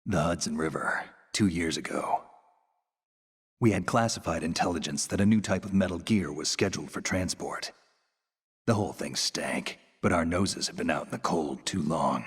The Hudson River, 2 years ago. We had classified intelligence that a new type of metal gear was scheduled for transport. The whole thing stank, but our noses had been out in the cold too long.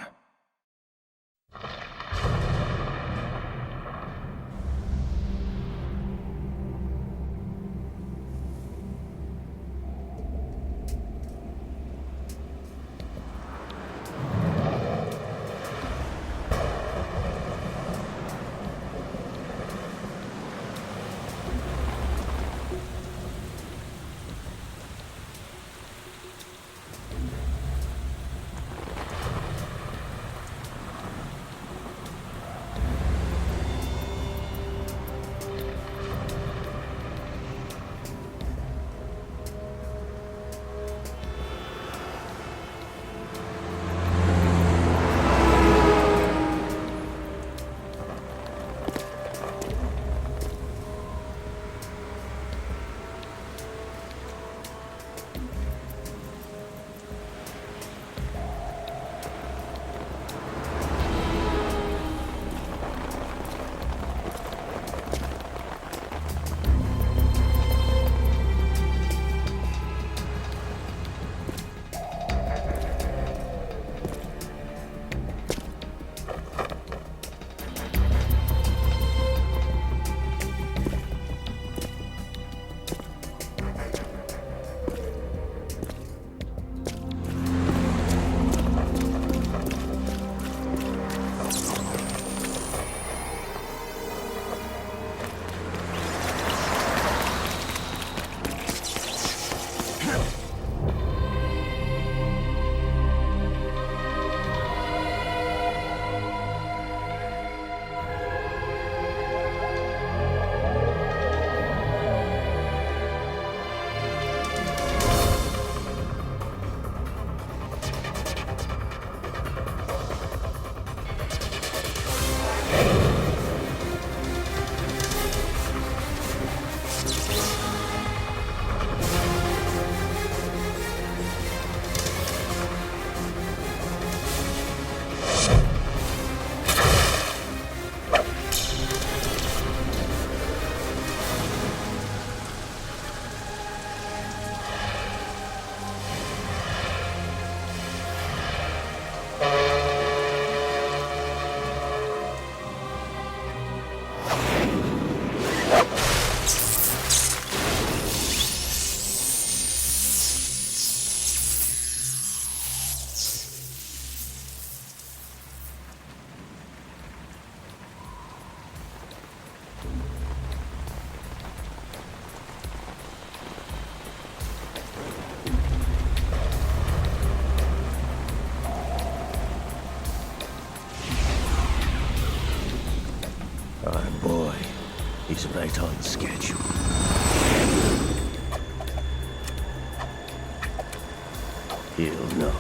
He's right on schedule. He'll know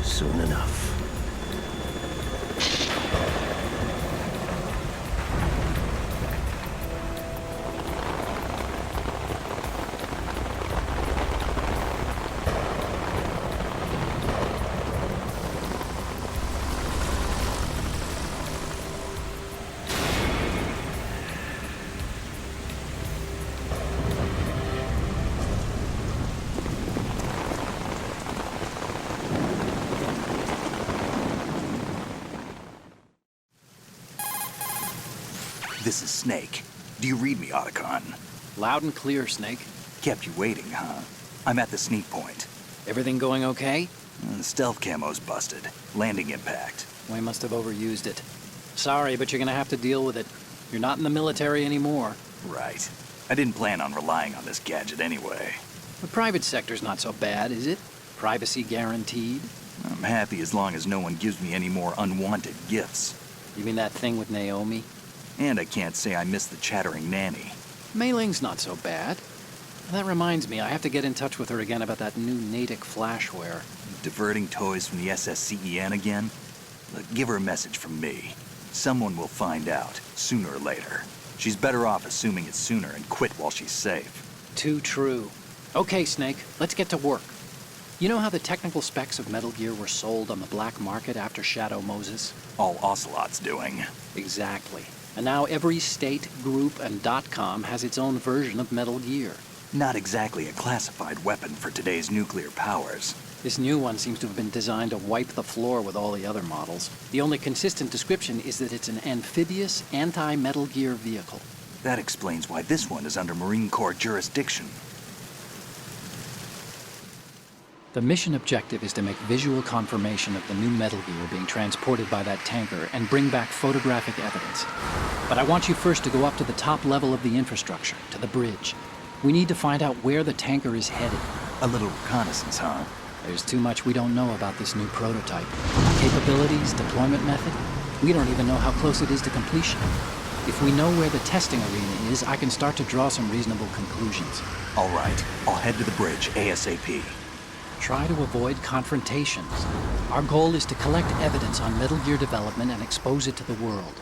soon enough. This is Snake. Do you read me, Otacon? Loud and clear, Snake. Kept you waiting, huh? I'm at the sneak point. Everything going okay? The stealth camo's busted. Landing impact. We must have overused it. Sorry, but you're gonna have to deal with it. You're not in the military anymore. Right. I didn't plan on relying on this gadget anyway. The private sector's not so bad, is it? Privacy guaranteed? I'm happy as long as no one gives me any more unwanted gifts. You mean that thing with Naomi? And I can't say I miss the chattering nanny. Mei Ling's not so bad. That reminds me, I have to get in touch with her again about that new Natick flashware. Diverting toys from the SSCEN again? Look, give her a message from me. Someone will find out, sooner or later. She's better off assuming it sooner and quit while she's safe. Too true. Okay, Snake, let's get to work. You know how the technical specs of Metal Gear were sold on the black market after Shadow Moses? All Ocelot's doing. Exactly. And now every state, group, and .com has its own version of Metal Gear. Not exactly a classified weapon for today's nuclear powers. This new one seems to have been designed to wipe the floor with all the other models. The only consistent description is that it's an amphibious, anti-Metal Gear vehicle. That explains why this one is under Marine Corps jurisdiction. The mission objective is to make visual confirmation of the new Metal Gear being transported by that tanker and bring back photographic evidence. But I want you first to go up to the top level of the infrastructure, to the bridge. We need to find out where the tanker is headed. A little reconnaissance, huh? There's too much we don't know about this new prototype. Capabilities, deployment method. We don't even know how close it is to completion. If we know where the testing arena is, I can start to draw some reasonable conclusions. All right, I'll head to the bridge ASAP. Try to avoid confrontations. Our goal is to collect evidence on Metal Gear development and expose it to the world.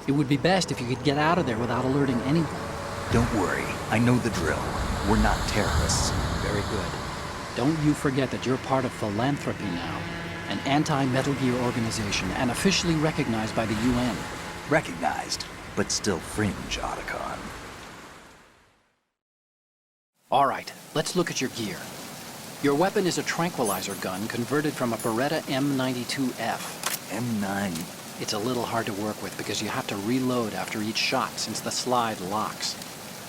It would be best if you could get out of there without alerting anyone. Don't worry, I know the drill. We're not terrorists. Very good. Don't you forget that you're part of Philanthropy now, an anti-Metal Gear organization and officially recognized by the UN. Recognized, but still fringe, Otacon. All right, let's look at your gear. Your weapon is a tranquilizer gun converted from a Beretta M92F. M9. It's a little hard to work with because you have to reload after each shot since the slide locks.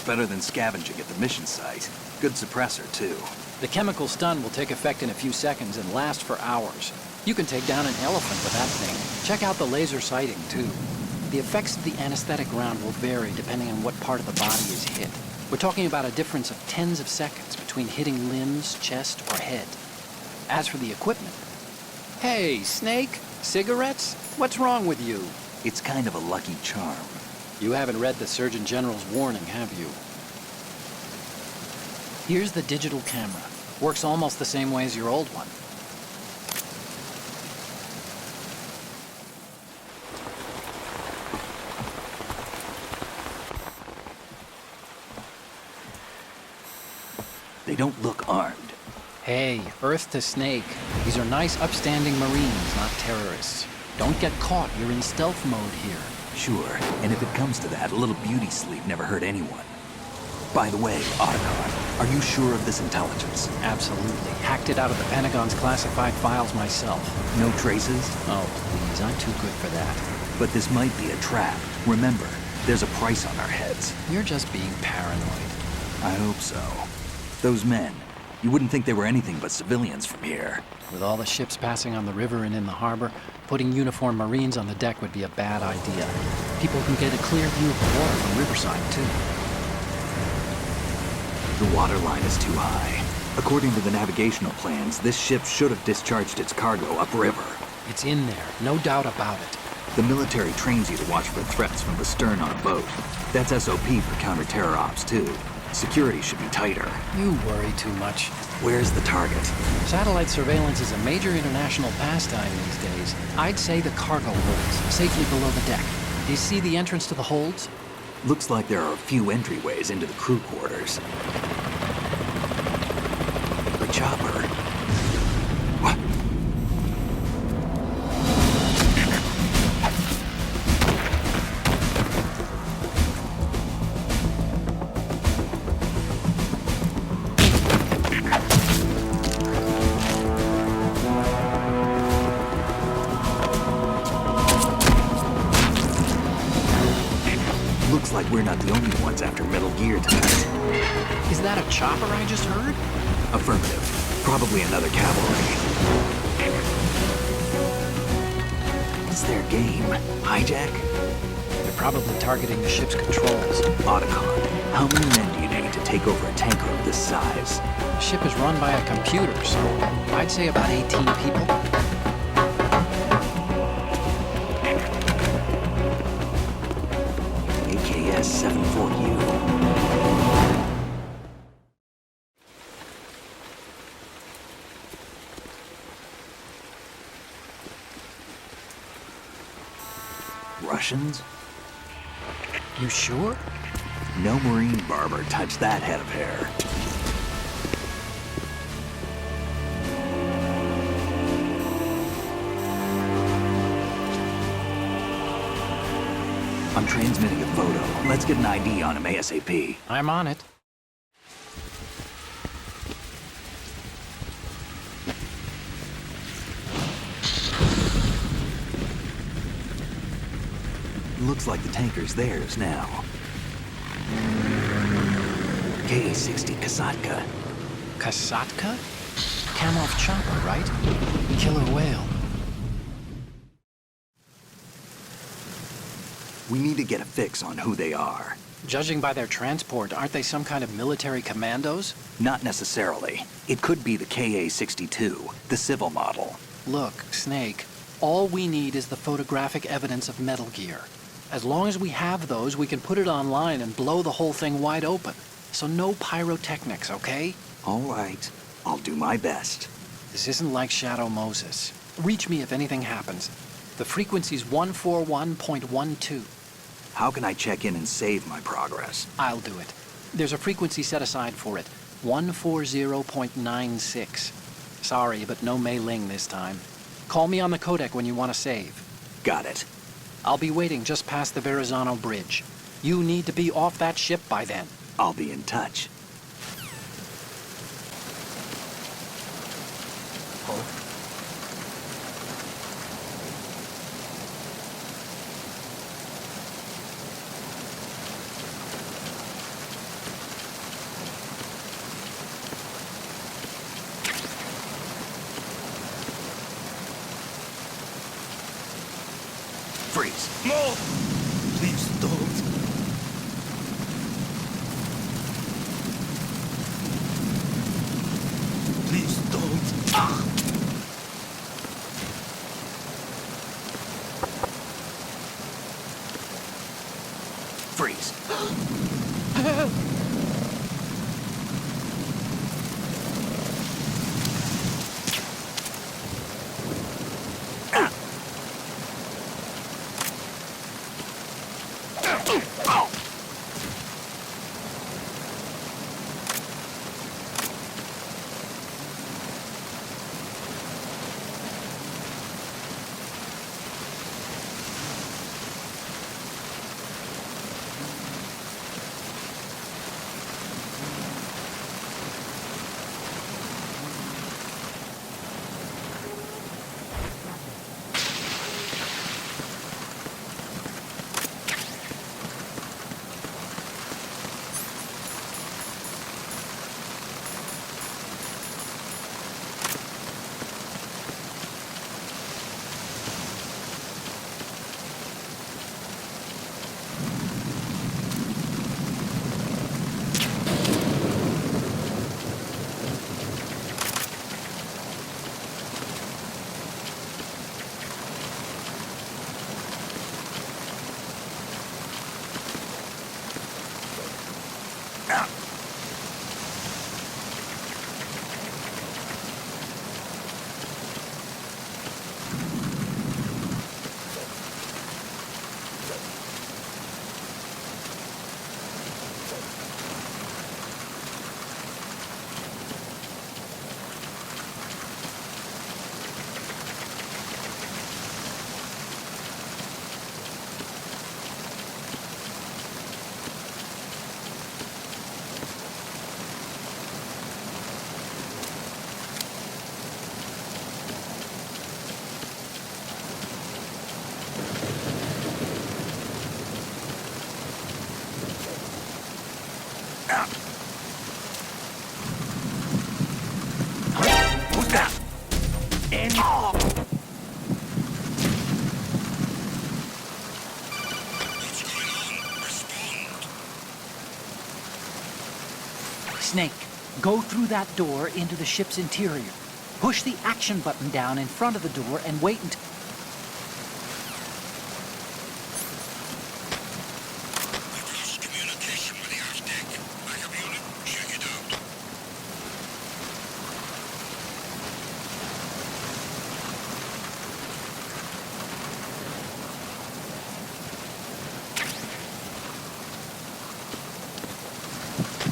Better than scavenging at the mission site. Good suppressor, too. The chemical stun will take effect in a few seconds and last for hours. You can take down an elephant with that thing. Check out the laser sighting, too. The effects of the anesthetic round will vary depending on what part of the body is hit. We're talking about a difference of tens of seconds between hitting limbs, chest, or head. As for the equipment... Hey, Snake? Cigarettes? What's wrong with you? It's kind of a lucky charm. You haven't read the Surgeon General's warning, have you? Here's the digital camera. Works almost the same way as your old one. They don't look armed. Hey, Earth to Snake. These are nice, upstanding Marines, not terrorists. Don't get caught. You're in stealth mode here. Sure, and if it comes to that, a little beauty sleep never hurt anyone. By the way, Otacon, are you sure of this intelligence? Absolutely. Hacked it out of the Pentagon's classified files myself. No traces? Oh, please, I'm too good for that. But this might be a trap. Remember, there's a price on our heads. You're just being paranoid. I hope so. Those men, you wouldn't think they were anything but civilians from here. With all the ships passing on the river and in the harbor, putting uniformed Marines on the deck would be a bad idea. People can get a clear view of the water from Riverside, too. The water line is too high. According to the navigational plans, this ship should have discharged its cargo upriver. It's in there, no doubt about it. The military trains you to watch for threats from the stern on a boat. That's SOP for counter-terror ops, too. Security should be tighter. You worry too much. Where's the target? Satellite surveillance is a major international pastime these days. I'd say the cargo holds, safely below the deck. Do you see the entrance to the holds? Looks like there are a few entryways into the crew quarters. The chopper. What? Looks like we're not the only ones after Metal Gear tonight. Is that a chopper I just heard? Affirmative. Probably another cavalry. What's their game? Hijack? They're probably targeting the ship's controls. Otacon, how many men do you need to take over a tanker of this size? The ship is run by a computer, so I'd say about 18 people. AKS 74U. Russians? You sure? No Marine barber touched that head of hair. I'm transmitting a photo. Let's get an ID on him ASAP. I'm on it. Looks like the tanker's theirs now. KA-60 Kasatka. Kasatka? Kamov chopper, right? Killer whale. We need to get a fix on who they are. Judging by their transport, aren't they some kind of military commandos? Not necessarily. It could be the KA-62, the civil model. Look, Snake, all we need is the photographic evidence of Metal Gear. As long as we have those, we can put it online and blow the whole thing wide open. So no pyrotechnics, okay? All right. I'll do my best. This isn't like Shadow Moses. Reach me if anything happens. The frequency's 141.12. How can I check in and save my progress? I'll do it. There's a frequency set aside for it. 140.96. Sorry, but no Mei Ling this time. Call me on the codec when you want to save. Got it. I'll be waiting just past the Verrazano Bridge. You need to be off that ship by then. I'll be in touch. Freeze. No! Please don't. Please don't. Ah! Freeze. Snake, go through that door into the ship's interior. Push the action button down in front of the door and wait until... Communication with the aft deck. Backup unit, check it out.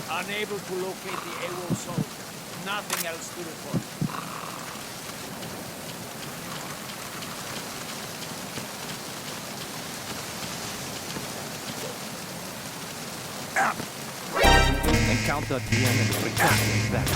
Unable to locate the AWOL soldier. Nothing else to report. thought the enemy protected that.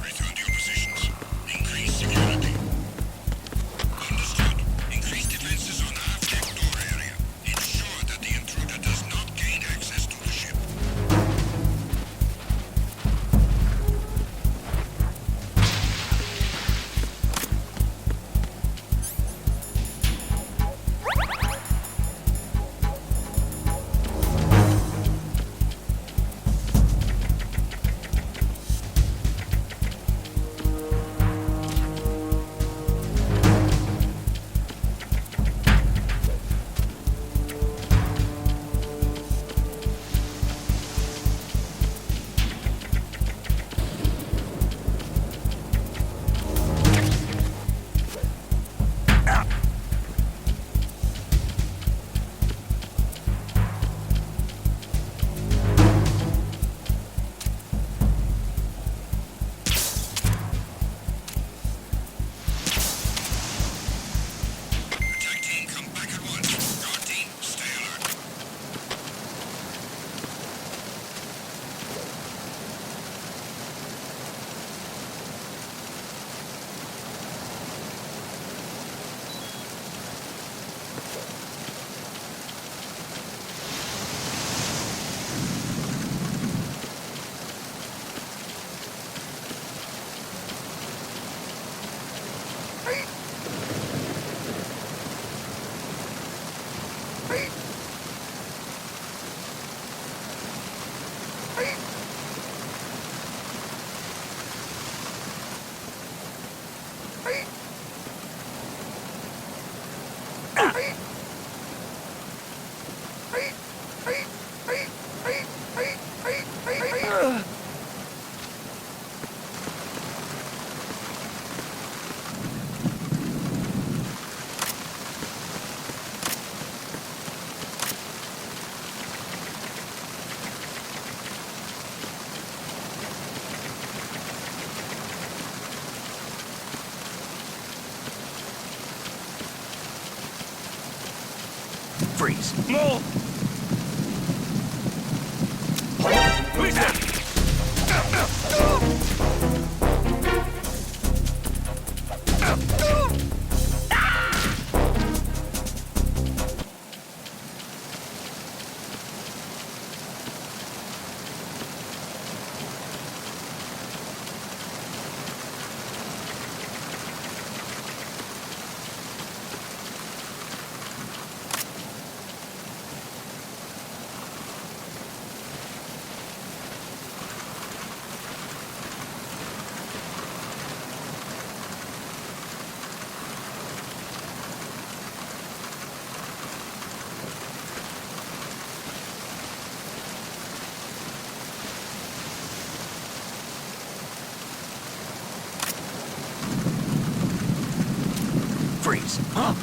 Return to your positions. Increase security. Understood. Increase defenses on half-deck door area. Ensure that the intruder does not gain access to the ship. Attack team, come back at once. Guard team, stay alert. Freeze. More! Who's that? Freeze. Huh?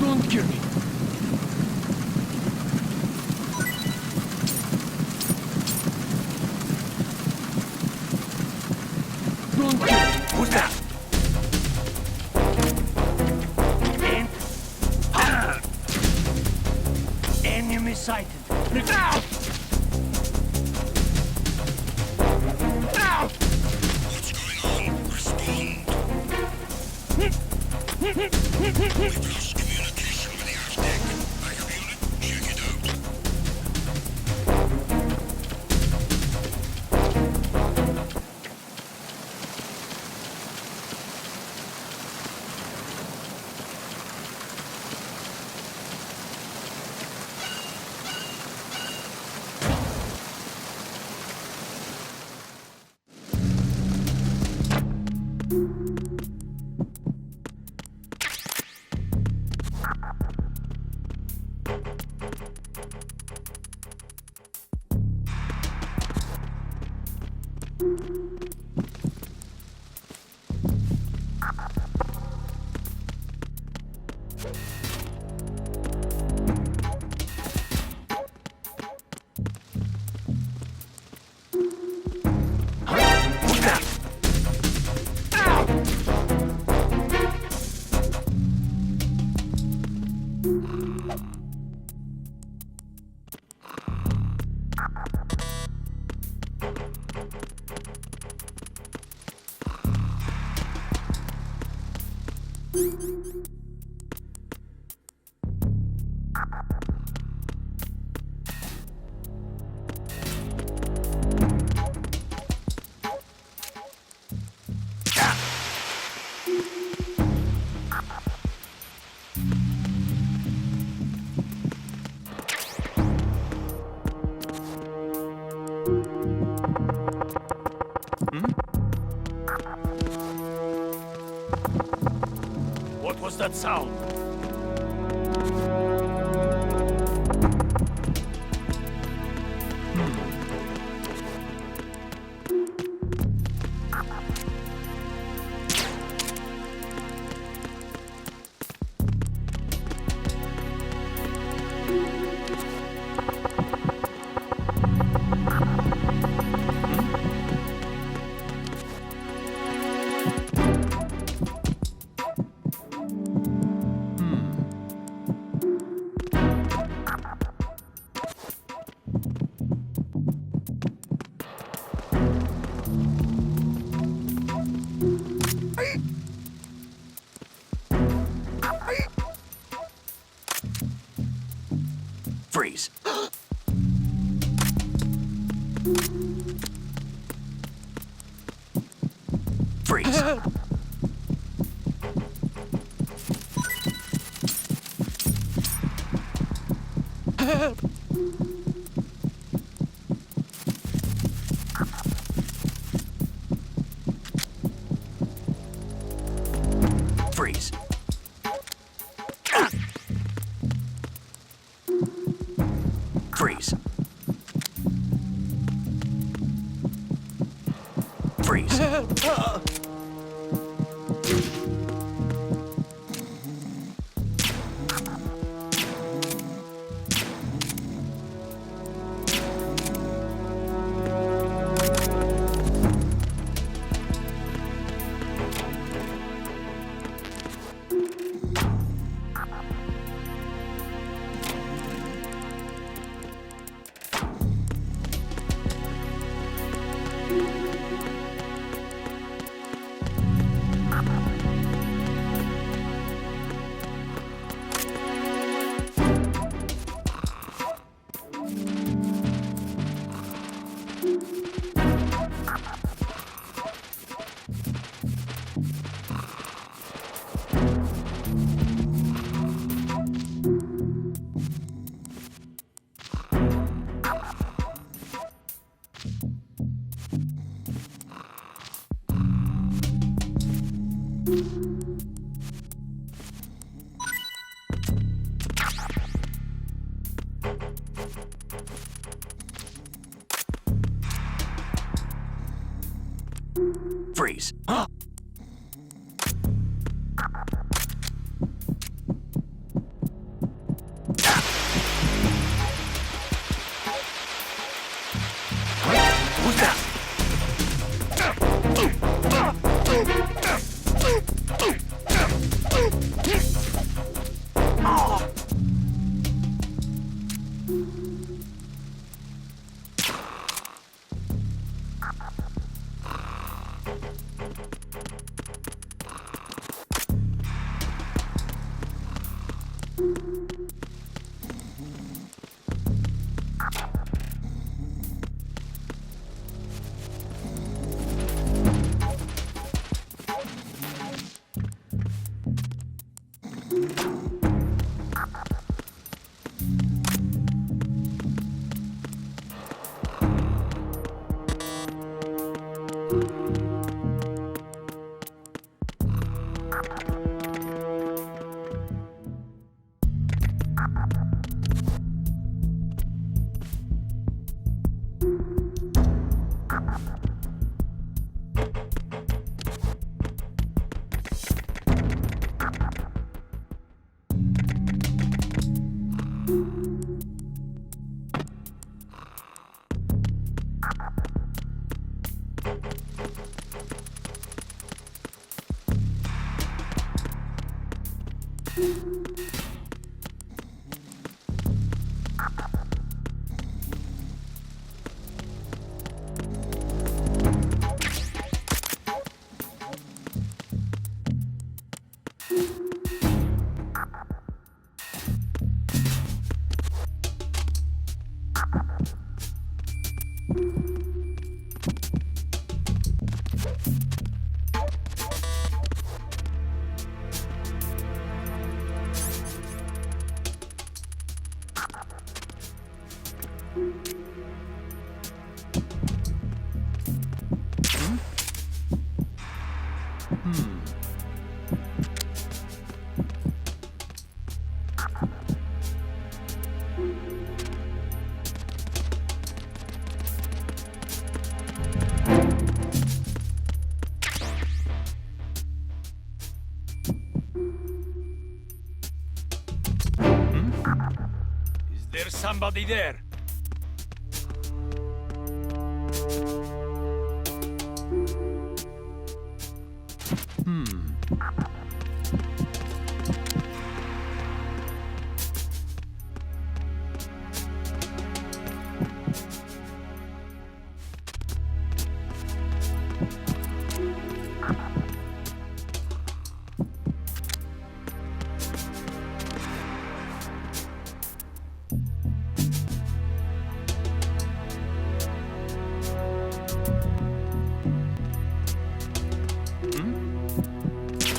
Don't kill me. Don't kill me. Who's that? Enemy sighted. What's going on? Respond. We've lost communication with the aft deck. Backup unit, check it out. that sound? Freeze. Freeze. Freeze. Freeze. Freeze. Freeze. Who's that? Is there somebody there?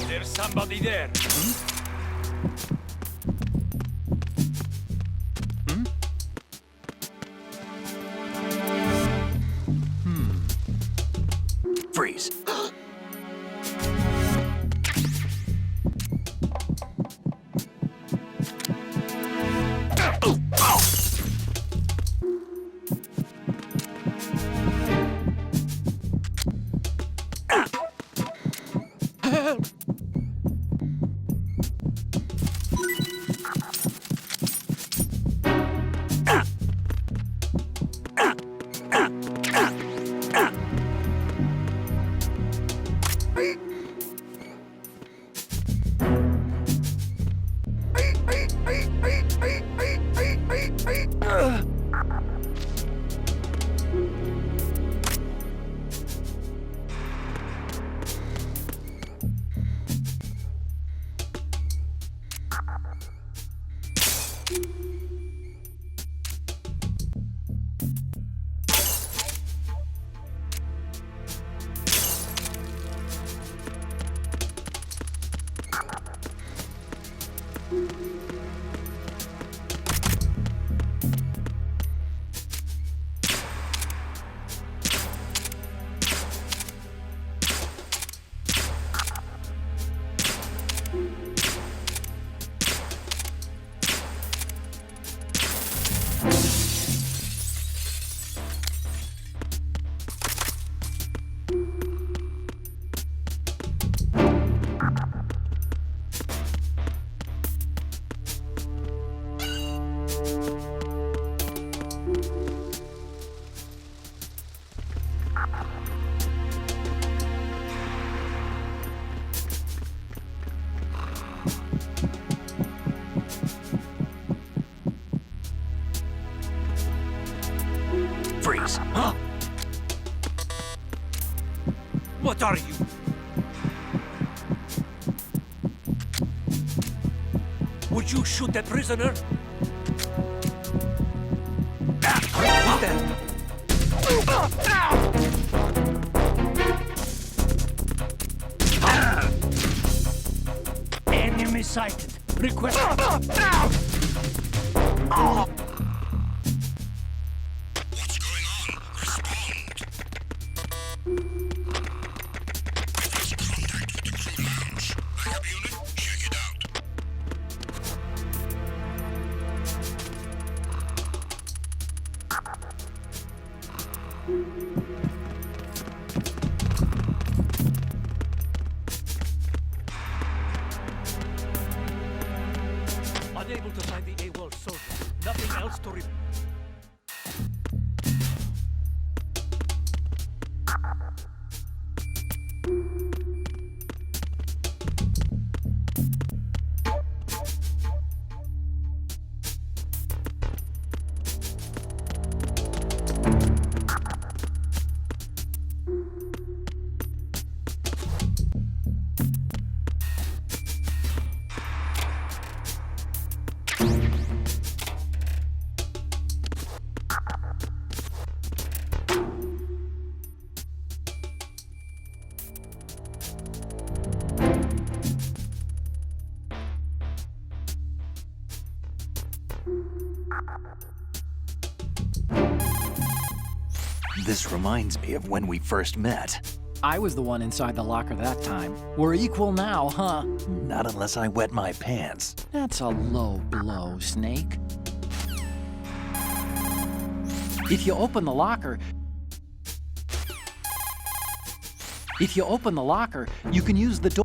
There's somebody there. Freeze. Freeze. Huh? What are you? Would you shoot a prisoner? Enemy sighted. Request. What's going on? Respond. We've lost contact with the crew lounge. Backup unit, check it out. Unable to find the AWOL soldier. Nothing else to report. This reminds me of when we first met. I was the one inside the locker that time. We're equal now, huh? Not unless I wet my pants. That's a low blow, Snake. If you open the locker, you can use the door.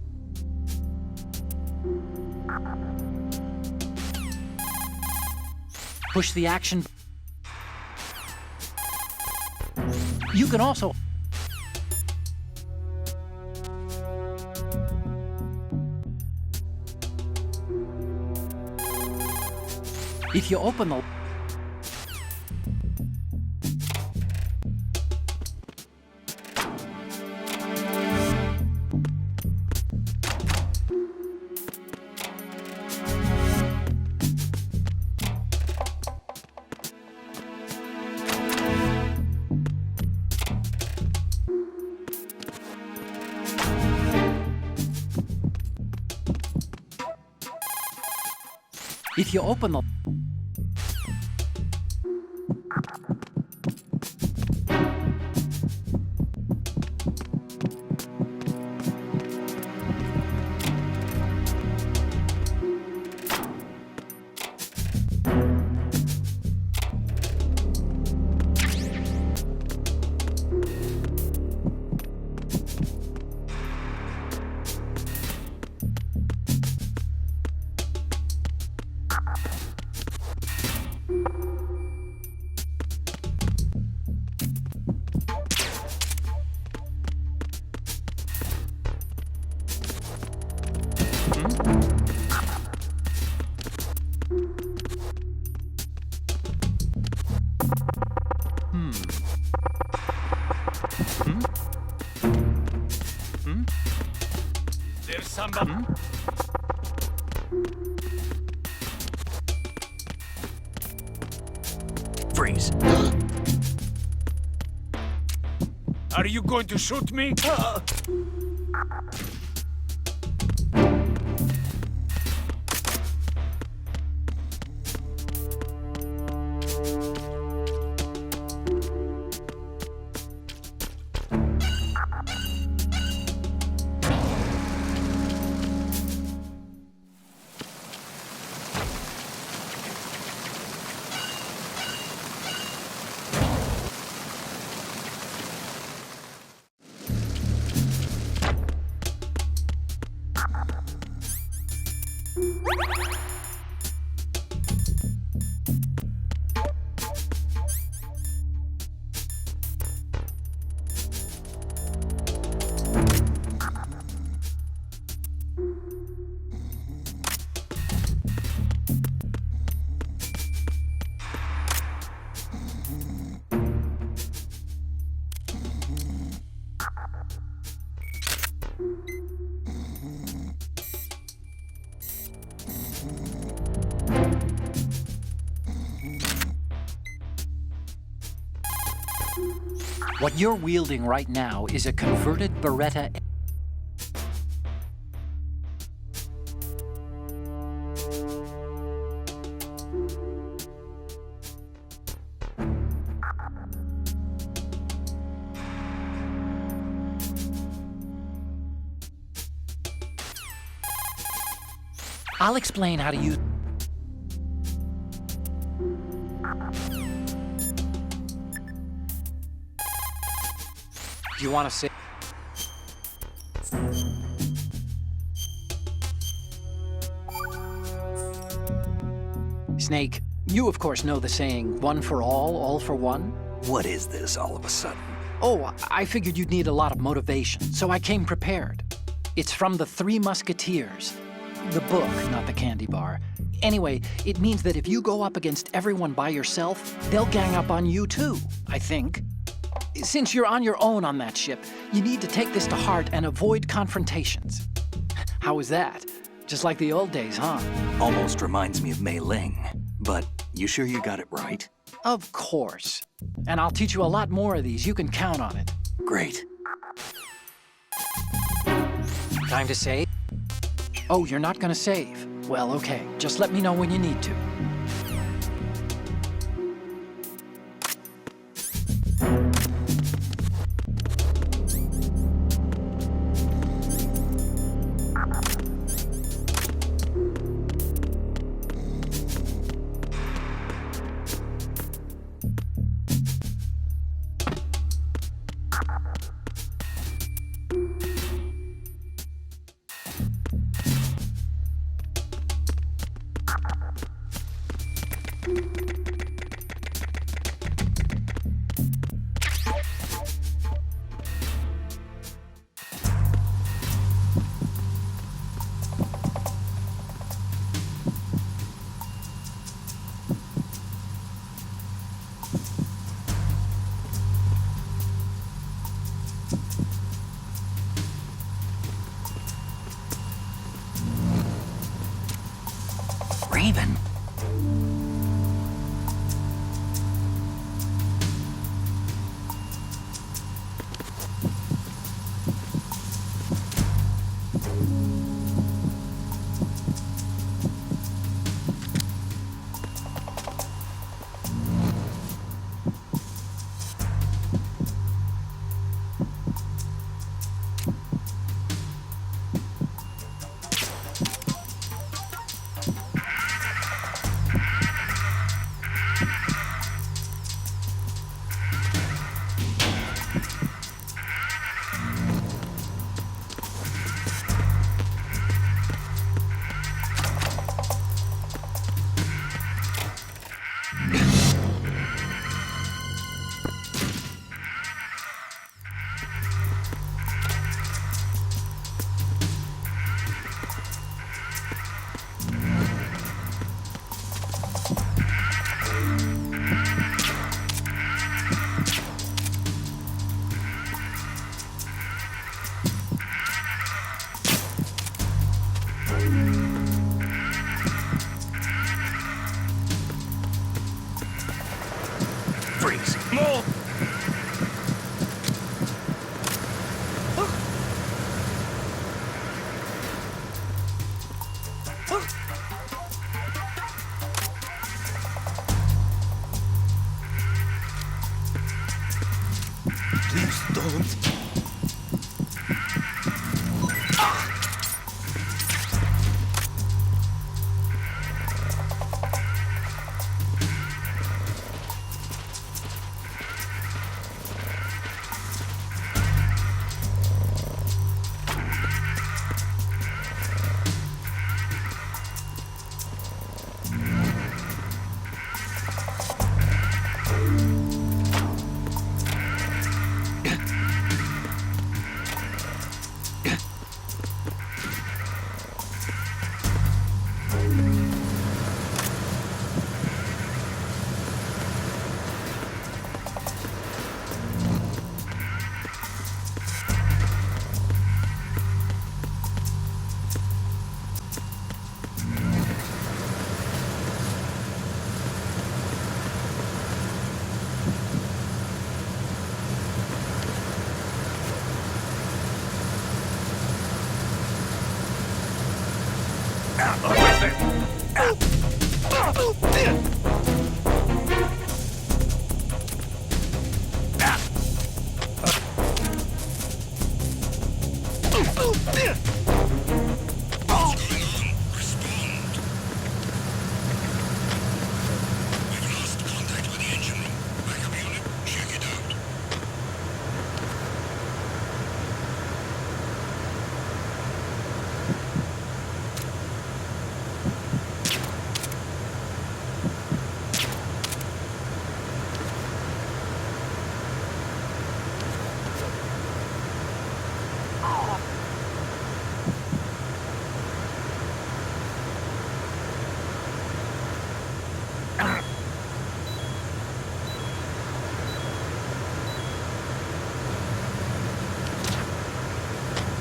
Push the action. You can also. If you open the. If you open the. There's somebody. Freeze. Are you going to shoot me? What you're wielding right now is a converted Beretta. I'll explain how to use. Do you want to say? Snake, you of course know the saying, one for all for one? What is this all of a sudden? Oh, I figured you'd need a lot of motivation, so I came prepared. It's from the Three Musketeers. The book, not the candy bar. Anyway, it means that if you go up against everyone by yourself, they'll gang up on you too, I think. Since you're on your own on that ship, you need to take this to heart and avoid confrontations. How was that? Just like the old days, huh? Almost reminds me of Mei Ling. But you sure you got it right? Of course. And I'll teach you a lot more of these. You can count on it. Great. Time to save? Oh, you're not gonna save. Well, okay. Just let me know when you need to. Freeze! More! Please don't.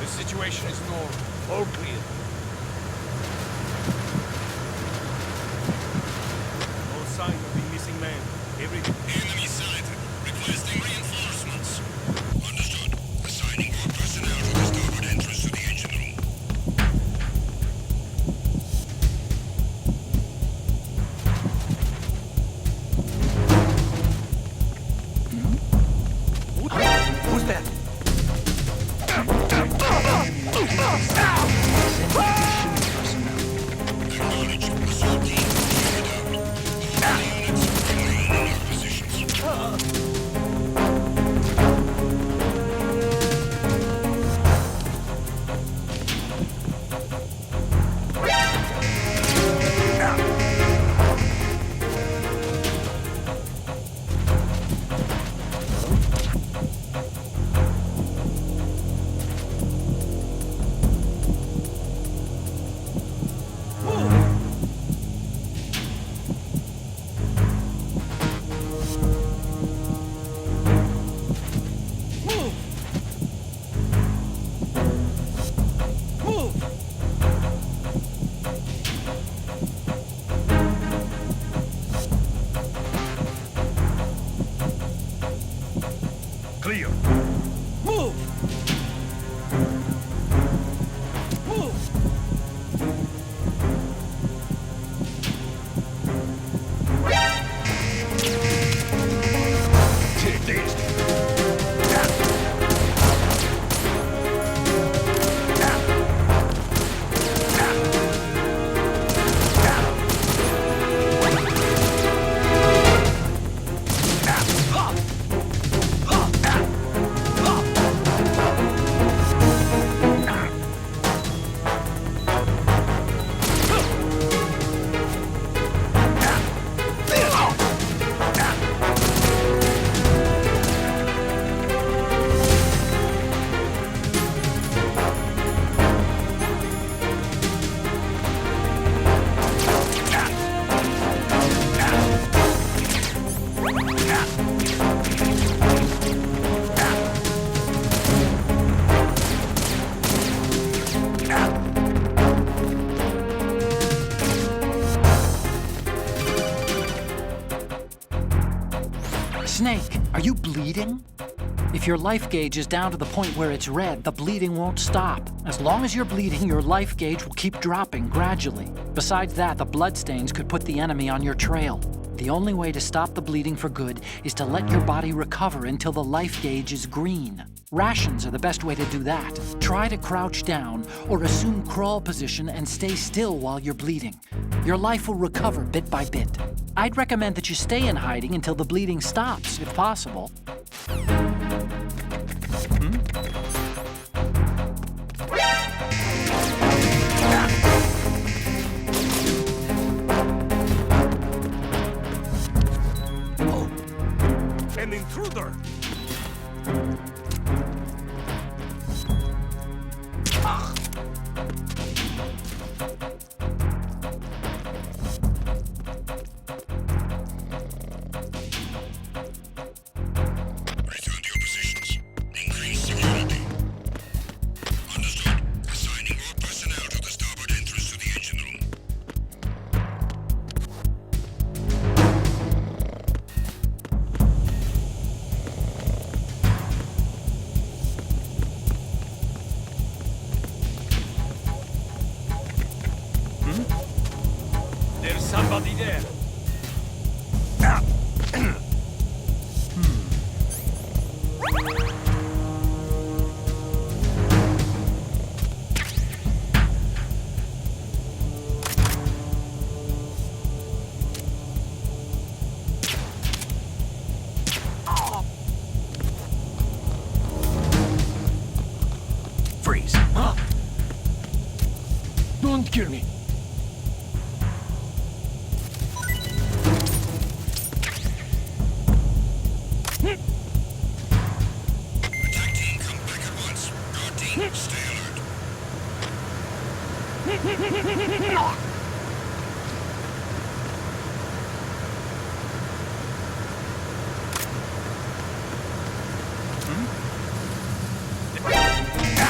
Situation is normal. All clear. No sign of the missing man. Everything. Enemy sighted. Requesting reinforcements. Understood. Assigning more personnel to the starboard entrance to the engine room. Who's that? Acknowledge. Assault team. Check it out. All units remain in your positions. Snake, are you bleeding? If your life gauge is down to the point where it's red, the bleeding won't stop. As long as you're bleeding, your life gauge will keep dropping gradually. Besides that, the bloodstains could put the enemy on your trail. The only way to stop the bleeding for good is to let your body recover until the life gauge is green. Rations are the best way to do that. Try to crouch down or assume crawl position and stay still while you're bleeding. Your life will recover bit by bit. I'd recommend that you stay in hiding until the bleeding stops, if possible. An intruder! Return to your positions. Increase security. Understood. Assigning more personnel to the starboard entrance to the engine room. There's somebody there. Freeze. Don't kill me! Attack team, come back at once. Guard team, stay alert.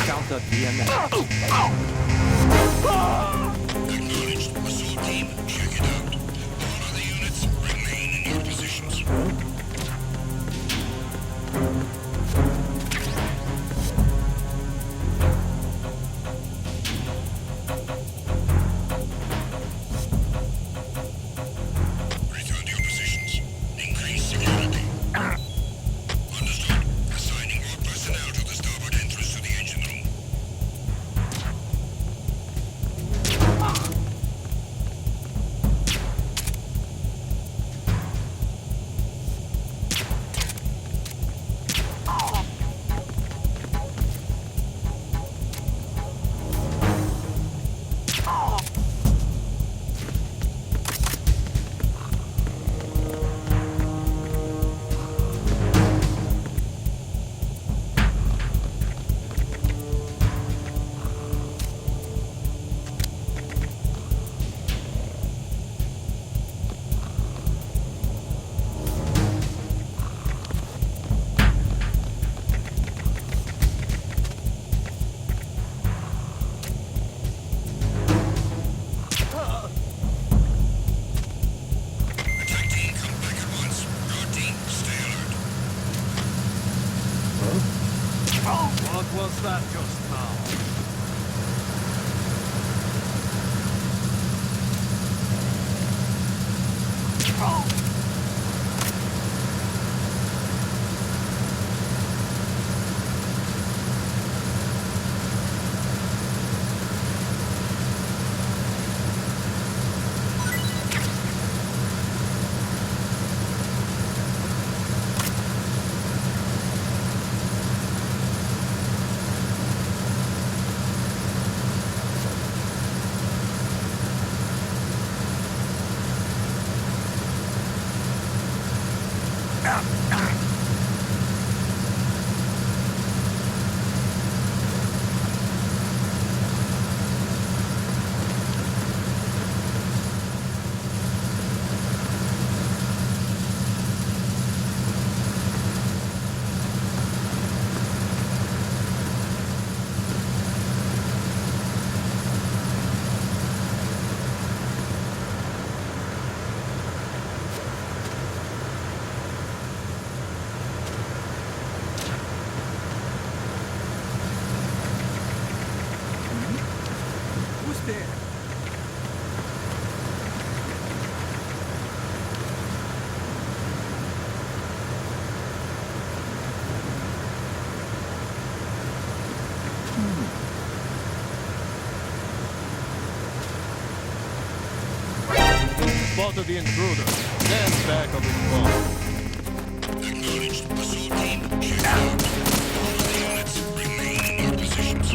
Counter DNS. Acknowledged. Assault team, check it out. All other units, remain in your positions. Return to your positions. Increase security. Understood. Assigning more personnel to the starboard entrance to the engine room. Attack team, come back at once. Guard team, stay alert. What was that just now? spotted the intruder. Stand back on his phone. Acknowledged. Assault team, check out. All of the units remain in your positions.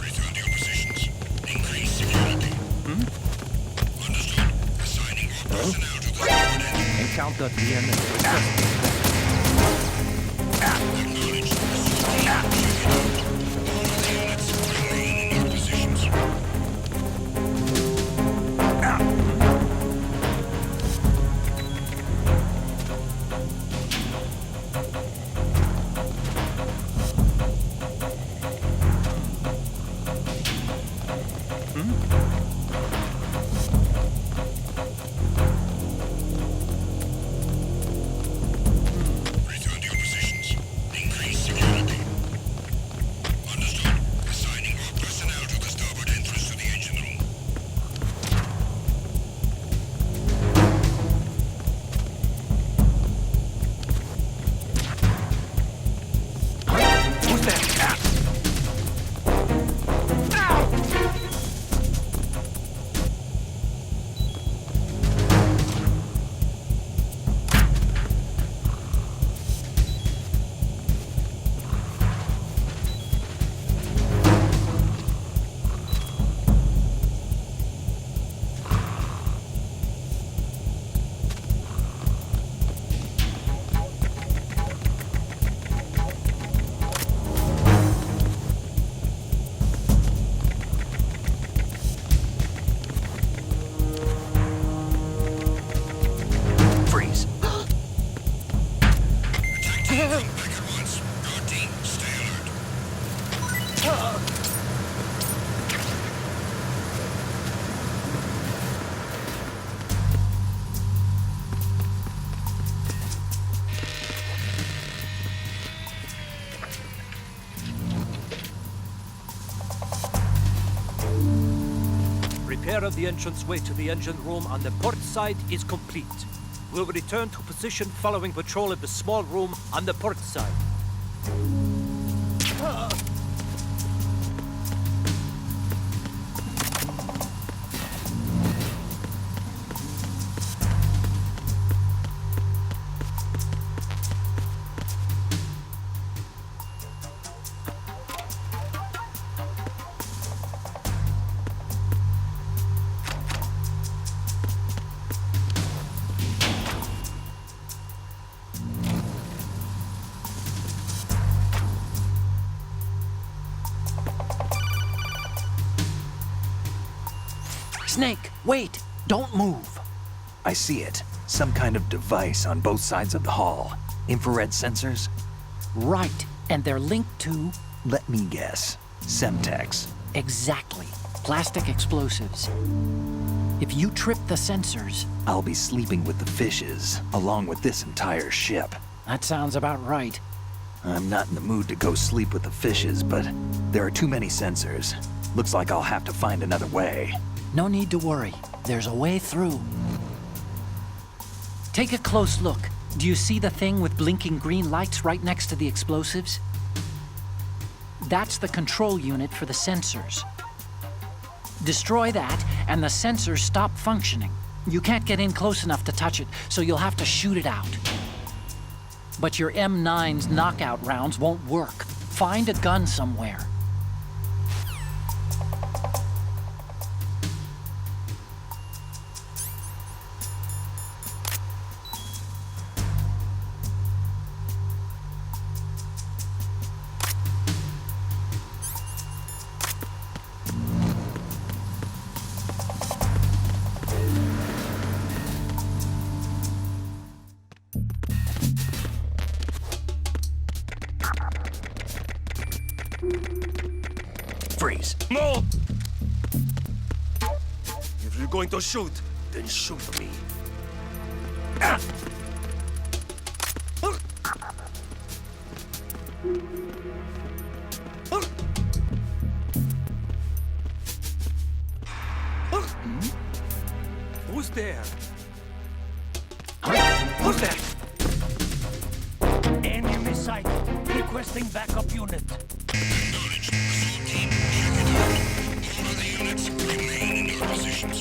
Return to your positions. Increase security. Understood. Assigning more personnel to the starboard engine. Encounter DNA. Acknowledged. Assault team, check it out. All of the units remain in your positions. Return to your positions. Increase security. Understood. Assigning more personnel to the starboard entrance to the engine room. Who's that? Freeze. Attack team, come back at once. Guard team, stay alert. Repair of the entranceway to the engine room on the port side is complete. We'll return to position following patrol of the small room on the port side. Snake, wait! Don't move! I see it. Some kind of device on both sides of the hall. Infrared sensors? Right, and they're linked to... Let me guess. Semtex. Exactly. Plastic explosives. If you trip the sensors... I'll be sleeping with the fishes, along with this entire ship. That sounds about right. I'm not in the mood to go sleep with the fishes, but there are too many sensors. Looks like I'll have to find another way. No need to worry. There's a way through. Take a close look. Do you see the thing with blinking green lights right next to the explosives? That's the control unit for the sensors. Destroy that, and the sensors stop functioning. You can't get in close enough to touch it, so you'll have to shoot it out. But your M9's knockout rounds won't work. Find a gun somewhere. Freeze. No! If you're going to shoot, then shoot me. Ah! Who's there? Who's there? Enemy sight. Requesting backup unit. Acknowledged. Assault team, check it out. All other units remain in your positions.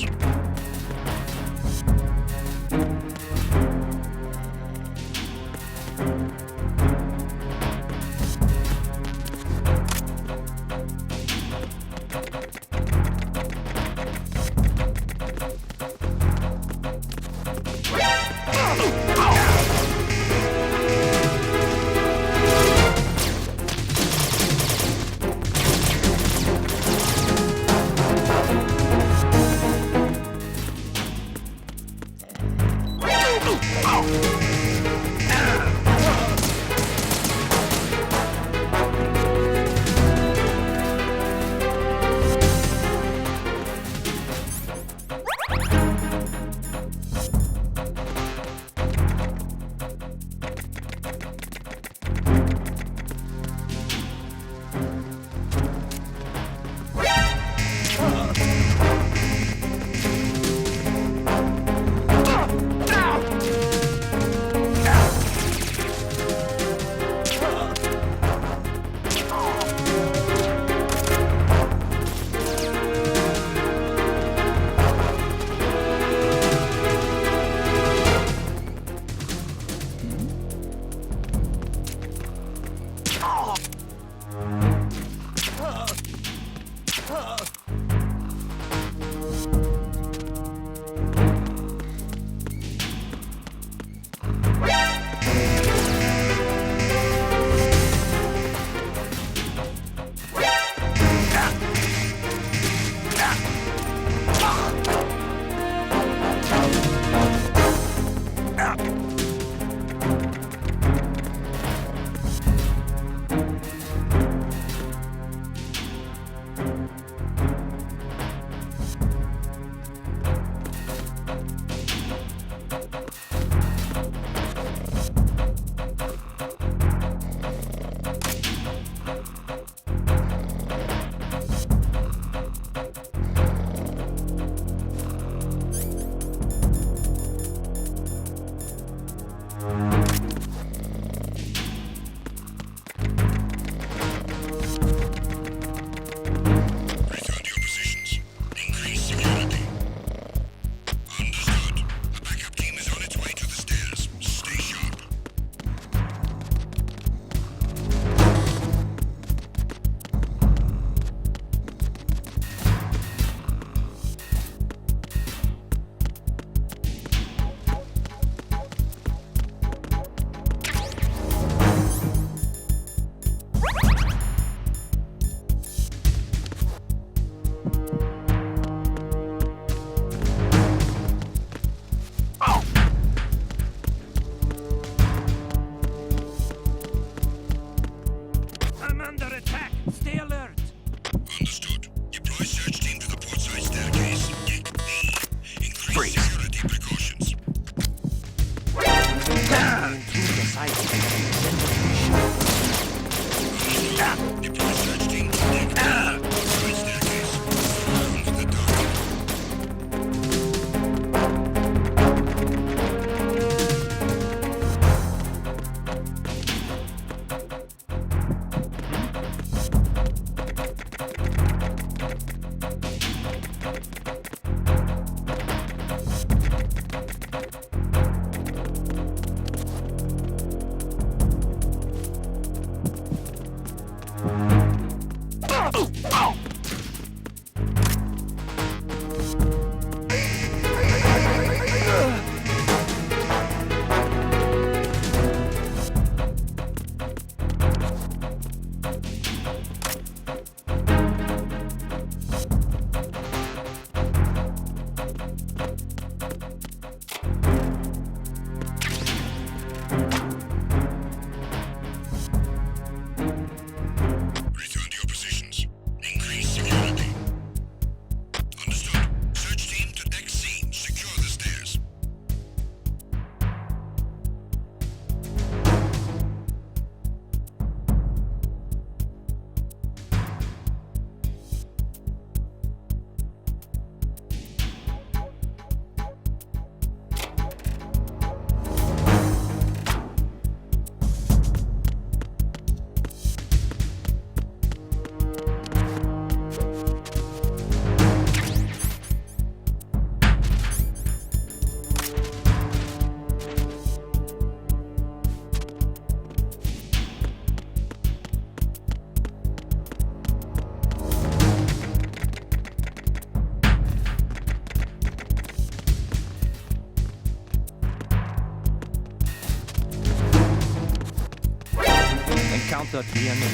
Encounter the enemy.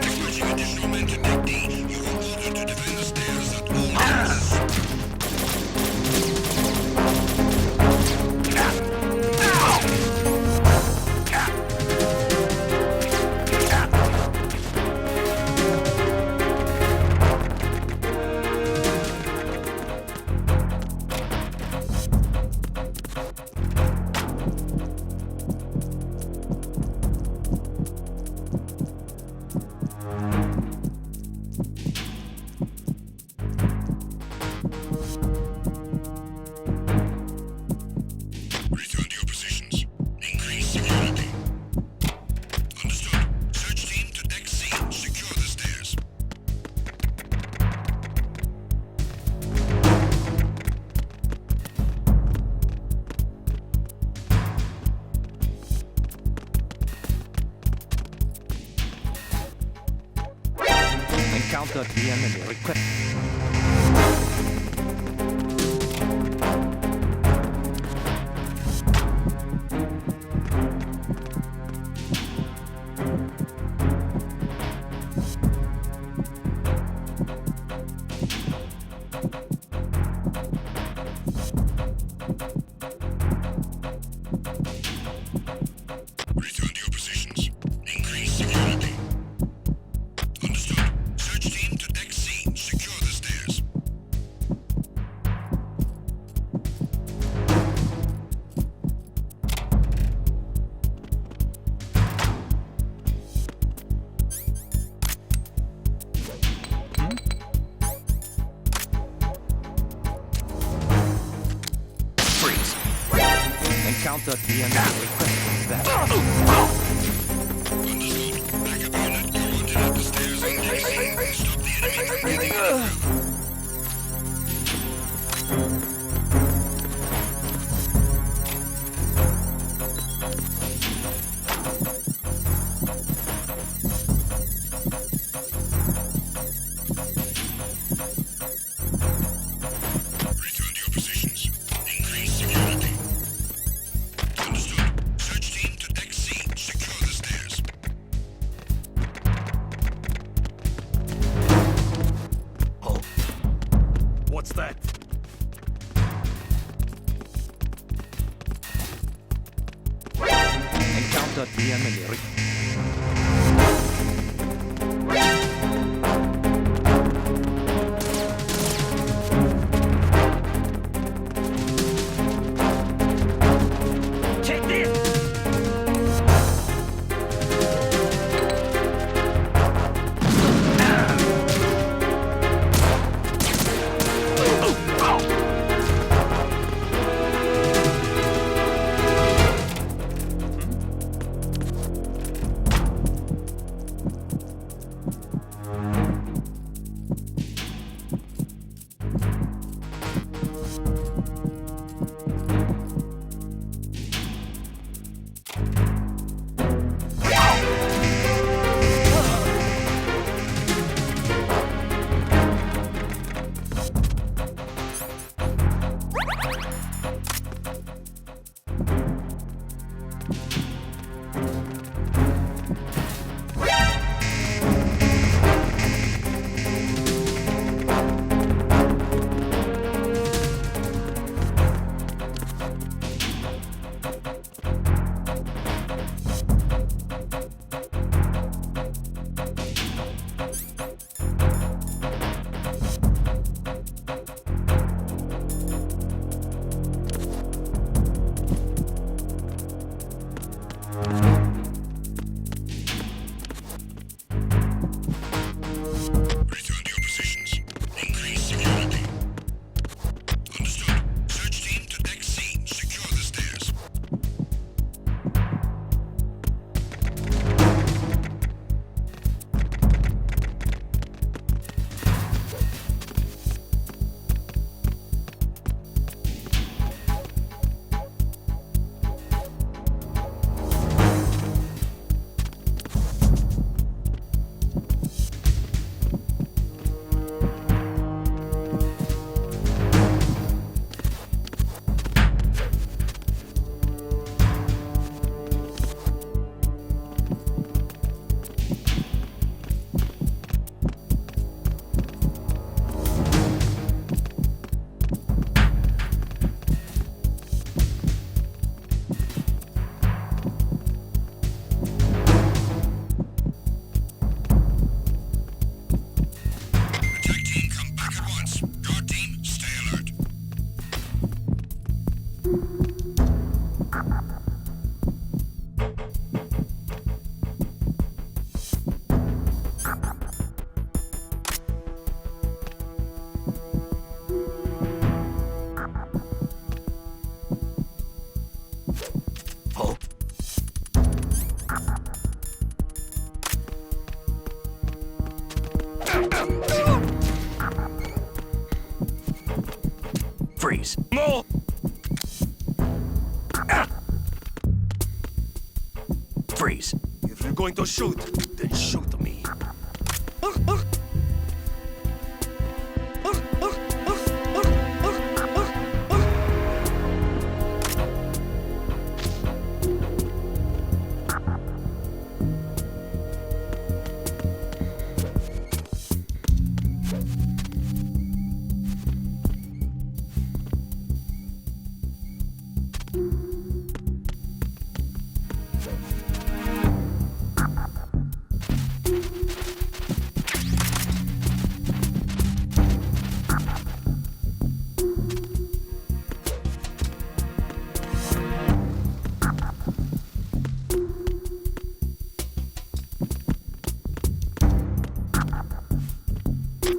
Switching additional men to Deck D. You are ordered to defend the stairs at all costs. Return to your positions. Increase security. Understood. Search team to Deck C. Secure the stairs. Encounter the enemy. Request. Return to your positions. Increase security. Understood. Search team to Deck C. Secure the stairs. Freeze. Encounter the enemy. Request that. Understood. Backup unit coordinate the stairs on Deck C. Stop the enemy from getting in. Return to your positions. Increase security. Understood. Search team to Deck C. Secure the stairs. Oh. What's that? Encounter the enemy. Check this! Freeze. No! Ah! Freeze. If you're going to shoot, then shoot me.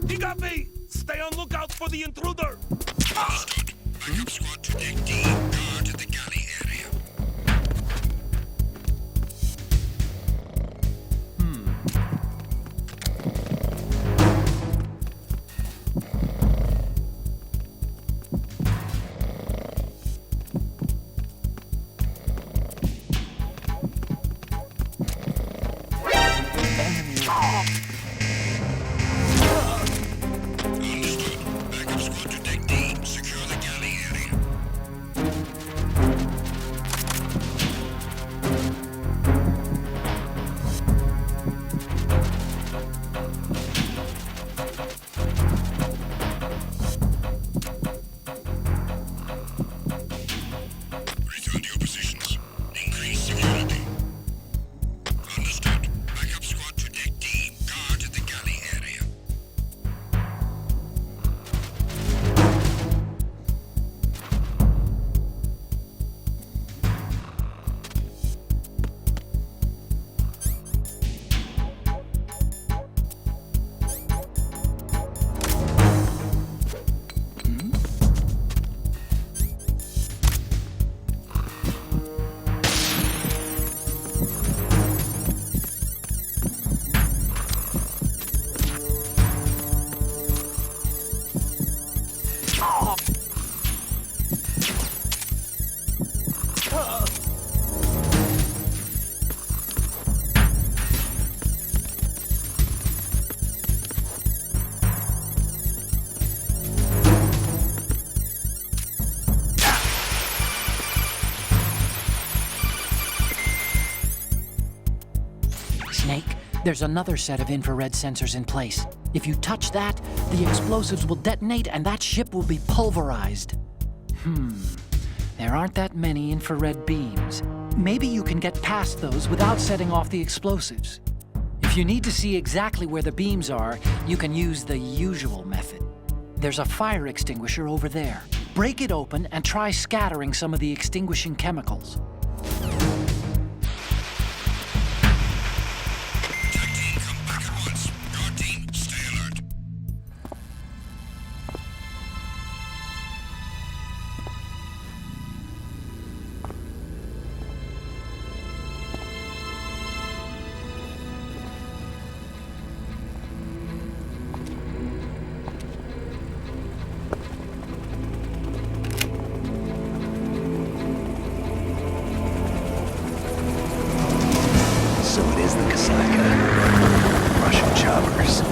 He got me! Stay on lookout for the intruder! Understood. Backup squad to deck D. Guard the galley area. Understood. Backup squad to deck D. Secure the galley area. Return to your positions. Increase security. Understood. Backup squad to deck D. Guard the galley area. Snake, there's another set of infrared sensors in place. If you touch that, the explosives will detonate and that ship will be pulverized. There aren't that many infrared beams. Maybe you can get past those without setting off the explosives. If you need to see exactly where the beams are, you can use the usual method. There's a fire extinguisher over there. Break it open and try scattering some of the extinguishing chemicals. Tag team, come back at once. Guard team, stay alert. So it is the Kasaka. Russian choppers.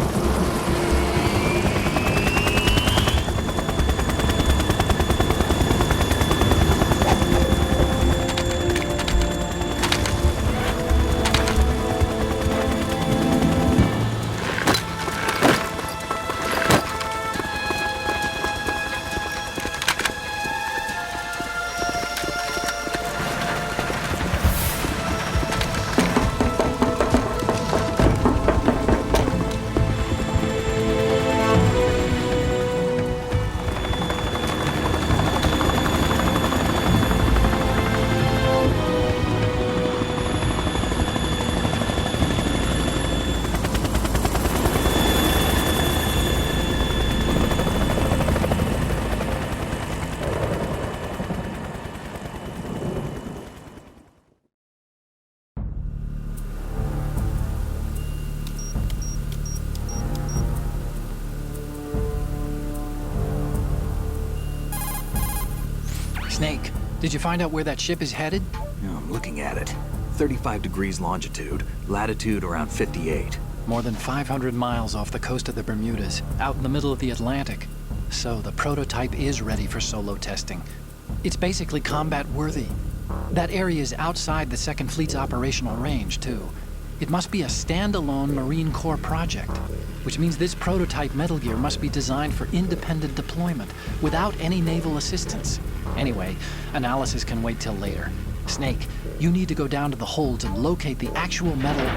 Did you find out where that ship is headed? Yeah, I'm looking at it. 35 degrees longitude, latitude around 58. More than 500 miles off the coast of the Bermudas, out in the middle of the Atlantic. So the prototype is ready for solo testing. It's basically combat-worthy. That area is outside the Second Fleet's operational range, too. It must be a standalone Marine Corps project, which means this prototype Metal Gear must be designed for independent deployment, without any naval assistance. Anyway, analysis can wait till later. Snake, you need to go down to the holds and locate the actual metal...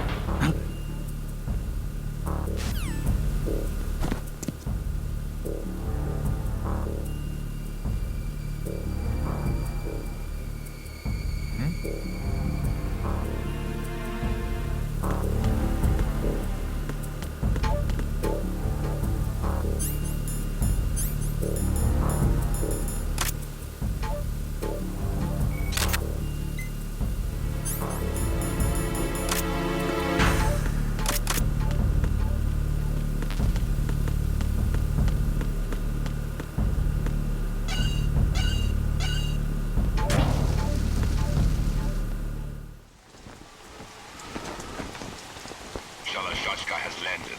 has landed.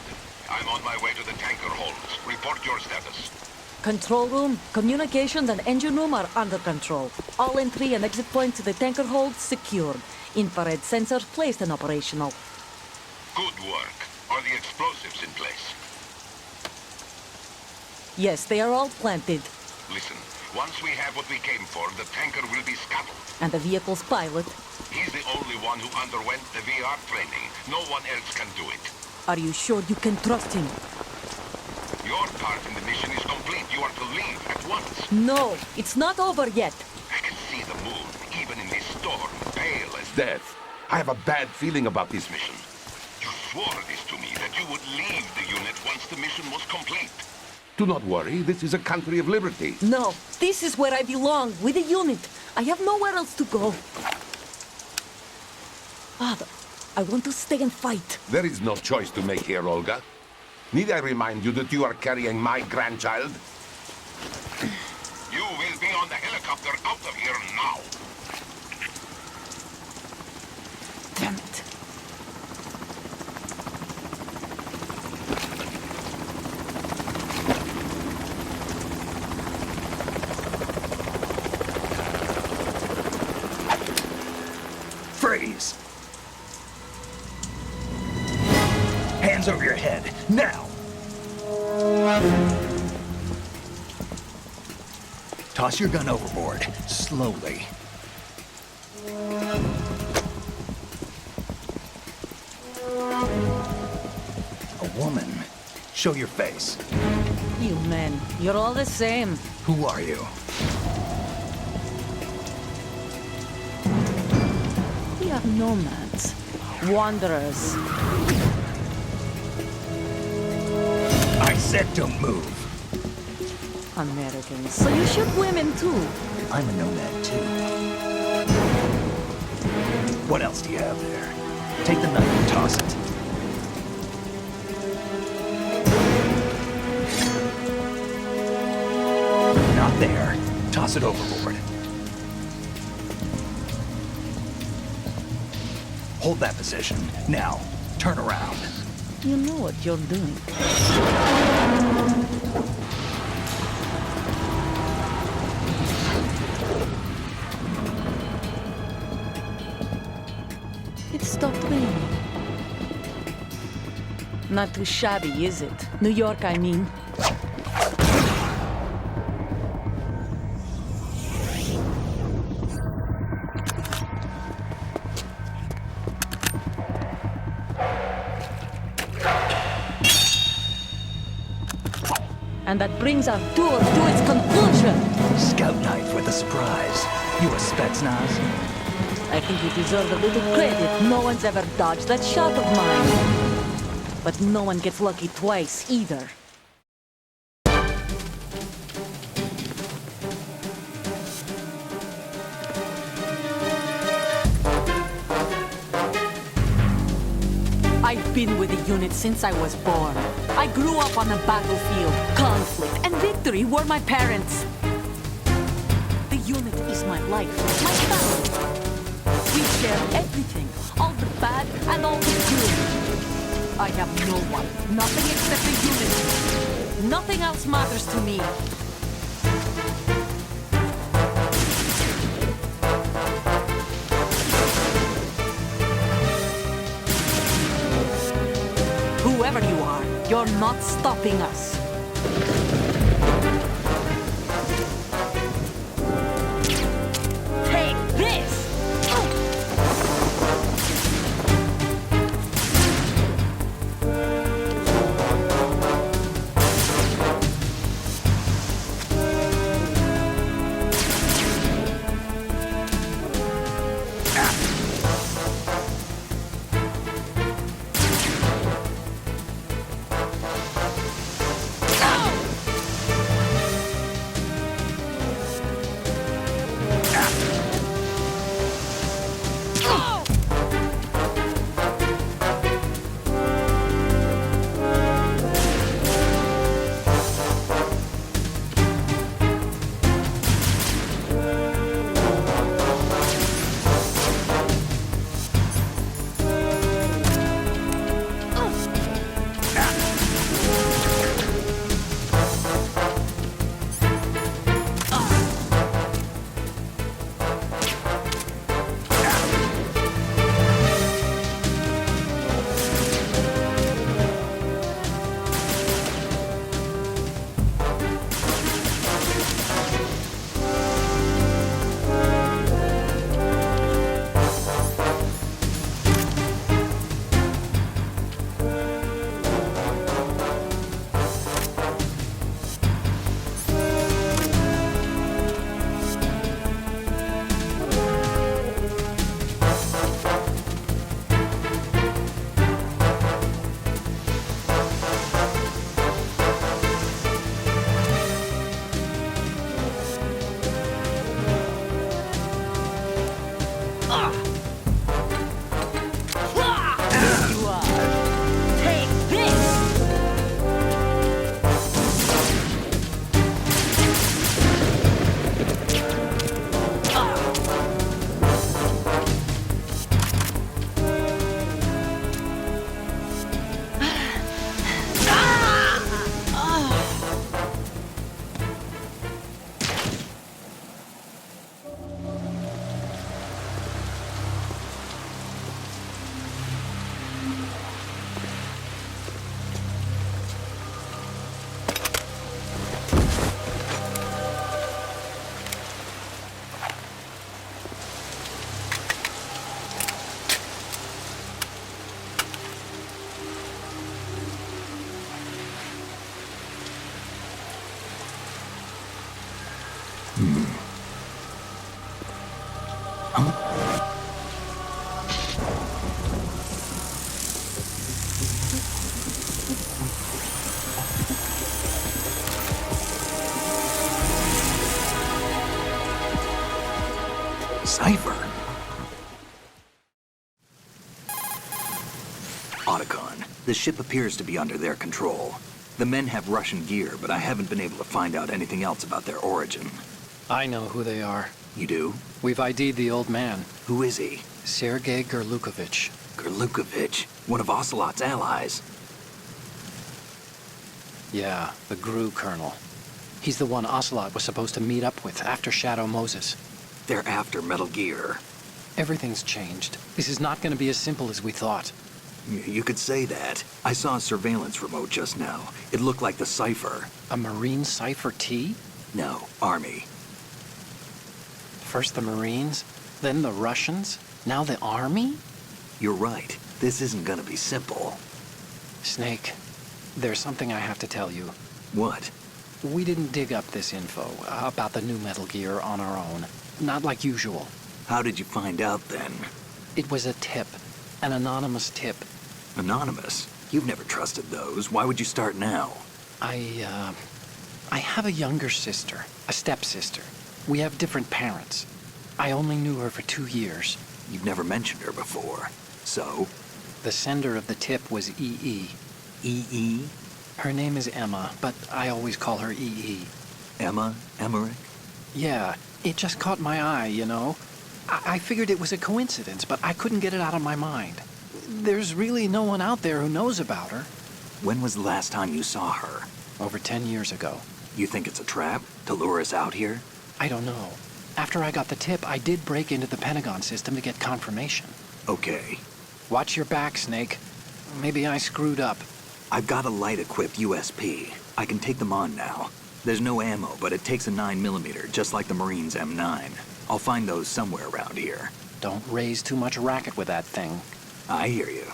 I'm on my way to the tanker holds. Report your status. Control room, communications, and engine room are under control. All entry and exit points to the tanker hold secured. Infrared sensors placed and operational. Good work. Are the explosives in place? Yes, they are all planted. Listen, once we have what we came for, the tanker will be scuttled. And the vehicle's pilot? He's the only one who underwent the VR training. No one else can do it. Are you sure you can trust him? Your part in the mission is complete. You are to leave at once. No, it's not over yet. I can see the moon, even in this storm, pale as death. I have a bad feeling about this mission. You swore this to me, that you would leave the unit once the mission was complete. Do not worry, this is a country of liberty. No, this is where I belong, with the unit. I have nowhere else to go. Father, I want to stay and fight. There is no choice to make here, Olga. Need I remind you that you are carrying my grandchild? You will be on the helicopter out of here now. Damn it. Freeze! Hands over your head, now! Toss your gun overboard, slowly. A woman. Show your face. You men, you're all the same. Who are you? We are nomads, wanderers. I said don't move. Americans, so you shoot women too. I'm a nomad too. What else do you have there? Take the knife and toss it. Not there. Toss it overboard. Hold that position. Now, turn around. You know what you're doing. It stopped raining. Not too shabby, is it? New York, I mean. And that brings our tour to its conclusion. Scout knife with a surprise. You a Spetsnaz? I think you deserve a little credit. No one's ever dodged that shot of mine. But no one gets lucky twice, either. I've been with the unit since I was born. I grew up on the battlefield. Conflict and victory were my parents. The unit is makes my life my family. We share everything, all the bad and all the good. I have no one, nothing except the unity. Nothing else matters to me. Whoever you are, you're not stopping us. Take this! Cipher? Otacon, the ship appears to be under their control. The men have Russian gear, but I haven't been able to find out anything else about their origin. I know who they are. You do? We've ID'd the old man, Who is he? Sergei Gurlukovich. Gurlukovich, one of Ocelot's allies. Yeah, the GRU colonel. He's the one Ocelot was supposed to meet up with after Shadow Moses. They're after Metal Gear. Everything's changed. This is not going to be as simple as we thought. You could say that. I saw a surveillance remote just now. It looked like the Cipher. A Marine Cipher T? No, Army. First the Marines, then the Russians, now the Army? You're right. This isn't gonna be simple. Snake, there's something I have to tell you. What? We didn't dig up this info about the new Metal Gear on our own. Not like usual. How did you find out then? It was a tip. An anonymous tip. Anonymous? You've never trusted those. Why would you start now? I have a younger sister, a stepsister. We have different parents. I only knew her for 2 years. You've never mentioned her before. So? The sender of the tip was EE. EE? Her name is Emma, but I always call her EE. Emma? Emmerich? Yeah, It just caught my eye, you know? I figured it was a coincidence, but I couldn't get it out of my mind. There's really no one out there who knows about her. When was the last time you saw her? Over 10 years ago. You think it's a trap to lure us out here? I don't know. After I got the tip, I did break into the Pentagon system to get confirmation. Okay. Watch your back, Snake. Maybe I screwed up. I've got a light-equipped USP. I can take them on now. There's no ammo, but it takes a 9mm, just like the Marines' M9. I'll find those somewhere around here. Don't raise too much racket with that thing. I hear you.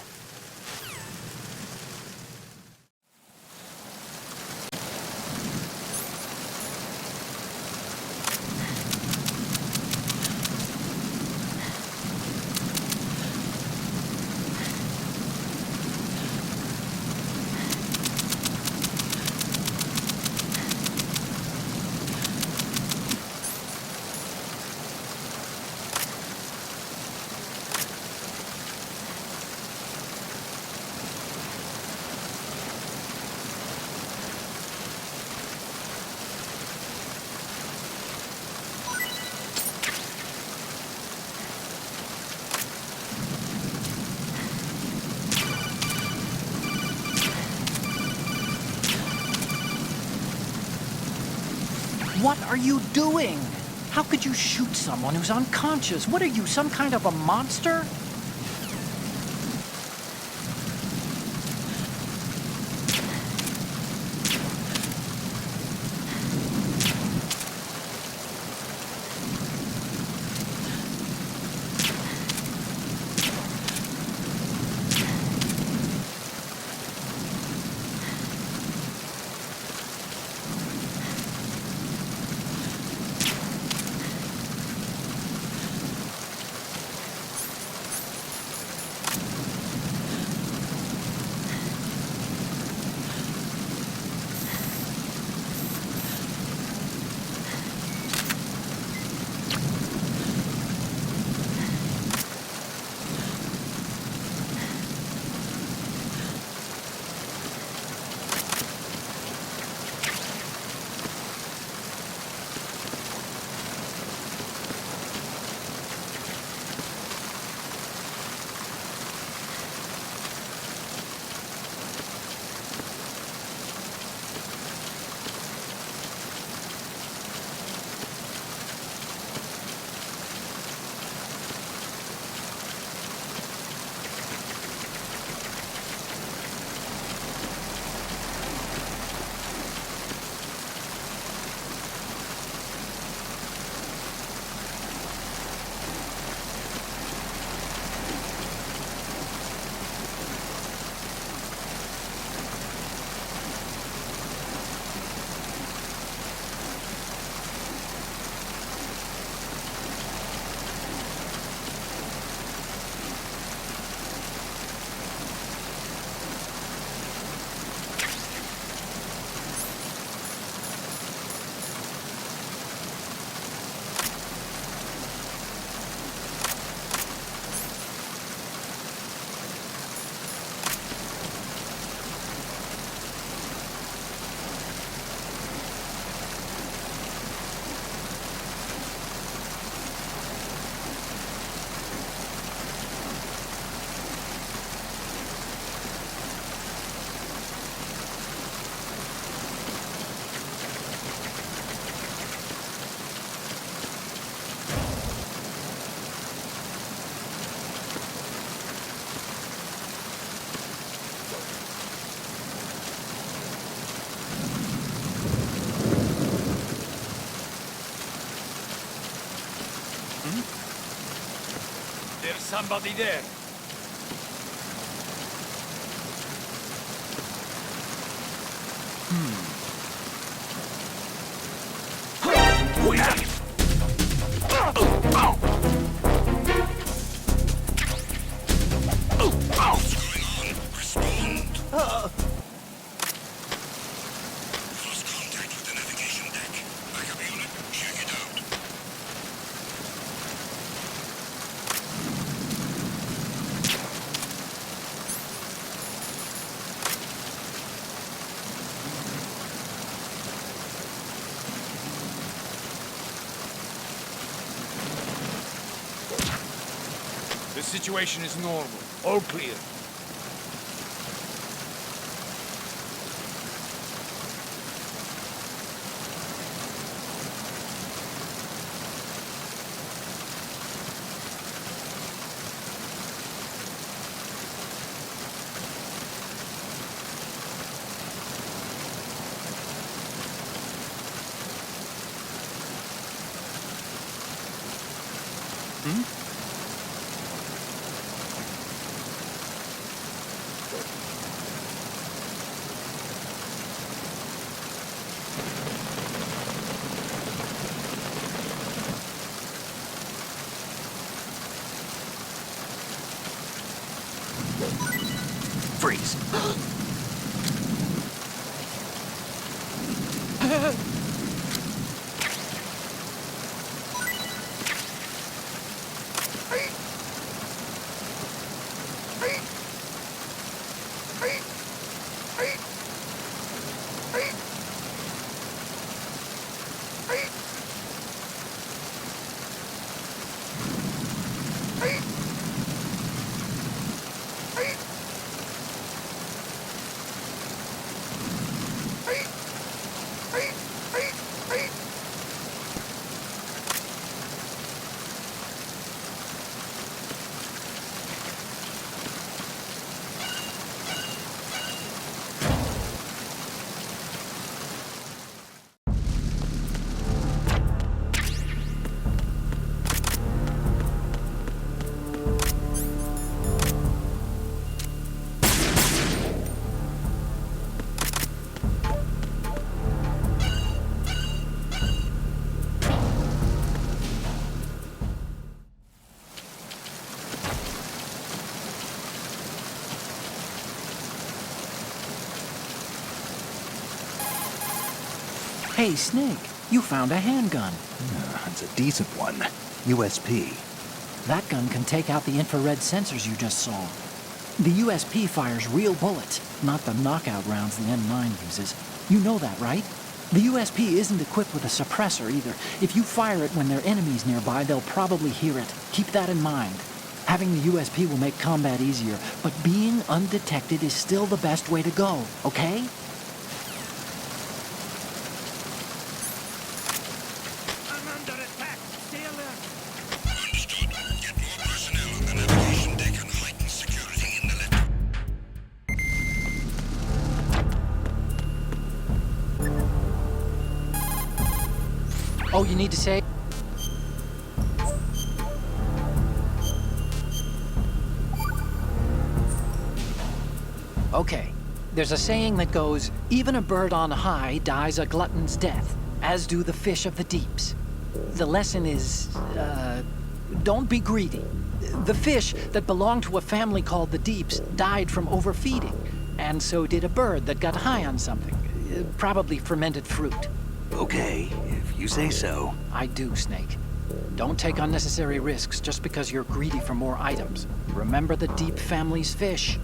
What are you doing? How could you shoot someone who's unconscious? What are you, some kind of a monster? There's somebody there. Lost contact with the navigation deck. Backup unit, check it out. situation is normal. All clear. Freeze. Hey, Snake, you found a handgun. It's a decent one. USP. That gun can take out the infrared sensors you just saw. The USP fires real bullets, not the knockout rounds the M9 uses. You know that, right? The USP isn't equipped with a suppressor either. If you fire it when there are enemies nearby, they'll probably hear it. Keep that in mind. Having the USP will make combat easier, but being undetected is still the best way to go, okay? I'm under attack. Stay alert. Understood. Get more personnel on the navigation deck and heighten security in the lift. Oh, you need to say? Okay. There's a saying that goes, even a bird on high dies a glutton's death, as do the fish of the deeps. The lesson is, don't be greedy. The fish that belonged to a family called the Deeps died from overfeeding, and so did a bird that got high on something, probably fermented fruit. Okay, if you say so. I do, Snake. Don't take unnecessary risks just because you're greedy for more items. Remember the Deep family's fish.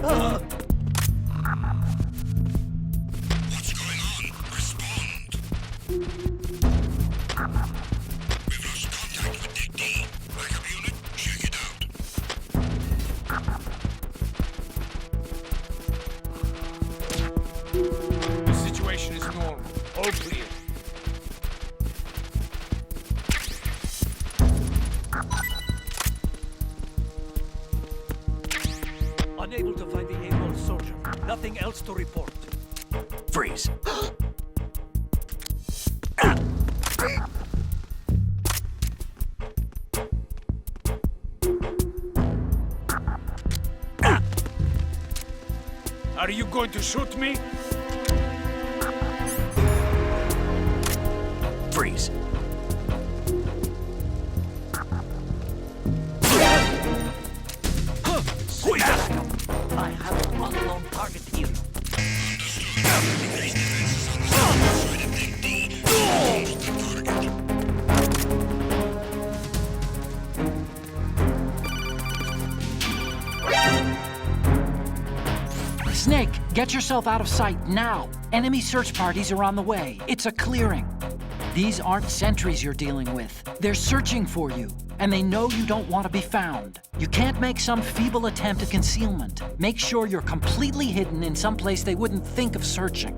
What's going on? Respond. We've lost contact with Deck D. Backup unit, check it out. The situation is normal. All clear. Unable to find the AWOL soldier. Nothing else to report. Freeze. Are you going to shoot me? Freeze. I have an unknown target here. Snake, get yourself out of sight now. Enemy search parties are on the way. It's a clearing. These aren't sentries you're dealing with. They're searching for you, and they know you don't want to be found. You can't make some feeble attempt at concealment. Make sure you're completely hidden in some place they wouldn't think of searching.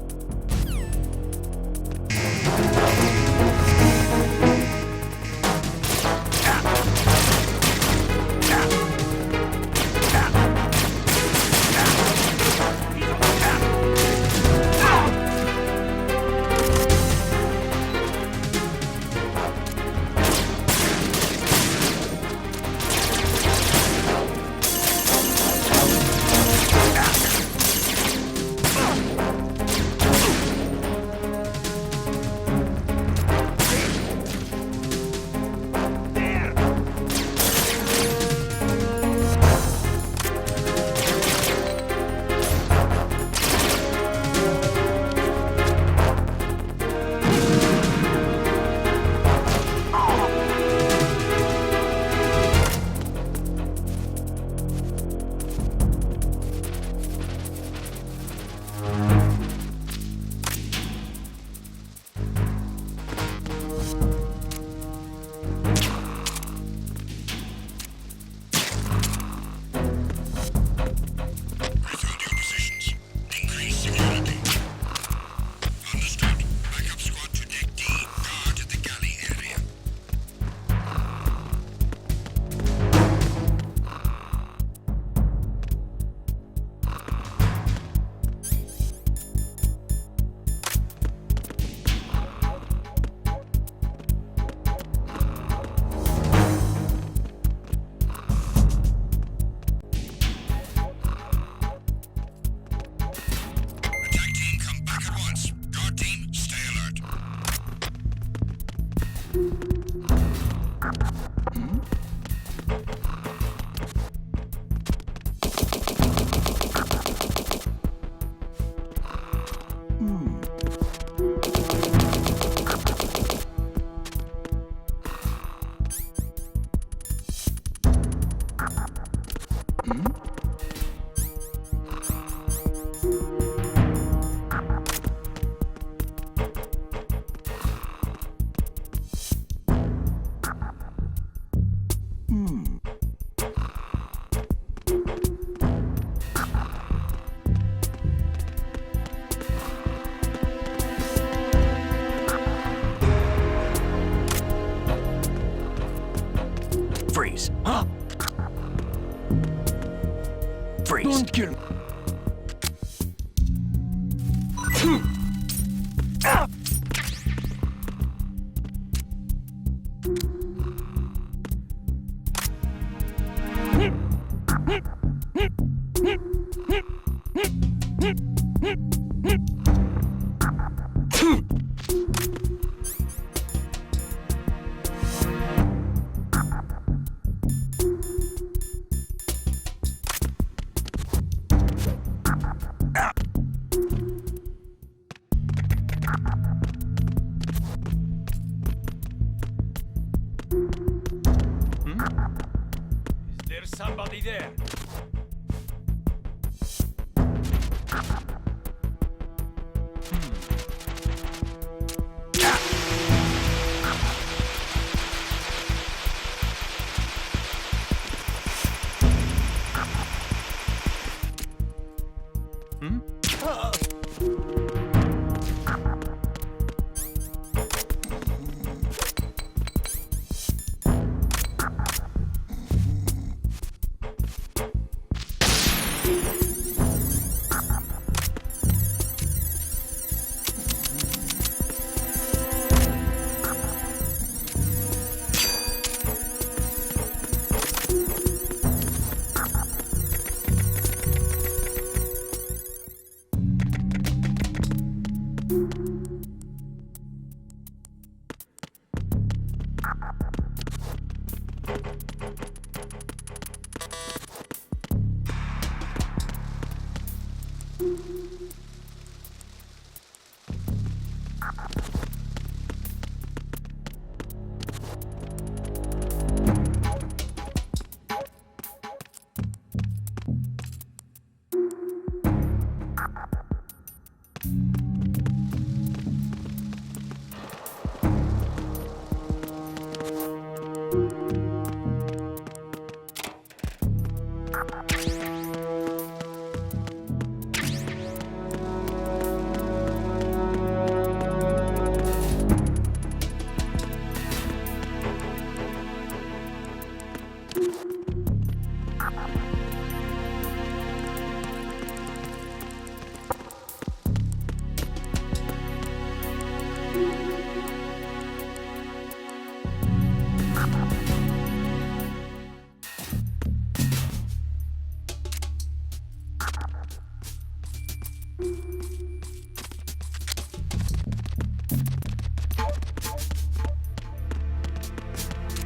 Freeze. Freeze. Don't kill me.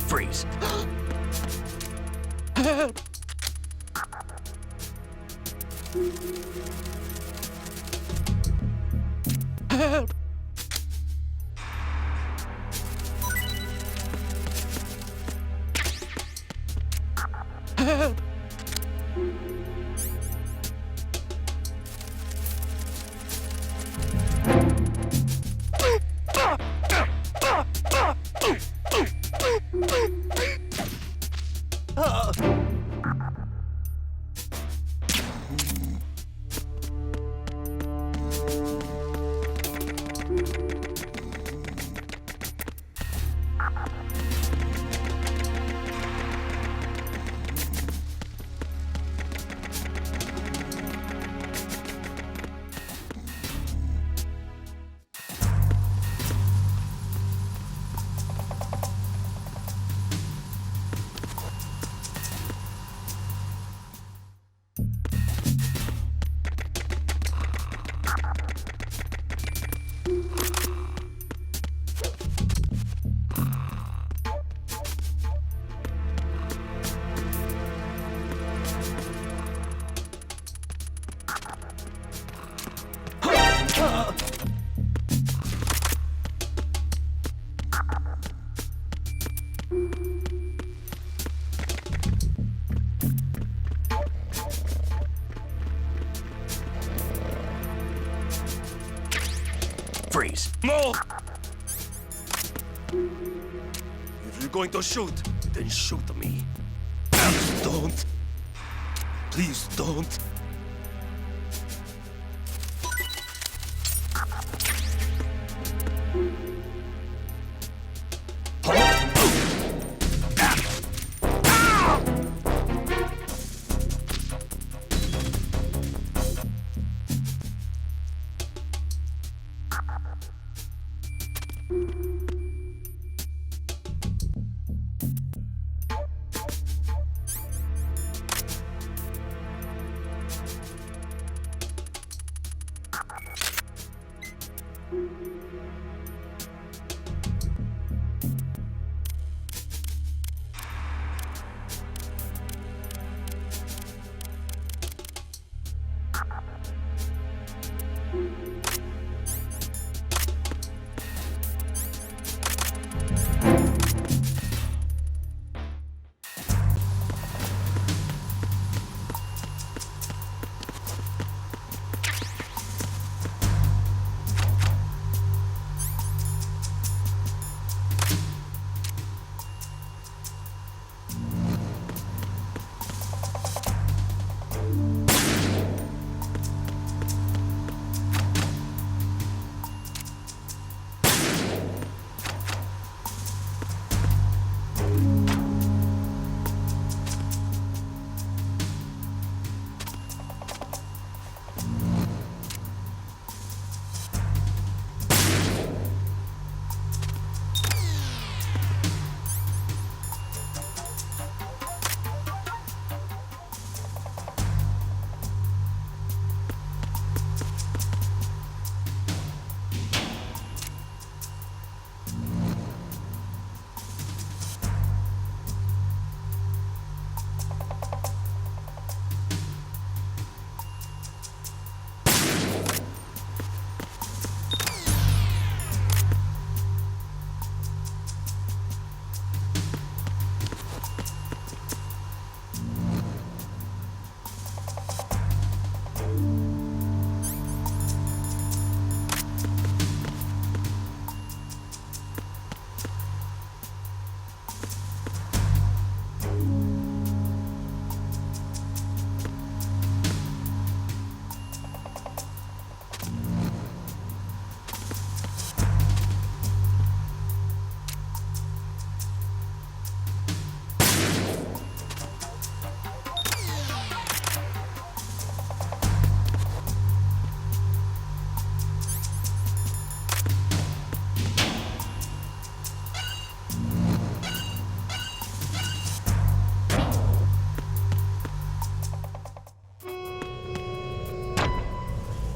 Freeze. Freeze. No! If you're going to shoot, then shoot me. Don't. Please don't.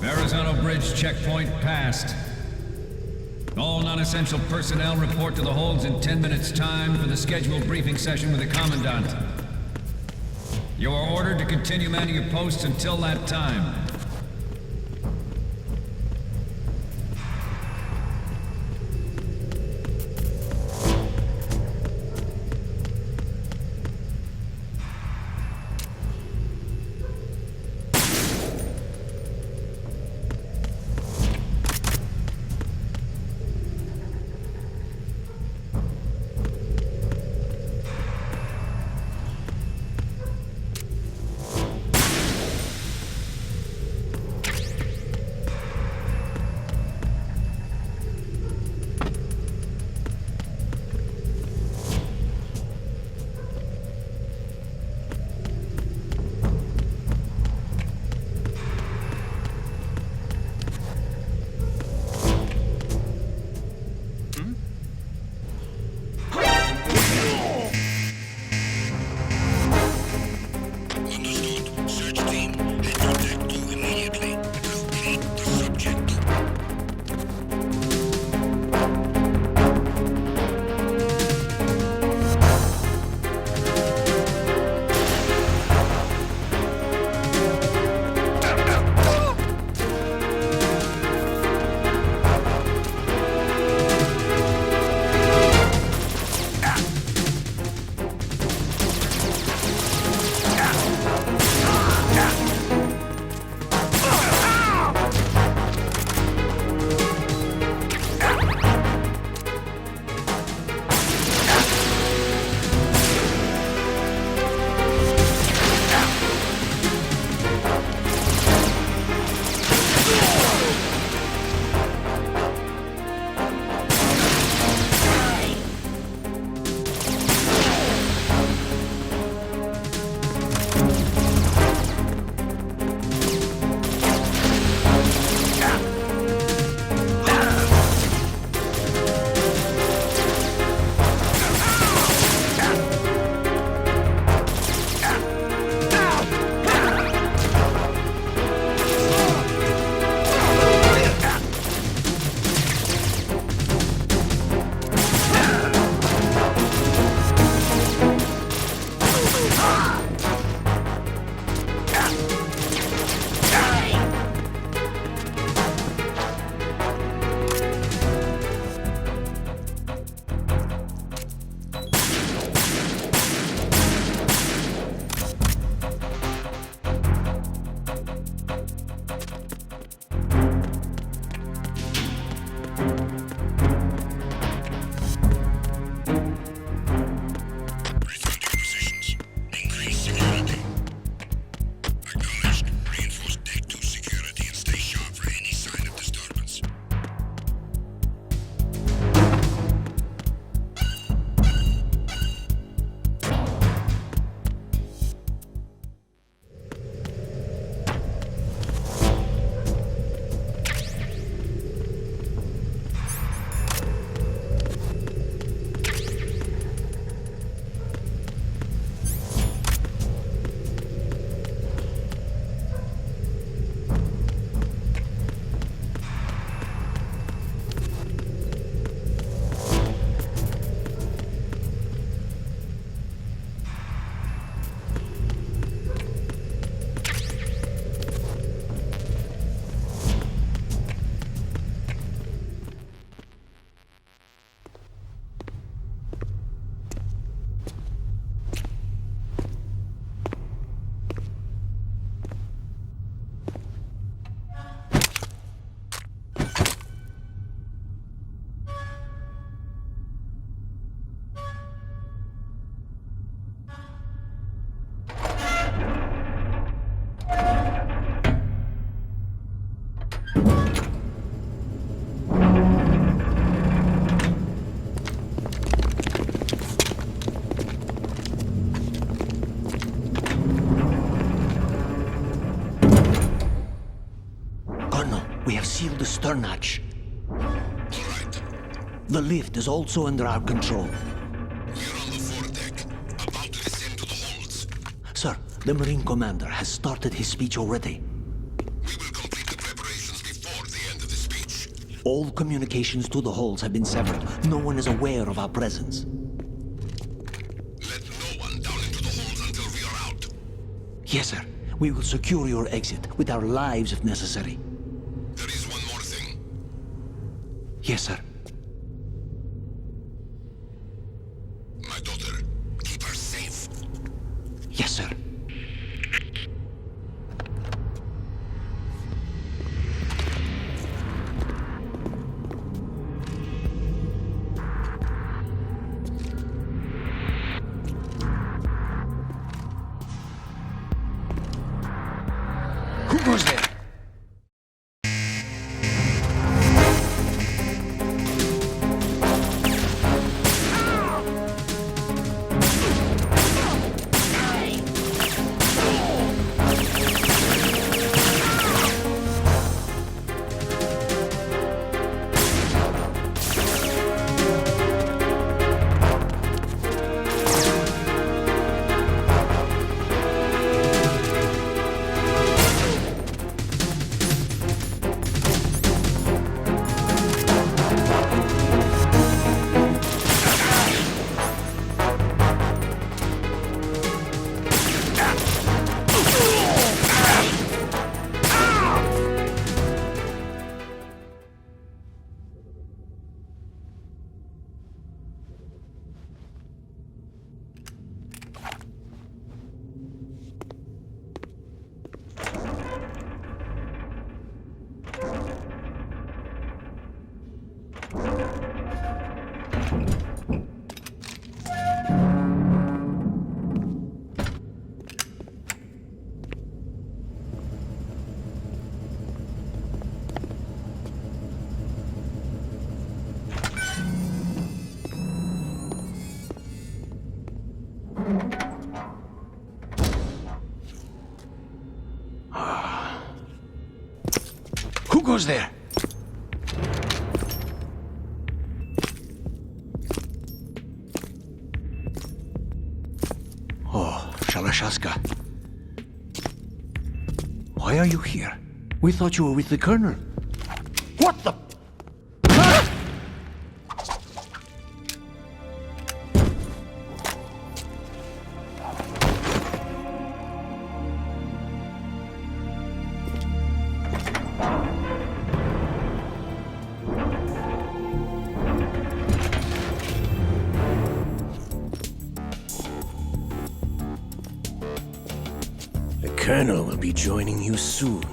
Verrazano Bridge checkpoint passed. All non-essential personnel report to the holds in 10 minutes' time for the scheduled briefing session with the Commandant. You are ordered to continue manning your posts until that time. Understood. Search team, head to Deck 2 immediately. Locate the subject. We have sealed the stern hatch. All right. The lift is also under our control. We're on the foredeck, about to descend to the holds. Sir, the Marine Commander has started his speech already. We will complete the preparation All communications to the holds have been severed. No one is aware of our presence. Let no one down into the holes until we are out. Yes, sir. We will secure your exit, with our lives if necessary. There is one more thing. Yes, sir. My daughter, keep her safe. Yes, sir. Who goes there? Who goes there? Oh, Shalashaska. Why are you here? We thought you were with the Colonel. What the? The Colonel will be joining you soon,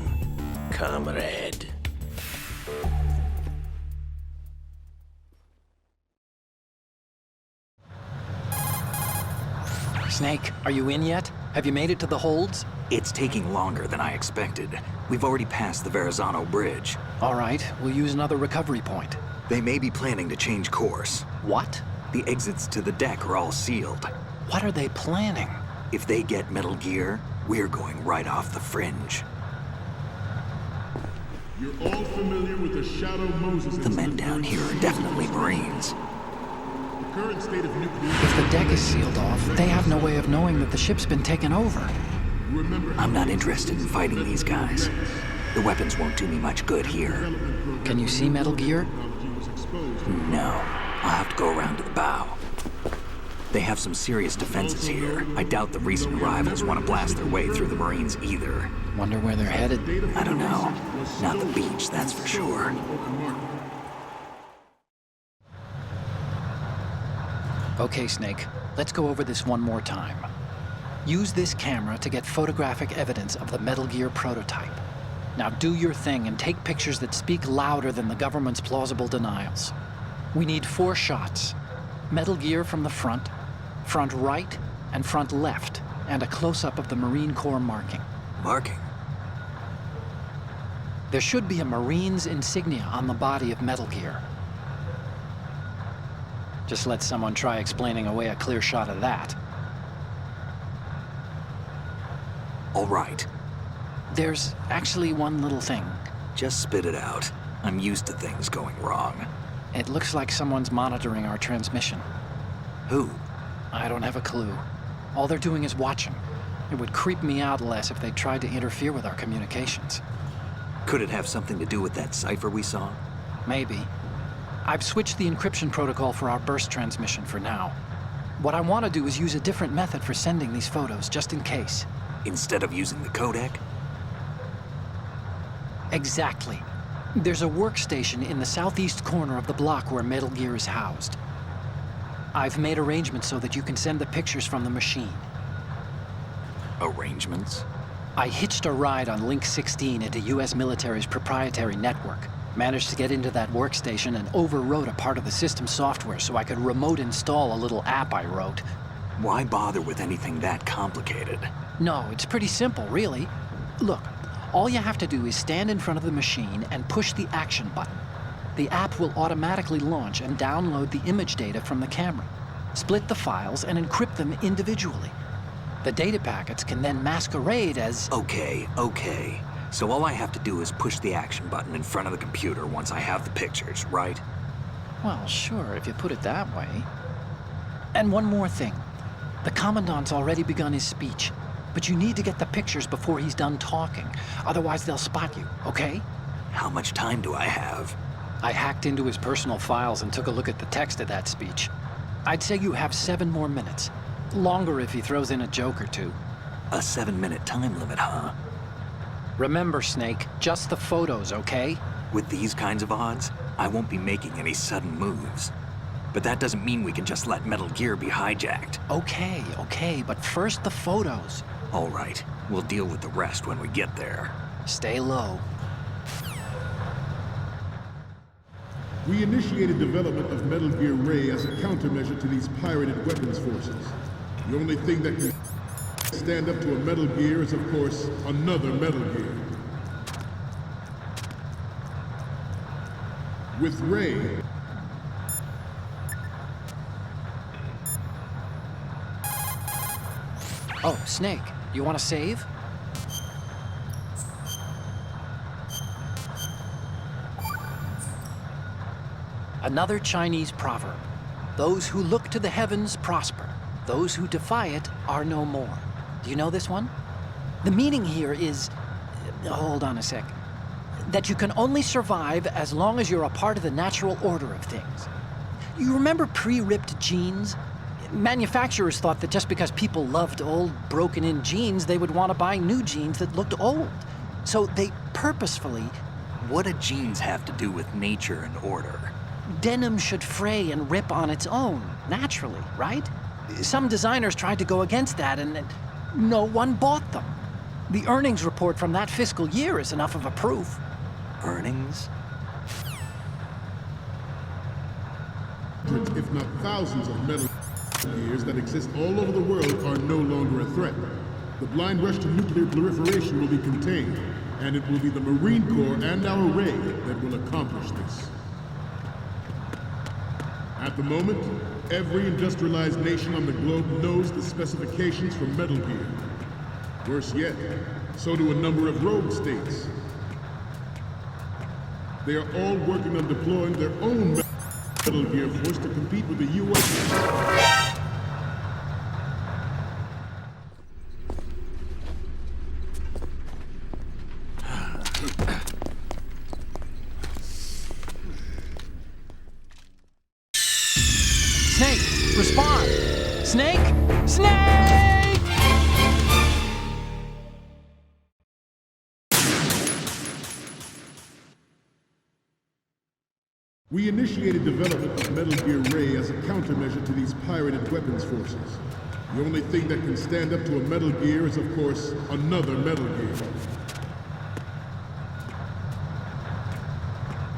comrade. Snake, are you in yet? Have you made it to the holds? It's taking longer than I expected. We've already passed the Verrazano Bridge. All right, we'll use another recovery point. They may be planning to change course. What? The exits to the deck are all sealed. What are they planning? If they get Metal Gear, we're going right off the fringe. You're all familiar with the Shadow Moses The men down here are definitely Marines. The current state of nuclear... If the deck is sealed off, they have no way of knowing that the ship's been taken over. I'm not interested in fighting these guys. The weapons won't do me much good here. Can you see Metal Gear? No. I'll have to go around to the bow. They have some serious defenses here. I doubt the recent arrivals want to blast their way through the Marines either. Wonder where they're headed. I don't know. Not the beach, that's for sure. Okay, Snake. Let's go over this one more time. Use this camera to get photographic evidence of the Metal Gear prototype. Now do your thing and take pictures that speak louder than the government's plausible denials. We need 4 shots. Metal Gear from the front right, and front left, and a close-up of the Marine Corps marking. Marking? There should be a Marine's insignia on the body of Metal Gear. Just let someone try explaining away a clear shot of that. All right. There's actually one little thing. Just spit it out. I'm used to things going wrong. It looks like someone's monitoring our transmission. Who? I don't have a clue. All they're doing is watching. It would creep me out less if they tried to interfere with our communications. Could it have something to do with that cipher we saw? Maybe. I've switched the encryption protocol for our burst transmission for now. What I want to do is use a different method for sending these photos, just in case. Instead of using the codec? Exactly. There's a workstation in the southeast corner of the block where Metal Gear is housed. I've made arrangements so that you can send the pictures from the machine. Arrangements? I hitched a ride on Link 16 into US military's proprietary network. Managed to get into that workstation and overwrote a part of the system software so I could remote install a little app I wrote. Why bother with anything that complicated? No, it's pretty simple, really. Look, all you have to do is stand in front of the machine and push the action button. The app will automatically launch and download the image data from the camera, split the files, and encrypt them individually. The data packets can then masquerade as... Okay. So all I have to do is push the action button in front of the computer once I have the pictures, right? Well, sure, if you put it that way. And one more thing. The Commandant's already begun his speech, but you need to get the pictures before he's done talking. Otherwise, they'll spot you, okay? How much time do I have? I hacked into his personal files and took a look at the text of that speech. I'd say you have 7 more minutes. Longer if he throws in a joke or two. A 7-minute time limit, huh? Remember, Snake, just the photos, okay? With these kinds of odds, I won't be making any sudden moves. But that doesn't mean we can just let Metal Gear be hijacked. Okay, but first the photos. All right, we'll deal with the rest when we get there. Stay low. We initiated development of Metal Gear Ray as a countermeasure to these pirated weapons forces. The only thing that can stand up to a Metal Gear is, of course, another Metal Gear. With Ray... Oh, Snake, you want to save? Another Chinese proverb. Those who look to the heavens prosper. Those who defy it are no more. Do you know this one? The meaning here is... hold on a sec. That you can only survive as long as you're a part of the natural order of things. You remember pre-ripped jeans? Manufacturers thought that just because people loved old, broken-in jeans, they would want to buy new jeans that looked old. So they purposefully... What do jeans have to do with nature and order? Denim should fray and rip on its own, naturally, right? Some designers tried to go against that, and no one bought them. The earnings report from that fiscal year is enough of a proof. Earnings? Hundreds, if not thousands, of Metal Gears that exist all over the world are no longer a threat. The blind rush to nuclear proliferation will be contained, and it will be the Marine Corps and our Ray that will accomplish this. At the moment, every industrialized nation on the globe knows the specifications for Metal Gear. Worse yet, so do a number of rogue states. They are all working on deploying their own Metal Gear force to compete with the U.S. Snake, respond! Snake! Snake! We initiated development of Metal Gear Ray as a countermeasure to these pirated weapons forces. The only thing that can stand up to a Metal Gear is, of course, another Metal Gear.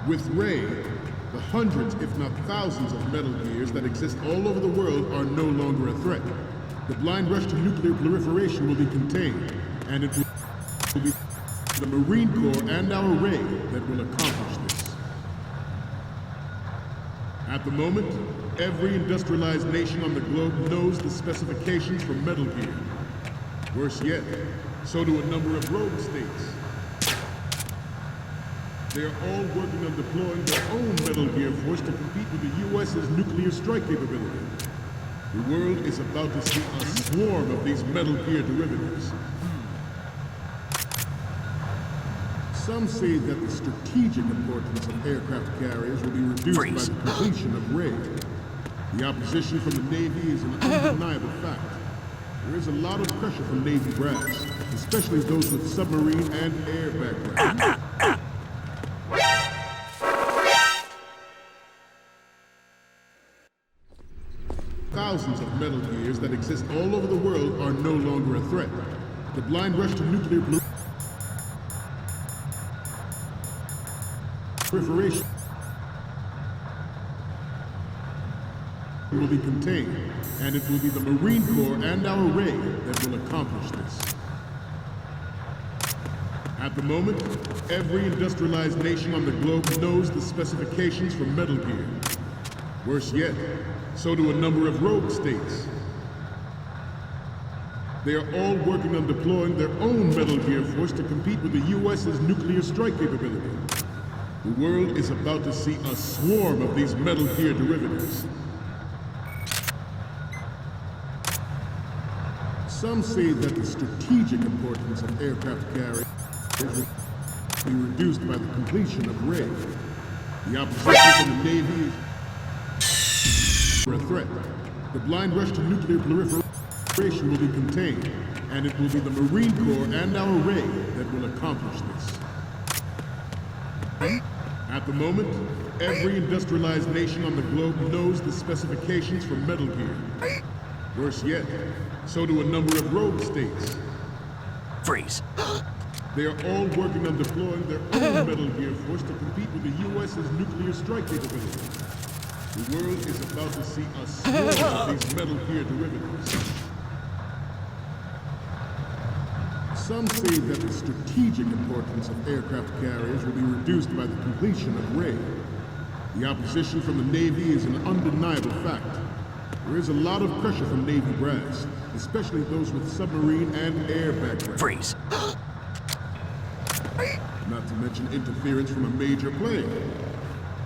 With Ray, the hundreds, if not thousands, of Metal Gears that exist all over the world are no longer a threat. The blind rush to nuclear proliferation will be contained, and it will be the Marine Corps and our Ray that will accomplish this. At the moment, every industrialized nation on the globe knows the specifications for Metal Gear. Worse yet, so do a number of rogue states. They are all working on deploying their own Metal Gear force to compete with the U.S.'s nuclear strike capability. The world is about to see a swarm of these Metal Gear derivatives. Some say that the strategic importance of aircraft carriers will be reduced by the completion of Raiden. The opposition from the Navy is an undeniable fact. There is a lot of pressure from Navy brass, especially those with submarine and air backgrounds. Thousands of Metal Gears that exist all over the world are no longer a threat. The blind rush to nuclear proliferation will be contained, and it will be the Marine Corps and our Ray that will accomplish this. At the moment, every industrialized nation on the globe knows the specifications for Metal Gear. Worse yet, so do a number of rogue states. They are all working on deploying their own Metal Gear force to compete with the U.S.'s nuclear strike capability. The world is about to see a swarm of these Metal Gear derivatives. Some say that the strategic importance of aircraft carriers will be reduced by the completion of Raid. The opposition from the Navy is a threat. The blind rush to nuclear proliferation will be contained, and it will be the Marine Corps and our Ray that will accomplish this. At the moment, every industrialized nation on the globe knows the specifications for Metal Gear. Worse yet, so do a number of rogue states. Freeze. They are all working on deploying their own Metal Gear force to compete with the U.S.'s nuclear strike capability. The world is about to see a swarm of these Metal Gear derivatives. Some say that the strategic importance of aircraft carriers will be reduced by the completion of Raid. The opposition from the Navy is an undeniable fact. There is a lot of pressure from Navy brass, especially those with submarine and air backgrounds. Freeze. Not to mention interference from a major player.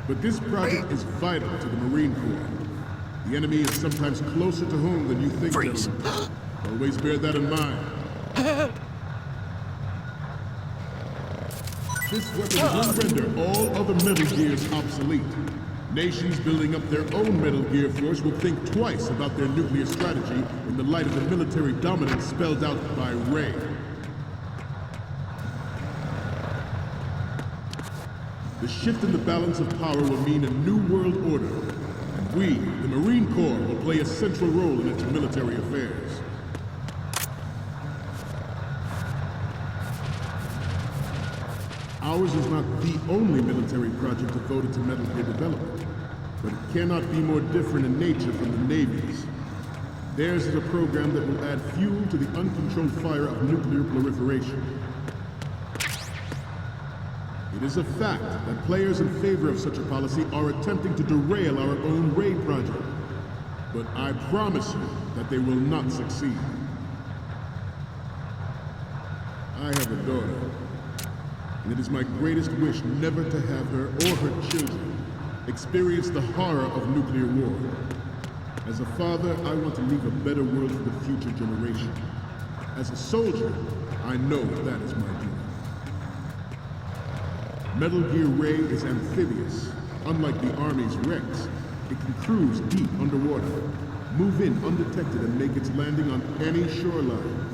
But this project is vital to the Marine Corps. The enemy is sometimes closer to home than you think, Freeze. gentlemen. Always bear that in mind. This weapon will render all other Metal Gears obsolete. Nations building up their own Metal Gear force will think twice about their nuclear strategy in the light of the military dominance spelled out by Ray. The shift in the balance of power will mean a new world order, and we, the Marine Corps, will play a central role in its military affairs. Ours is not the only military project devoted to Metal Gear development, but it cannot be more different in nature from the Navy's. Theirs is a program that will add fuel to the uncontrolled fire of nuclear proliferation. It is a fact that players in favor of such a policy are attempting to derail our own Raid project, but I promise you that they will not succeed. I have a daughter, and it is my greatest wish never to have her or her children experience the horror of nuclear war. As a father, I want to leave a better world for the future generation. As a soldier, I know that is my duty. Metal Gear Ray is amphibious. Unlike the Army's Rex, it can cruise deep underwater, move in undetected, and make its landing on any shoreline.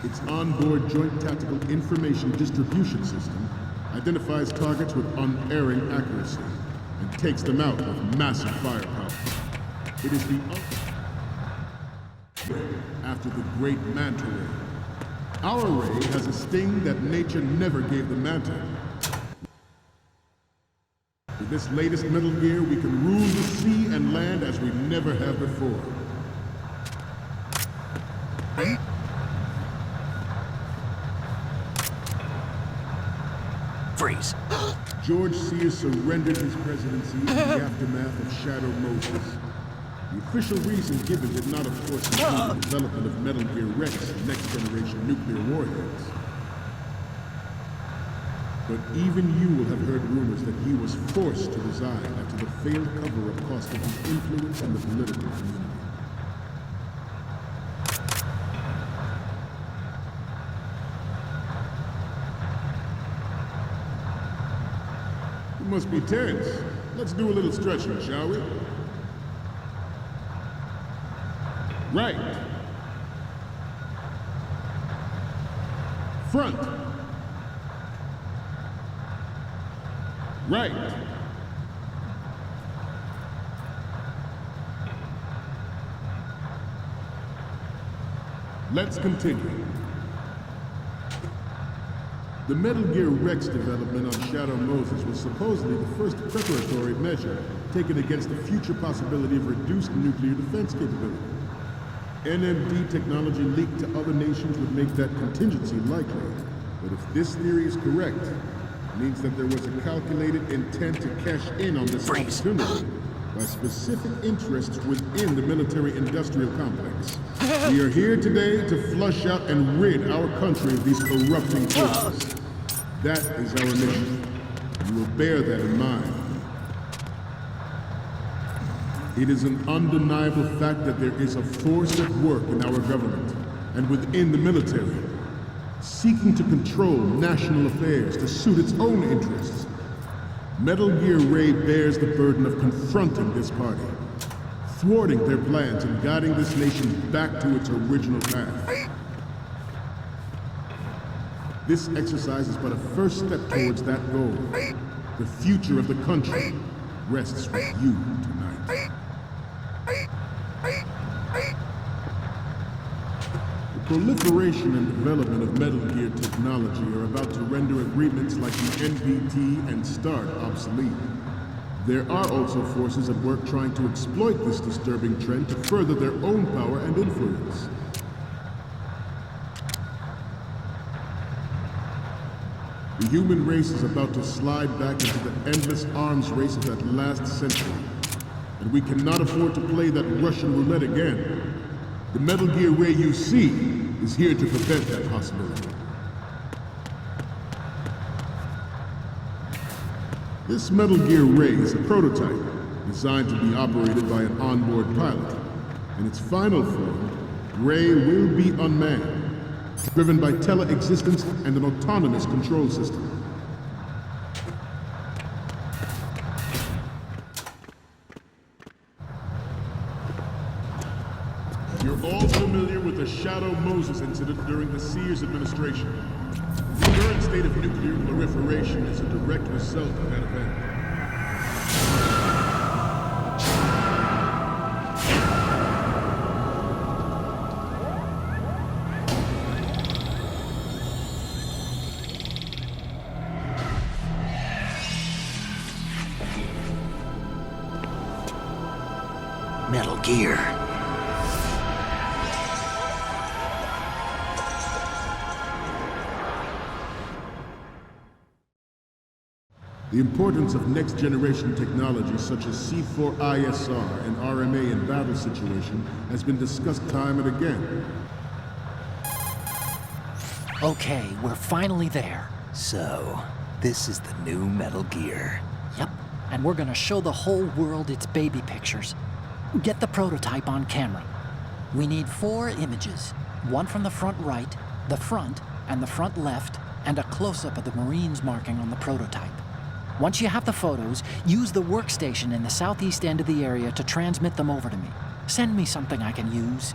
Its onboard Joint Tactical Information Distribution System identifies targets with unerring accuracy and takes them out with massive firepower. It is the after the great Manta Ray. Our Ray has a sting that nature never gave the Manta. With this latest Metal Gear, we can rule the sea and land as we never have before. Freeze. George Sears surrendered his presidency in the aftermath of Shadow Moses. The official reason given did not, of course, include the development of Metal Gear Rex and next-generation nuclear warheads. But even you will have heard rumors that he was forced to resign after the failed cover-up cost him his influence in the political community. You must be tense. Let's do a little stretching, shall we? Right. Front. Right. Let's continue. The Metal Gear Rex development on Shadow Moses was supposedly the first preparatory measure taken against the future possibility of reduced nuclear defense capability. NMD technology leaked to other nations would make that contingency likely. But if this theory is correct, it means that there was a calculated intent to cash in on this opportunity by specific interests within the military-industrial complex. We are here today to flush out and rid our country of these corrupting forces. That is our mission. You will bear that in mind. It is an undeniable fact that there is a force at work in our government and within the military, seeking to control national affairs to suit its own interests. Metal Gear Ray bears the burden of confronting this party, thwarting their plans and guiding this nation back to its original path. This exercise is but a first step towards that goal. The future of the country rests with you tonight. The proliferation and development of Metal Gear technology are about to render agreements like the NPT and START obsolete. There are also forces at work trying to exploit this disturbing trend to further their own power and influence. The human race is about to slide back into the endless arms race of that last century. And we cannot afford to play that Russian roulette again. The Metal Gear Ray you see is here to prevent that possibility. This Metal Gear Ray is a prototype designed to be operated by an onboard pilot. In its final form, Ray will be unmanned, driven by tele-existence and an autonomous control system. You're all familiar with the Shadow Moses incident during the Sears administration. The current state of nuclear proliferation is a direct result of that event. Metal Gear. The importance of next-generation technology such as C4ISR and RMA in battle situation has been discussed time and again. Okay, we're finally there. So, this is the new Metal Gear. Yep, and we're gonna show the whole world its baby pictures. Get the prototype on camera. We need 4 images. One from the front right, the front, and the front left, and a close-up of the Marines marking on the prototype. Once you have the photos, use the workstation in the southeast end of the area to transmit them over to me. Send me something I can use.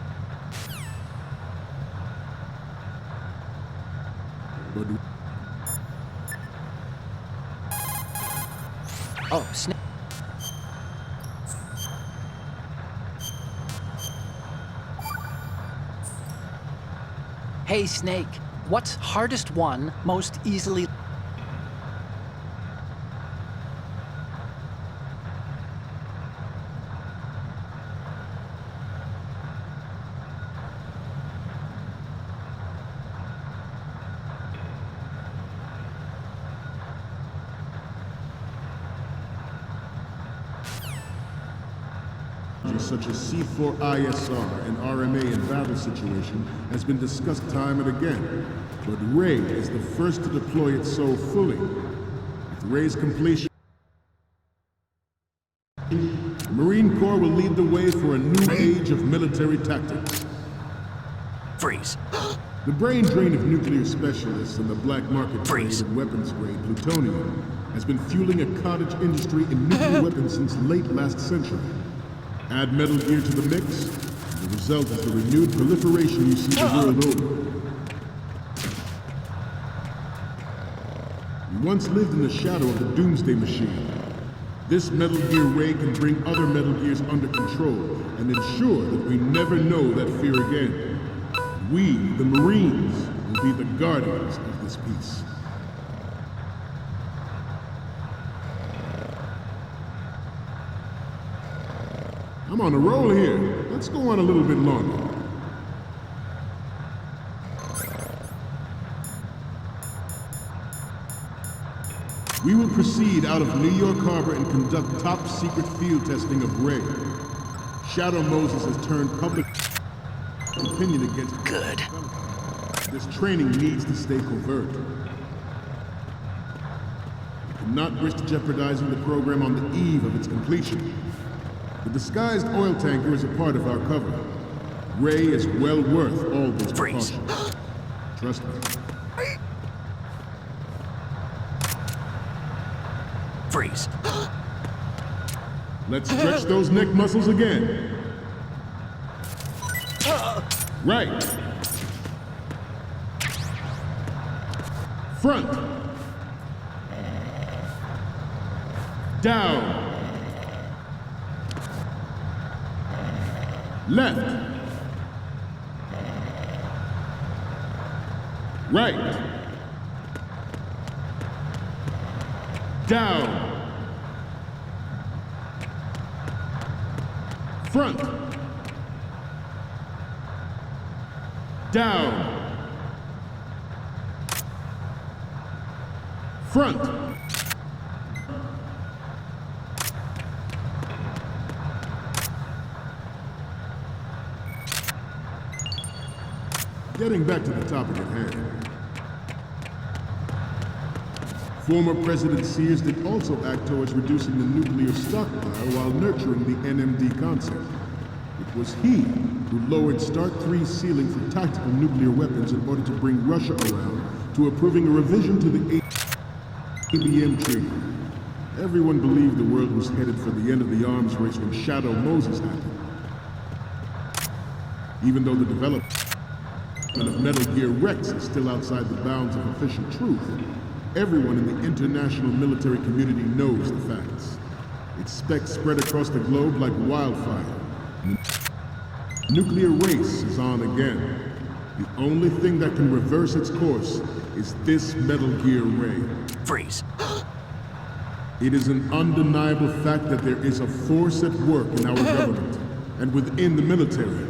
Oh, Snake. Hey, Snake. What's hardest won, most easily... such as C4ISR and RMA in battle situation has been discussed time and again, but Ray is the first to deploy it so fully. With Ray's completion, the Marine Corps will lead the way for a new age of military tactics. Freeze. The brain drain of nuclear specialists and the black market trade in weapons grade plutonium has been fueling a cottage industry in nuclear weapons since late last century. Add Metal Gear to the mix, and the result is the renewed proliferation you see the world over. We once lived in the shadow of the Doomsday Machine. This Metal Gear Ray can bring other Metal Gears under control and ensure that we never know that fear again. We, the Marines, will be the guardians of this peace. I'm on a roll here. Let's go on a little bit longer. We will proceed out of New York Harbor and conduct top-secret field testing of Ray. Shadow Moses has turned public opinion against... Good. This training needs to stay covert. We cannot risk jeopardizing the program on the eve of its completion. The disguised oil tanker is a part of our cover. Ray is well worth all those precautions. Trust me. Freeze. Let's stretch those neck muscles again. Right. Front. Down. Left. Right. Down. Front. Down. Front. Getting back to the topic at hand. Former President Sears did also act towards reducing the nuclear stockpile while nurturing the NMD concept. It was he who lowered Start 3's ceiling for tactical nuclear weapons in order to bring Russia around to approving a revision to the ABM Treaty. Everyone believed the world was headed for the end of the arms race when Shadow Moses happened. Even though the development of Metal Gear Rex is still outside the bounds of official truth, everyone in the international military community knows the facts. Its specs spread across the globe like wildfire. The nuclear race is on again. The only thing that can reverse its course is this Metal Gear Ray. Freeze. It is an undeniable fact that there is a force at work in our government and within the military,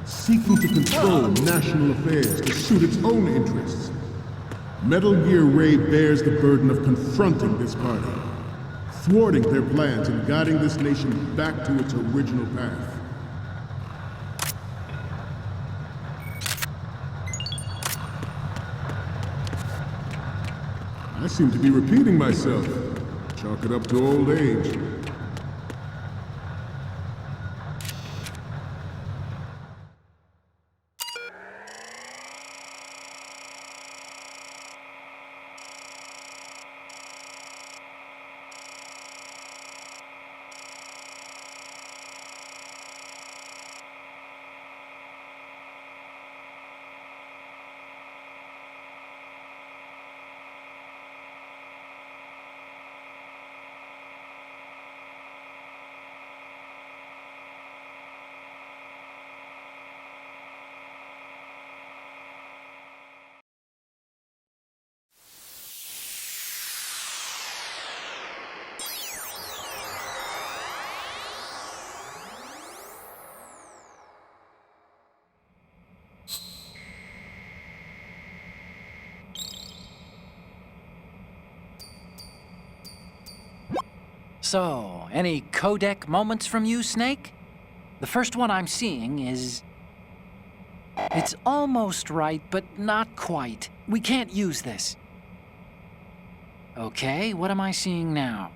seeking to control national affairs to suit its own interests. Metal Gear Ray bears the burden of confronting this party, thwarting their plans and guiding this nation back to its original path. I seem to be repeating myself. Chalk it up to old age. So, any codec moments from you, Snake? The first one I'm seeing is... It's almost right, but not quite. We can't use this. Okay, what am I seeing now?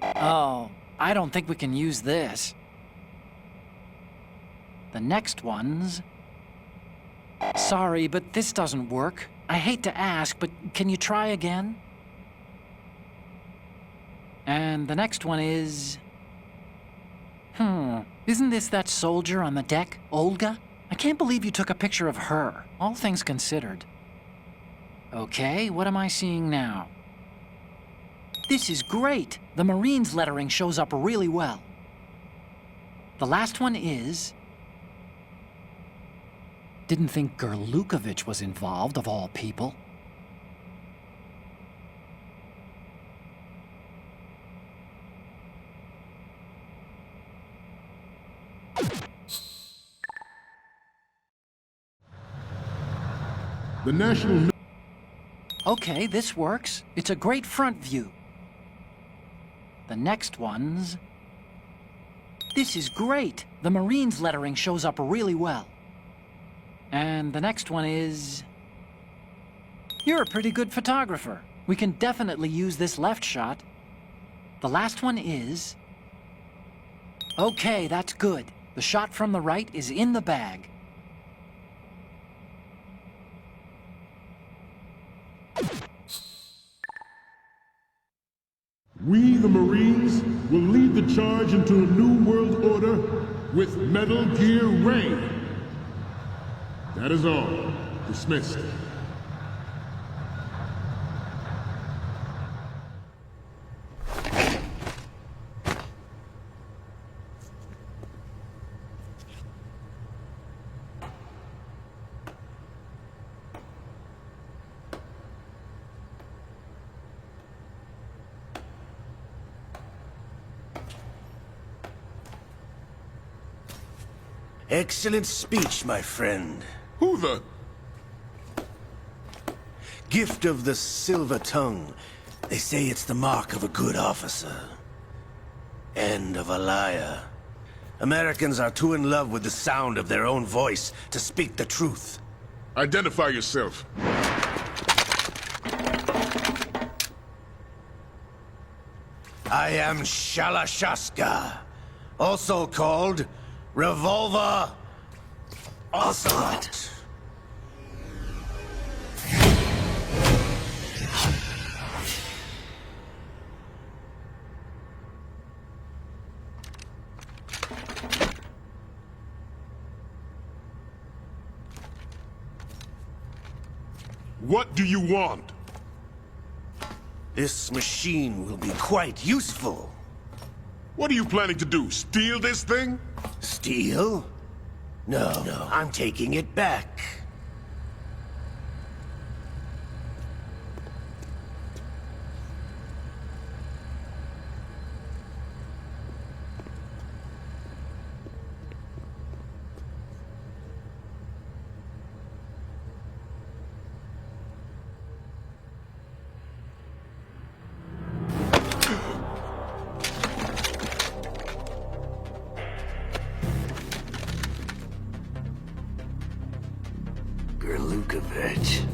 Oh, I don't think we can use this. The next one's... Sorry, but this doesn't work. I hate to ask, but can you try again? And the next one is... Isn't this that soldier on the deck, Olga? I can't believe you took a picture of her, all things considered. Okay, what am I seeing now? This is great! The Marines lettering shows up really well. The last one is... Didn't think Gurlukovich was involved, of all people. The National... Okay, this works. It's a great front view. The next one's... This is great! The Marines lettering shows up really well. And the next one is... You're a pretty good photographer. We can definitely use this left shot. The last one is... Okay, that's good. The shot from the right is in the bag. We, the Marines, will lead the charge into a new world order with Metal Gear Ray. That is all. Dismissed. Excellent speech, my friend. Who the... Gift of the silver tongue. They say it's the mark of a good officer. And of a liar. Americans are too in love with the sound of their own voice to speak the truth. Identify yourself. I am Shalashaska, also called Revolver Ocelot. What do you want? This machine will be quite useful. What are you planning to do? Steal this thing? Steal? No, I'm taking it back. Gurlukovich.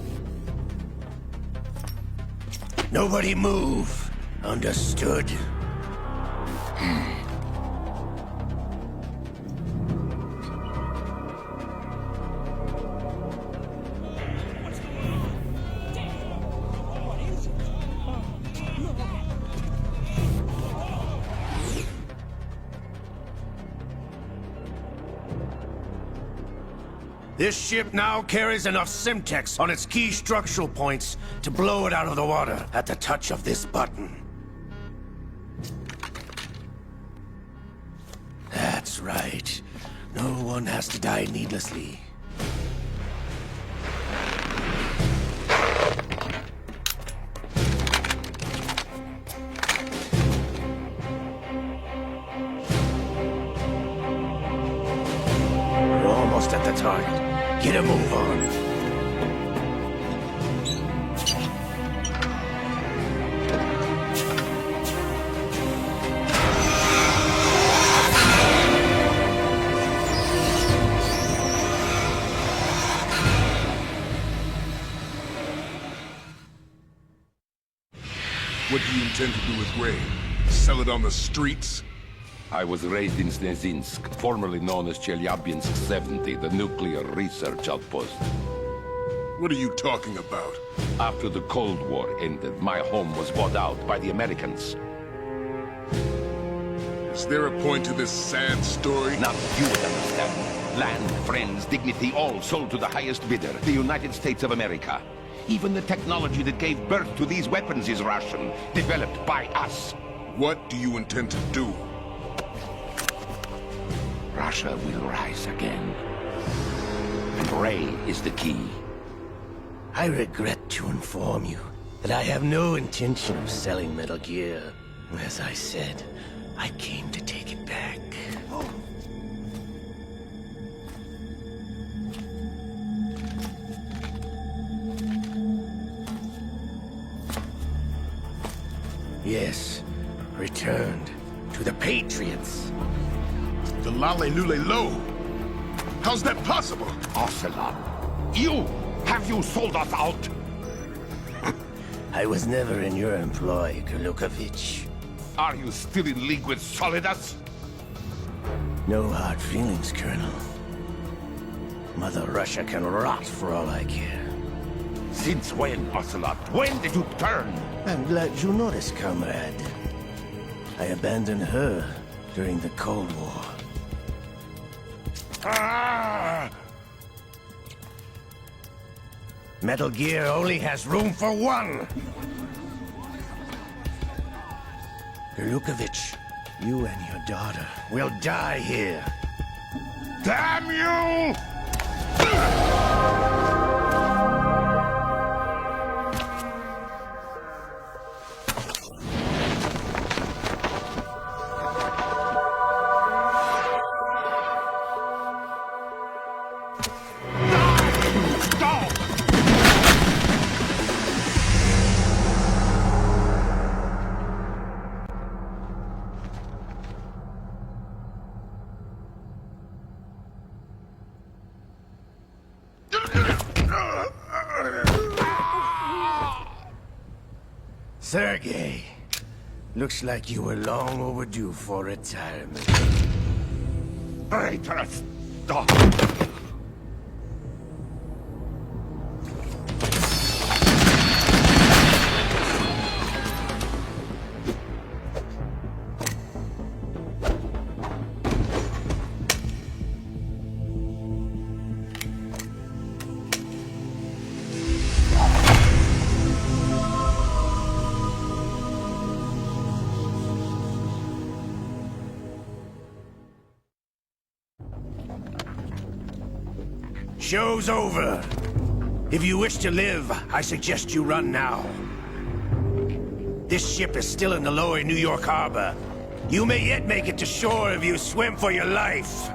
Nobody move. Understood? This ship now carries enough Simtex on its key structural points to blow it out of the water at the touch of this button. That's right. No one has to die needlessly. We're almost at the target. Get a move on. What do you intend to do with Ray? Sell it on the streets? I was raised in Snezinsk, formerly known as Chelyabinsk 70, the nuclear research outpost. What are you talking about? After the Cold War ended, my home was bought out by the Americans. Is there a point to this sad story? Now you would understand. Land, friends, dignity, all sold to the highest bidder, the United States of America. Even the technology that gave birth to these weapons is Russian, developed by us. What do you intend to do? Russia will rise again. And Ray is the key. I regret to inform you that I have no intention of selling Metal Gear. As I said, I came to take it back. Yes, returned to the Patriots. The Lale Lule Lo? How's that possible? Ocelot, have you sold us out? I was never in your employ, Gurlukovich. Are you still in league with Solidus? No hard feelings, Colonel. Mother Russia can rot for all I care. Since when, Ocelot? When did you turn? I'm glad you noticed, comrade. I abandoned her during the Cold War. Ah! Metal Gear only has room for one! Gurlukovich, you and your daughter will die here. Damn you! Sergei, looks like you were long overdue for retirement. Traitorous dog! Show's over. If you wish to live, I suggest you run now. This ship is still in the lower New York harbor. You may yet make it to shore if you swim for your life.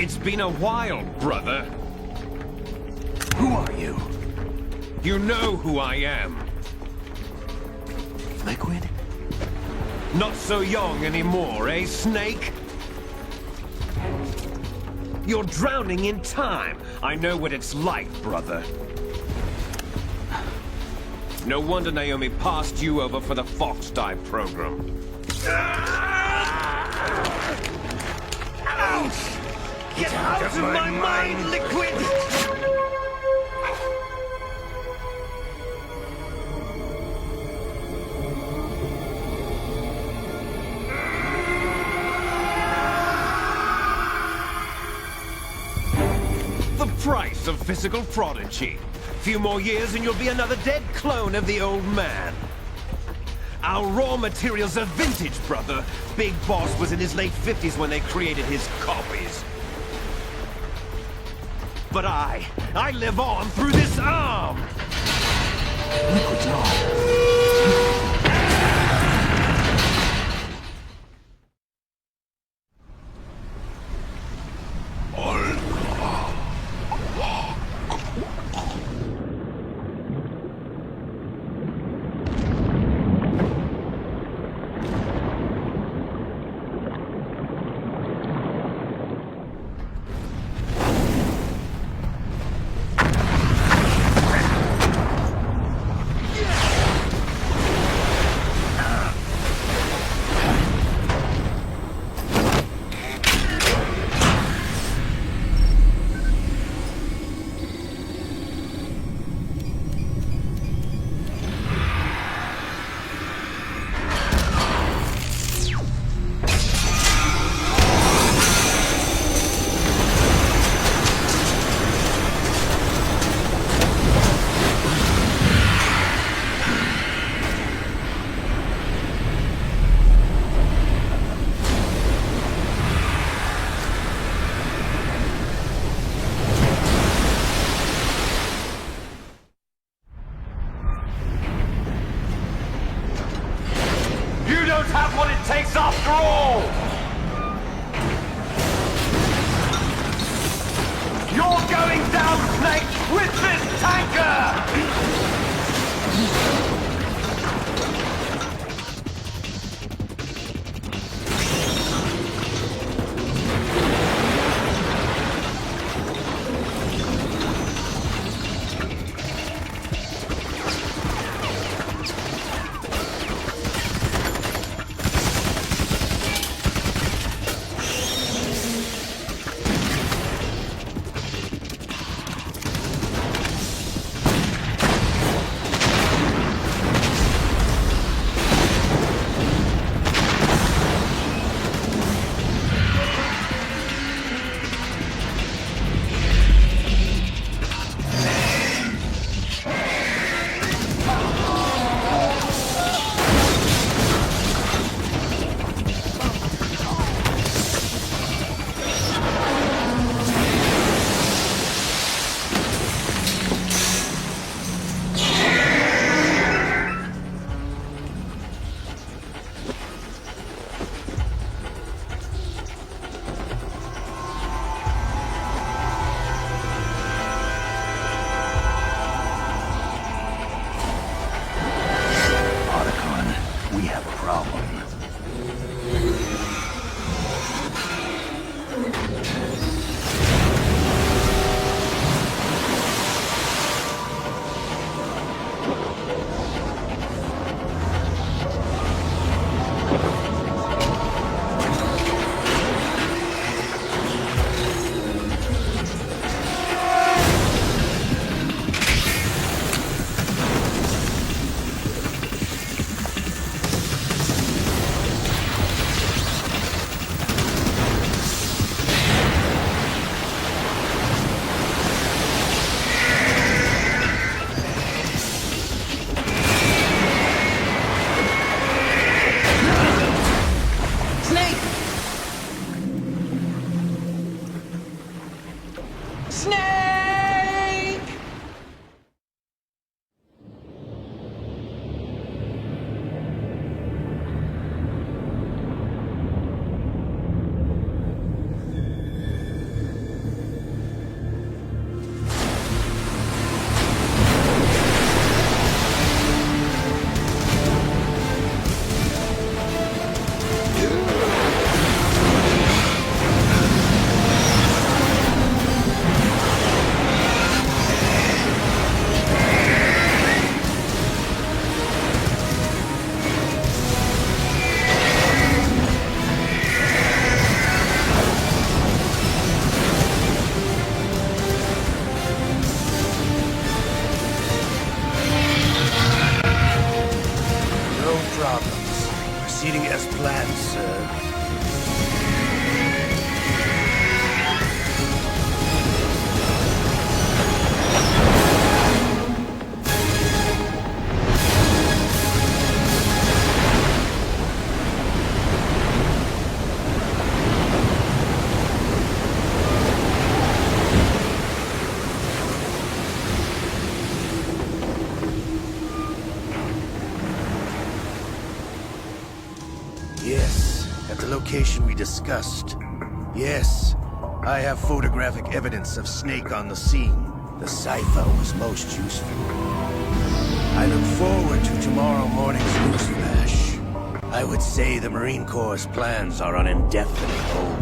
It's been a while, brother. Who are you? You know who I am. Liquid? Not so young anymore, eh, Snake? You're drowning in time. I know what it's like, brother. No wonder Naomi passed you over for the Fox Dive program. Ouch! Get out of my mind, Liquid! the price of physical prodigy. Few more years and you'll be another dead clone of the old man. Our raw materials are vintage, brother. Big Boss was in his late 50s when they created his copies. But I live on through this arm! Liquid's on. location we discussed. Yes, I have photographic evidence of Snake on the scene. The cipher was most useful. I look forward to tomorrow morning's news flash. I would say the Marine Corps' plans are on indefinite hold.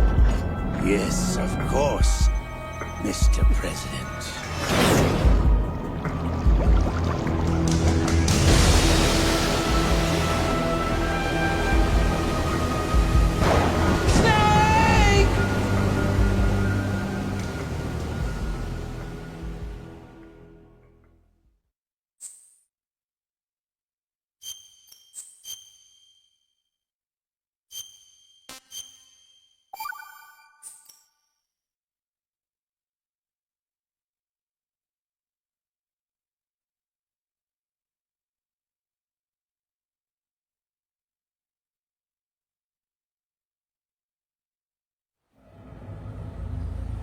Yes, of course, Mr. President.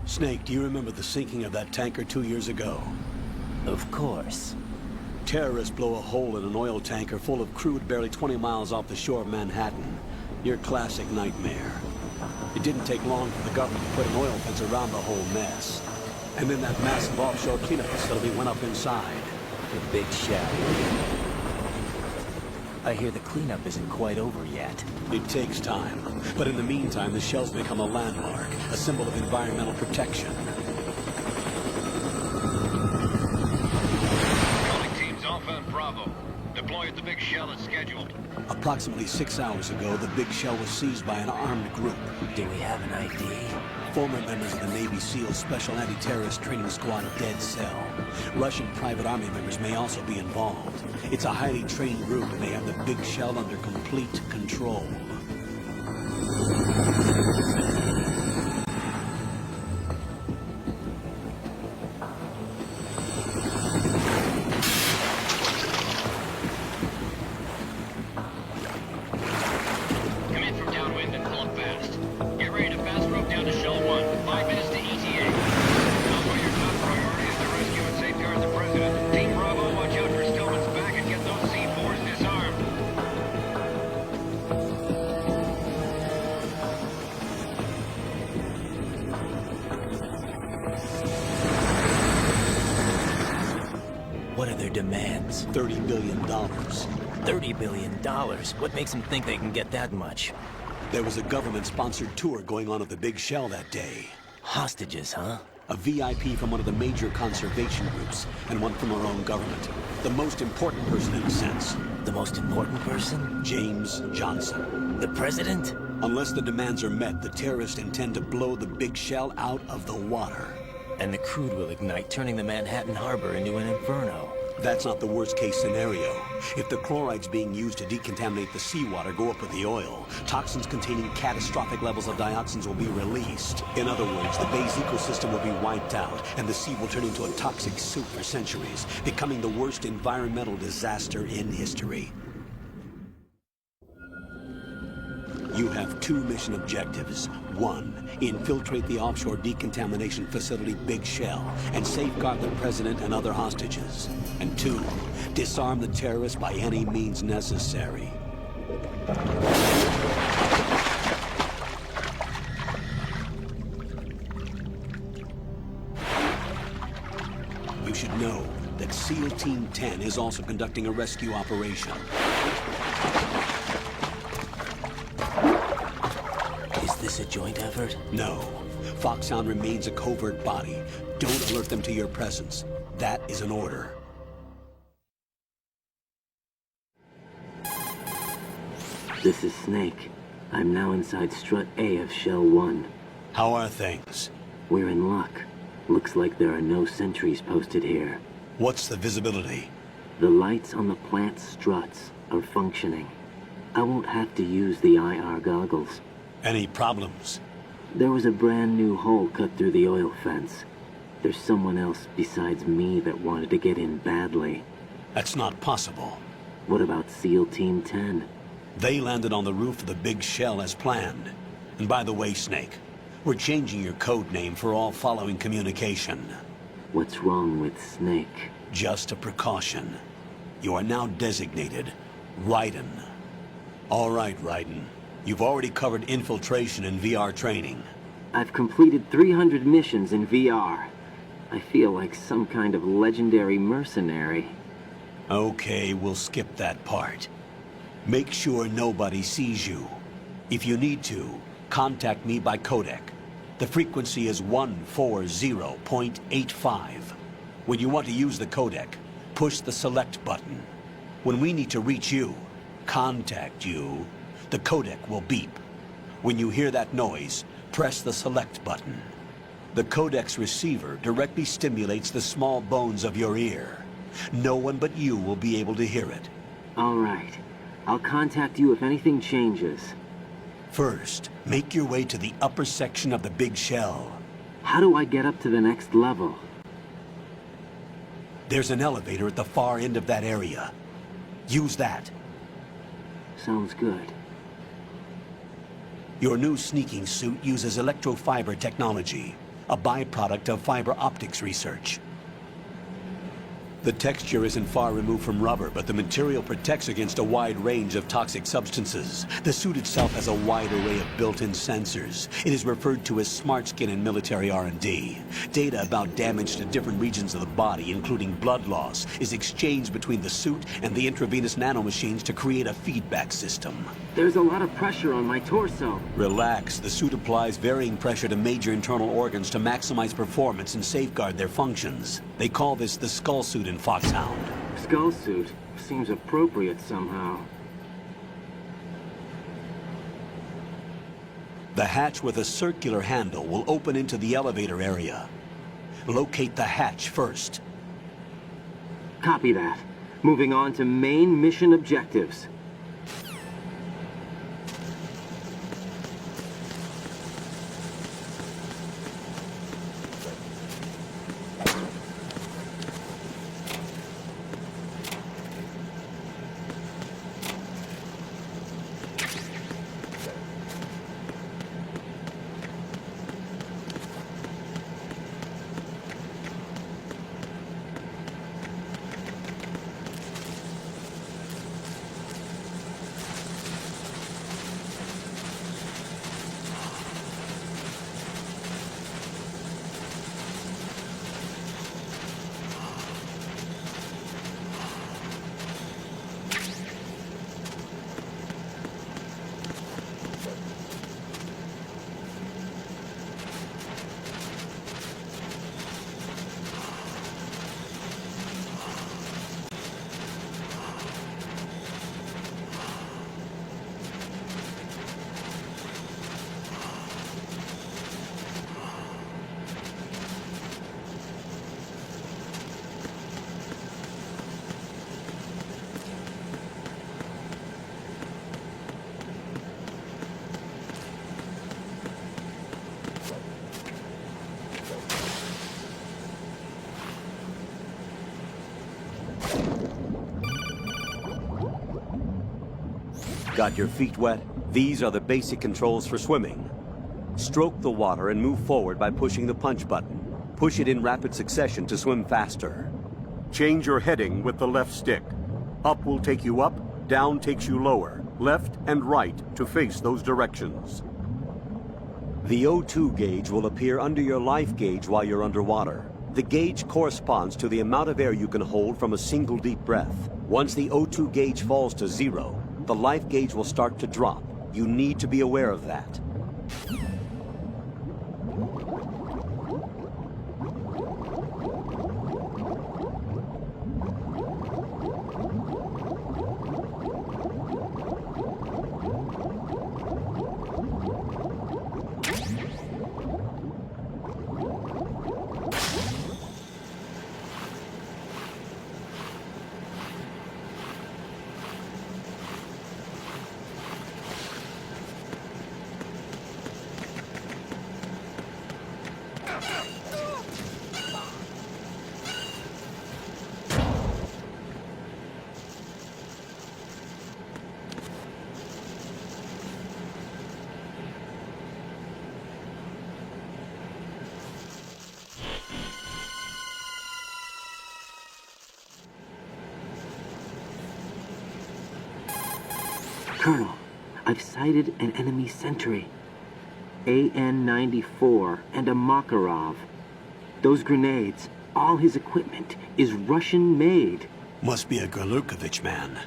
Snake, do you remember the sinking of that tanker 2 years ago? Of course. Terrorists blow a hole in an oil tanker full of crude barely 20 miles off the shore of Manhattan. Your classic nightmare. It didn't take long for the government to put an oil fence around the whole mess. And then that massive offshore cleanup facility went up inside. The big shell. I hear the cleanup isn't quite over yet. It takes time. But in the meantime, the shell's become a landmark, a symbol of environmental protection. Calling teams Alpha and Bravo. Deploy at the big shell as scheduled. Approximately 6 hours ago, the big shell was seized by an armed group. Do we have an ID? Former members of the Navy SEAL Special Anti-Terrorist Training Squad Dead Cell. Russian private army members may also be involved. It's a highly trained group and they have the big shell under complete control. Come in from downwind and pull up fast. Get ready to fast rope down to Shell 1. 5 minutes to ETA. Alpha, your top priority is to rescue and safeguard the President. Team Bravo, watch out for Stillman's back and get those C4s disarmed. What are their demands? $30 billion. $30 billion? What makes them think they can get that much? There was a government-sponsored tour going on at the big shell that day. Hostages, huh? A VIP from one of the major conservation groups, and one from our own government. The most important person in a sense. The most important person? James Johnson. The President? Unless the demands are met, the terrorists intend to blow the big shell out of the water. And the crude will ignite, turning the Manhattan Harbor into an inferno. That's not the worst-case scenario. If the chlorides being used to decontaminate the seawater go up with the oil, toxins containing catastrophic levels of dioxins will be released. In other words, the bay's ecosystem will be wiped out, and the sea will turn into a toxic soup for centuries, becoming the worst environmental disaster in history. You have 2 mission objectives. 1, infiltrate the offshore decontamination facility Big Shell and safeguard the President and other hostages. And 2, disarm the terrorists by any means necessary. You should know that SEAL Team 10 is also conducting a rescue operation. Is this a joint effort? No. Foxhound remains a covert body. Don't alert them to your presence. That is an order. This is Snake. I'm now inside Strut A of Shell 1. How are things? We're in luck. Looks like there are no sentries posted here. What's the visibility? The lights on the plant's struts are functioning. I won't have to use the IR goggles. Any problems? There was a brand new hole cut through the oil fence. There's someone else besides me that wanted to get in badly. That's not possible. What about SEAL Team 10? They landed on the roof of the Big Shell as planned. And by the way, Snake, we're changing your code name for all following communication. What's wrong with Snake? Just a precaution. You are now designated Raiden. All right, Raiden. You've already covered infiltration and VR training. I've completed 300 missions in VR. I feel like some kind of legendary mercenary. Okay, we'll skip that part. Make sure nobody sees you. If you need to, contact me by codec. The frequency is 140.85. When you want to use the codec, push the select button. When we need to reach you, contact you, the codec will beep. When you hear that noise, press the select button. The codec's receiver directly stimulates the small bones of your ear. No one but you will be able to hear it. All right. I'll contact you if anything changes. First, make your way to the upper section of the big shell. How do I get up to the next level? There's an elevator at the far end of that area. Use that. Sounds good. Your new sneaking suit uses electrofiber technology, a byproduct of fiber optics research. The texture isn't far removed from rubber, but the material protects against a wide range of toxic substances. The suit itself has a wide array of built-in sensors. It is referred to as smart skin in military R&D. Data about damage to different regions of the body, including blood loss, is exchanged between the suit and the intravenous nanomachines to create a feedback system. There's a lot of pressure on my torso. Relax. The suit applies varying pressure to major internal organs to maximize performance and safeguard their functions. They call this the skull suit in Foxhound. Skull suit seems appropriate somehow. The hatch with a circular handle will open into the elevator area. Locate the hatch first. Copy that. Moving on to main mission objectives. Got your feet wet? These are the basic controls for swimming. Stroke the water and move forward by pushing the punch button. Push it in rapid succession to swim faster. Change your heading with the left stick. Up will take you up, down takes you lower, left and right to face those directions. The O2 gauge will appear under your life gauge while you're underwater. The gauge corresponds to the amount of air you can hold from a single deep breath. Once the O2 gauge falls to 0, the life gauge will start to drop. You need to be aware of that. Colonel, I've sighted an enemy sentry. AN-94 and a Makarov. Those grenades, all his equipment, is Russian-made. Must be a Gurlukovich man.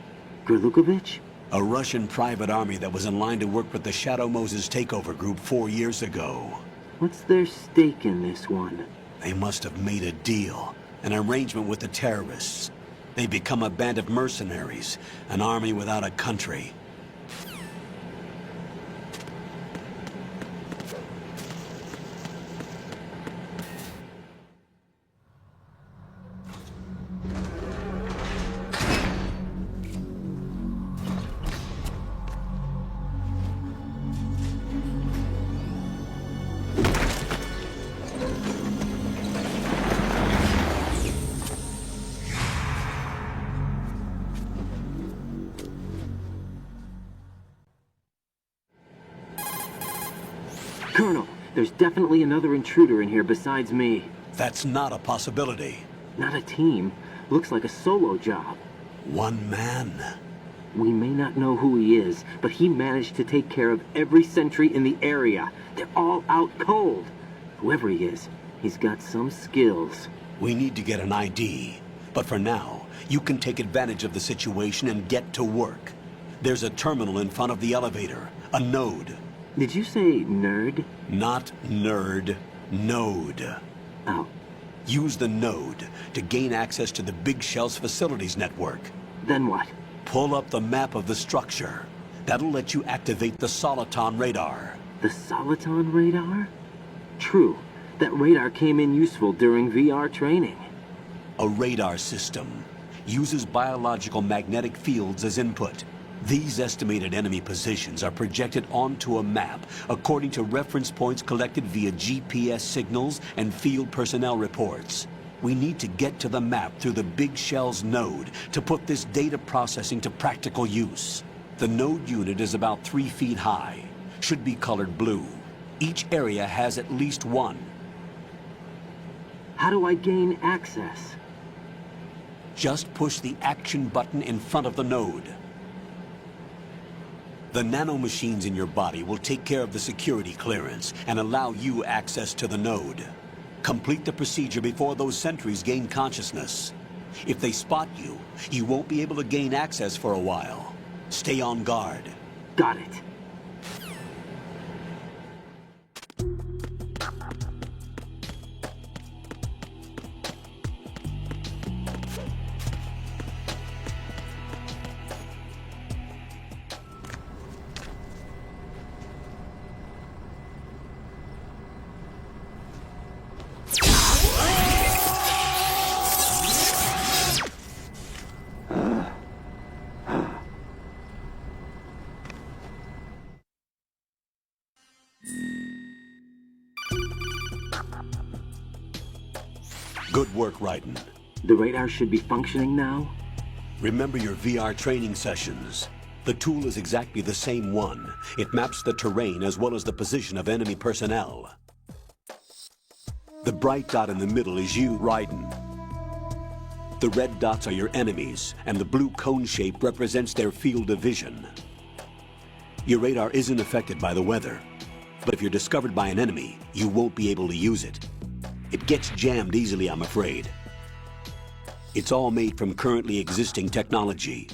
Gurlukovich? A Russian private army that was in line to work with the Shadow Moses takeover group 4 years ago. What's their stake in this one? They must have made a deal, an arrangement with the terrorists. They become a band of mercenaries, an army without a country. Colonel, there's definitely another intruder in here besides me. That's not a possibility. Not a team. Looks like a solo job. One man. We may not know who he is, but he managed to take care of every sentry in the area. They're all out cold. Whoever he is, he's got some skills. We need to get an ID. But for now, you can take advantage of the situation and get to work. There's a terminal in front of the elevator. A node. Did you say nerd? Not nerd. Node. Oh. Use the node to gain access to the Big Shell's facilities network. Then what? Pull up the map of the structure. That'll let you activate the Soliton radar. The Soliton radar? True. That radar came in useful during VR training. A radar system uses biological magnetic fields as input. These estimated enemy positions are projected onto a map according to reference points collected via GPS signals and field personnel reports. We need to get to the map through the Big Shell's node to put this data processing to practical use. The node unit is about 3 feet high, should be colored blue. Each area has at least one. How do I gain access? Just push the action button in front of the node. The nanomachines in your body will take care of the security clearance and allow you access to the node. Complete the procedure before those sentries gain consciousness. If they spot you, you won't be able to gain access for a while. Stay on guard. Got it. Good work, Raiden. The radar should be functioning now? Remember your VR training sessions. The tool is exactly the same one. It maps the terrain as well as the position of enemy personnel. The bright dot in the middle is you, Raiden. The red dots are your enemies, and the blue cone shape represents their field of vision. Your radar isn't affected by the weather, but if you're discovered by an enemy, you won't be able to use it. It gets jammed easily, I'm afraid. It's all made from currently existing technology.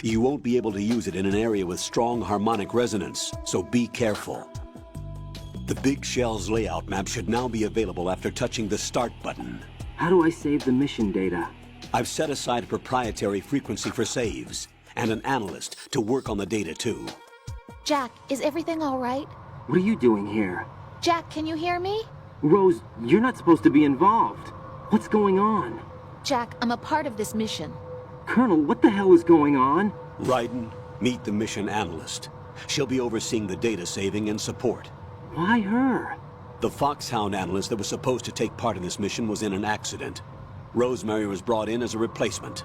You won't be able to use it in an area with strong harmonic resonance, so be careful. The Big Shell's layout map should now be available after touching the Start button. How do I save the mission data? I've set aside a proprietary frequency for saves, and an analyst to work on the data too. Jack, is everything all right? What are you doing here? Jack, can you hear me? Rose, you're not supposed to be involved. What's going on? Jack, I'm a part of this mission. Colonel, what the hell is going on? Raiden, meet the mission analyst. She'll be overseeing the data saving and support. Why her? The Foxhound analyst that was supposed to take part in this mission was in an accident. Rosemary was brought in as a replacement.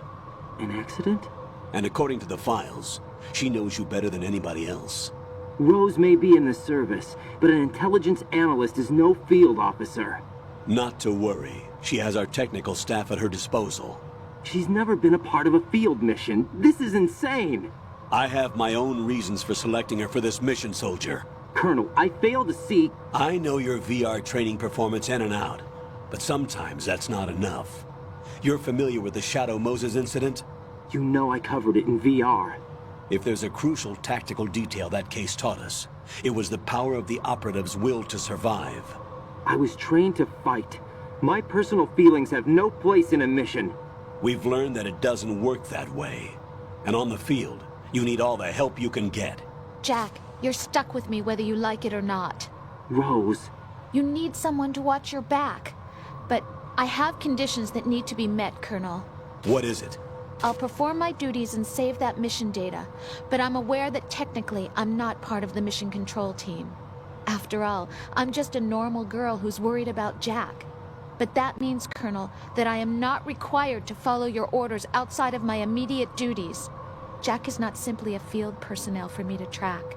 An accident? And according to the files, she knows you better than anybody else. Rose may be in the service, but an intelligence analyst is no field officer. Not to worry. She has our technical staff at her disposal. She's never been a part of a field mission. This is insane. I have my own reasons for selecting her for this mission, soldier. Colonel, I fail to see... I know your VR training performance in and out, but sometimes that's not enough. You're familiar with the Shadow Moses incident? You know I covered it in VR. If there's a crucial tactical detail that case taught us, it was the power of the operative's will to survive. I was trained to fight. My personal feelings have no place in a mission. We've learned that it doesn't work that way. And on the field, you need all the help you can get. Jack, you're stuck with me whether you like it or not. Rose. You need someone to watch your back. But I have conditions that need to be met, Colonel. What is it? I'll perform my duties and save that mission data, but I'm aware that technically I'm not part of the mission control team. After all, I'm just a normal girl who's worried about Jack. But that means, Colonel, that I am not required to follow your orders outside of my immediate duties. Jack is not simply a field personnel for me to track.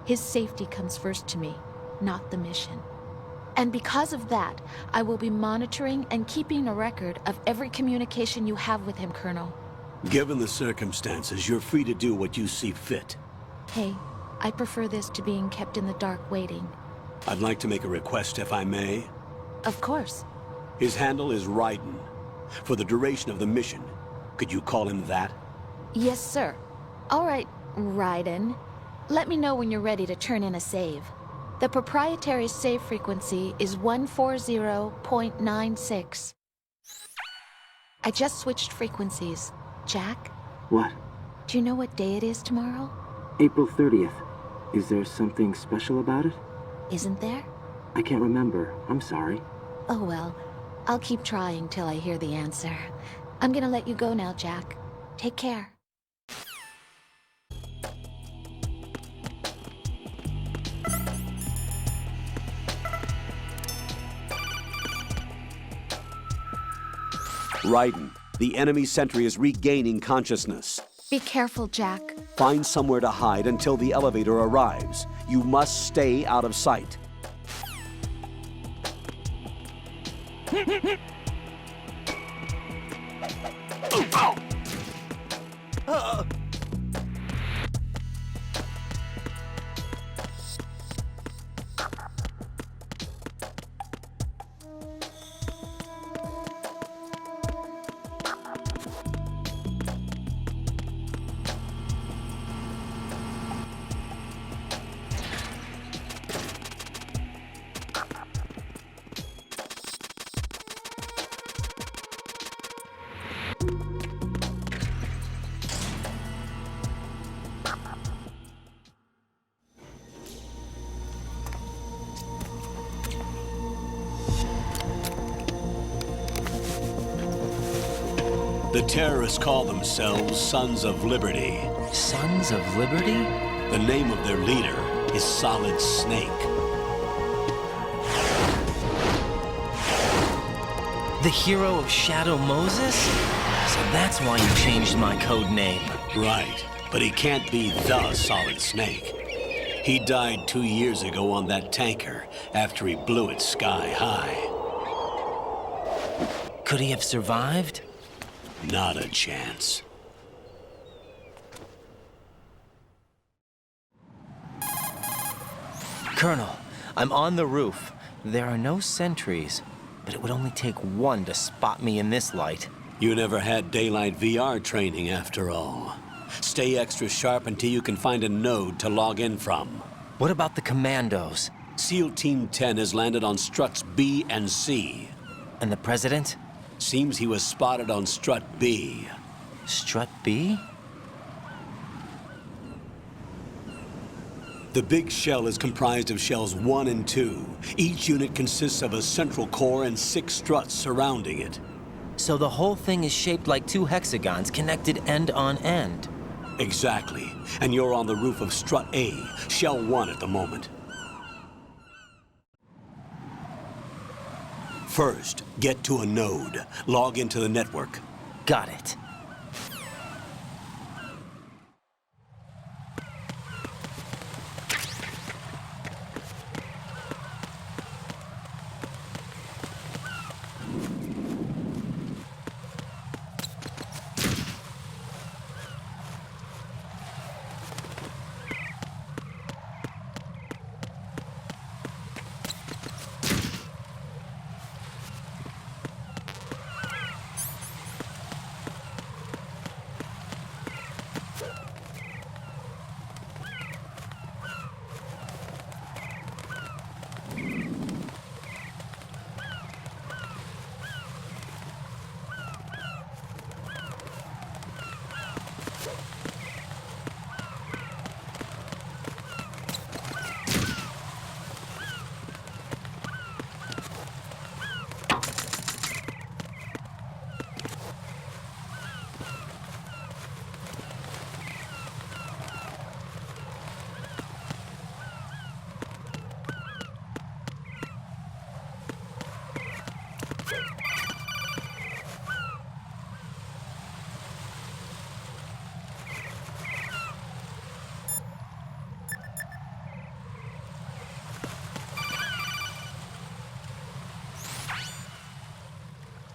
His safety comes first to me, not the mission. And because of that, I will be monitoring and keeping a record of every communication you have with him, Colonel. Given the circumstances, you're free to do what you see fit. Hey, I prefer this to being kept in the dark waiting. I'd like to make a request, if I may. Of course. His handle is Raiden. For the duration of the mission, could you call him that? Yes, sir. All right, Raiden. Let me know when you're ready to turn in a save. The proprietary save frequency is 140.96. I just switched frequencies. Jack? What? Do you know what day it is tomorrow? April 30th. Is there something special about it? Isn't there? I can't remember. I'm sorry. Oh well. I'll keep trying till I hear the answer. I'm gonna let you go now, Jack. Take care. Raiden, the enemy sentry is regaining consciousness. Be careful, Jack. Find somewhere to hide until the elevator arrives. You must stay out of sight. The terrorists call themselves Sons of Liberty. Sons of Liberty? The name of their leader is Solidus Snake. The hero of Shadow Moses? So that's why you changed my code name. Right, but he can't be the Solid Snake. He died 2 years ago on that tanker after he blew it sky high. Could he have survived? Not a chance. Colonel, I'm on the roof. There are no sentries, but it would only take one to spot me in this light. You never had daylight VR training after all. Stay extra sharp until you can find a node to log in from. What about the commandos? SEAL Team 10 has landed on struts B and C. And the President? Seems he was spotted on strut B. Strut B? The big shell is comprised of shells 1 and 2. Each unit consists of a central core and 6 struts surrounding it. So the whole thing is shaped like 2 hexagons connected end on end. Exactly. And you're on the roof of strut A, shell 1 at the moment. First, get to a node. Log into the network. Got it.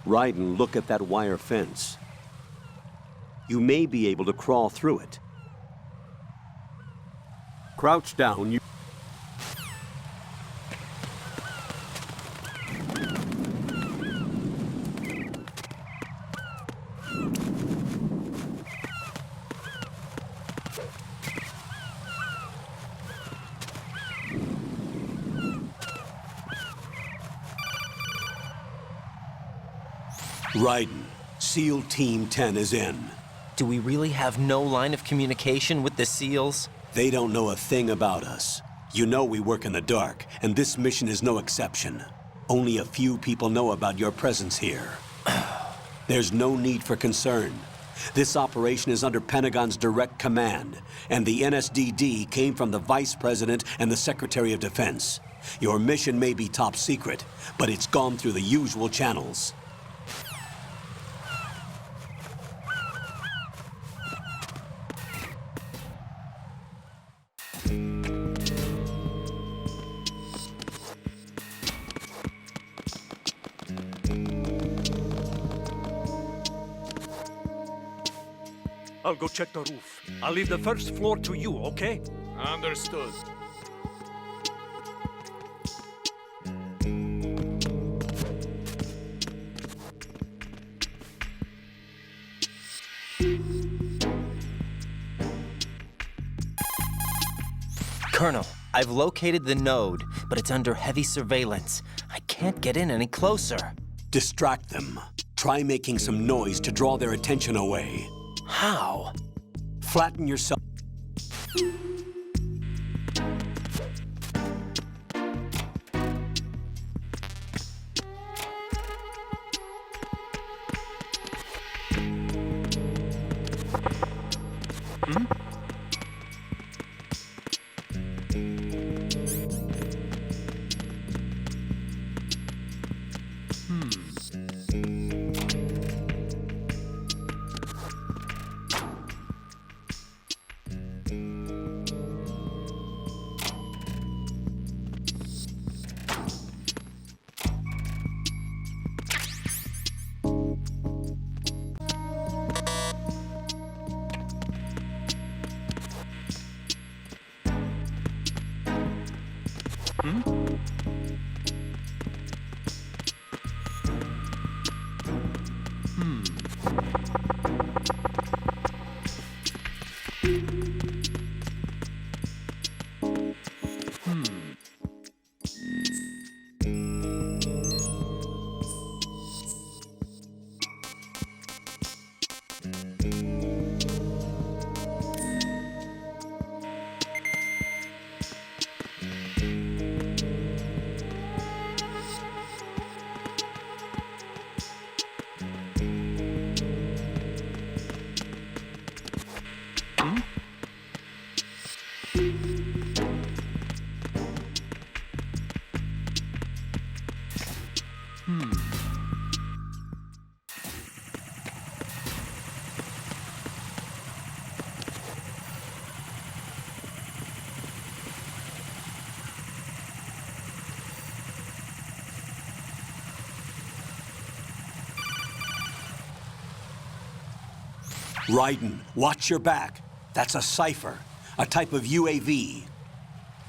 Raiden, look at that wire fence. You may be able to crawl through it. Crouch down. You Raiden, SEAL Team 10 is in. Do we really have no line of communication with the SEALs? They don't know a thing about us. You know we work in the dark, and this mission is no exception. Only a few people know about your presence here. There's no need for concern. This operation is under Pentagon's direct command, and the NSDD came from the Vice President and the Secretary of Defense. Your mission may be top secret, but it's gone through the usual channels. I'll go check the roof. I'll leave the first floor to you, okay? Understood. Colonel, I've located the node, but it's under heavy surveillance. I can't get in any closer. Distract them. Try making some noise to draw their attention away. How? Flatten yourself. Raiden, watch your back. That's a cipher, a type of UAV.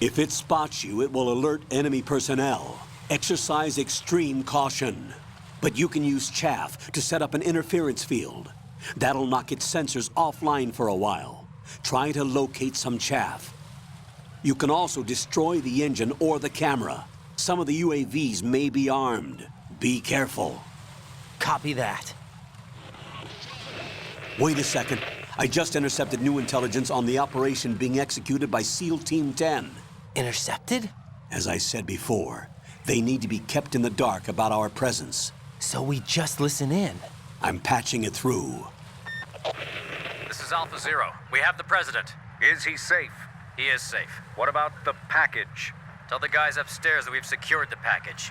If it spots you, it will alert enemy personnel. Exercise extreme caution. But you can use chaff to set up an interference field. That'll knock its sensors offline for a while. Try to locate some chaff. You can also destroy the engine or the camera. Some of the UAVs may be armed. Be careful. Copy that. Wait a second. I just intercepted new intelligence on the operation being executed by SEAL Team 10. Intercepted? As I said before, they need to be kept in the dark about our presence. So we just listen in. I'm patching it through. This is Alpha Zero. We have the president. Is he safe? He is safe. What about the package? Tell the guys upstairs that we've secured the package.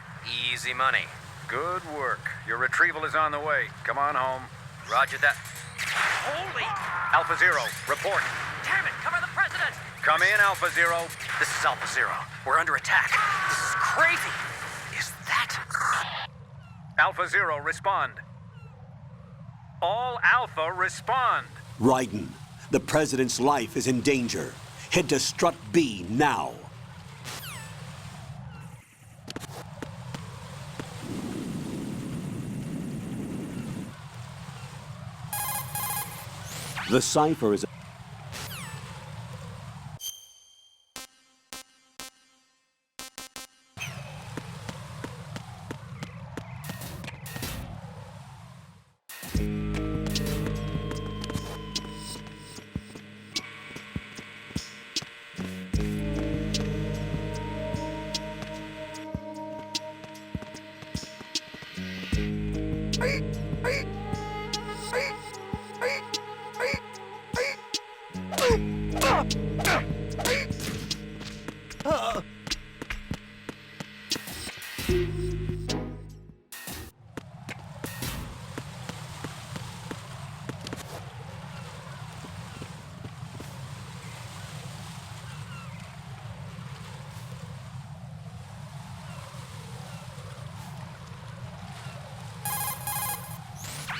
Easy money. Good work. Your retrieval is on the way. Come on home. Roger that. Holy! Alpha Zero, report. Damn it, cover the president! Come in, Alpha Zero. This is Alpha Zero. We're under attack. This is crazy. Is that... Alpha Zero, respond. All Alpha, respond. Raiden, the President's life is in danger. Head to Strut B now. The cipher is...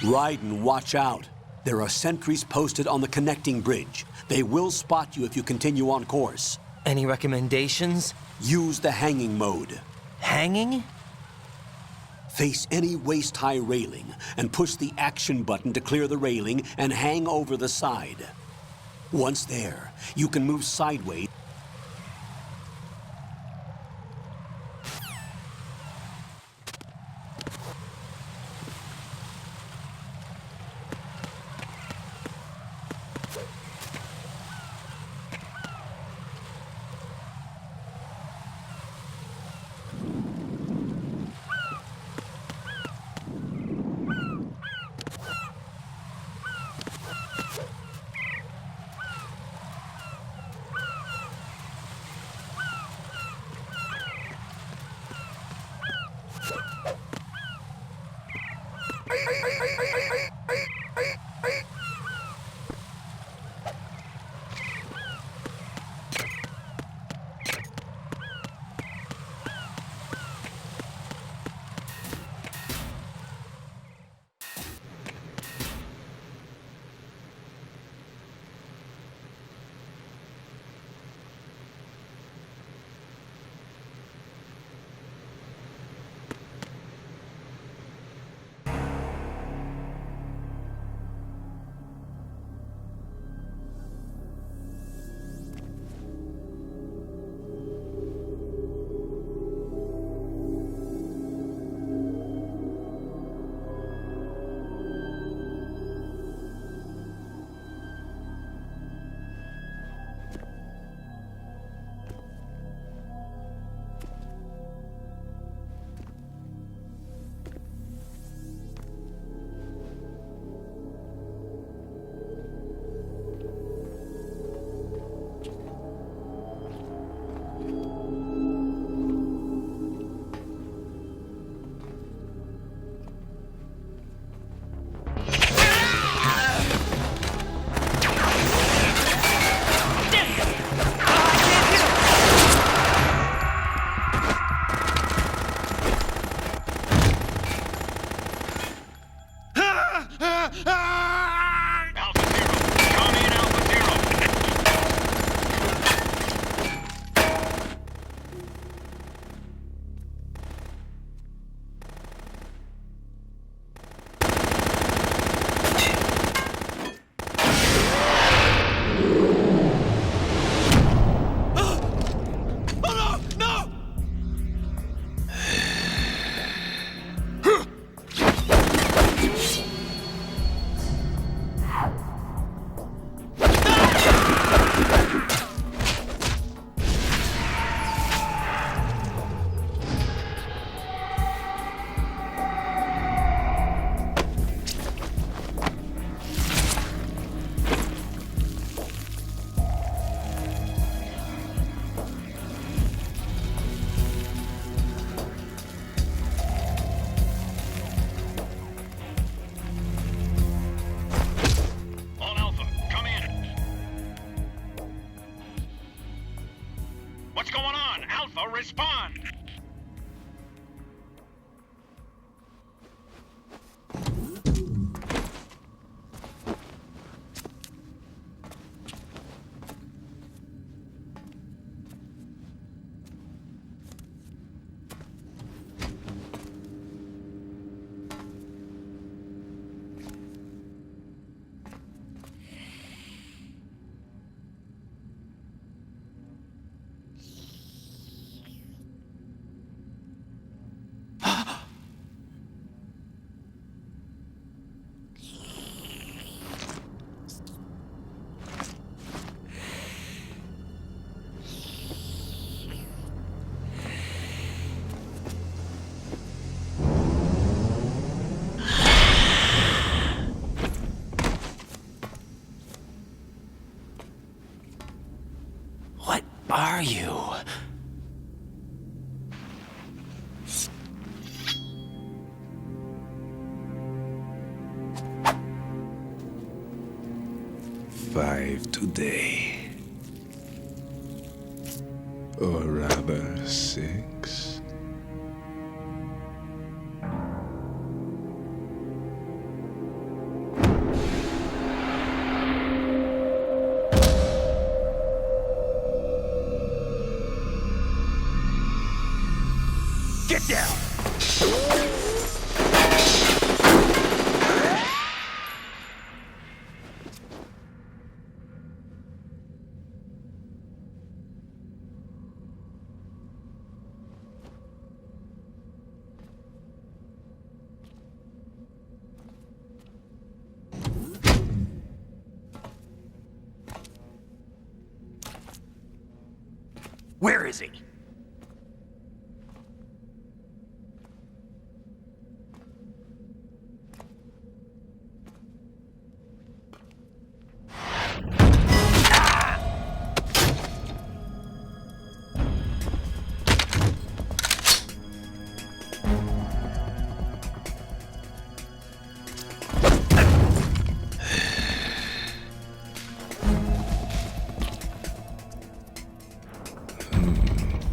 Raiden, watch out. There are sentries posted on the connecting bridge. They will spot you if you continue on course. Any recommendations? Use the hanging mode. Hanging? Face any waist-high railing and push the action button to clear the railing and hang over the side. Once there, you can move sideways. are you? Five today. Or rather, 6. Get down! Where is he?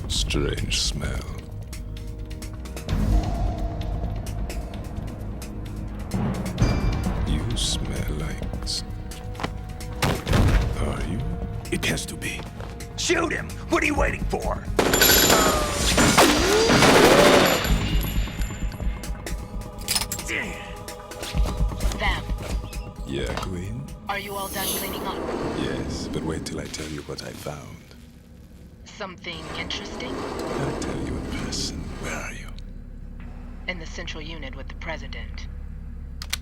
Strange smell. You smell like... Are you? It has to be. Shoot him! What are you waiting for? Vamp, Yeah, Queen? are you all done cleaning up? Yes, but wait till I tell you what I found. Something interesting? I'll tell you in person. Where are you? In the central unit with the president.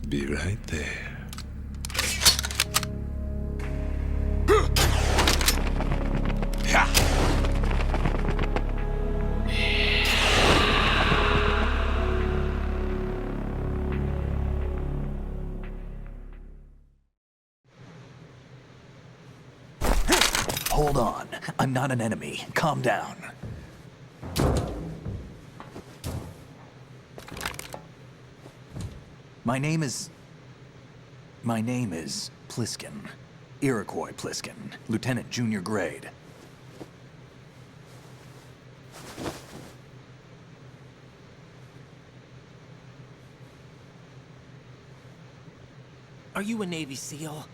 Be right there. Hold on. I'm not an enemy. Calm down. My name is Pliskin. Iroquois Pliskin. Lieutenant Junior Grade. Are you a Navy SEAL?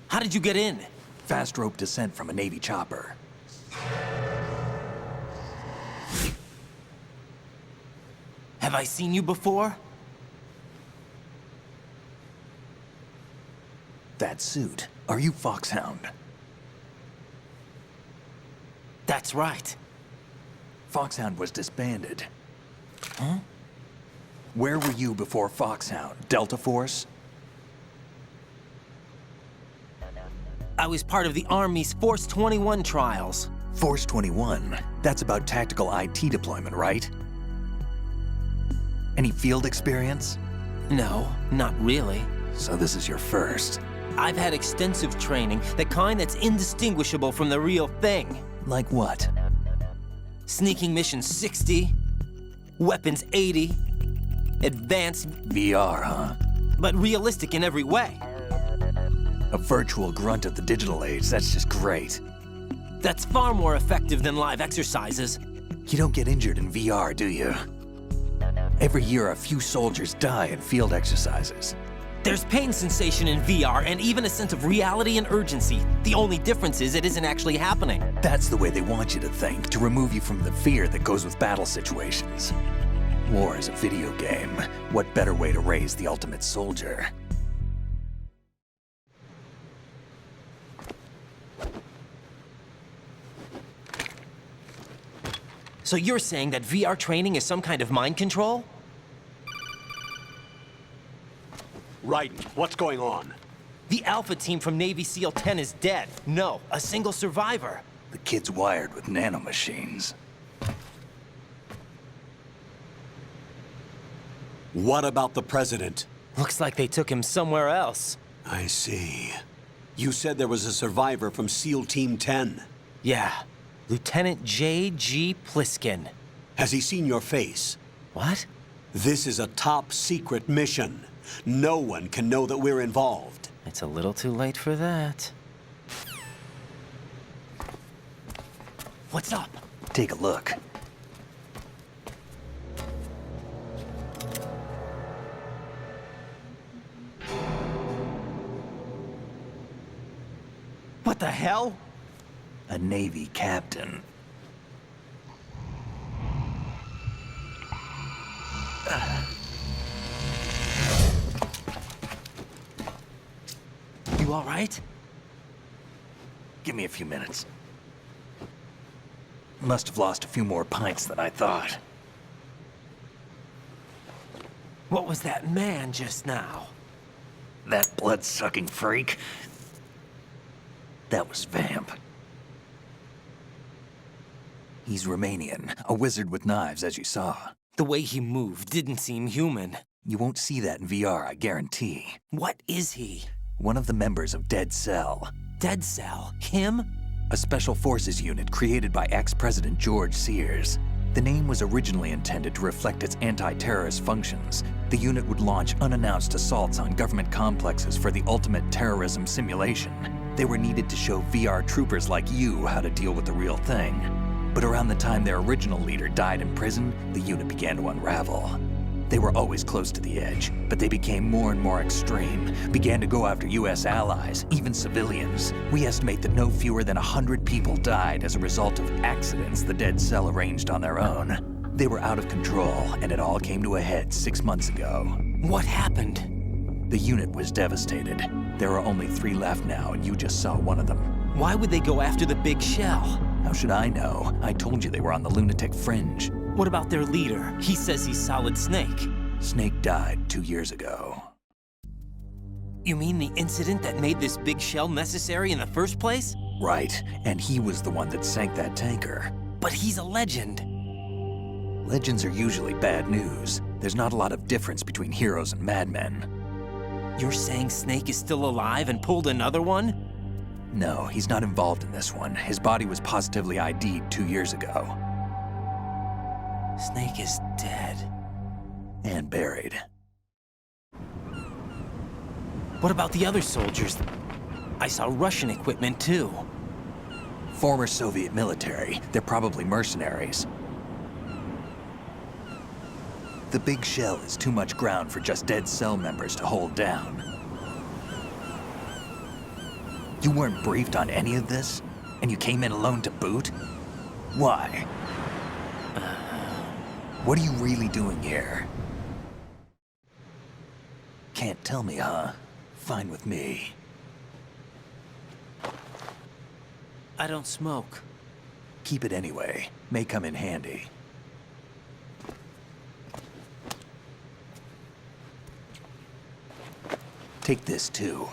How did you get in? Fast rope descent from a Navy chopper. Have I seen you before? That suit. Are you Foxhound? That's right. Foxhound was disbanded. Huh? Where were you before Foxhound? Delta Force? I was part of the Army's Force 21 trials. Force 21? That's about tactical IT deployment, right? Any field experience? No, not really. So this is your first. I've had extensive training, the kind that's indistinguishable from the real thing. Like what? Sneaking mission 60, weapons 80, advanced... VR, huh? But realistic in every way. A virtual grunt of the digital age, that's just great. That's far more effective than live exercises. You don't get injured in VR, do you? Every year, a few soldiers die in field exercises. There's pain sensation in VR and even a sense of reality and urgency. The only difference is it isn't actually happening. That's the way they want you to think, to remove you from the fear that goes with battle situations. War is a video game. What better way to raise the ultimate soldier? So you're saying that VR training is some kind of mind control? Raiden, what's going on? The Alpha team from Navy SEAL 10 is dead. No, a single survivor. The kid's wired with nanomachines. What about the president? Looks like they took him somewhere else. I see. You said there was a survivor from SEAL Team 10. Yeah. Lieutenant J.G. Pliskin. Has he seen your face? What? This is a top-secret mission. No one can know that we're involved. It's a little too late for that. What's up? Take a look. What the hell? A Navy captain. You all right? Give me a few minutes. Must have lost a few more pints than I thought. What was that man just now? That blood-sucking freak? That was Vamp. He's Romanian, a wizard with knives, as you saw. The way he moved didn't seem human. You won't see that in VR, I guarantee. What is he? One of the members of Dead Cell. Dead Cell? Him? A special forces unit created by ex-President George Sears. The name was originally intended to reflect its anti-terrorist functions. The unit would launch unannounced assaults on government complexes for the ultimate terrorism simulation. They were needed to show VR troopers like you how to deal with the real thing. But around the time their original leader died in prison, the unit began to unravel. They were always close to the edge, but they became more and more extreme, began to go after US allies, even civilians. We estimate that no fewer than 100 people died as a result of accidents the Dead Cell arranged on their own. They were out of control, and it all came to a head 6 months ago. What happened? The unit was devastated. There are only 3 left now, and you just saw one of them. Why would they go after the big shell? How should I know? I told you they were on the lunatic fringe. What about their leader? He says he's Solid Snake. Snake died 2 years ago. You mean the incident that made this big shell necessary in the first place? Right, and he was the one that sank that tanker. But he's a legend. Legends are usually bad news. There's not a lot of difference between heroes and madmen. You're saying Snake is still alive and pulled another one? No, he's not involved in this one. His body was positively ID'd 2 years ago. Snake is dead. And buried. What about the other soldiers? I saw Russian equipment too. Former Soviet military. They're probably mercenaries. The big shell is too much ground for just Dead Cell members to hold down. You weren't briefed on any of this? And you came in alone to boot? Why? What are you really doing here? Can't tell me, huh? Fine with me. I don't smoke. Keep it anyway. May come in handy. Take this too.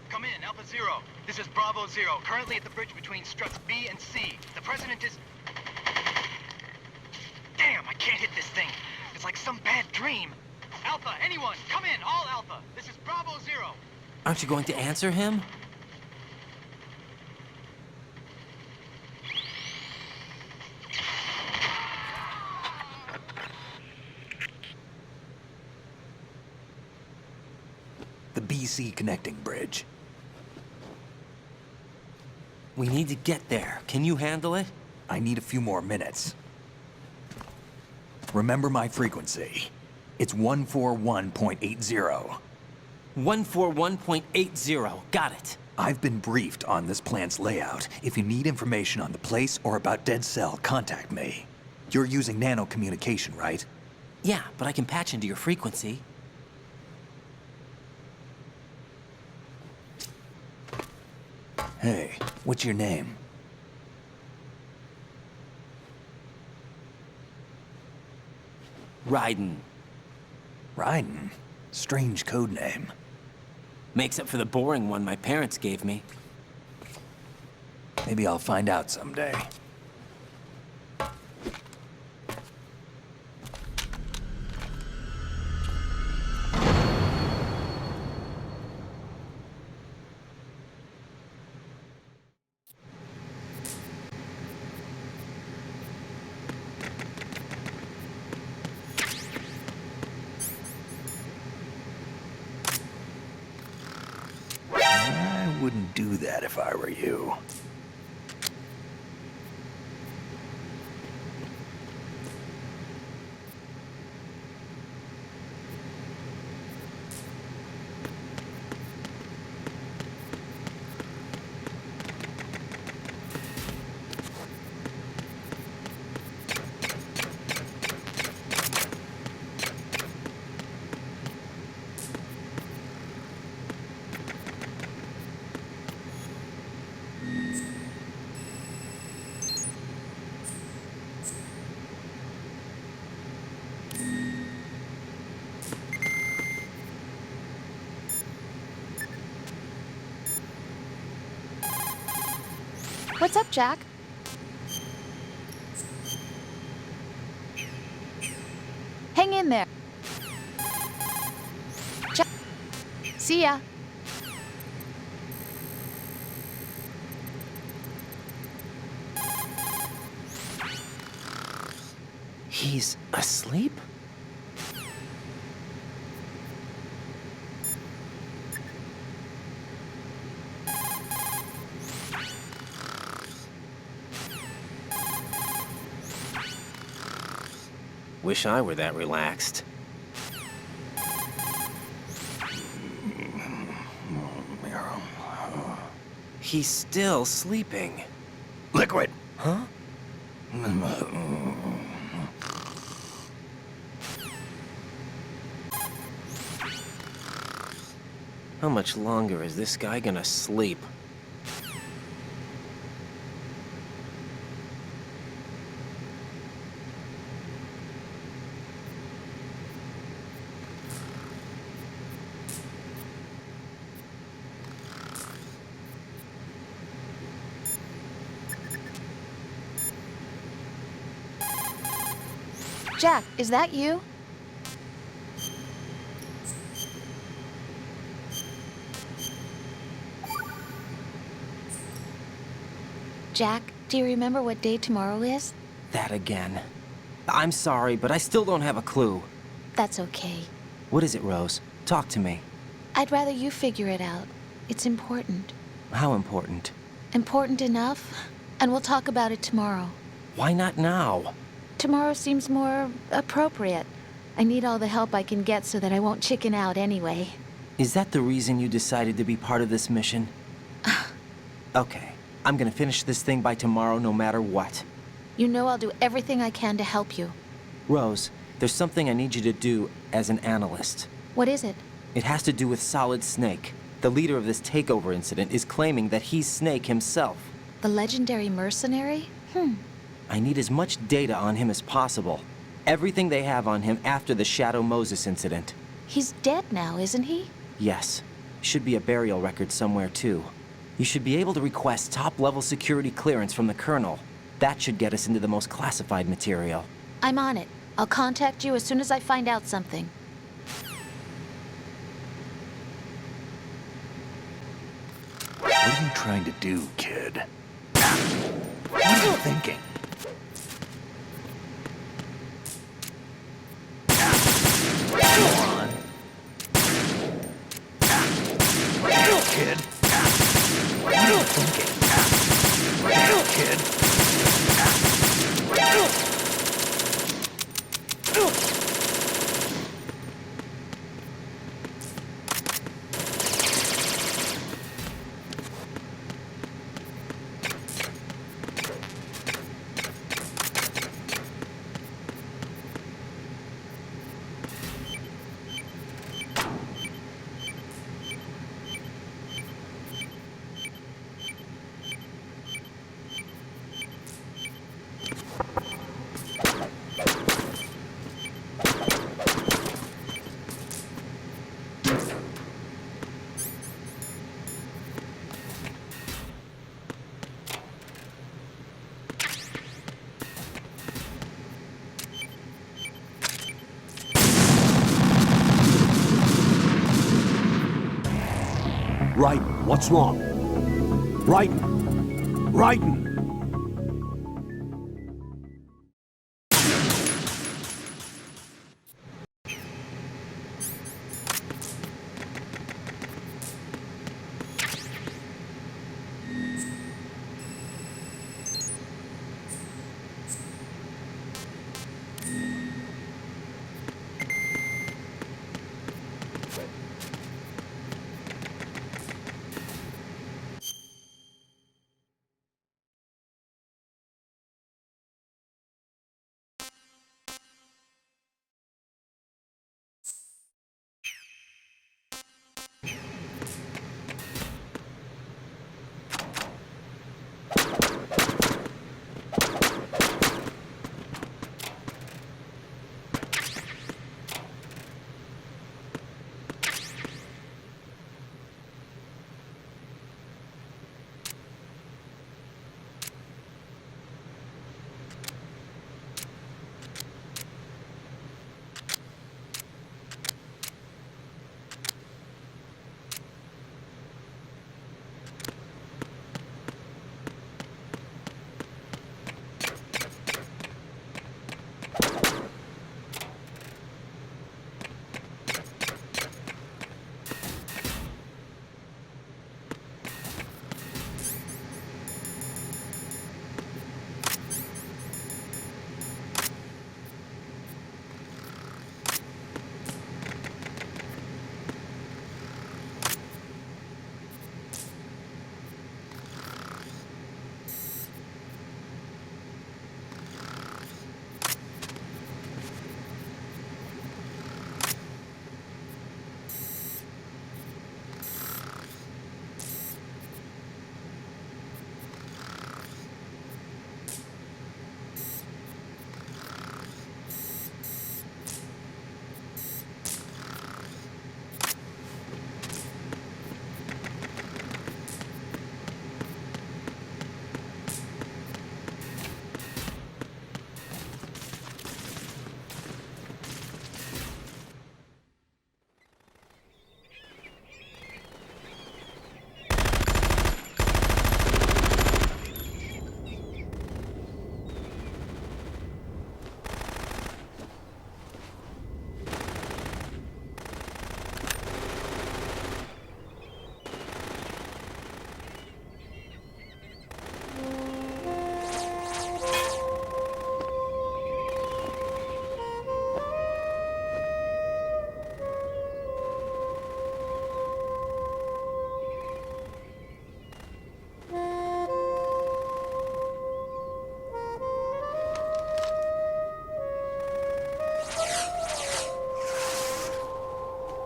Come in, Alpha Zero. This is Bravo Zero, currently at the bridge between struts B and C. The President is... Damn, I can't hit this thing. It's like some bad dream. Alpha, anyone, come in, all Alpha. This is Bravo Zero. Aren't you going to answer him? The BC connecting bridge. We need to get there. Can you handle it? I need a few more minutes. Remember my frequency. It's 141.80. 141.80. Got it. I've been briefed on this plant's layout. If you need information on the place or about Dead Cell, contact me. You're using nano communication, right? Yeah, but I can patch into your frequency. Hey, what's your name? Raiden. Raiden? Strange code name. Makes up for the boring one my parents gave me. Maybe I'll find out someday. do that if I were you. What's up, Jack? Hang in there. Jack. See ya. He's asleep? Wish I were that relaxed. He's still sleeping. Liquid! Huh? How much longer is this guy gonna sleep? Jack, is that you? Jack, do you remember what day tomorrow is? That again. I'm sorry, but I still don't have a clue. That's okay. What is it, Rose? Talk to me. I'd rather you figure it out. It's important. How important? Important enough, and we'll talk about it tomorrow. Why not now? Tomorrow seems more appropriate. I need all the help I can get so that I won't chicken out anyway. Is that the reason you decided to be part of this mission? Okay, I'm gonna finish this thing by tomorrow no matter what. You know I'll do everything I can to help you. Rose, there's something I need you to do as an analyst. What is it? It has to do with Solidus Snake. The leader of this takeover incident is claiming that he's Snake himself. The legendary mercenary? I need as much data on him as possible. Everything they have on him after the Shadow Moses incident. He's dead now, isn't he? Yes. Should be a burial record somewhere, too. You should be able to request top-level security clearance from the Colonel. That should get us into the most classified material. I'm on it. I'll contact you as soon as I find out something. What are you trying to do, kid? What are you thinking? Come on. Kid. What are you thinking? Kid. Raiden, what's wrong? Raiden! Raiden!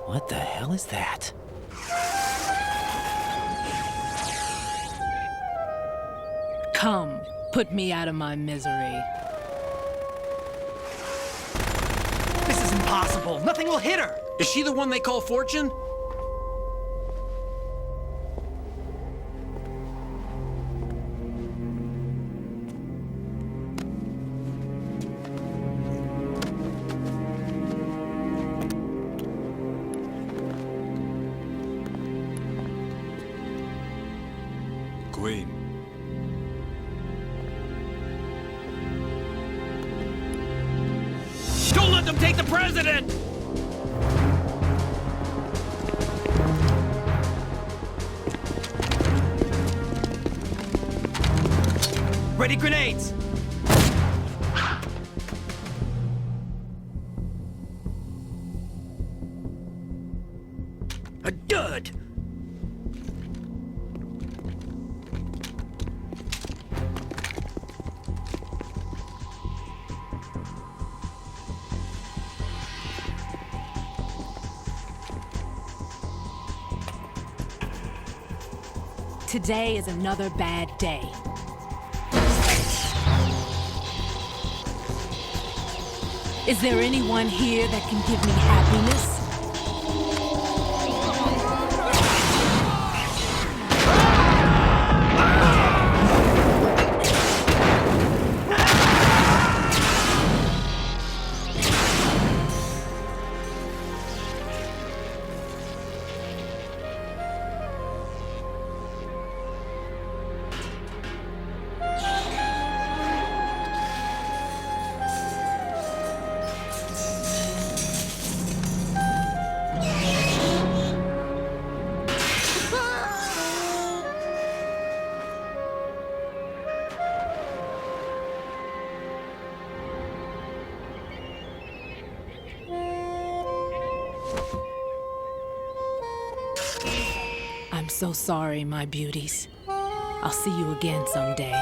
What the hell is that? Come, put me out of my misery. This is impossible. Nothing will hit her. Is she the one they call Fortune? Queen. Don't let them take the president! Ready grenades! A dud! Today is another bad day. Is there anyone here that can give me happiness? I'm so sorry, my beauties. I'll see you again someday.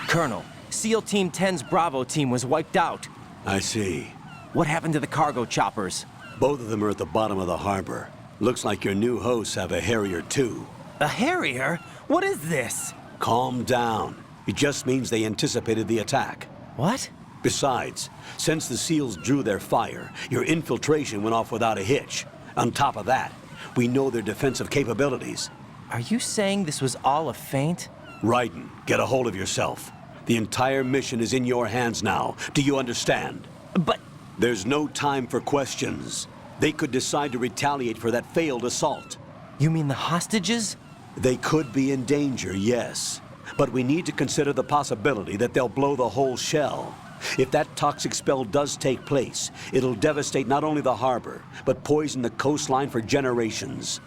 Colonel, SEAL Team 10's Bravo team was wiped out. I see. What happened to the cargo choppers? Both of them are at the bottom of the harbor. Looks like your new hosts have a Harrier too. A Harrier? What is this? Calm down. It just means they anticipated the attack. What? Besides, since the SEALs drew their fire, your infiltration went off without a hitch. On top of that, we know their defensive capabilities. Are you saying this was all a feint? Raiden, get a hold of yourself. The entire mission is in your hands now. Do you understand? But... There's no time for questions. They could decide to retaliate for that failed assault. You mean the hostages? They could be in danger, yes. But we need to consider the possibility that they'll blow the whole shell. If that toxic spell does take place, it'll devastate not only the harbor, but poison the coastline for generations.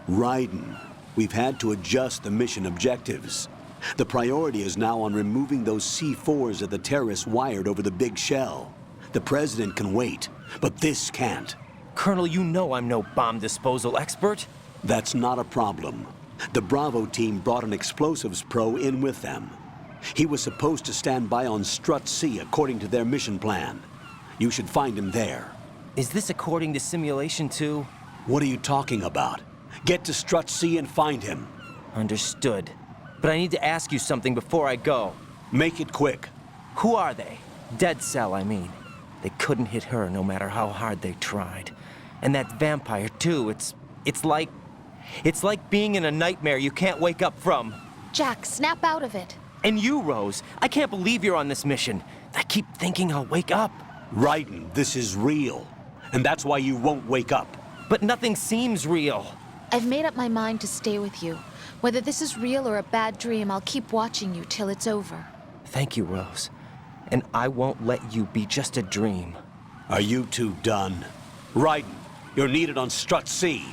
Raiden, we've had to adjust the mission objectives. The priority is now on removing those C4s that the terrorists wired over the big shell. The president can wait, but this can't. Colonel, you know I'm no bomb disposal expert. That's not a problem. The Bravo team brought an explosives pro in with them. He was supposed to stand by on Strut C according to their mission plan. You should find him there. Is this according to simulation too? What are you talking about? Get to Strut C and find him. Understood. But I need to ask you something before I go. Make it quick. Who are they? Dead Cell, I mean. They couldn't hit her no matter how hard they tried. And that vampire too, it's like being in a nightmare you can't wake up from. Jack, snap out of it. And you, Rose, I can't believe you're on this mission. I keep thinking I'll wake up. Raiden, this is real. And that's why you won't wake up. But nothing seems real. I've made up my mind to stay with you. Whether this is real or a bad dream, I'll keep watching you till it's over. Thank you, Rose. And I won't let you be just a dream. Are you two done? Raiden, you're needed on Strut C.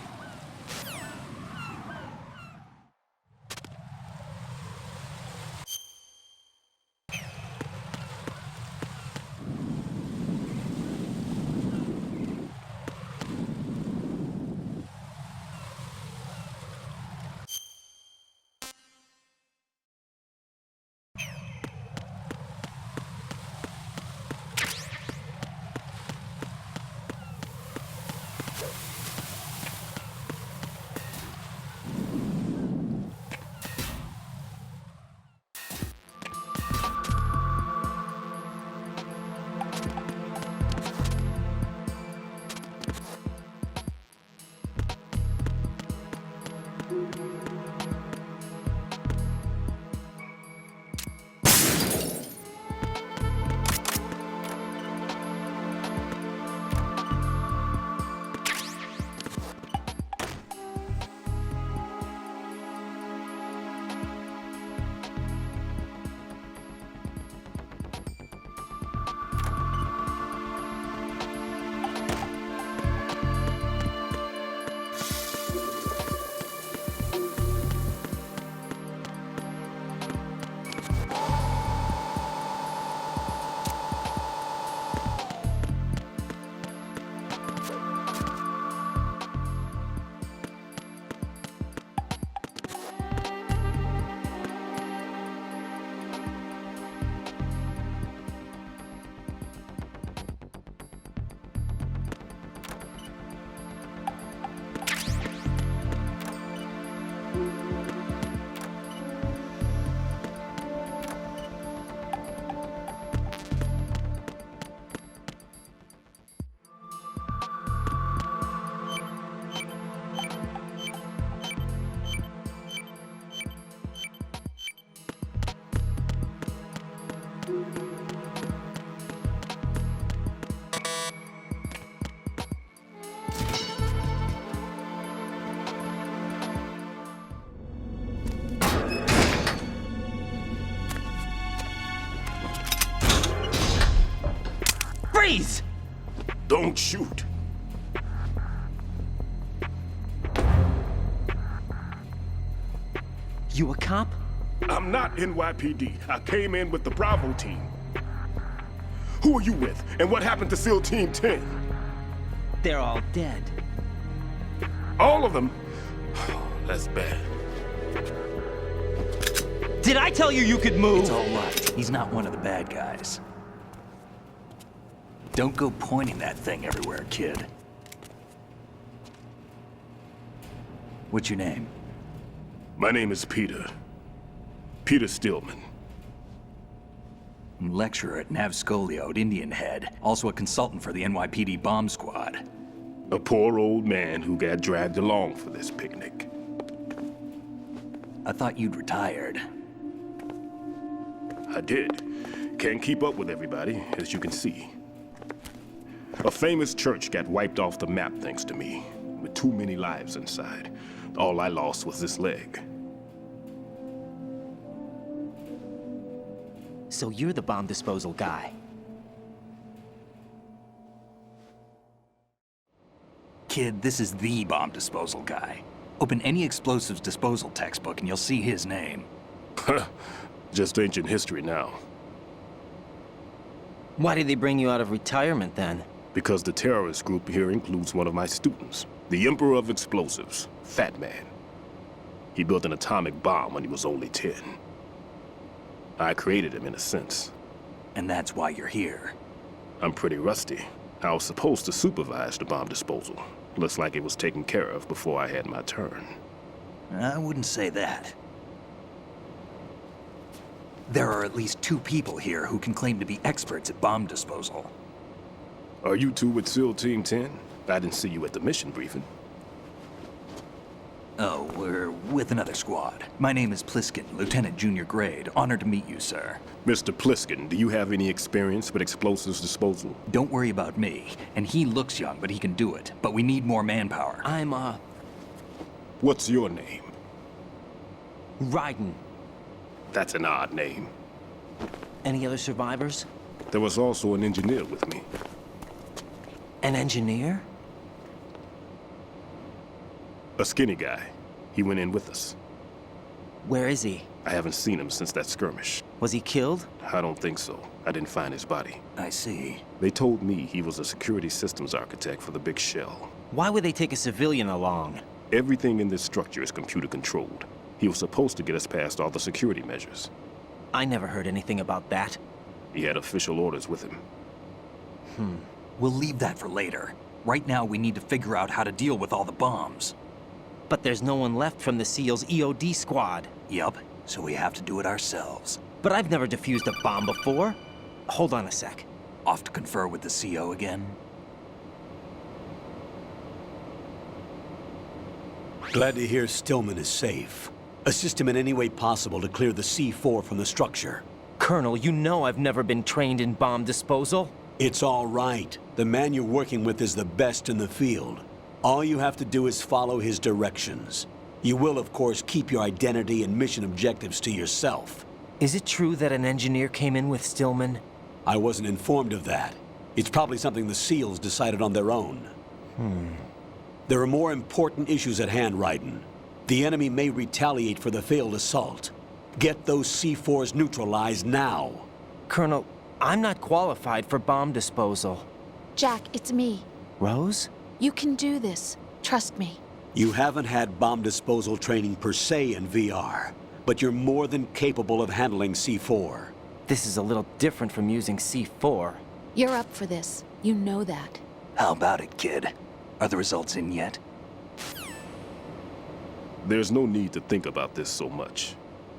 Freeze! Don't shoot. You a cop? I'm not NYPD. I came in with the Bravo team. Who are you with? And what happened to SEAL Team 10? They're all dead. All of them? That's bad. Did I tell you you could move? It's all right. He's not one of the bad guys. Don't go pointing that thing everywhere, kid. What's your name? My name is Peter. Peter Stillman. Lecturer at Navscolio at Indian Head. Also a consultant for the NYPD bomb squad. A poor old man who got dragged along for this picnic. I thought you'd retired. I did. Can't keep up with everybody, as you can see. A famous church got wiped off the map thanks to me, with too many lives inside. All I lost was this leg. So you're the bomb disposal guy. Kid, this is the bomb disposal guy. Open any explosives disposal textbook and you'll see his name. Just ancient history now. Why did they bring you out of retirement then? Because the terrorist group here includes one of my students, the Emperor of Explosives, Fatman. He built an atomic bomb when he was only 10. I created him in a sense. And that's why you're here. I'm pretty rusty. I was supposed to supervise the bomb disposal. Looks like it was taken care of before I had my turn. I wouldn't say that. There are at least 2 people here who can claim to be experts at bomb disposal. Are you two with SEAL Team 10? I didn't see you at the mission briefing. Oh, we're with another squad. My name is Pliskin, Lieutenant Junior Grade. Honored to meet you, sir. Mr. Pliskin, do you have any experience with explosives disposal? Don't worry about me. And he looks young, but he can do it. But we need more manpower. What's your name? Raiden. That's an odd name. Any other survivors? There was also an engineer with me. An engineer? A skinny guy. He went in with us. Where is he? I haven't seen him since that skirmish. Was he killed? I don't think so. I didn't find his body. I see. They told me he was a security systems architect for the big shell. Why would they take a civilian along? Everything in this structure is computer controlled. He was supposed to get us past all the security measures. I never heard anything about that. He had official orders with him. We'll leave that for later. Right now, we need to figure out how to deal with all the bombs. But there's no one left from the SEAL's EOD squad. Yup, so we have to do it ourselves. But I've never defused a bomb before. Hold on a sec. Off to confer with the CO again? Glad to hear Stillman is safe. Assist him in any way possible to clear the C4 from the structure. Colonel, you know I've never been trained in bomb disposal. It's all right. The man you're working with is the best in the field. All you have to do is follow his directions. You will, of course, keep your identity and mission objectives to yourself. Is it true that an engineer came in with Stillman? I wasn't informed of that. It's probably something the SEALs decided on their own. There are more important issues at hand, Raiden. The enemy may retaliate for the failed assault. Get those C4s neutralized now. Colonel, I'm not qualified for bomb disposal. Jack, it's me. Rose? You can do this. Trust me. You haven't had bomb disposal training per se in VR, but you're more than capable of handling C4. This is a little different from using C4. You're up for this. You know that. How about it, kid? Are the results in yet? There's no need to think about this so much.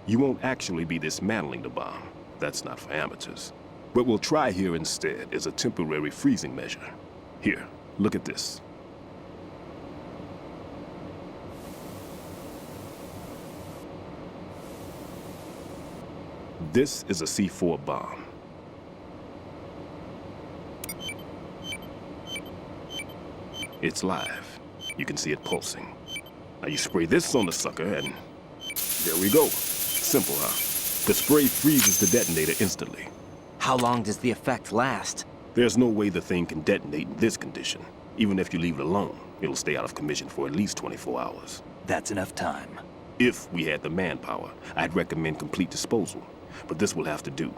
You won't actually be dismantling the bomb. That's not for amateurs. What we'll try here instead is a temporary freezing measure. Here, look at this. This is a C4 bomb. It's live. You can see it pulsing. Now you spray this on the sucker and there we go. Simple, huh? The spray freezes the detonator instantly. How long does the effect last? There's no way the thing can detonate in this condition. Even if you leave it alone, it'll stay out of commission for at least 24 hours. That's enough time. If we had the manpower, I'd recommend complete disposal. But this will have to do.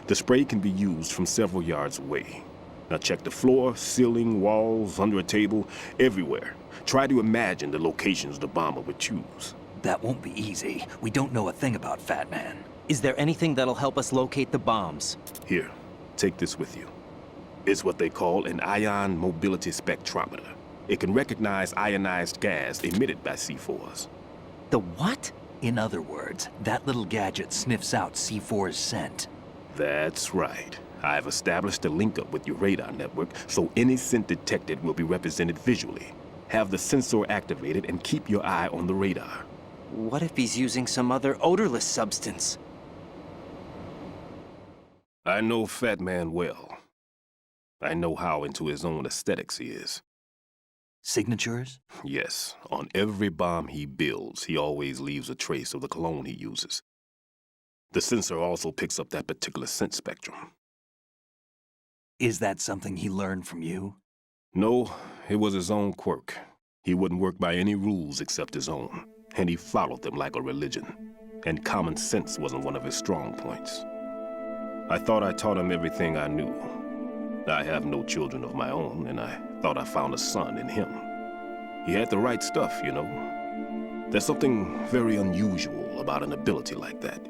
The spray can be used from several yards away. Now check the floor, ceiling, walls, under a table, everywhere. Try to imagine the locations the bomber would choose. That won't be easy. We don't know a thing about Fatman. Is there anything that'll help us locate the bombs? Here, take this with you. It's what they call an ion mobility spectrometer. It can recognize ionized gas emitted by C4s. The what? In other words, that little gadget sniffs out C4's scent. That's right. I've established a link-up with your radar network, so any scent detected will be represented visually. Have the sensor activated and keep your eye on the radar. What if he's using some other odorless substance? I know Fatman well. I know how into his own aesthetics he is. Signatures? Yes. On every bomb he builds, he always leaves a trace of the cologne he uses. The sensor also picks up that particular scent spectrum. Is that something he learned from you? No, it was his own quirk. He wouldn't work by any rules except his own, and he followed them like a religion. And common sense wasn't one of his strong points. I thought I taught him everything I knew. I have no children of my own, and I thought I found a son in him. He had the right stuff, you know. There's something very unusual about an ability like that.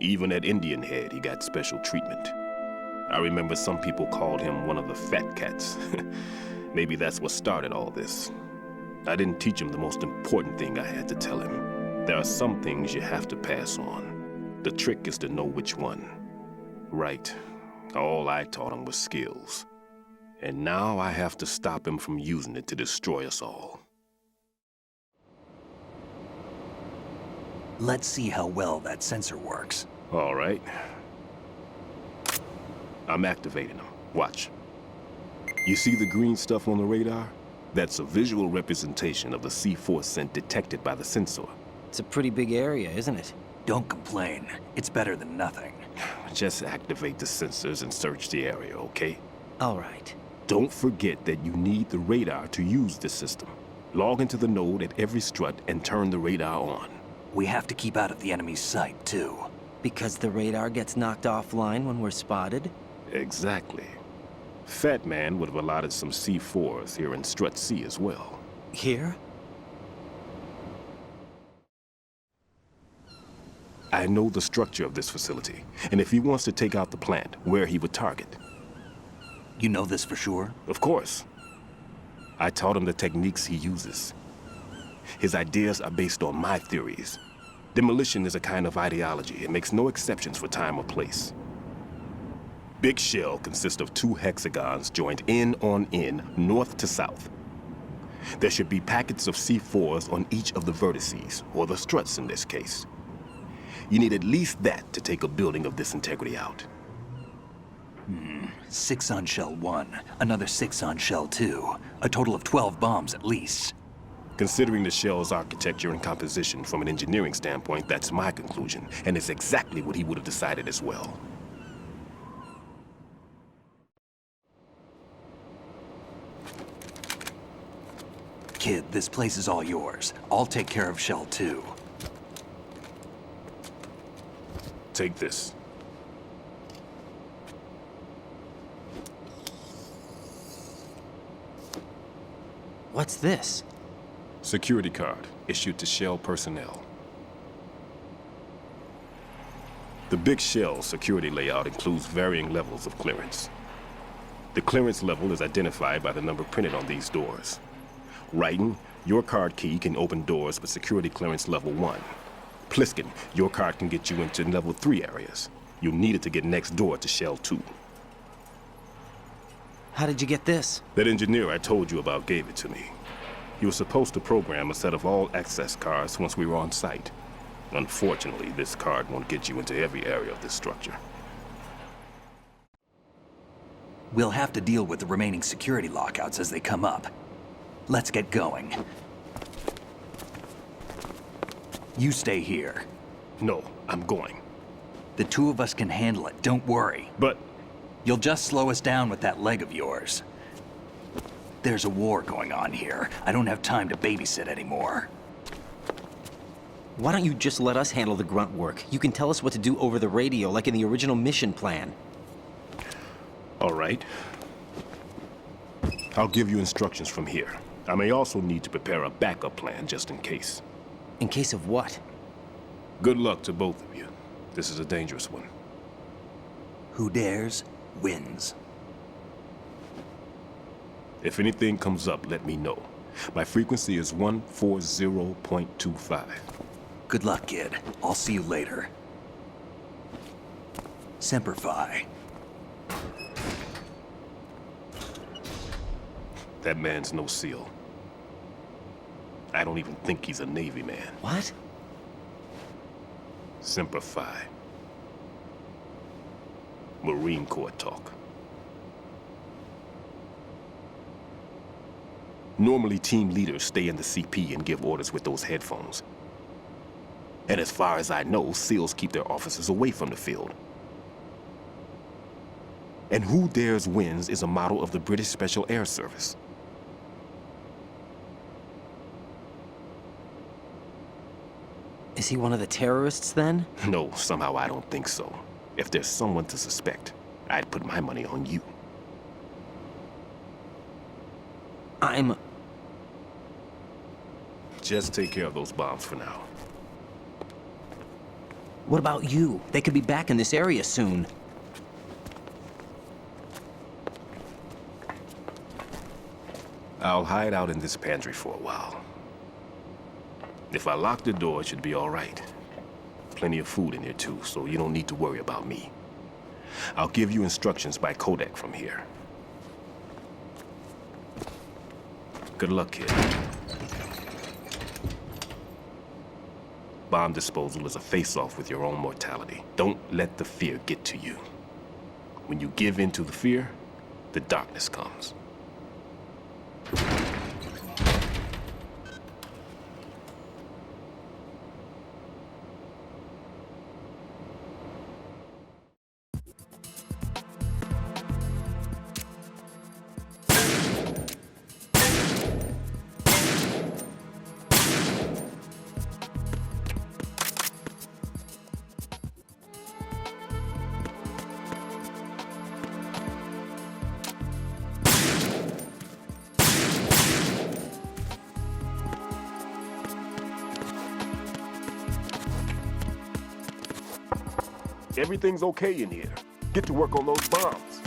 Even at Indian Head, he got special treatment. I remember some people called him one of the fat cats. Maybe that's what started all this. I didn't teach him the most important thing I had to tell him. There are some things you have to pass on. The trick is to know which one. Right. All I taught him was skills. And now I have to stop him from using it to destroy us all. Let's see how well that sensor works. All right. I'm activating them. Watch. You see the green stuff on the radar? That's a visual representation of the C4 scent detected by the sensor. It's a pretty big area, isn't it? Don't complain. It's better than nothing. Just activate the sensors and search the area, okay? All right. Don't forget that you need the radar to use this system. Log into the node at every strut and turn the radar on. We have to keep out of the enemy's sight, too. Because the radar gets knocked offline when we're spotted? Exactly. Fatman would have allotted some C4s here in Strut C as well. Here? I know the structure of this facility, and if he wants to take out the plant, where he would target. You know this for sure? Of course. I taught him the techniques he uses. His ideas are based on my theories. Demolition is a kind of ideology. It makes no exceptions for time or place. Big shell consists of 2 hexagons joined end on end, north to south. There should be packets of C4s on each of the vertices, or the struts in this case. You need at least that to take a building of this integrity out. 6 on shell 1, another 6 on shell 2. A total of 12 bombs at least. Considering the shell's architecture and composition from an engineering standpoint, that's my conclusion, and it's exactly what he would have decided as well. Kid, this place is all yours. I'll take care of shell 2. Take this. What's this? Security card, issued to Shell personnel. The Big Shell security layout includes varying levels of clearance. The clearance level is identified by the number printed on these doors. Raiden, your card key can open doors with security clearance level 1. Pliskin, your card can get you into level 3 areas. You'll need it to get next door to Shell 2. How did you get this? That engineer I told you about gave it to me. He was supposed to program a set of all access cards once we were on site. Unfortunately, this card won't get you into every area of this structure. We'll have to deal with the remaining security lockouts as they come up. Let's get going. You stay here. No, I'm going. The 2 of us can handle it, don't worry. But... You'll just slow us down with that leg of yours. There's a war going on here. I don't have time to babysit anymore. Why don't you just let us handle the grunt work? You can tell us what to do over the radio, like in the original mission plan. All right. I'll give you instructions from here. I may also need to prepare a backup plan just in case. In case of what? Good luck to both of you. This is a dangerous one. Who dares, wins. If anything comes up, let me know. My frequency is 140.25. Good luck, kid. I'll see you later. Semper Fi. That man's no SEAL. I don't even think he's a Navy man. What? Semper Fi. Marine Corps talk. Normally, team leaders stay in the CP and give orders with those headphones. And as far as I know, SEALs keep their officers away from the field. And who dares wins is a motto of the British Special Air Service. Is he one of the terrorists, then? No, somehow I don't think so. If there's someone to suspect, I'd put my money on you. Just take care of those bombs for now. What about you? They could be back in this area soon. I'll hide out in this pantry for a while. If I lock the door, it should be all right. Plenty of food in here too, so you don't need to worry about me. I'll give you instructions by codec from here. Good luck, kid. Bomb disposal is a face-off with your own mortality. Don't let the fear get to you. When you give in to the fear, the darkness comes. Everything's okay in here. Get to work on those bombs.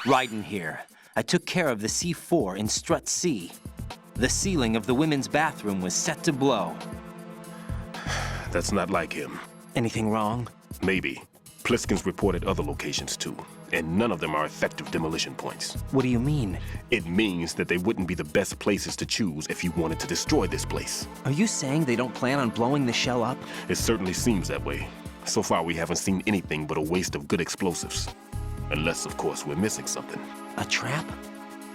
Raiden here. I took care of the C4 in Strut C. The ceiling of the women's bathroom was set to blow. That's not like him. Anything wrong? Maybe. Pliskins reported other locations too, and none of them are effective demolition points. What do you mean? It means that they wouldn't be the best places to choose if you wanted to destroy this place. Are you saying they don't plan on blowing the shell up? It certainly seems that way. So far, we haven't seen anything but a waste of good explosives. Unless, of course, we're missing something. A trap?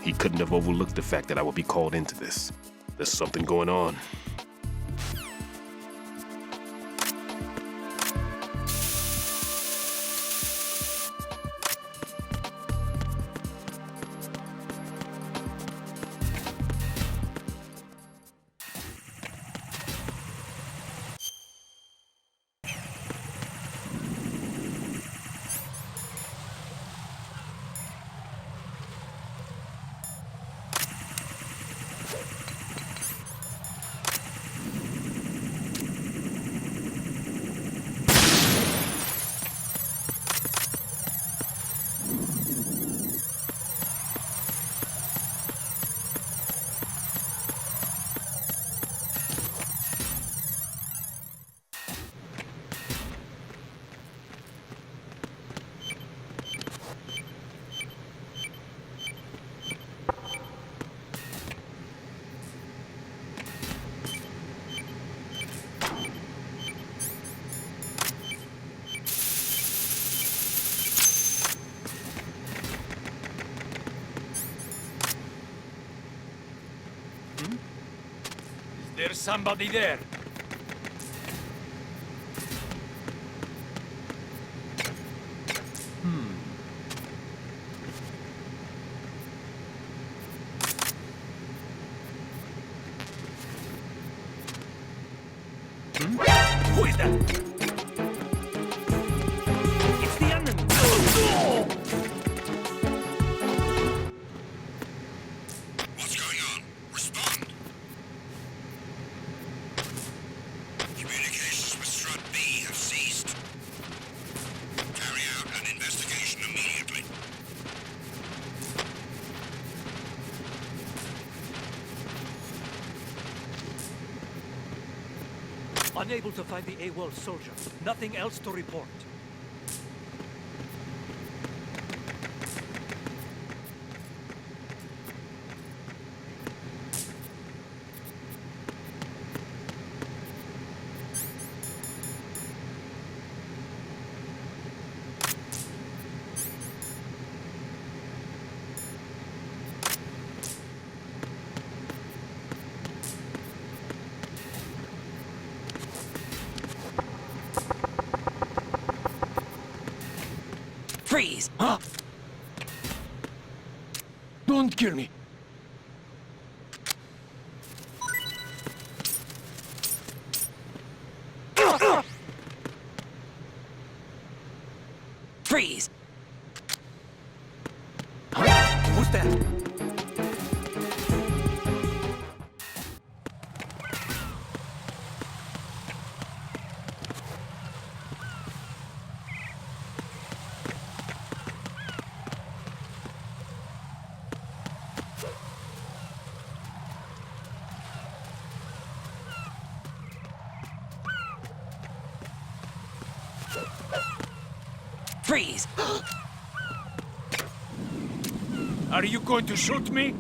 He couldn't have overlooked the fact that I would be called into this. There's something going on. There's somebody there. Who is that? It's the enemy. What's going on? Respond. Communications with Strut B have ceased. Carry out an investigation immediately. Unable to find the AWOL soldier. Nothing else to report. Freeze! Huh? Don't kill me. Freeze! Who's that? Freeze! Are you going to shoot me?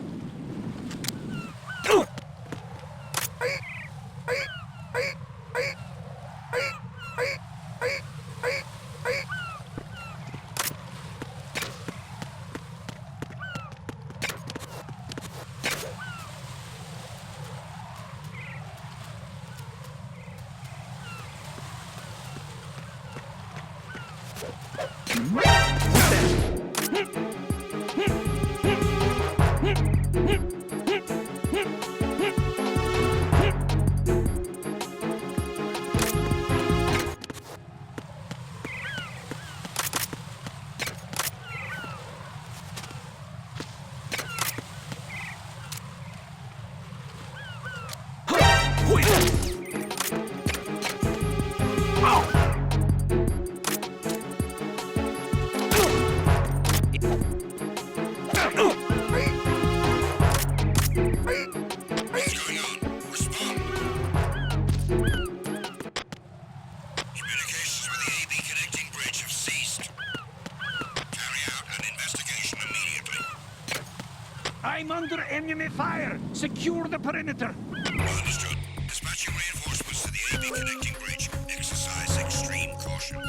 I'm under enemy fire! Secure the perimeter! Understood. Dispatching reinforcements to the AB connecting bridge. Exercise extreme caution.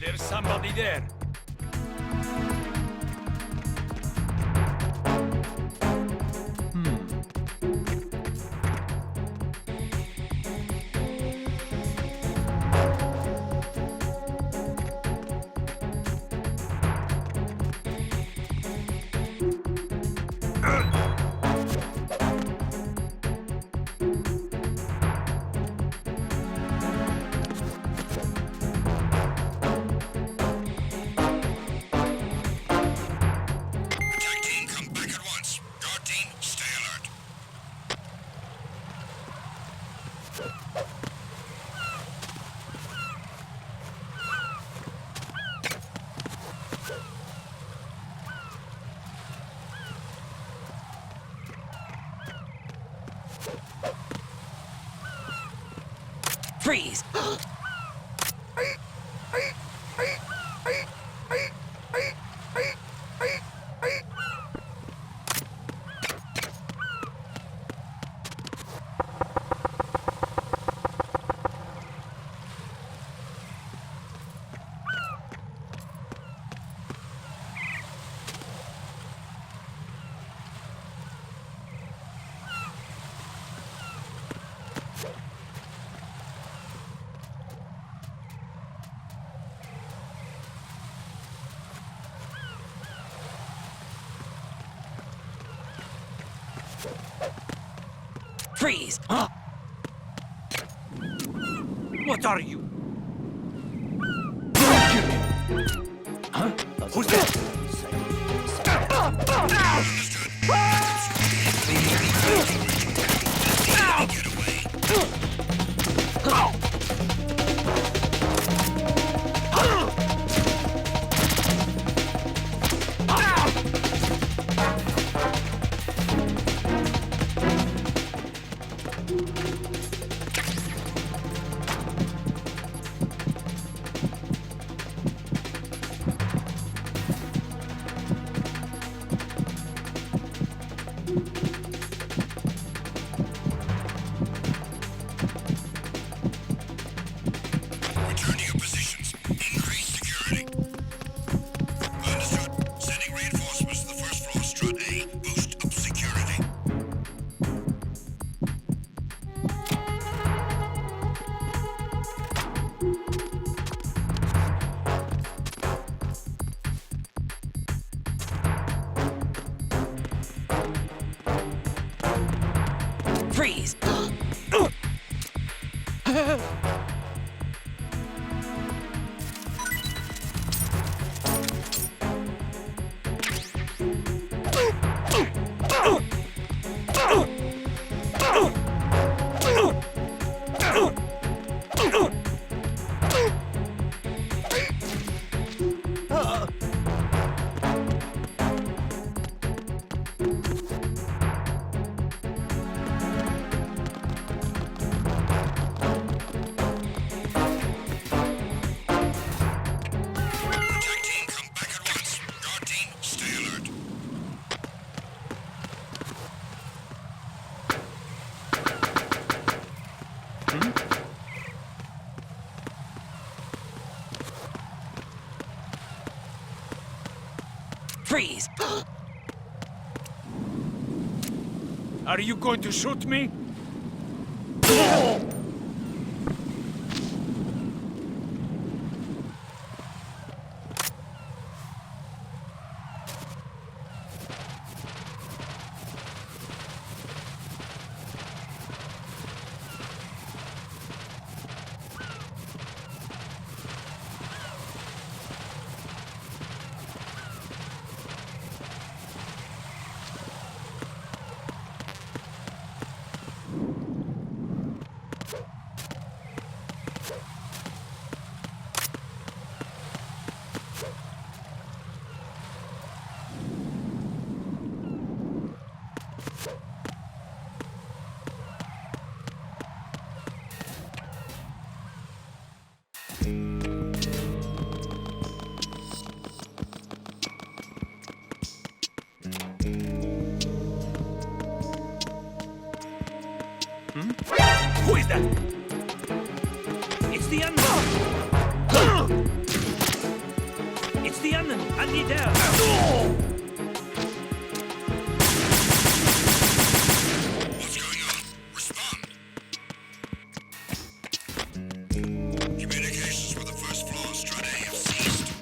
There's somebody there. Freeze! Freeze! Huh? What are you? Huh? Who's that? Return to your positions. Increase security. Understood. Sending reinforcements to the first floor strut A. Boost up security. Freeze! Freeze! Are you going to shoot me? is that? It's the unknown. It's the unknown. I need help. What's going on? Respond. Communications for the first floor, Strut A, have ceased.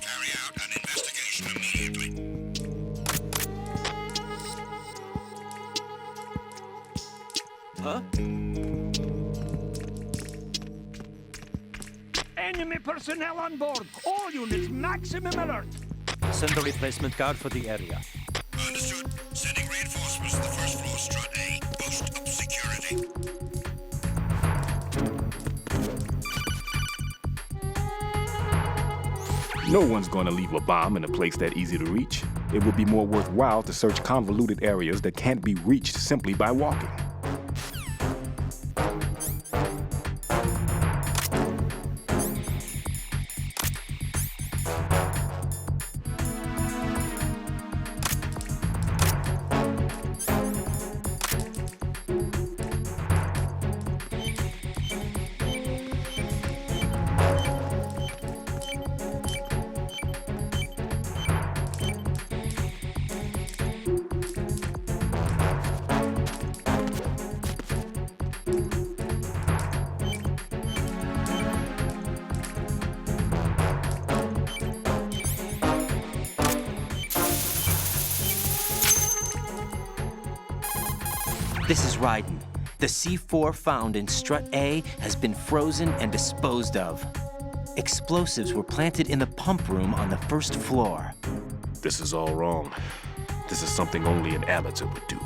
Carry out an investigation immediately. Huh? Enemy personnel on board. All units, maximum alert. Send a replacement guard for the area. Understood. Sending reinforcements to the first floor, Strut A. Boost up security. No one's going to leave a bomb in a place that easy to reach. It would be more worthwhile to search convoluted areas that can't be reached simply by walking. This is Raiden. The C4 found in Strut A has been frozen and disposed of. Explosives were planted in the pump room on the first floor. This is all wrong. This is something only an amateur would do.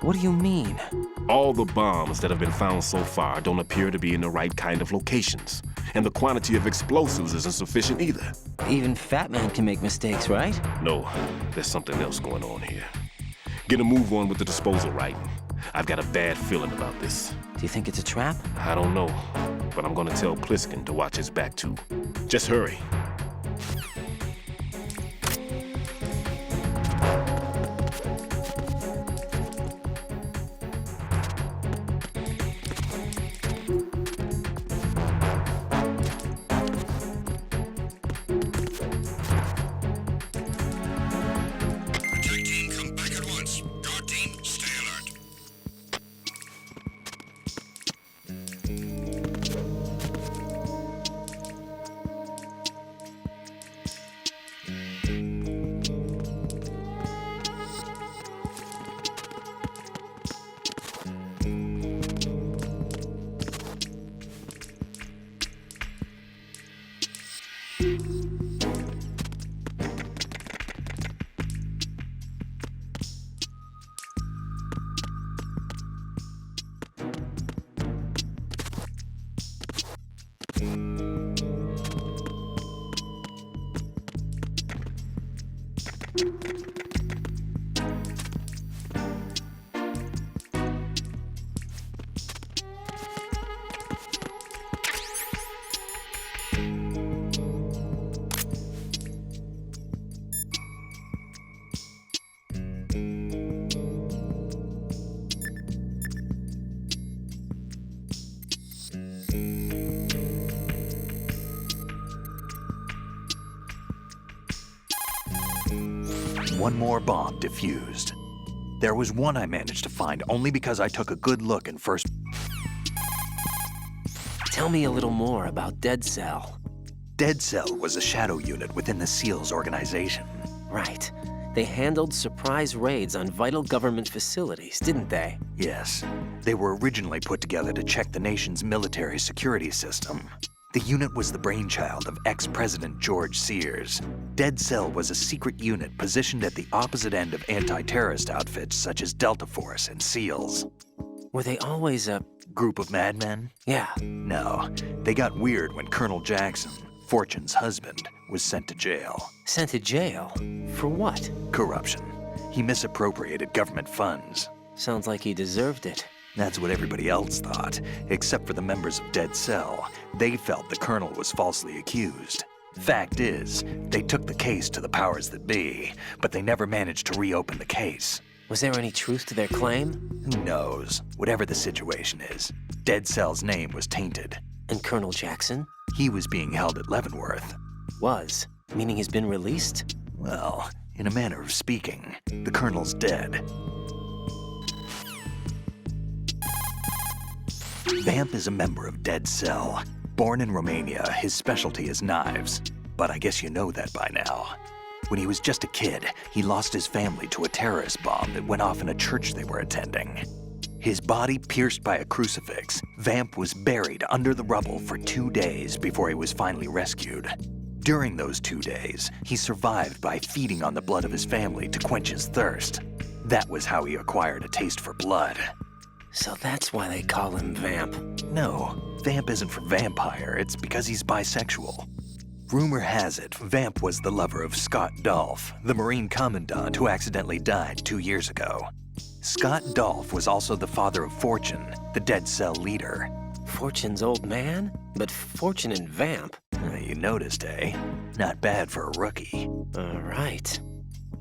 What do you mean? All the bombs that have been found so far don't appear to be in the right kind of locations. And the quantity of explosives isn't sufficient either. Even Fatman can make mistakes, right? No, there's something else going on here. Get a move on with the disposal, Raiden. I've got a bad feeling about this. Do you think it's a trap? I don't know, but I'm gonna tell Pliskin to watch his back too. Just hurry. Attack team, come back at once. Guard team, stay alert. One more bomb defused. There was one I managed to find only because I took a good look in first. Tell me a little more about Dead Cell. Dead Cell was a shadow unit within the SEALs organization. Right. They handled surprise raids on vital government facilities, didn't they? Yes. They were originally put together to check the nation's military security system. The unit was the brainchild of ex-President George Sears. Dead Cell was a secret unit positioned at the opposite end of anti-terrorist outfits such as Delta Force and SEALs. Were they always a group of madmen? Yeah. No. They got weird when Colonel Jackson, Fortune's husband, was sent to jail. Sent to jail? For what? Corruption. He misappropriated government funds. Sounds like he deserved it. That's what everybody else thought, except for the members of Dead Cell. They felt the colonel was falsely accused. Fact is, they took the case to the powers that be, but they never managed to reopen the case. Was there any truth to their claim? Who knows? Whatever the situation is, Dead Cell's name was tainted. And Colonel Jackson? He was being held at Leavenworth. Was? Meaning he's been released? Well, in a manner of speaking, the Colonel's dead. Vamp is a member of Dead Cell. Born in Romania, his specialty is knives. But I guess you know that by now. When he was just a kid, he lost his family to a terrorist bomb that went off in a church they were attending. His body pierced by a crucifix, Vamp was buried under the rubble for 2 days before he was finally rescued. During those 2 days, he survived by feeding on the blood of his family to quench his thirst. That was how he acquired a taste for blood. So that's why they call him Vamp. No, Vamp isn't for vampire, it's because he's bisexual. Rumor has it, Vamp was the lover of Scott Dolph, the Marine Commandant who accidentally died 2 years ago. Scott Dolph was also the father of Fortune, the Dead Cell leader. Fortune's old man? But Fortune and Vamp? You noticed, eh? Not bad for a rookie. All right.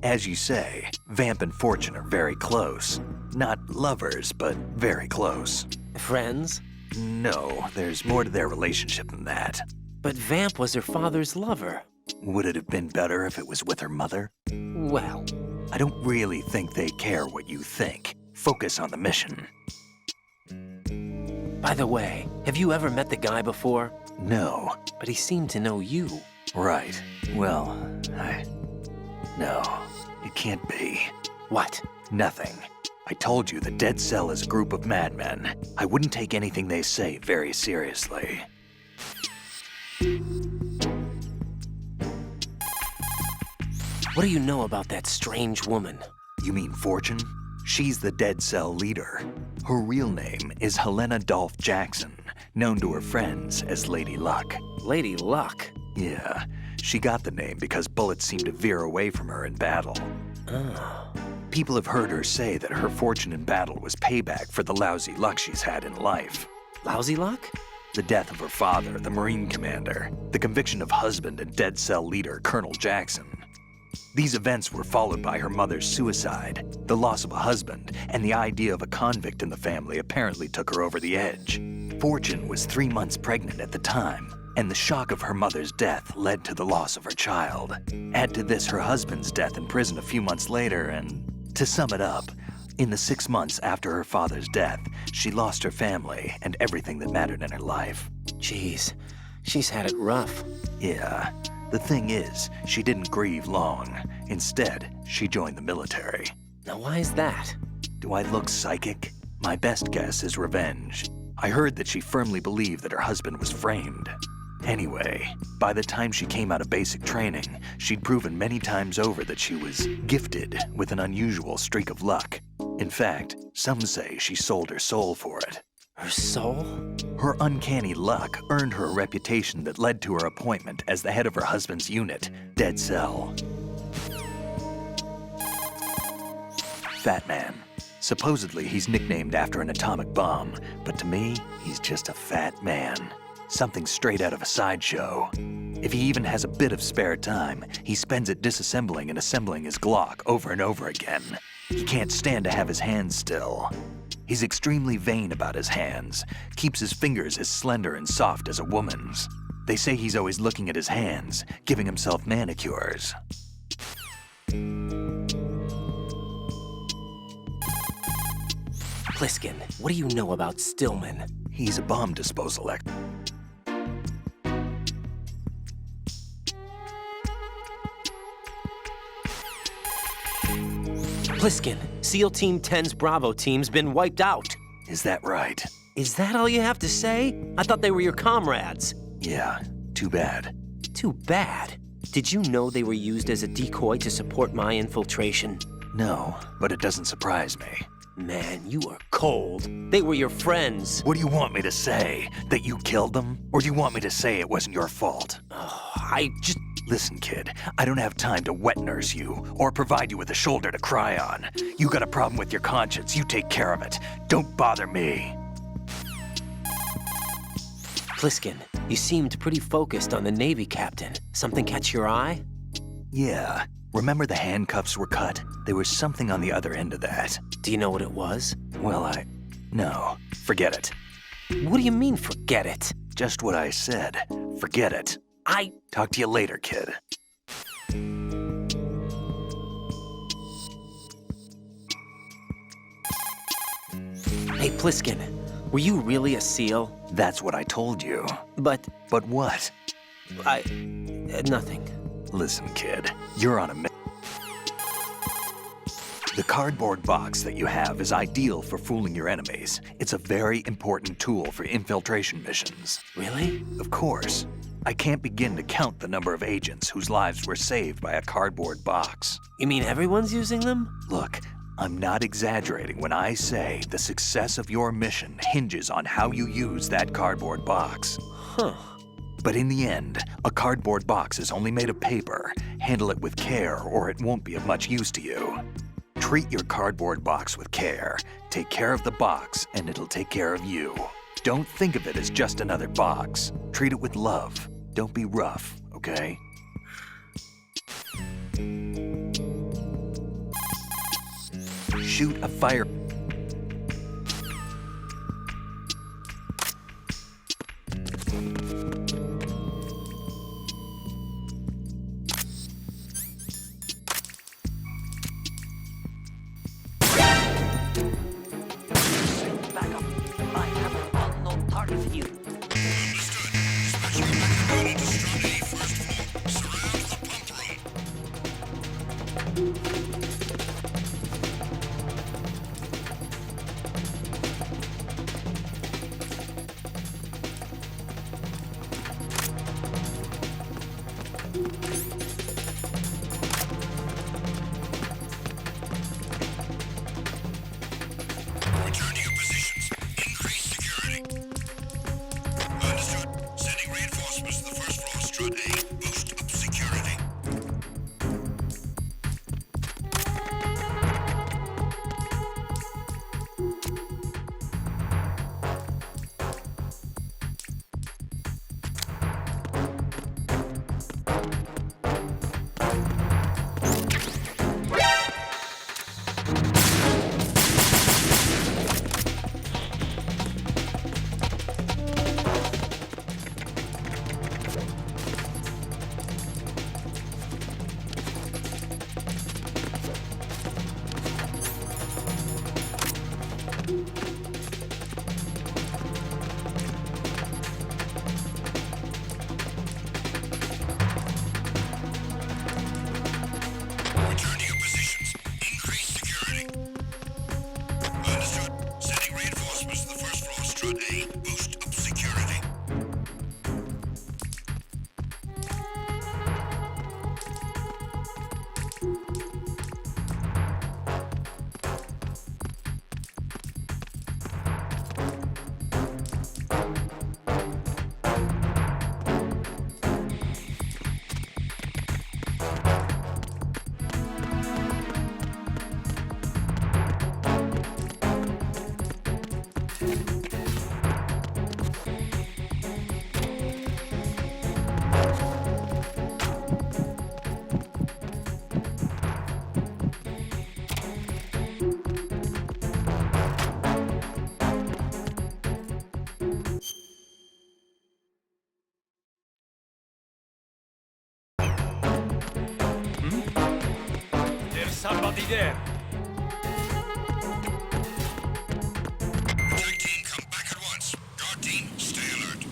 As you say, Vamp and Fortune are very close. Not lovers, but very close. Friends? No, there's more to their relationship than that. But Vamp was her father's lover. Would it have been better if it was with her mother? Well, I don't really think they care what you think. Focus on the mission. By the way, have you ever met the guy before? No. But he seemed to know you. Right. Well, No, it can't be. What? Nothing. I told you the Dead Cell is a group of madmen. I wouldn't take anything they say very seriously. What do you know about that strange woman? You mean Fortune? She's the Dead Cell leader. Her real name is Helena Dolph Jackson, known to her friends as Lady Luck. Lady Luck? Yeah, she got the name because bullets seem to veer away from her in battle. Oh. People have heard her say that her fortune in battle was payback for the lousy luck she's had in life. Lousy luck? The death of her father, the Marine commander, the conviction of husband and Dead Cell leader Colonel Jackson. These events were followed by her mother's suicide, the loss of a husband, and the idea of a convict in the family apparently took her over the edge. Fortune was 3 months pregnant at the time, and the shock of her mother's death led to the loss of her child. Add to this her husband's death in prison a few months later, and to sum it up, in the 6 months after her father's death, she lost her family and everything that mattered in her life. Jeez, she's had it rough. Yeah. The thing is, she didn't grieve long. Instead, she joined the military. Now why is that? Do I look psychic? My best guess is revenge. I heard that she firmly believed that her husband was framed. Anyway, by the time she came out of basic training, she'd proven many times over that she was gifted with an unusual streak of luck. In fact, some say she sold her soul for it. Her soul? Her uncanny luck earned her a reputation that led to her appointment as the head of her husband's unit, Dead Cell. Fatman. Supposedly, he's nicknamed after an atomic bomb, but to me, he's just a fat man. Something straight out of a sideshow. If he even has a bit of spare time, he spends it disassembling and assembling his Glock over and over again. He can't stand to have his hands still. He's extremely vain about his hands, keeps his fingers as slender and soft as a woman's. They say he's always looking at his hands, giving himself manicures. Pliskin, what do you know about Stillman? He's a bomb disposal expert. Pliskin, SEAL Team 10's Bravo team's been wiped out. Is that right? Is that all you have to say? I thought they were your comrades. Yeah, too bad. Too bad? Did you know they were used as a decoy to support my infiltration? No, but it doesn't surprise me. Man, you are cold. They were your friends. What do you want me to say? That you killed them? Or do you want me to say it wasn't your fault? Oh, Listen, kid, I don't have time to wet nurse you or provide you with a shoulder to cry on. You got a problem with your conscience, you take care of it. Don't bother me. Pliskin, you seemed pretty focused on the Navy captain. Something catch your eye? Yeah. Remember the handcuffs were cut? There was something on the other end of that. Do you know what it was? Well, No, forget it. What do you mean, forget it? Just what I said. Forget it. Talk to you later, kid. Hey, Pliskin, were you really a SEAL? That's what I told you. But what? Nothing. Listen, kid, you're on a mission. The cardboard box that you have is ideal for fooling your enemies. It's a very important tool for infiltration missions. Really? Of course. I can't begin to count the number of agents whose lives were saved by a cardboard box. You mean everyone's using them? Look, I'm not exaggerating when I say the success of your mission hinges on how you use that cardboard box. Huh. But in the end, a cardboard box is only made of paper. Handle it with care or it won't be of much use to you. Treat your cardboard box with care. Take care of the box and it'll take care of you. Don't think of it as just another box. Treat it with love. Don't be rough, okay? Shoot a fire. Return to your positions. Increase security. Understood. Sending reinforcements to the first floor, strut A. Boost up security. Return to your positions. Increase security. Understood. Sending reinforcements to the first floor, strut A. Boost up security. There's somebody there. Attack team, come back at once. Guard team, stay alert.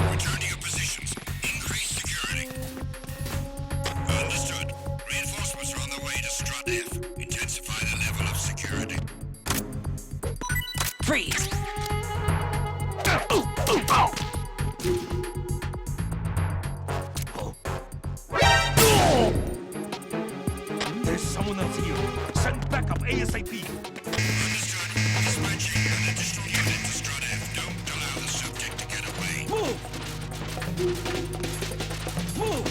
Return to your positions. Increase security. Understood. Reinforcements are on the way to Strut F. Intensify the level of security. Freeze! There's someone else here. Send backup ASAP. Understood. Dispatching an additional unit to Strut F. Don't allow the subject to get away. Move! Move!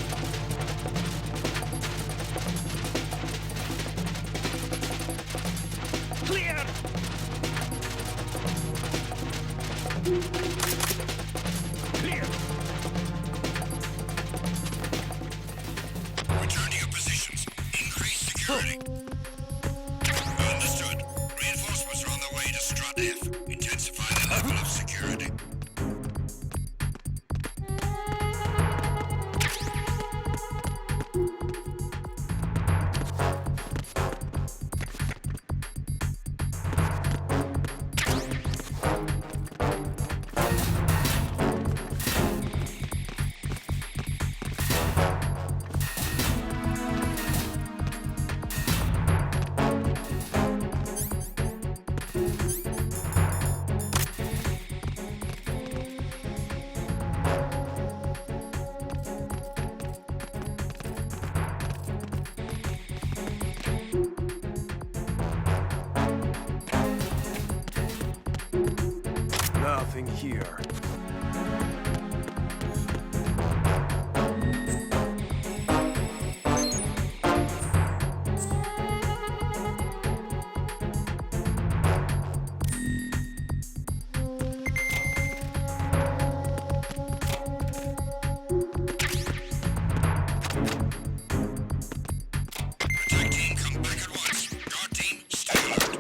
Clear! Clear! Return to your positions. Increase security. Understood. Reinforcements are on the way to Strut F. Intensify the level of security. Nothing here. Attack team, come back at once. Guard team, stay alert.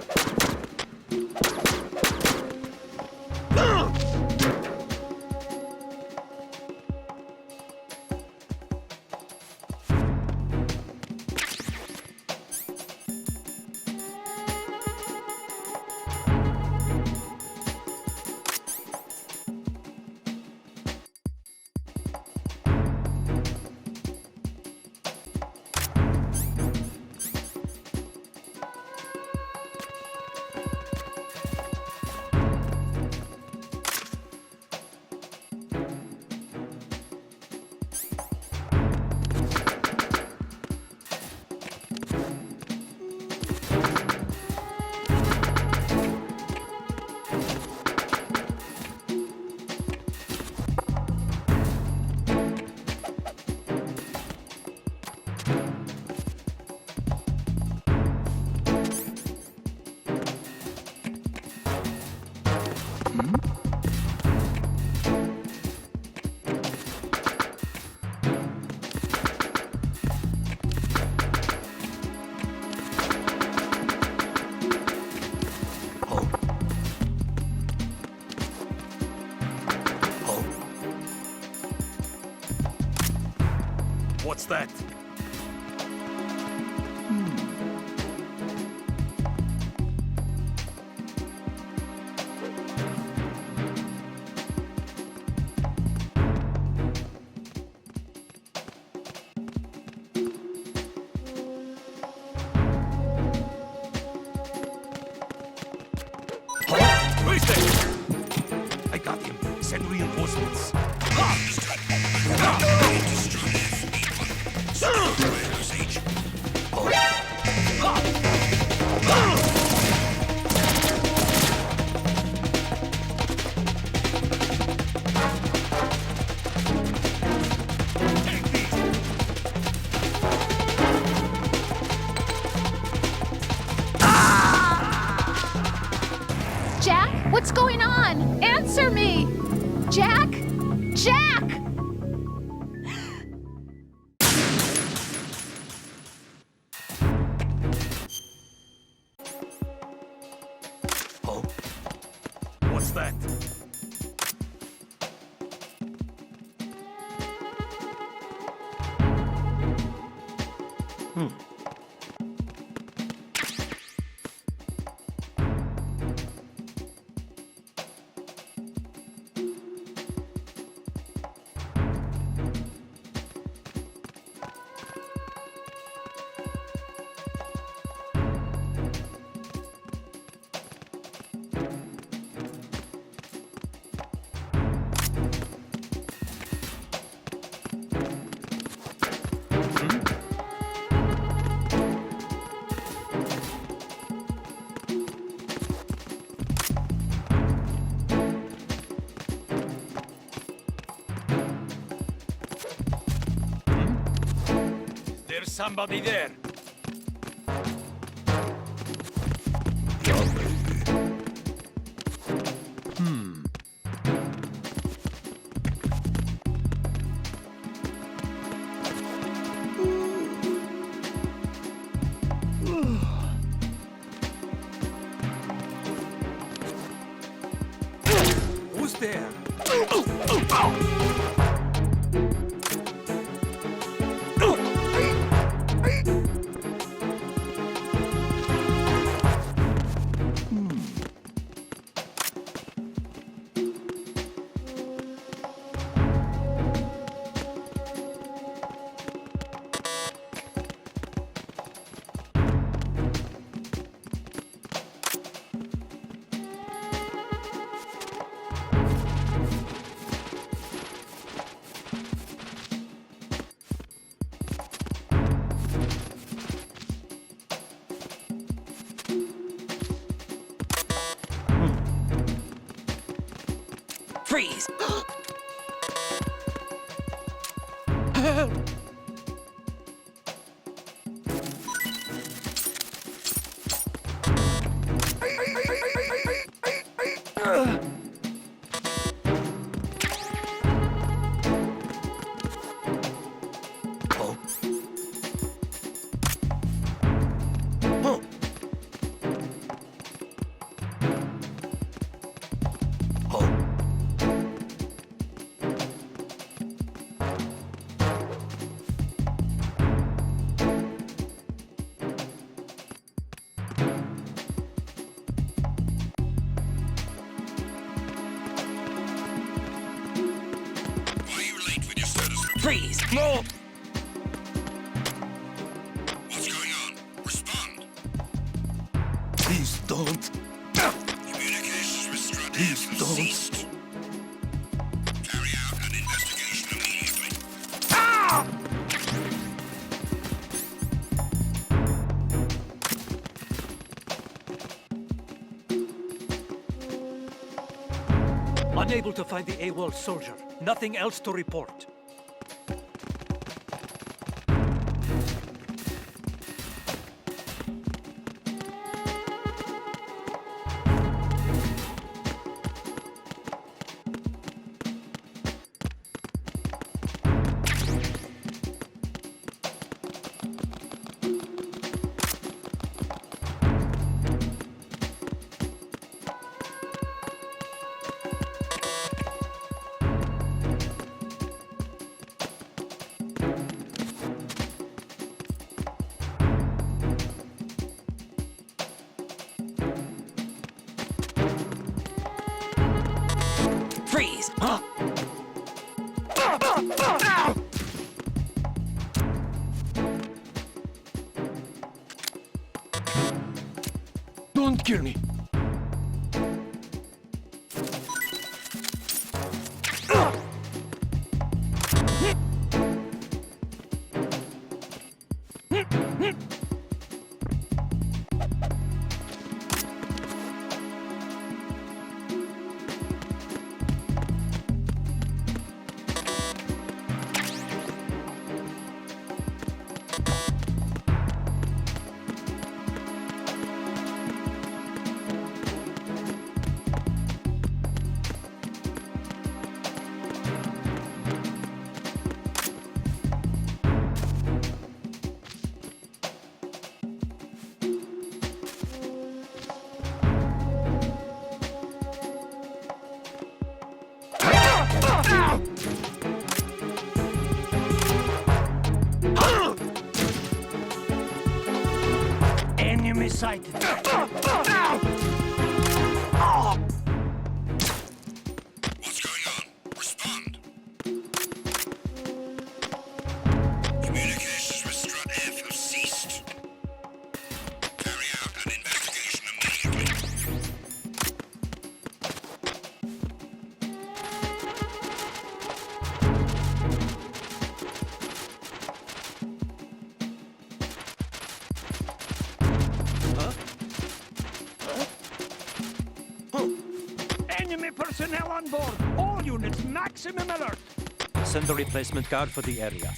What's that? I got him. Send reinforcements. What's going on? Answer me! Jack? Jack! Oh? What's that? There's somebody there. Who's there? Freeze! Freeze! No! What's going on? Respond. Please don't. Communications with Strut Please have don't. ceased. Carry out an investigation immediately. Unable to find the AWOL soldier. Nothing else to report. Freeze! Huh? Don't kill me. Enemy sighted. What's going on? Respond. Communications with Strut F have ceased. Carry out an investigation immediately. Enemy personnel on board. All units, maximum alert. Send the replacement guard for the area.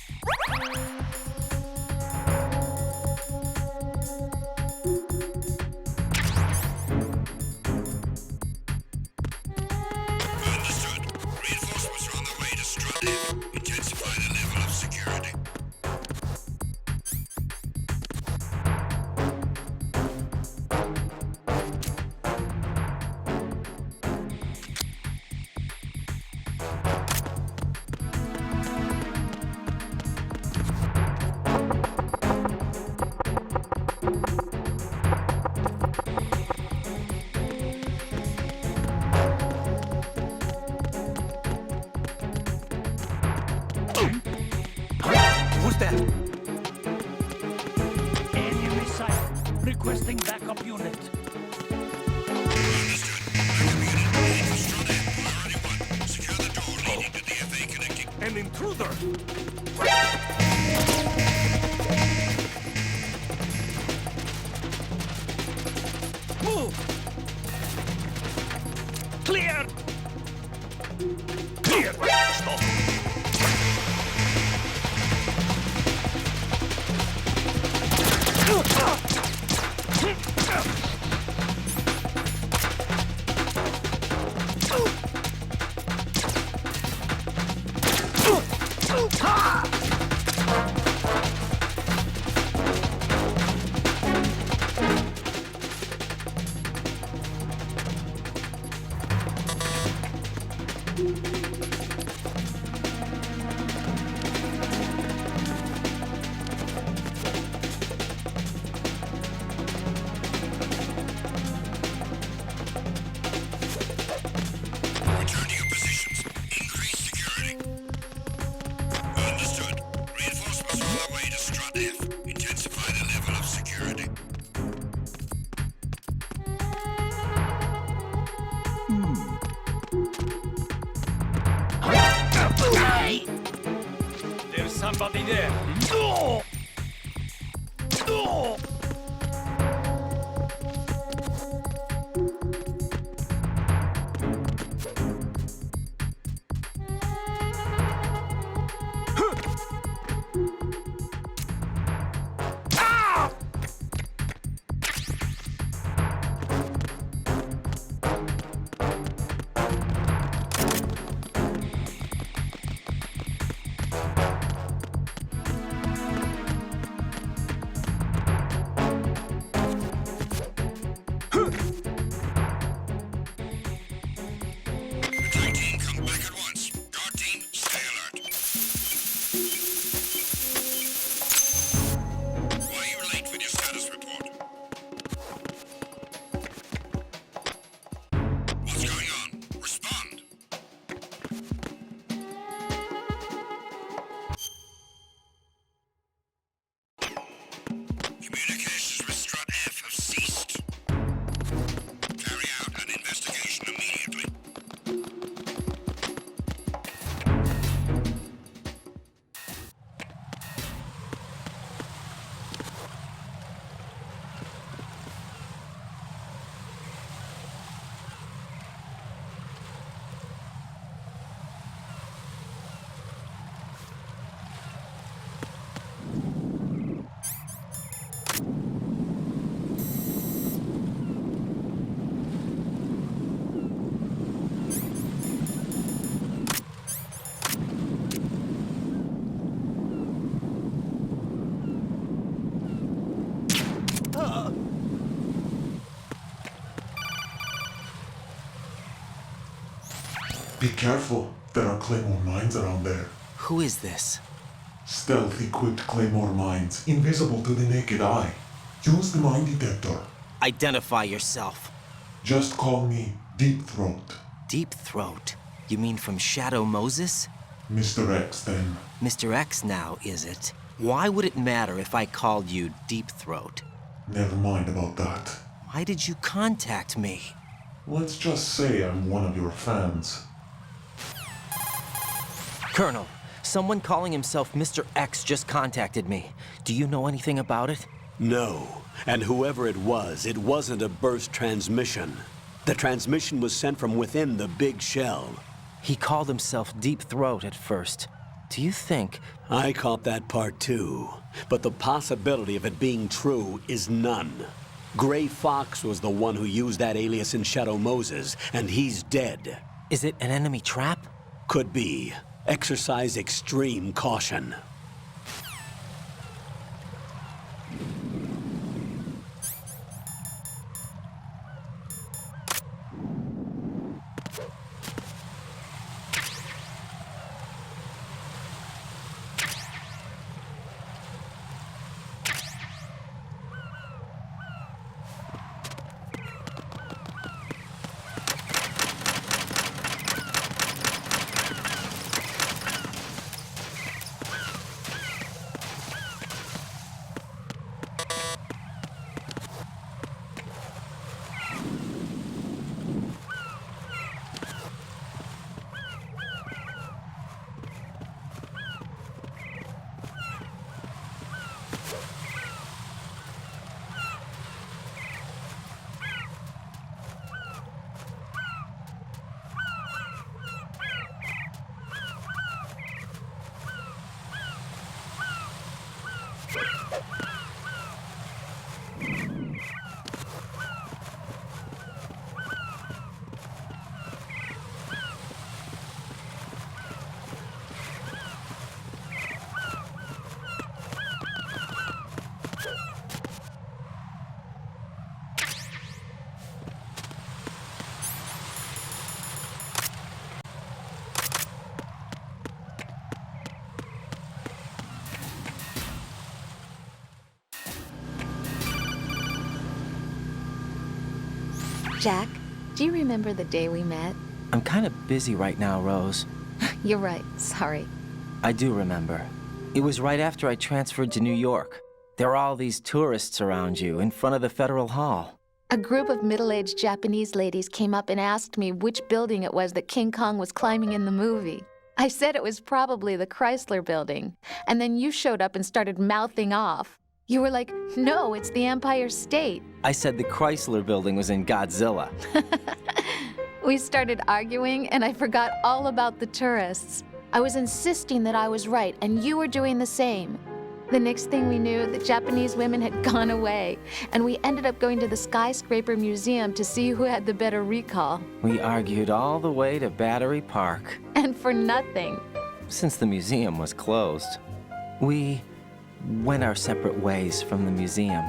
Understood. Reinforcements are on their way to Strut F. Intensify the level of security. Who's there? Enemy sighted. Requesting backup unit. An intruder! Move! Clear! Clear! Stop! Return to your positions. Increase security. Understood. Reinforcements are on their way to Strut F. Intensify the level of security. There's somebody there. Attack team, come back at once. Guard team, stay alert. Why are you late with your status report? What's going on? Respond. Communications with Strut F have ceased. Carry out an investigation immediately. Be careful. There are Claymore mines around there. Who is this? Stealth-equipped Claymore mines, invisible to the naked eye. Use the mine detector. Identify yourself. Just call me Deep Throat. Deep Throat? You mean from Shadow Moses? Mr. X, then. Mr. X now, is it? Why would it matter if I called you Deep Throat? Never mind about that. Why did you contact me? Let's just say I'm one of your fans. Colonel, someone calling himself Mr. X just contacted me. Do you know anything about it? No. And whoever it wasn't a burst transmission. The transmission was sent from within the big shell. He called himself Deep Throat at first. Do you think... I caught that part too. But the possibility of it being true is none. Gray Fox was the one who used that alias in Shadow Moses, and he's dead. Is it an enemy trap? Could be. Exercise extreme caution. Jack, do you remember the day we met? I'm kind of busy right now, Rose. You're right, sorry. I do remember. It was right after I transferred to New York. There were all these tourists around you in front of the Federal Hall. A group of middle-aged Japanese ladies came up and asked me which building it was that King Kong was climbing in the movie. I said it was probably the Chrysler building, and then you showed up and started mouthing off. You were like, no, it's the Empire State. I said the Chrysler building was in Godzilla. We started arguing, and I forgot all about the tourists. I was insisting that I was right, and you were doing the same. The next thing we knew, the Japanese women had gone away, and we ended up going to the Skyscraper Museum to see who had the better recall. We argued all the way to Battery Park. And for nothing. Since the museum was closed, we went our separate ways from the museum.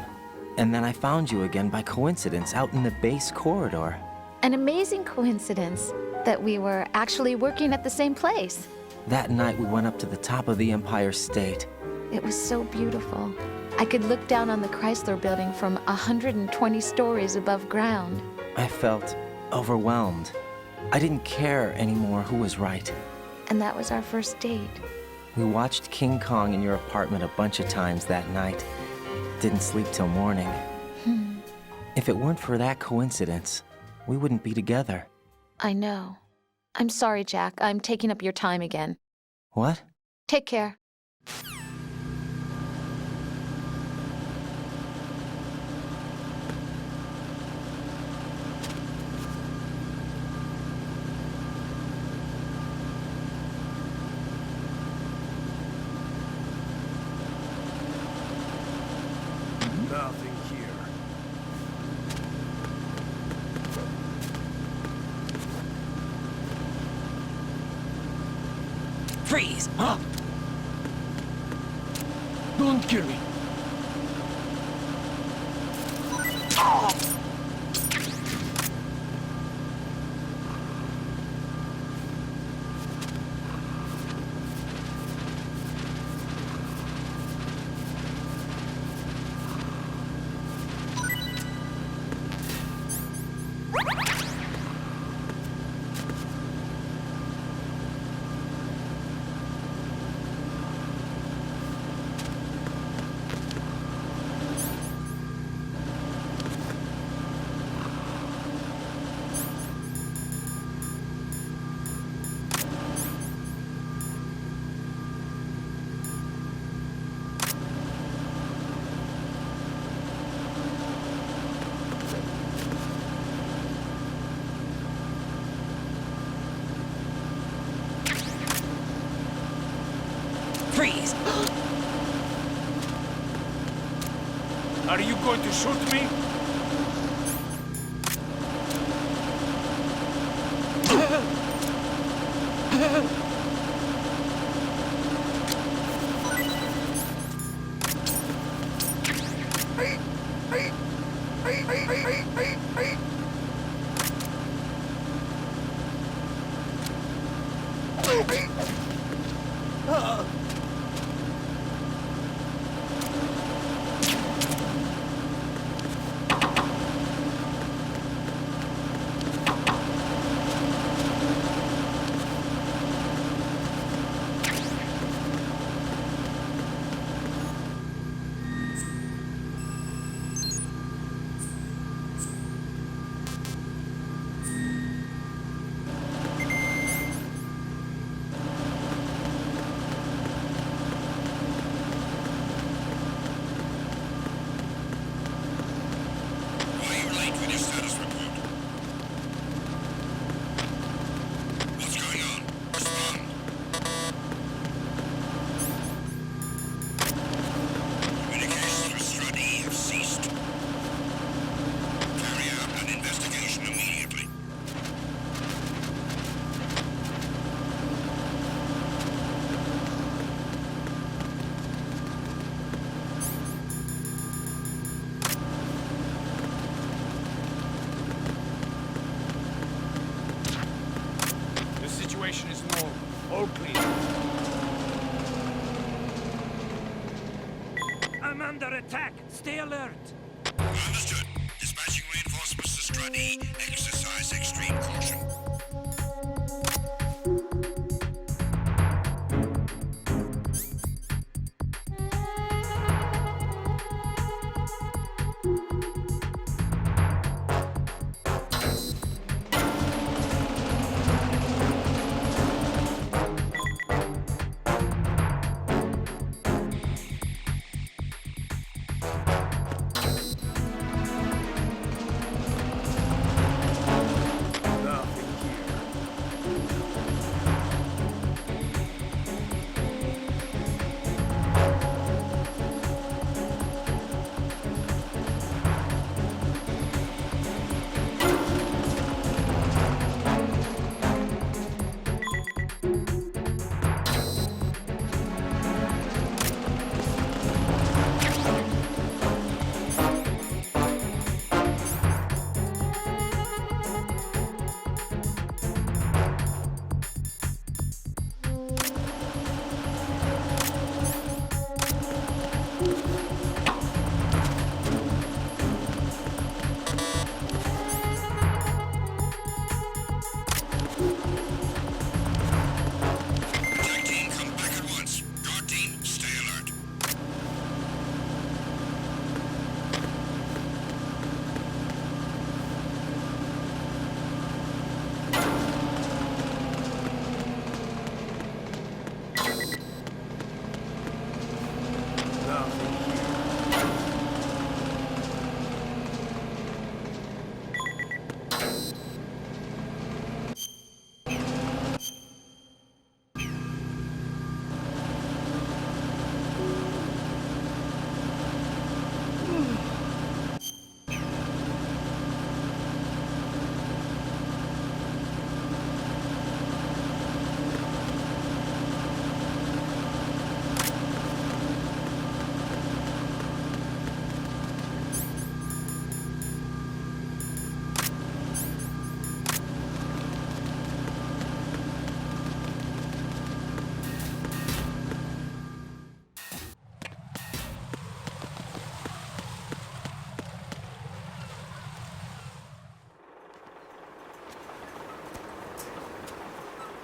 And then I found you again by coincidence out in the base corridor. An amazing coincidence that we were actually working at the same place. That night we went up to the top of the Empire State. It was so beautiful. I could look down on the Chrysler building from 120 stories above ground. I felt overwhelmed. I didn't care anymore who was right. And that was our first date. We watched King Kong in your apartment a bunch of times that night. Didn't sleep till morning. If it weren't for that coincidence, we wouldn't be together. I know. I'm sorry, Jack. I'm taking up your time again. What? Take care. Nothing here. Freeze! Huh? Don't kill me. Oh! going to shoot me? Is normal. All clear. I'm under attack. Stay alert. Understood. Dispatching reinforcements to Strut E. Exercise extreme caution.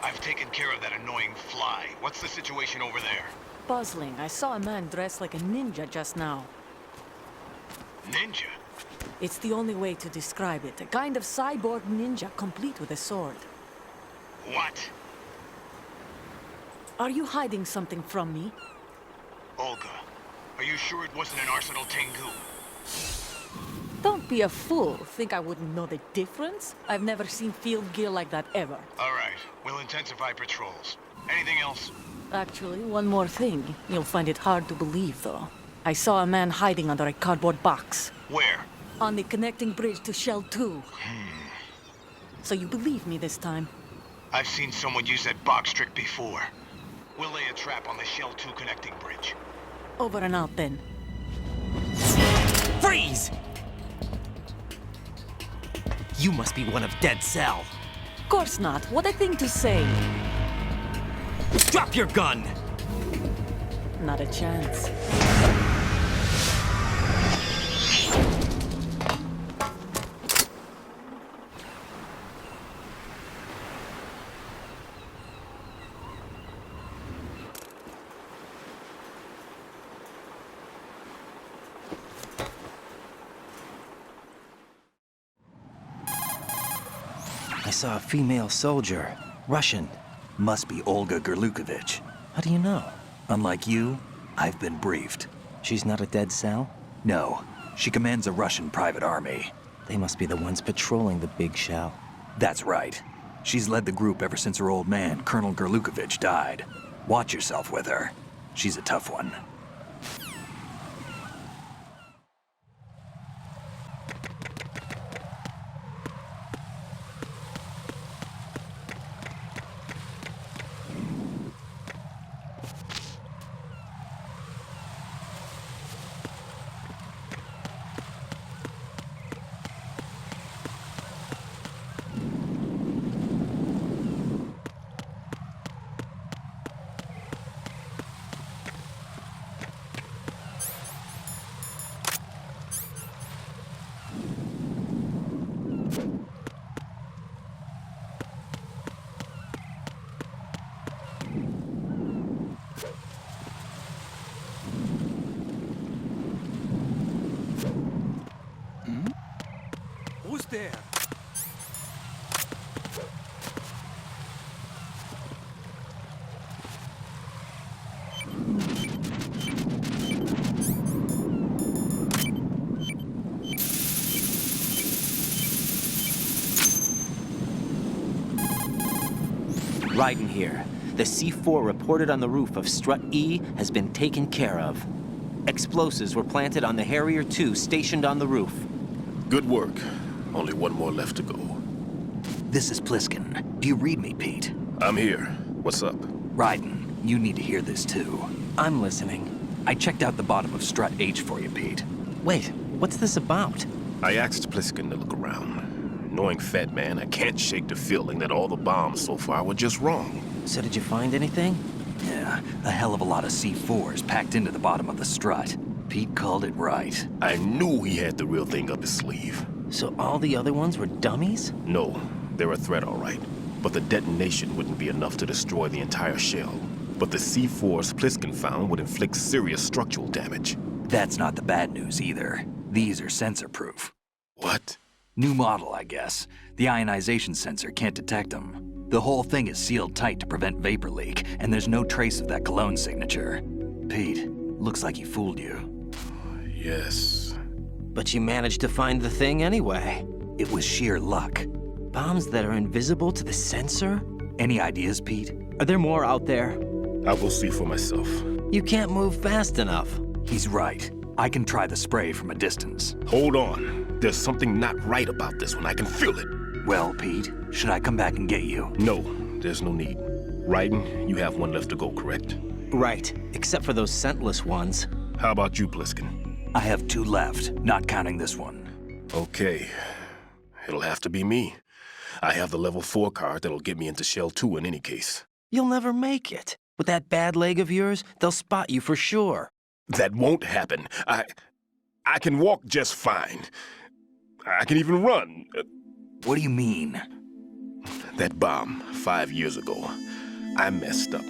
I've taken care of that annoying fly. What's the situation over there? Puzzling. I saw a man dressed like a ninja just now. Ninja? It's the only way to describe it. A kind of cyborg ninja, complete with a sword. What? Are you hiding something from me? Olga, are you sure it wasn't an Arsenal Tengu? Don't be a fool. Think I wouldn't know the difference? I've never seen field gear like that ever. All right, we'll intensify patrols. Anything else? Actually, one more thing. You'll find it hard to believe, though. I saw a man hiding under a cardboard box. Where? On the connecting bridge to Shell 2. So you believe me this time? I've seen someone use that box trick before. We'll lay a trap on the Shell 2 connecting bridge. Over and out then. Freeze! You must be one of Dead Cell. Of course not. What a thing to say. Drop your gun! Not a chance. I saw a female soldier. Russian. Must be Olga Gurlukovich. How do you know? Unlike you, I've been briefed. She's not a Dead Cell? No. She commands a Russian private army. They must be the ones patrolling the big shell. That's right. She's led the group ever since her old man, Colonel Gurlukovich, died. Watch yourself with her. She's a tough one. Who's there? Raiden here. The C4 reported on the roof of Strut E has been taken care of. Explosives were planted on the Harrier 2 stationed on the roof. Good work. Only one more left to go. This is Pliskin. Do you read me, Pete? I'm here. What's up? Raiden, you need to hear this too. I'm listening. I checked out the bottom of Strut H for you, Pete. Wait, what's this about? I asked Pliskin to look around. Knowing Fatman, I can't shake the feeling that all the bombs so far were just wrong. So did you find anything? Yeah, a hell of a lot of C4s packed into the bottom of the strut. Pete called it right. I knew he had the real thing up his sleeve. So all the other ones were dummies? No, they're a threat, all right. But the detonation wouldn't be enough to destroy the entire shell. But the C4s Pliskin found would inflict serious structural damage. That's not the bad news either. These are sensor-proof. What? New model, I guess. The ionization sensor can't detect them. The whole thing is sealed tight to prevent vapor leak, and there's no trace of that cologne signature. Pete, looks like he fooled you. Yes. But you managed to find the thing anyway. It was sheer luck. Bombs that are invisible to the sensor? Any ideas, Pete? Are there more out there? I'll go see for myself. You can't move fast enough. He's right. I can try the spray from a distance. Hold on. There's something not right about this one. I can feel it. Well, Pete, should I come back and get you? No, there's no need. Raiden, you have one left to go, correct? Right, except for those scentless ones. How about you, Pliskin? I have 2 left, not counting this one. Okay. It'll have to be me. I have the level 4 card that'll get me into Shell 2 in any case. You'll never make it. With that bad leg of yours, they'll spot you for sure. That won't happen. I can walk just fine. I can even run. What do you mean? That bomb, 5 years ago. I messed up.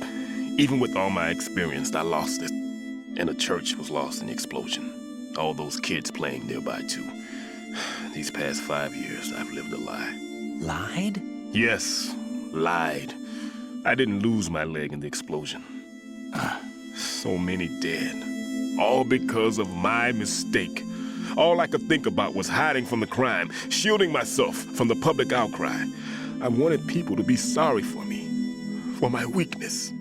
Even with all my experience, I lost it. And the church was lost in the explosion. All those kids playing nearby, too. These past 5 years, I've lived a lie. Lied? Yes, lied. I didn't lose my leg in the explosion. So many dead. All because of my mistake. All I could think about was hiding from the crime, shielding myself from the public outcry. I wanted people to be sorry for me, for my weakness.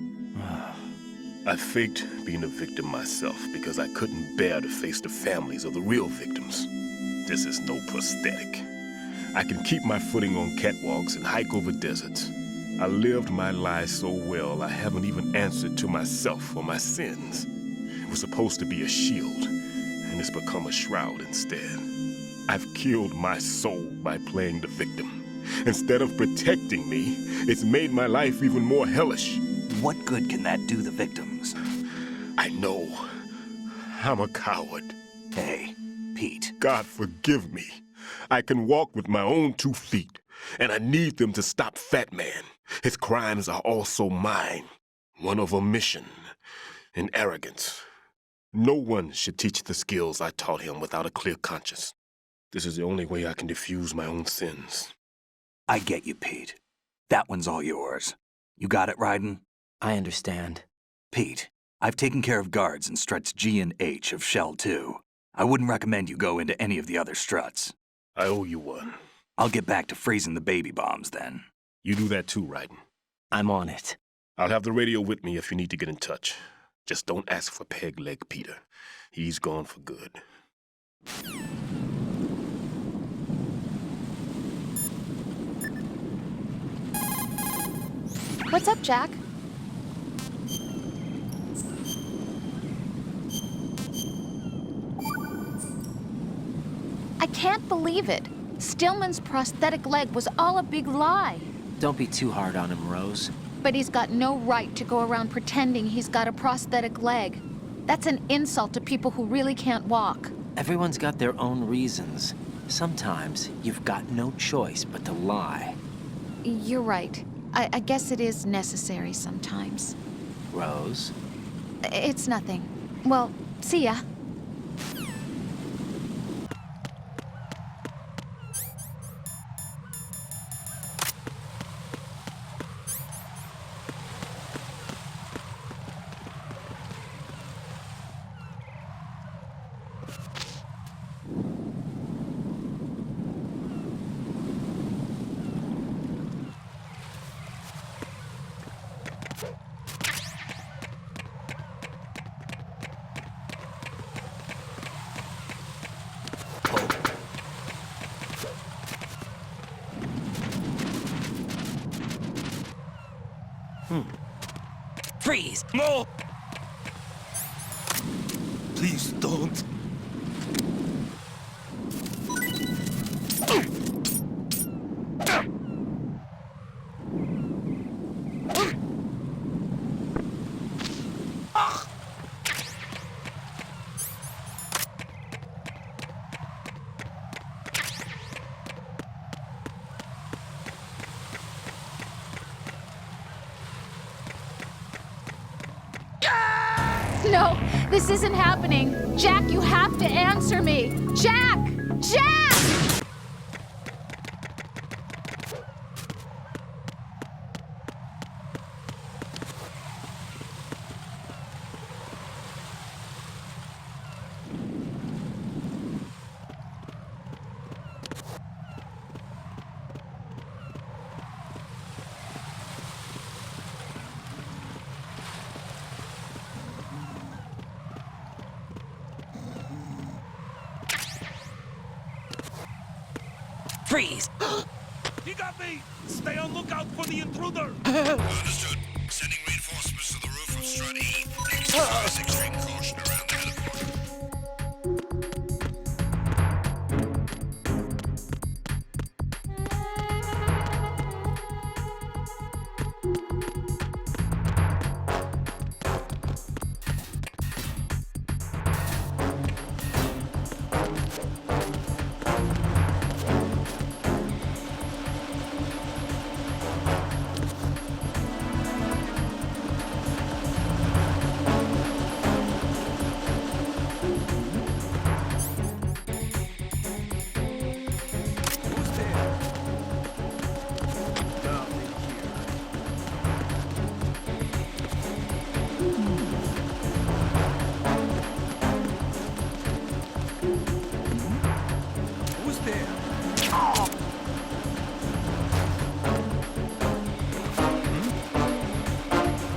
I faked being a victim myself because I couldn't bear to face the families of the real victims. This is no prosthetic. I can keep my footing on catwalks and hike over deserts. I lived my life so well, I haven't even answered to myself for my sins. It was supposed to be a shield, and it's become a shroud instead. I've killed my soul by playing the victim. Instead of protecting me, it's made my life even more hellish. What good can that do the victims? I know. I'm a coward. Hey, Pete. God forgive me. I can walk with my own 2 feet, and I need them to stop Fatman. His crimes are also mine. One of omission and arrogance. No one should teach the skills I taught him without a clear conscience. This is the only way I can diffuse my own sins. I get you, Pete. That one's all yours. You got it, Raiden? I understand. Pete, I've taken care of guards in struts G and H of Shell 2. I wouldn't recommend you go into any of the other struts. I owe you one. I'll get back to freezing the baby bombs then. You do that too, Raiden. I'm on it. I'll have the radio with me if you need to get in touch. Just don't ask for Peg Leg Peter. He's gone for good. What's up, Jack? I can't believe it. Stillman's prosthetic leg was all a big lie. Don't be too hard on him, Rose. But he's got no right to go around pretending he's got a prosthetic leg. That's an insult to people who really can't walk. Everyone's got their own reasons. Sometimes you've got no choice but to lie. You're right. I guess it is necessary sometimes. Rose? It's nothing. Well, see ya. Freeze! No! Please don't. No, this isn't happening. Jack, you have to answer me. Jack! Jack! Freeze! He got me! Stay on lookout for the intruder! Understood. Sending reinforcements to the roof of Strut E. Exercise extreme caution around the heliport.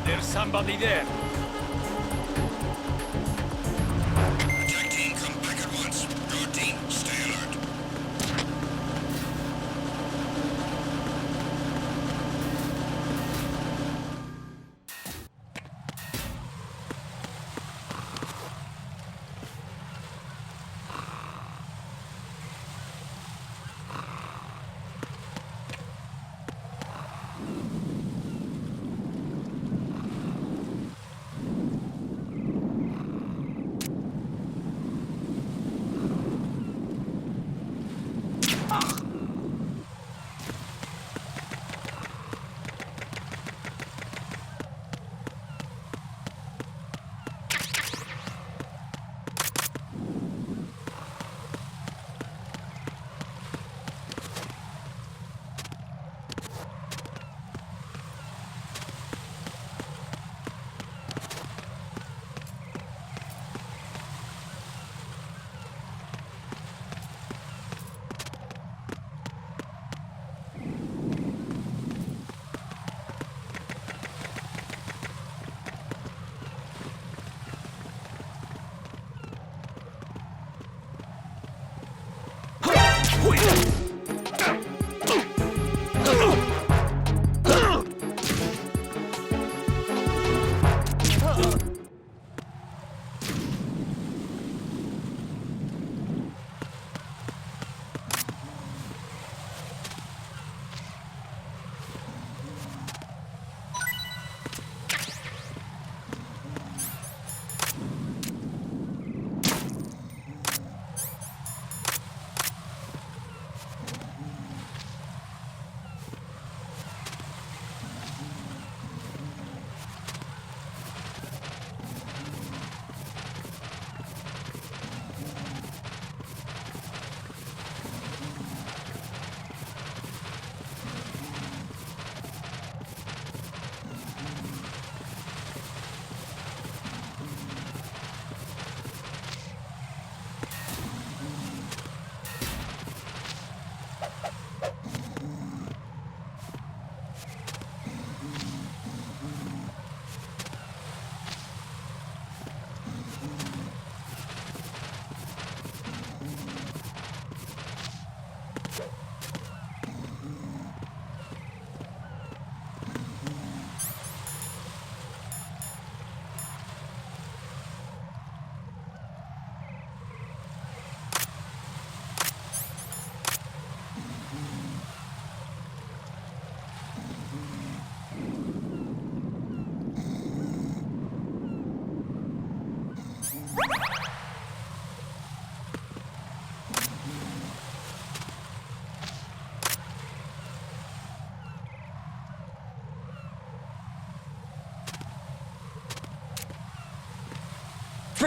There's somebody there.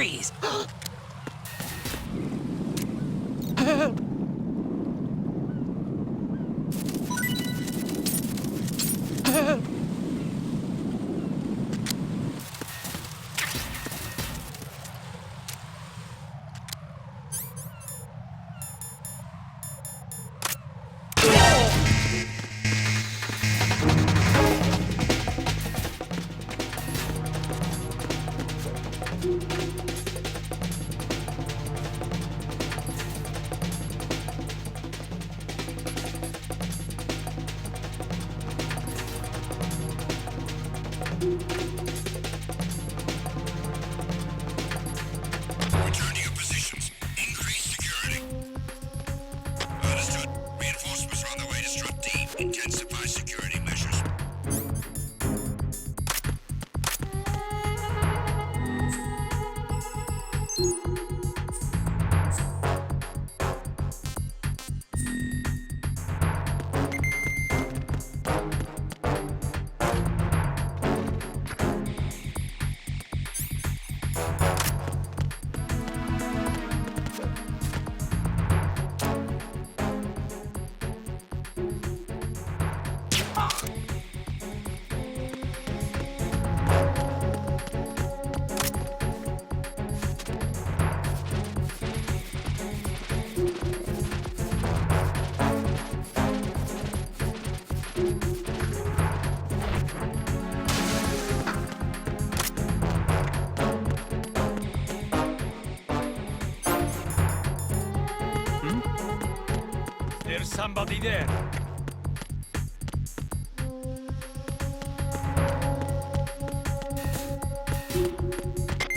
Freeze! Return to your positions. Increase security. Understood. Reinforcements are on their way to Strut D. Intensify security measures. There's somebody there.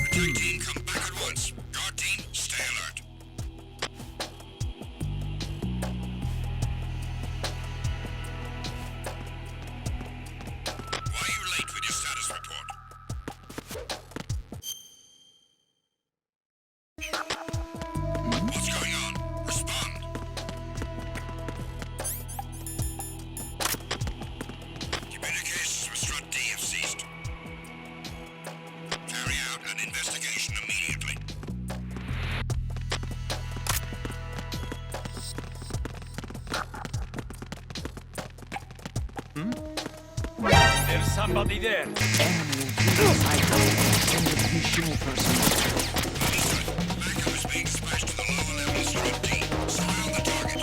Attack team, come back at once. Guard team, stay alert. Why are you late with your status report? What's going on? Respond. Communications with Strut D have ceased. Carry out an investigation immediately. There's somebody there. Backup is being dispatched to the lower level of Strut D. Surround the target.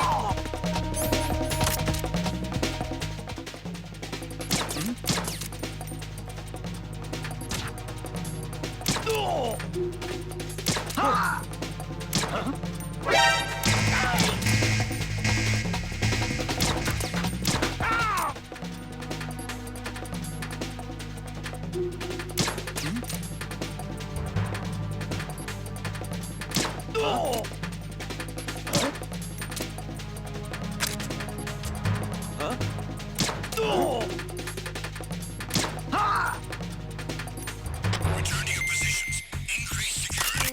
Return to your positions. Increase security.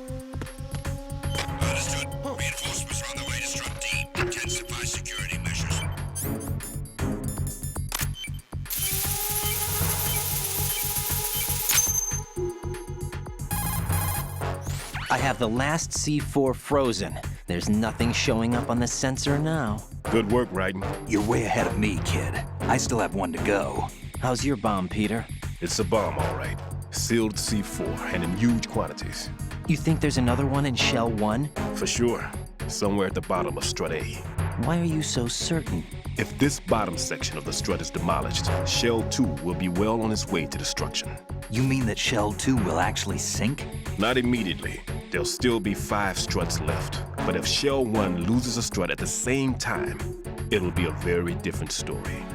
Understood. Reinforcements are on their way to Strut D. Intensify security measures. I have the last C4 frozen. There's nothing showing up on the sensor now. Good work, Raiden. You're way ahead of me, kid. I still have one to go. How's your bomb, Peter? It's a bomb, all right. Sealed C4 and in huge quantities. You think there's another one in Shell 1? For sure. Somewhere at the bottom of Strut A. Why are you so certain? If this bottom section of the strut is demolished, Shell 2 will be well on its way to destruction. You mean that Shell 2 will actually sink? Not immediately. There'll still be 5 struts left. But if Shell 1 loses a strut at the same time, it'll be a very different story.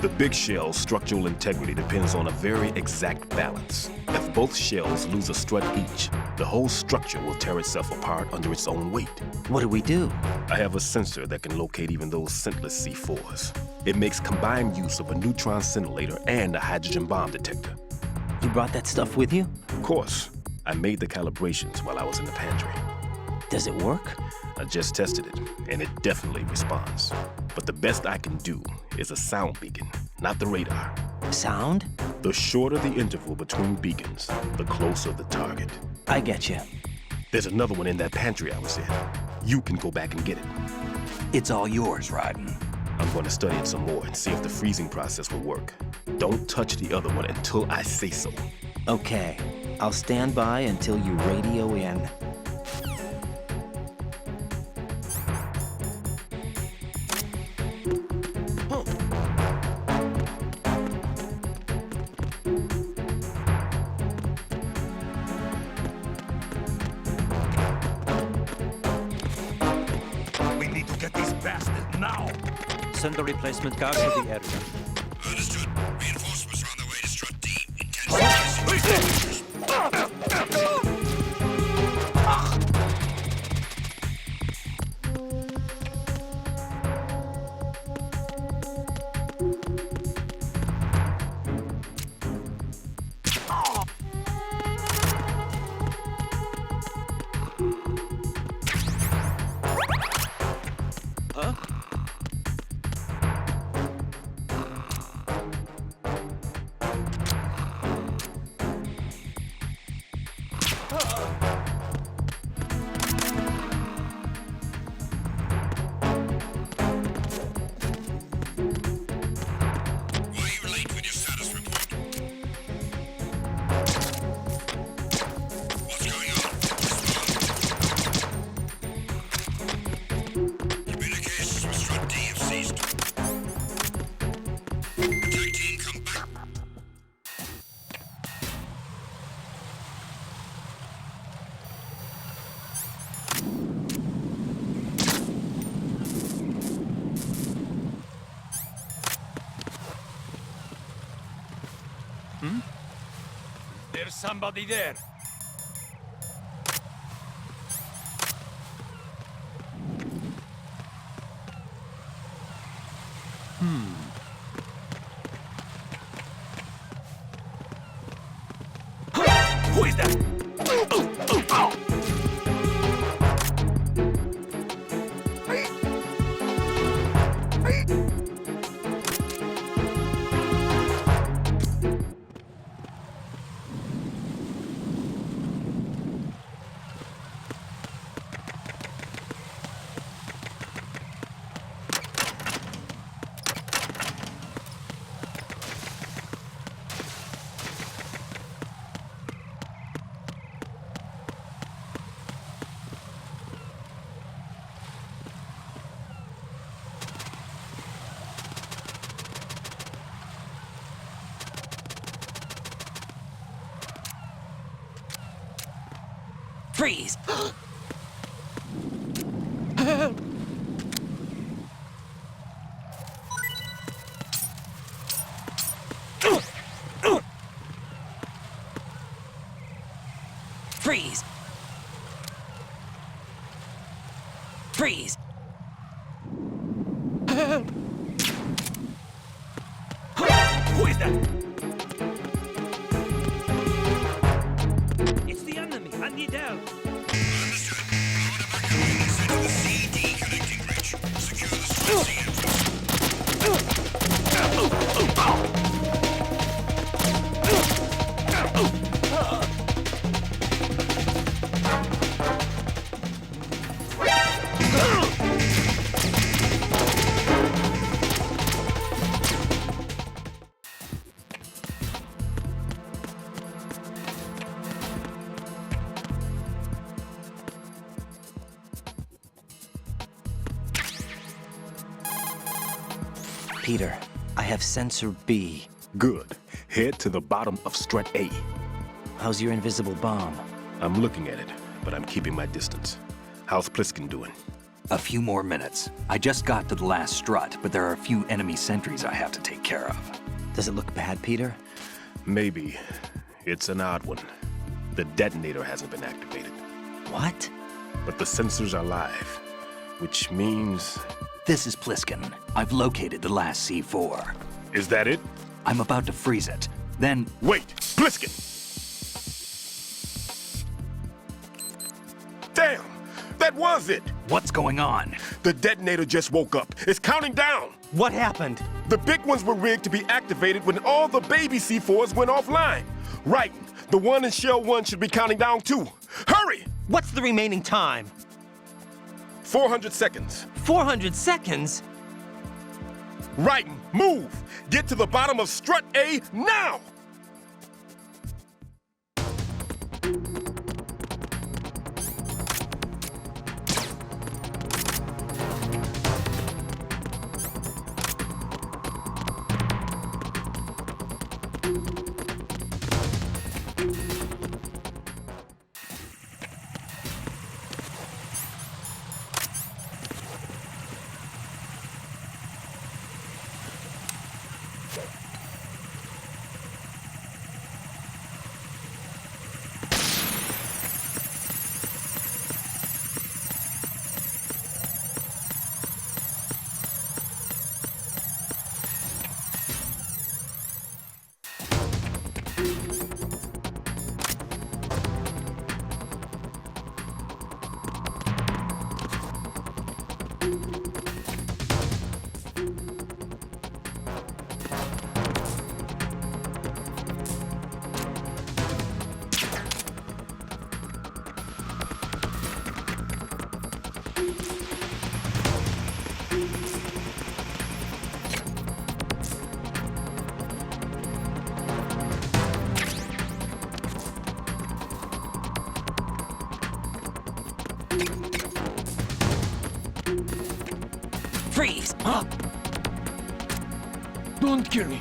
The big shell's structural integrity depends on a very exact balance. If both shells lose a strut each, the whole structure will tear itself apart under its own weight. What do we do? I have a sensor that can locate even those scentless C4s. It makes combined use of a neutron scintillator and a hydrogen bomb detector. You brought that stuff with you? Of course. I made the calibrations while I was in the pantry. Does it work? I just tested it, and it definitely responds. But the best I can do is a sound beacon, not the radar. Sound? The shorter the interval between beacons, the closer the target. I get you. There's another one in that pantry I was in. You can go back and get it. It's all yours, Raiden. I'm going to study it some more and see if the freezing process will work. Don't touch the other one until I say so. Okay. I'll stand by until you radio in. We need to get these bastards now. Send the replacement car to the area. Understood. Reinforcements are on their way to Strut D. Intense. There's somebody there. Who is that? Freeze! Freeze! Freeze! Who is that? It's the enemy. I need help. Peter, I have sensor B. Good. Head to the bottom of strut A. How's your invisible bomb? I'm looking at it, but I'm keeping my distance. How's Pliskin doing? A few more minutes. I just got to the last strut, but there are a few enemy sentries I have to take care of. Does it look bad, Peter? Maybe. It's an odd one. The detonator hasn't been activated. What? But the sensors are live, which means... This is Pliskin. I've located the last C4. Is that it? I'm about to freeze it. Then... Wait! Pliskin! Damn! That was it! What's going on? The detonator just woke up. It's counting down! What happened? The big ones were rigged to be activated when all the baby C4s went offline. Raiden, the one in Shell 1 should be counting down too. Hurry! What's the remaining time? 400 seconds. 400 seconds? Raiden, move! Get to the bottom of strut A now! Freeze! Don't kill me.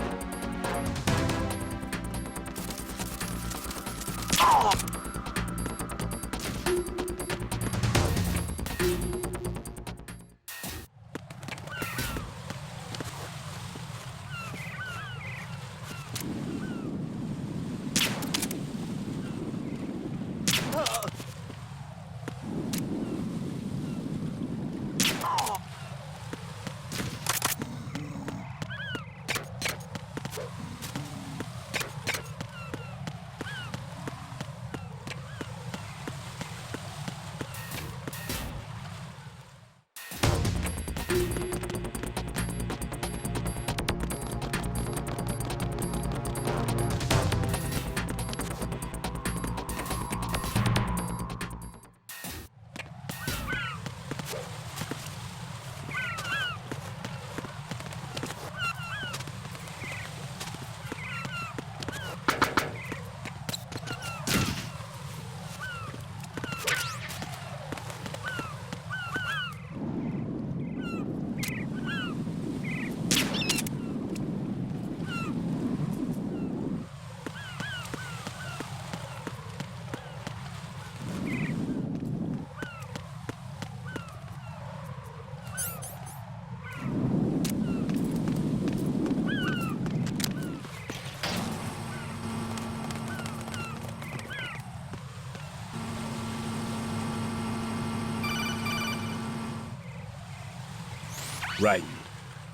Raiden,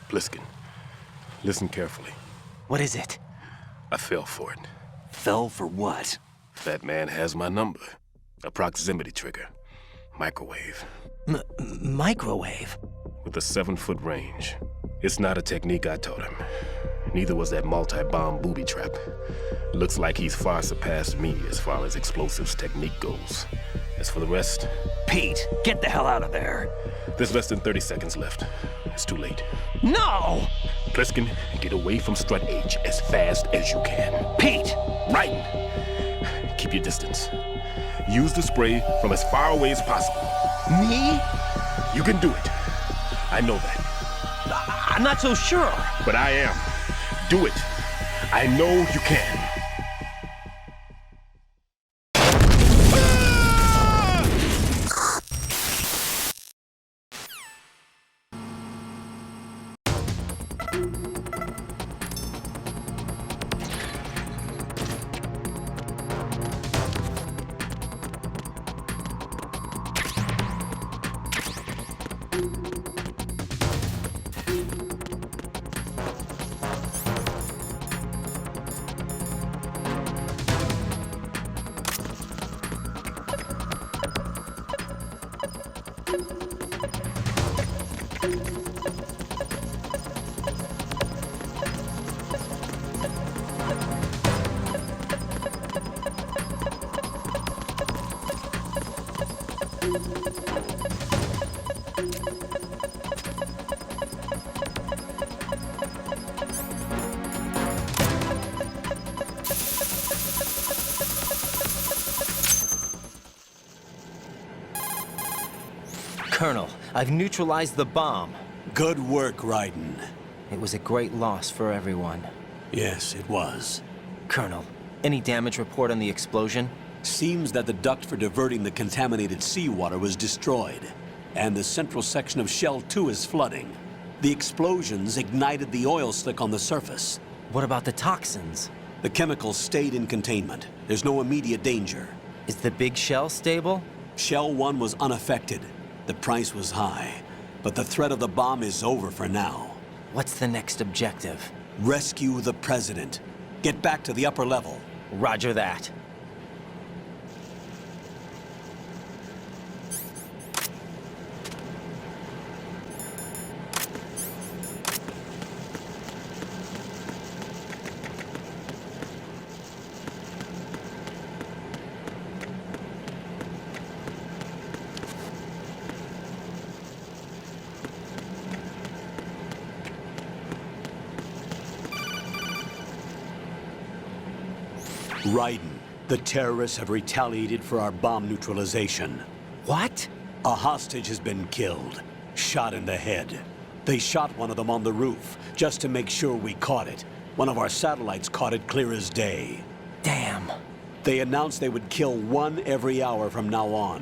Pliskin, listen carefully. What is it? I fell for it. Fell for what? Fatman has my number. A proximity trigger. Microwave. Microwave? With a 7-foot range. It's not a technique I taught him. Neither was that multi-bomb booby trap. Looks like he's far surpassed me as far as explosives technique goes. As for the rest... Pete, get the hell out of there! There's less than 30 seconds left. It's too late. No! Pliskin, get away from strut H as fast as you can. Pete! Raiden! Keep your distance. Use the spray from as far away as possible. Me? You can do it. I know that. I'm not so sure. But I am. Do it. I know you can. Colonel, I've neutralized the bomb. Good work, Raiden. It was a great loss for everyone. Yes, it was. Colonel, any damage report on the explosion? Seems that the duct for diverting the contaminated seawater was destroyed, and the central section of Shell 2 is flooding. The explosions ignited the oil slick on the surface. What about the toxins? The chemicals stayed in containment. There's no immediate danger. Is the big shell stable? Shell 1 was unaffected. The price was high, but the threat of the bomb is over for now. What's the next objective? Rescue the President. Get back to the upper level. Roger that. Raiden, the terrorists have retaliated for our bomb neutralization. What? A hostage has been killed, shot in the head. They shot one of them on the roof, just to make sure we caught it. One of our satellites caught it clear as day. Damn. They announced they would kill one every hour from now on.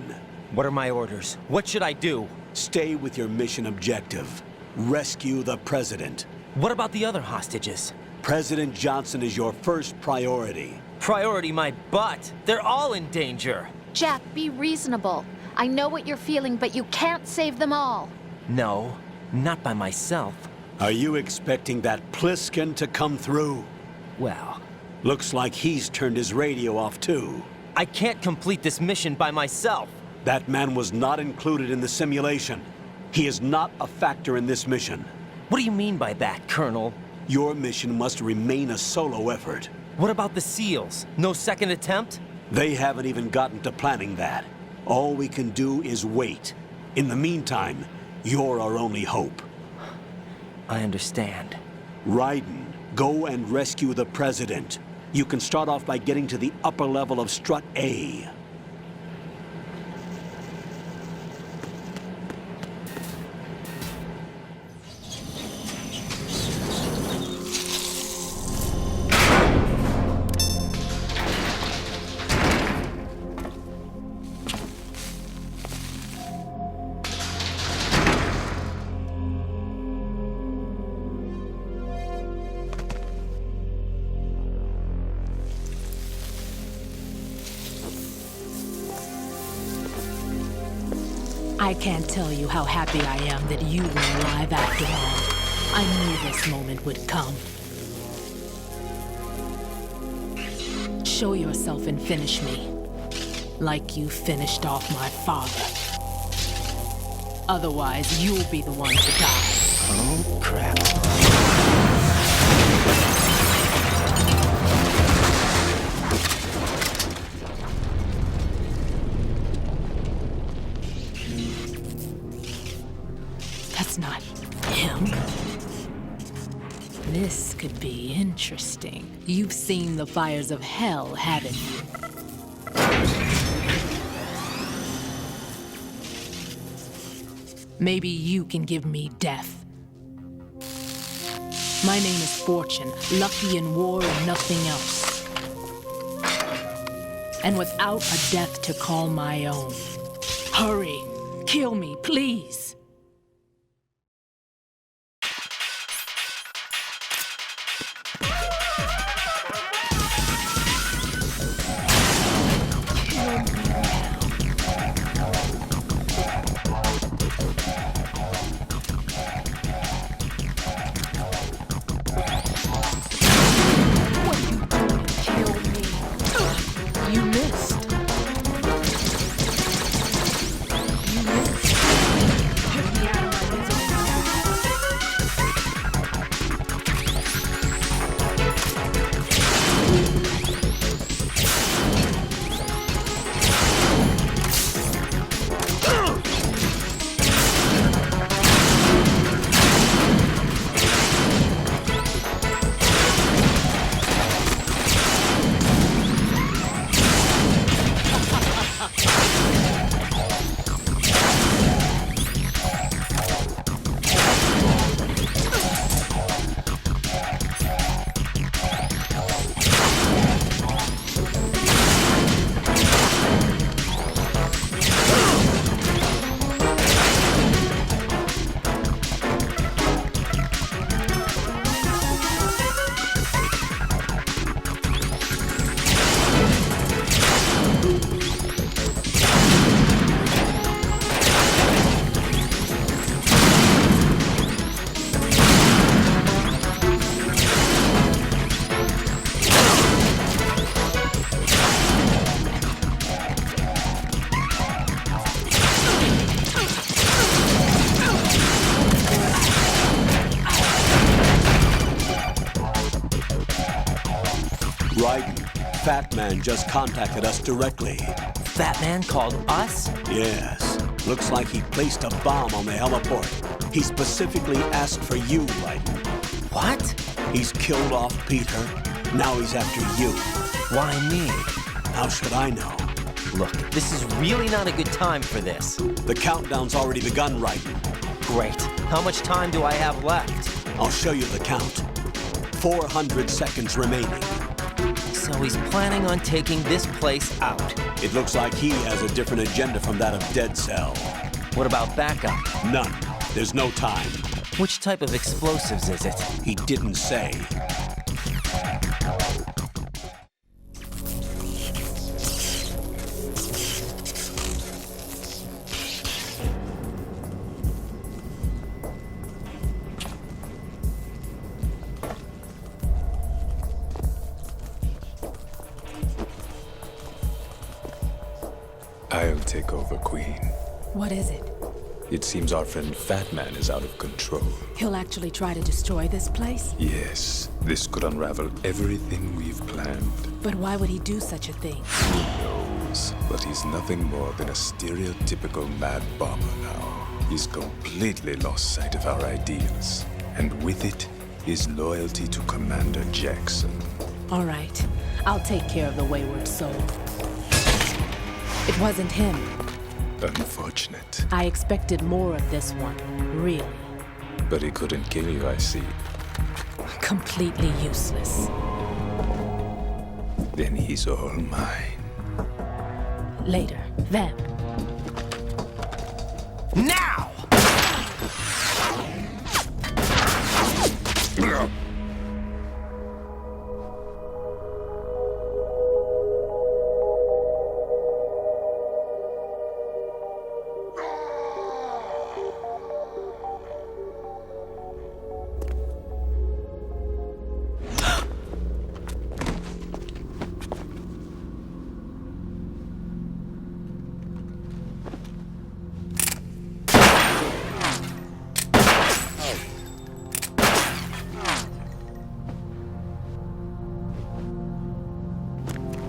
What are my orders? What should I do? Stay with your mission objective. Rescue the President. What about the other hostages? President Johnson is your first priority. Priority my butt. They're all in danger. Jack, be reasonable. I know what you're feeling, but you can't save them all. No, not by myself. Are you expecting that Pliskin to come through? Well... Looks like he's turned his radio off too. I can't complete this mission by myself. That man was not included in the simulation. He is not a factor in this mission. What do you mean by that, Colonel? Your mission must remain a solo effort. What about the SEALs? No second attempt? They haven't even gotten to planning that. All we can do is wait. In the meantime, you're our only hope. I understand. Raiden, go and rescue the President. You can start off by getting to the upper level of Strut A. I can't tell you how happy I am that you were alive after all. I knew this moment would come. Show yourself and finish me. Like you finished off my father. Otherwise, you'll be the one to die. Oh, crap. That's not him. This could be interesting. You've seen the fires of hell, haven't you? Maybe you can give me death. My name is Fortune, lucky in war and nothing else. And without a death to call my own. Hurry, kill me, please. Raiden, Fatman just contacted us directly. Fatman called us? Yes. Looks like he placed a bomb on the heliport. He specifically asked for you, Raiden. What? He's killed off Peter. Now he's after you. Why me? How should I know? Look, this is really not a good time for this. The countdown's already begun, Raiden. Great. How much time do I have left? I'll show you the count. 400 seconds remaining. So he's planning on taking this place out. It looks like he has a different agenda from that of Dead Cell. What about backup? None. There's no time. Which type of explosives is it? He didn't say. I'll take over, Queen. What is it? It seems our friend Fatman is out of control. He'll actually try to destroy this place? Yes, this could unravel everything we've planned. But why would he do such a thing? Who knows? But he's nothing more than a stereotypical mad bomber now. He's completely lost sight of our ideals. And with it, his loyalty to Commander Jackson. All right. I'll take care of the wayward soul. It wasn't him. Unfortunate. I expected more of this one, really. But he couldn't kill you, I see. Completely useless. Then he's all mine. Later, Vamp. Now!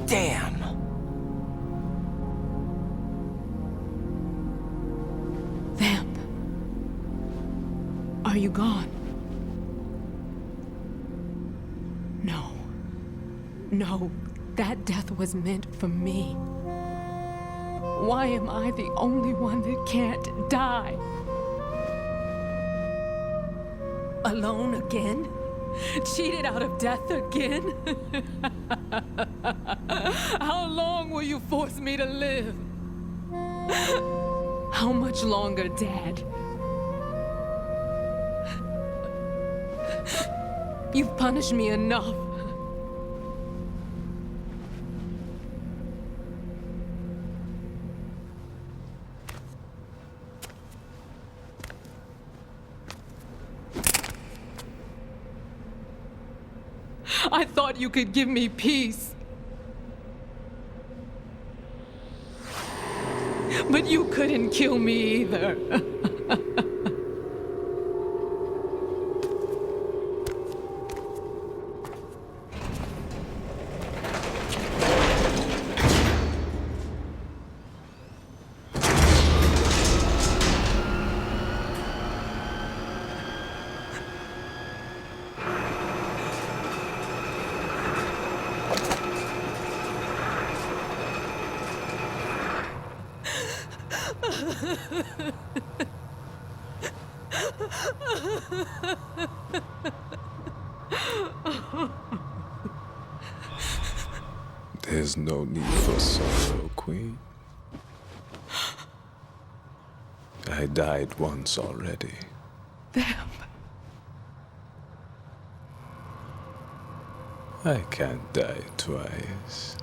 Damn! Vamp. Are you gone? No. No, that death was meant for me. Why am I the only one that can't die? Alone again? Cheated out of death again? How long will you force me to live? How much longer, Dad? You've punished me enough. I thought you could give me peace. But you couldn't kill me either. There's no need for sorrow, Queen. I died once already. Vamp. I can't die twice.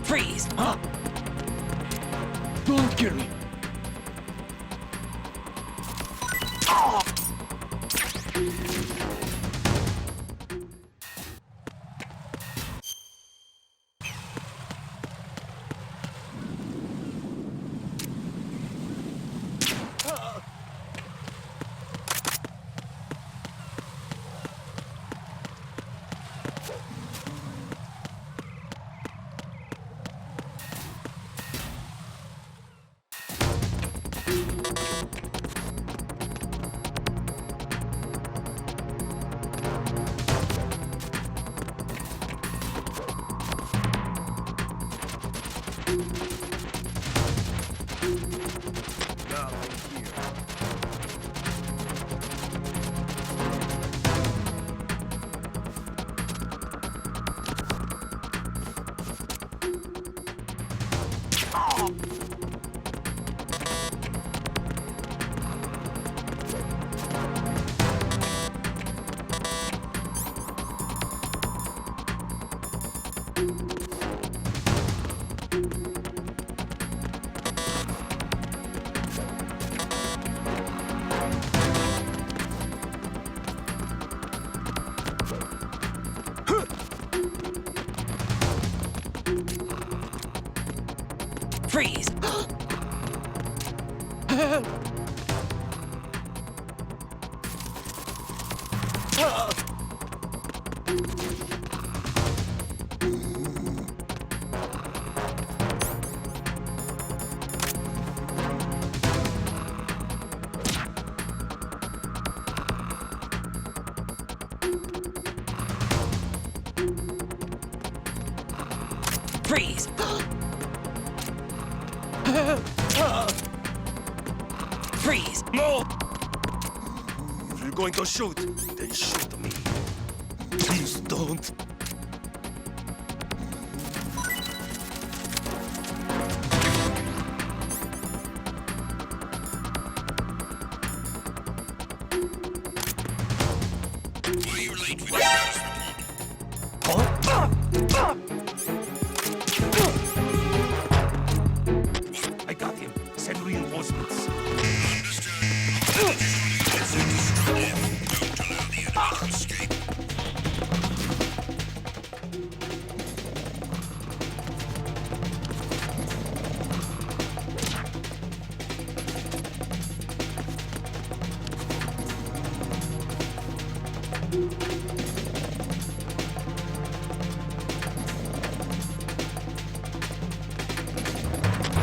Freeze! Huh? Don't kill me. Freeze! Freeze! Freeze! No! If you're going to shoot, then shoot me. Please don't. Why are you late with your status report? I got him. Send reinforcements.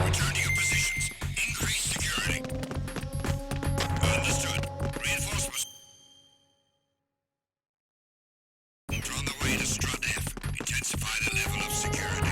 Return to your positions. Increase security. Understood. Reinforcements are on the way to Strut F. Intensify the level of security.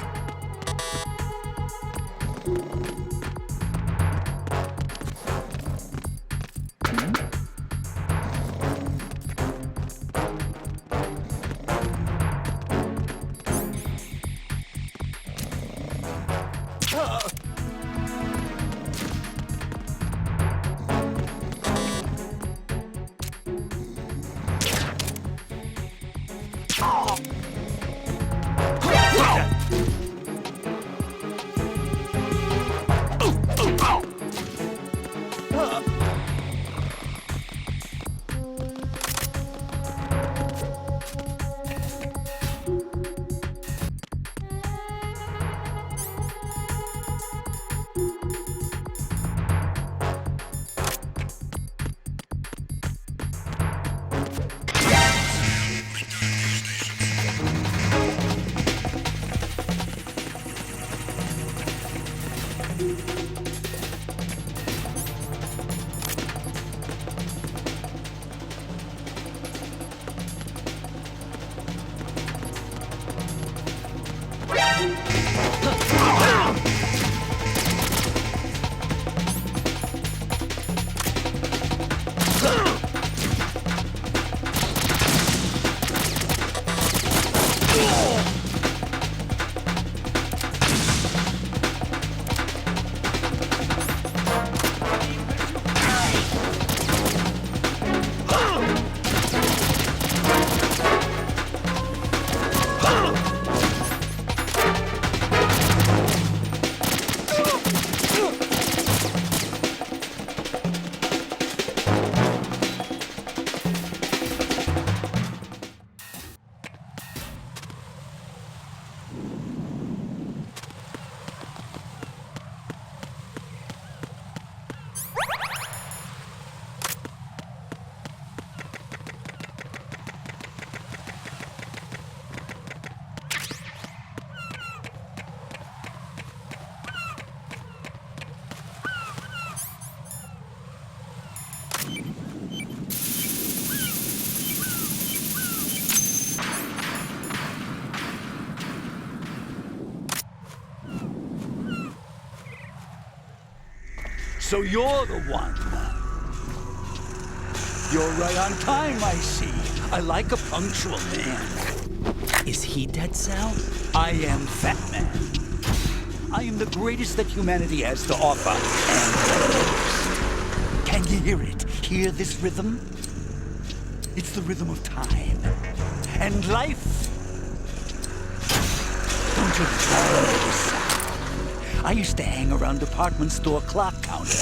So you're the one. You're right on time, I see. I like a punctual man. Is he Dead Cell? I am Fatman. I am the greatest that humanity has to offer, and the most. Can you hear it? Hear this rhythm? It's the rhythm of time. And life. Don't you love this sound? I used to hang around department store clock counters.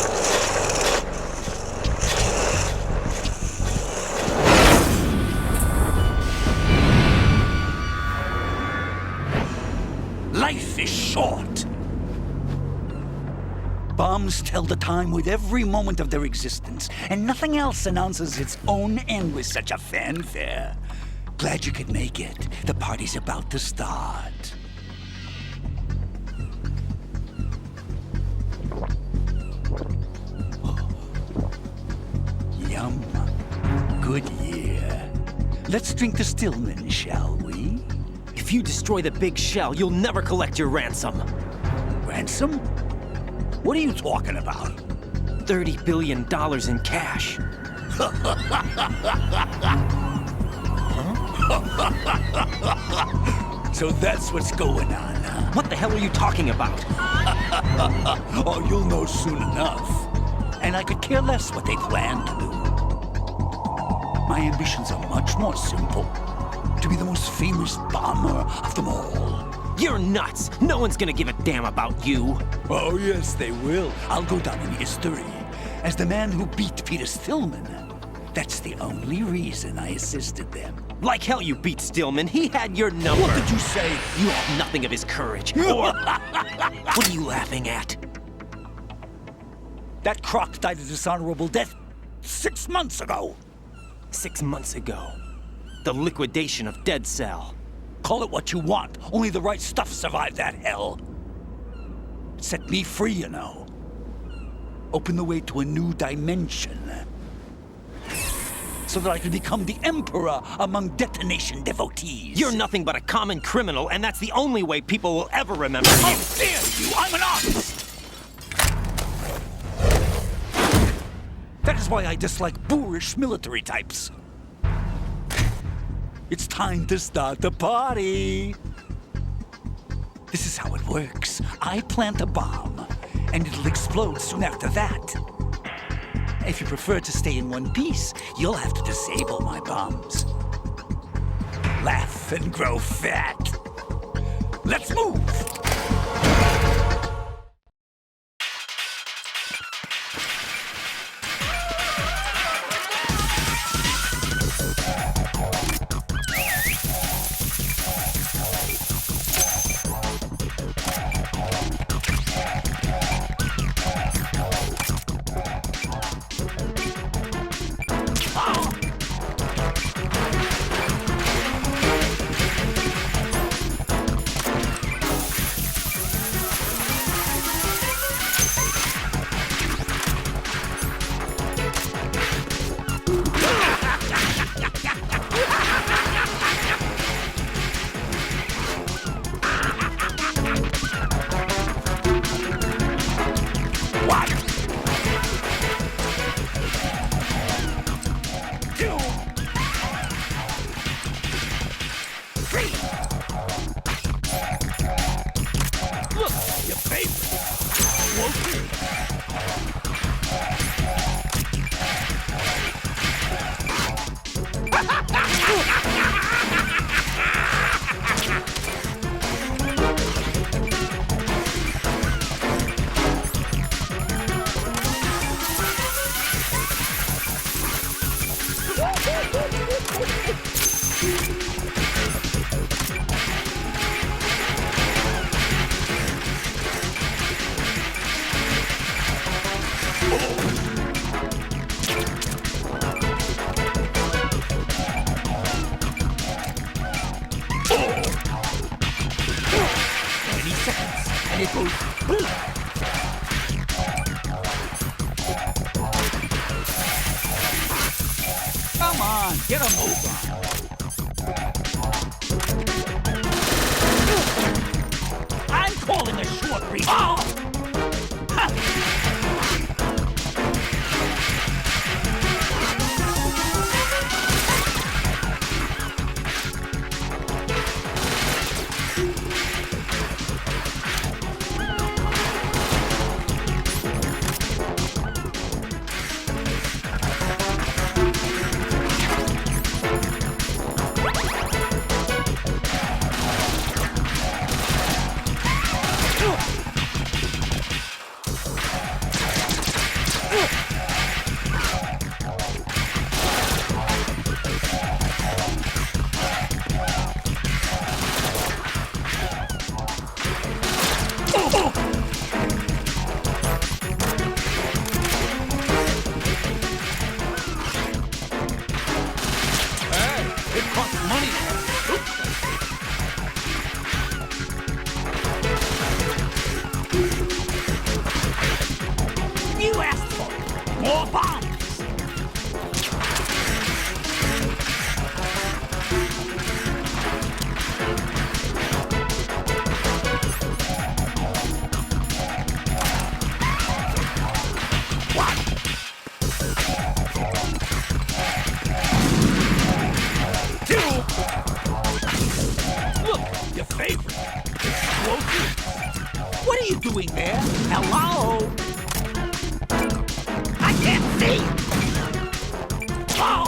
Life is short. Bombs tell the time with every moment of their existence, and nothing else announces its own end with such a fanfare. Glad you could make it. The party's about to start. Yum. Good year. Let's drink the Stillman, shall we? If you destroy the big shell, you'll never collect your ransom. Ransom? What are you talking about? $30 billion in cash. So that's what's going on, huh? What the hell are you talking about? Oh, you'll know soon enough. And I could care less what they plan to do. My ambitions are much more simple. To be the most famous bomber of them all. You're nuts! No one's gonna give a damn about you. Oh, yes, they will. I'll go down in history as the man who beat Peter Stillman. That's the only reason I assisted them. Like hell you beat Stillman. He had your number. What did you say? You have nothing of his courage. Or... What are you laughing at? That croc died a dishonorable death 6 months ago. 6 months ago. The liquidation of Dead Cell. Call it what you want. Only the right stuff survived that hell. It set me free, you know. Opened the way to a new dimension. So that I could become the Emperor among detonation devotees. You're nothing but a common criminal, and that's the only way people will ever remember you. How dare you! I'm an artist! That is why I dislike boorish military types. It's time to start the party. This is how it works. I plant a bomb, and it'll explode soon after that. If you prefer to stay in one piece, you'll have to disable my bombs. Laugh and grow fat. Let's move! Come on, get a move on. I'm calling a short reach. Oh! money. You asked for it. More bombs. Look, your favorite. Explosive. What are you doing there? Hello? I can't see! Oh!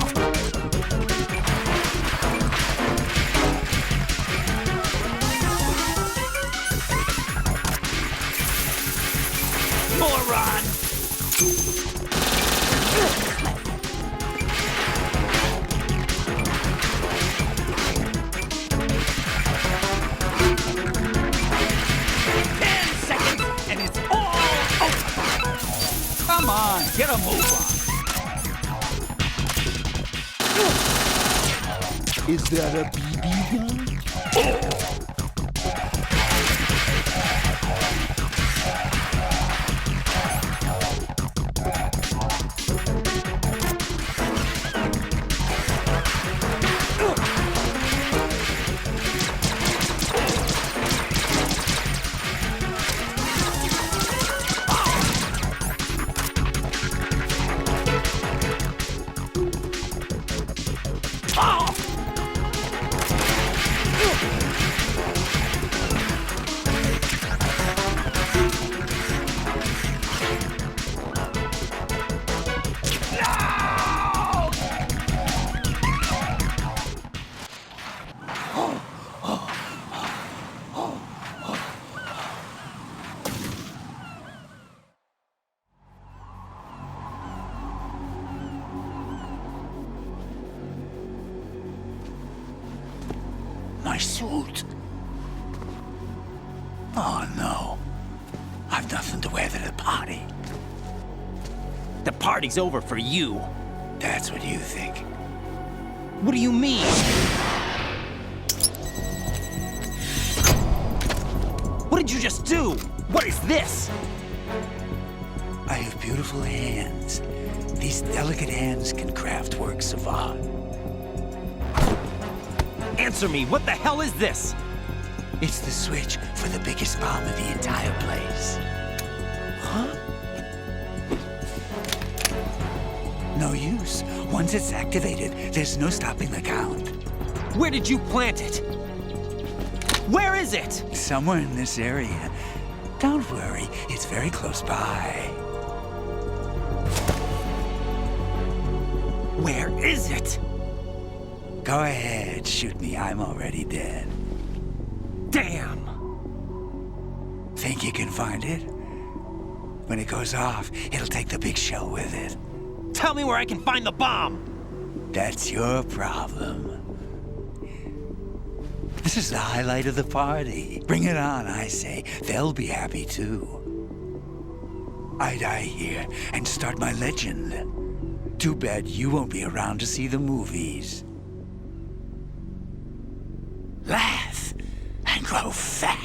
Moron! 10 seconds, and it's all over! Come on, get a move on! Is that a BB gun? Oh! My suit. Oh, no. I've nothing to wear to the party. The party's over for you. That's what you think. What do you mean? What did you just do? What is this? I have beautiful hands. These delicate hands can craft works of art. Answer me, what the hell is this? It's the switch for the biggest bomb in the entire place. Huh? No use. Once it's activated, there's no stopping the count. Where did you plant it? Where is it? Somewhere in this area. Don't worry, it's very close by. Where is it? Go ahead, shoot me. I'm already dead. Damn! Think you can find it? When it goes off, it'll take the big show with it. Tell me where I can find the bomb! That's your problem. This is the highlight of the party. Bring it on, I say. They'll be happy too. I die here and start my legend. Too bad you won't be around to see the movies. Laugh and grow fat.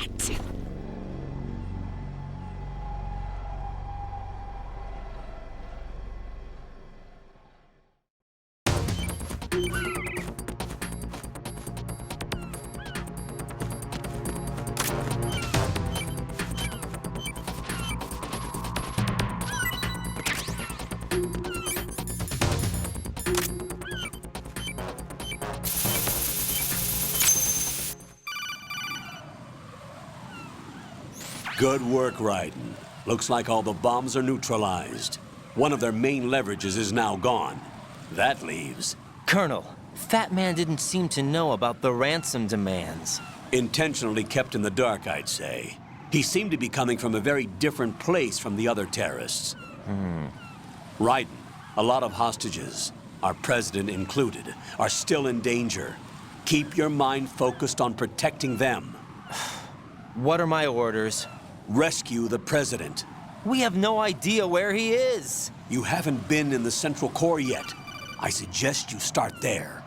Good work, Raiden. Looks like all the bombs are neutralized. One of their main leverages is now gone. That leaves... Colonel, Fatman didn't seem to know about the ransom demands. Intentionally kept in the dark, I'd say. He seemed to be coming from a very different place from the other terrorists. Raiden, a lot of hostages, our president included, are still in danger. Keep your mind focused on protecting them. What are my orders? Rescue the president. We have no idea where he is. You haven't been in the Central Core yet. I suggest you start there.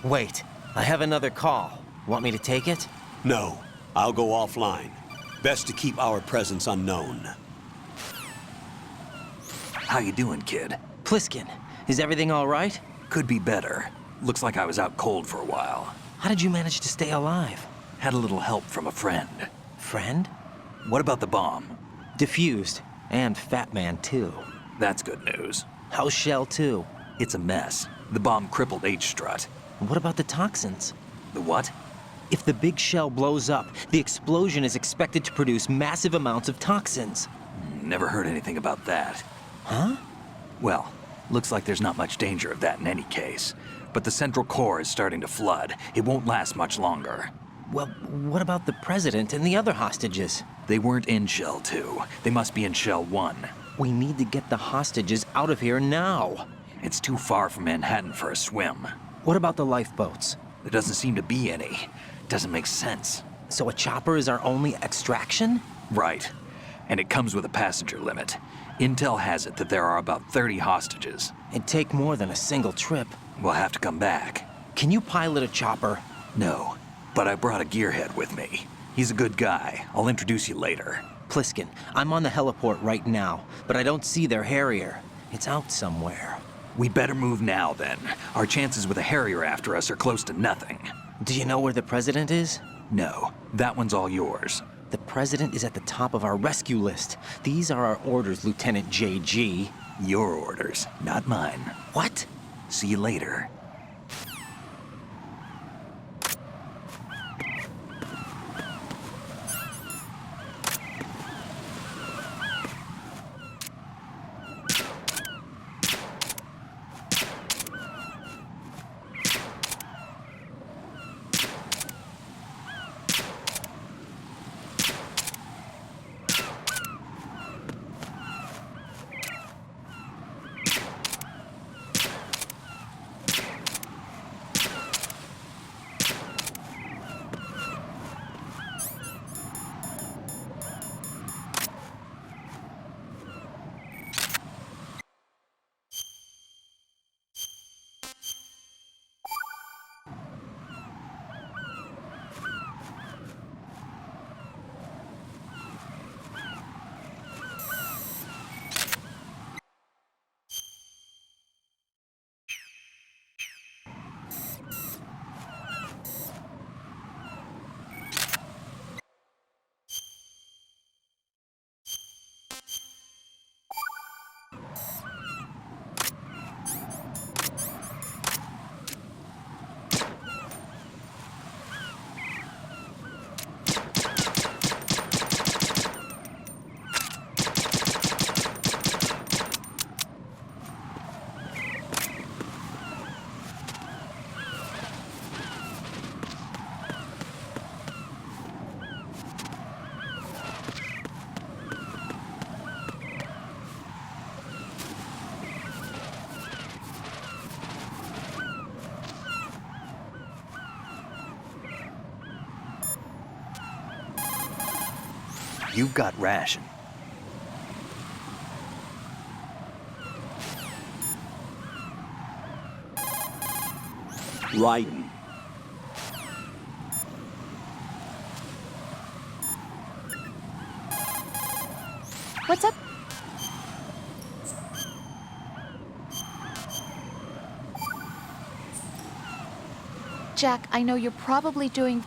Wait, I have another call. Want me to take it? No, I'll go offline. Best to keep our presence unknown. How you doing, kid? Pliskin, is everything all right? Could be better. Looks like I was out cold for a while. How did you manage to stay alive? Had a little help from a friend. Friend? What about the bomb? Defused. And Fatman, too. That's good news. How's Shell 2? It's a mess. The bomb crippled H-Strut. What about the toxins? The what? If the big shell blows up, the explosion is expected to produce massive amounts of toxins. Never heard anything about that. Huh? Well, looks like there's not much danger of that in any case. But the central core is starting to flood. It won't last much longer. Well, what about the President and the other hostages? They weren't in Shell 2. They must be in Shell 1. We need to get the hostages out of here now. It's too far from Manhattan for a swim. What about the lifeboats? There doesn't seem to be any. Doesn't make sense. So a chopper is our only extraction? Right. And it comes with a passenger limit. Intel has it that there are about 30 hostages. It'd take more than a single trip. We'll have to come back. Can you pilot a chopper? No, but I brought a gearhead with me. He's a good guy. I'll introduce you later. Pliskin, I'm on the heliport right now, but I don't see their Harrier. It's out somewhere. We'd better move now, then. Our chances with a Harrier after us are close to nothing. Do you know where the President is? No, that one's all yours. The President is at the top of our rescue list. These are our orders, Lieutenant JG. Your orders, not mine. What? See you later. You've got ration. Raiden. What's up? Jack, I know you're probably doing...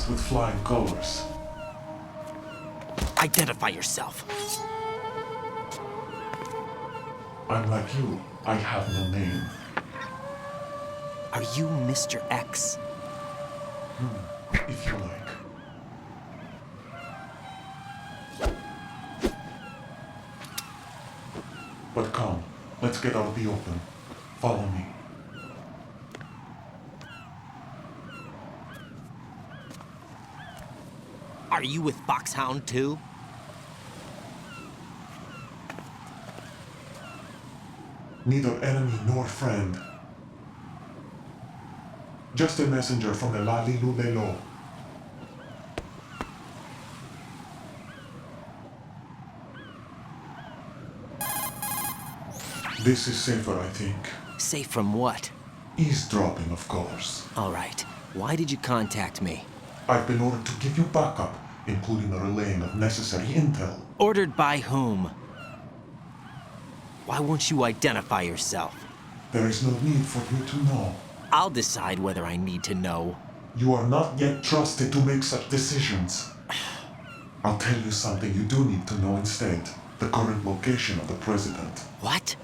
With flying colors. Identify yourself. I'm like you. I have no name. Are you Mr. X? If you like. But come, let's get out of the open. Follow me. Are you with Foxhound too? Neither enemy nor friend. Just a messenger from the Lali Lulelo. This is safer, I think. Safe from what? Eavesdropping, of course. All right. Why did you contact me? I've been ordered to give you backup, including the relaying of necessary intel. Ordered by whom? Why won't you identify yourself? There is no need for you to know. I'll decide whether I need to know. You are not yet trusted to make such decisions. I'll tell you something you do need to know instead. The current location of the president. What?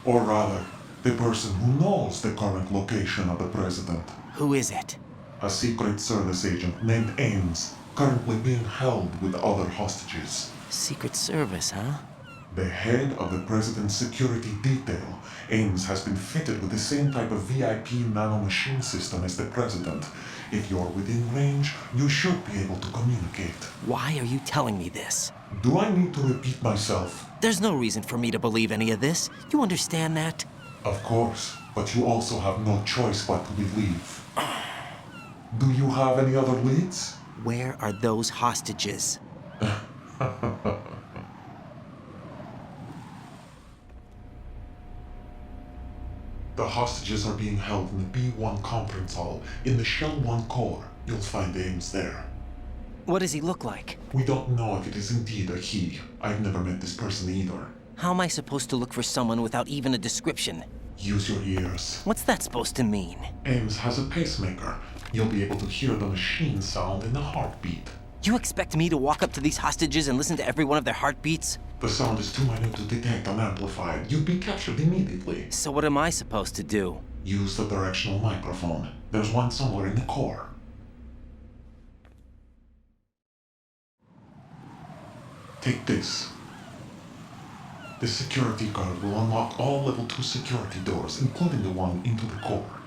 Or rather, the person who knows the current location of the president. Who is it? A Secret Service agent named Ames, currently being held with other hostages. Secret Service, huh? The head of the president's security detail, Ames, has been fitted with the same type of VIP nanomachine system as the president. If you're within range, you should be able to communicate. Why are you telling me this? Do I need to repeat myself? There's no reason for me to believe any of this. You understand that? Of course, but you also have no choice but to believe. Do you have any other leads? Where are those hostages? The hostages are being held in the B1 conference hall in the Shell 1 core. You'll find Ames there. What does he look like? We don't know if it is indeed a he. I've never met this person either. How am I supposed to look for someone without even a description? Use your ears. What's that supposed to mean? Ames has a pacemaker. You'll be able to hear the machine sound in the heartbeat. You expect me to walk up to these hostages and listen to every one of their heartbeats? The sound is too minute to detect and amplify it. You'd be captured immediately. So what am I supposed to do? Use the directional microphone. There's one somewhere in the core. Take this. The security card will unlock all level 2 security doors, including the one into the core.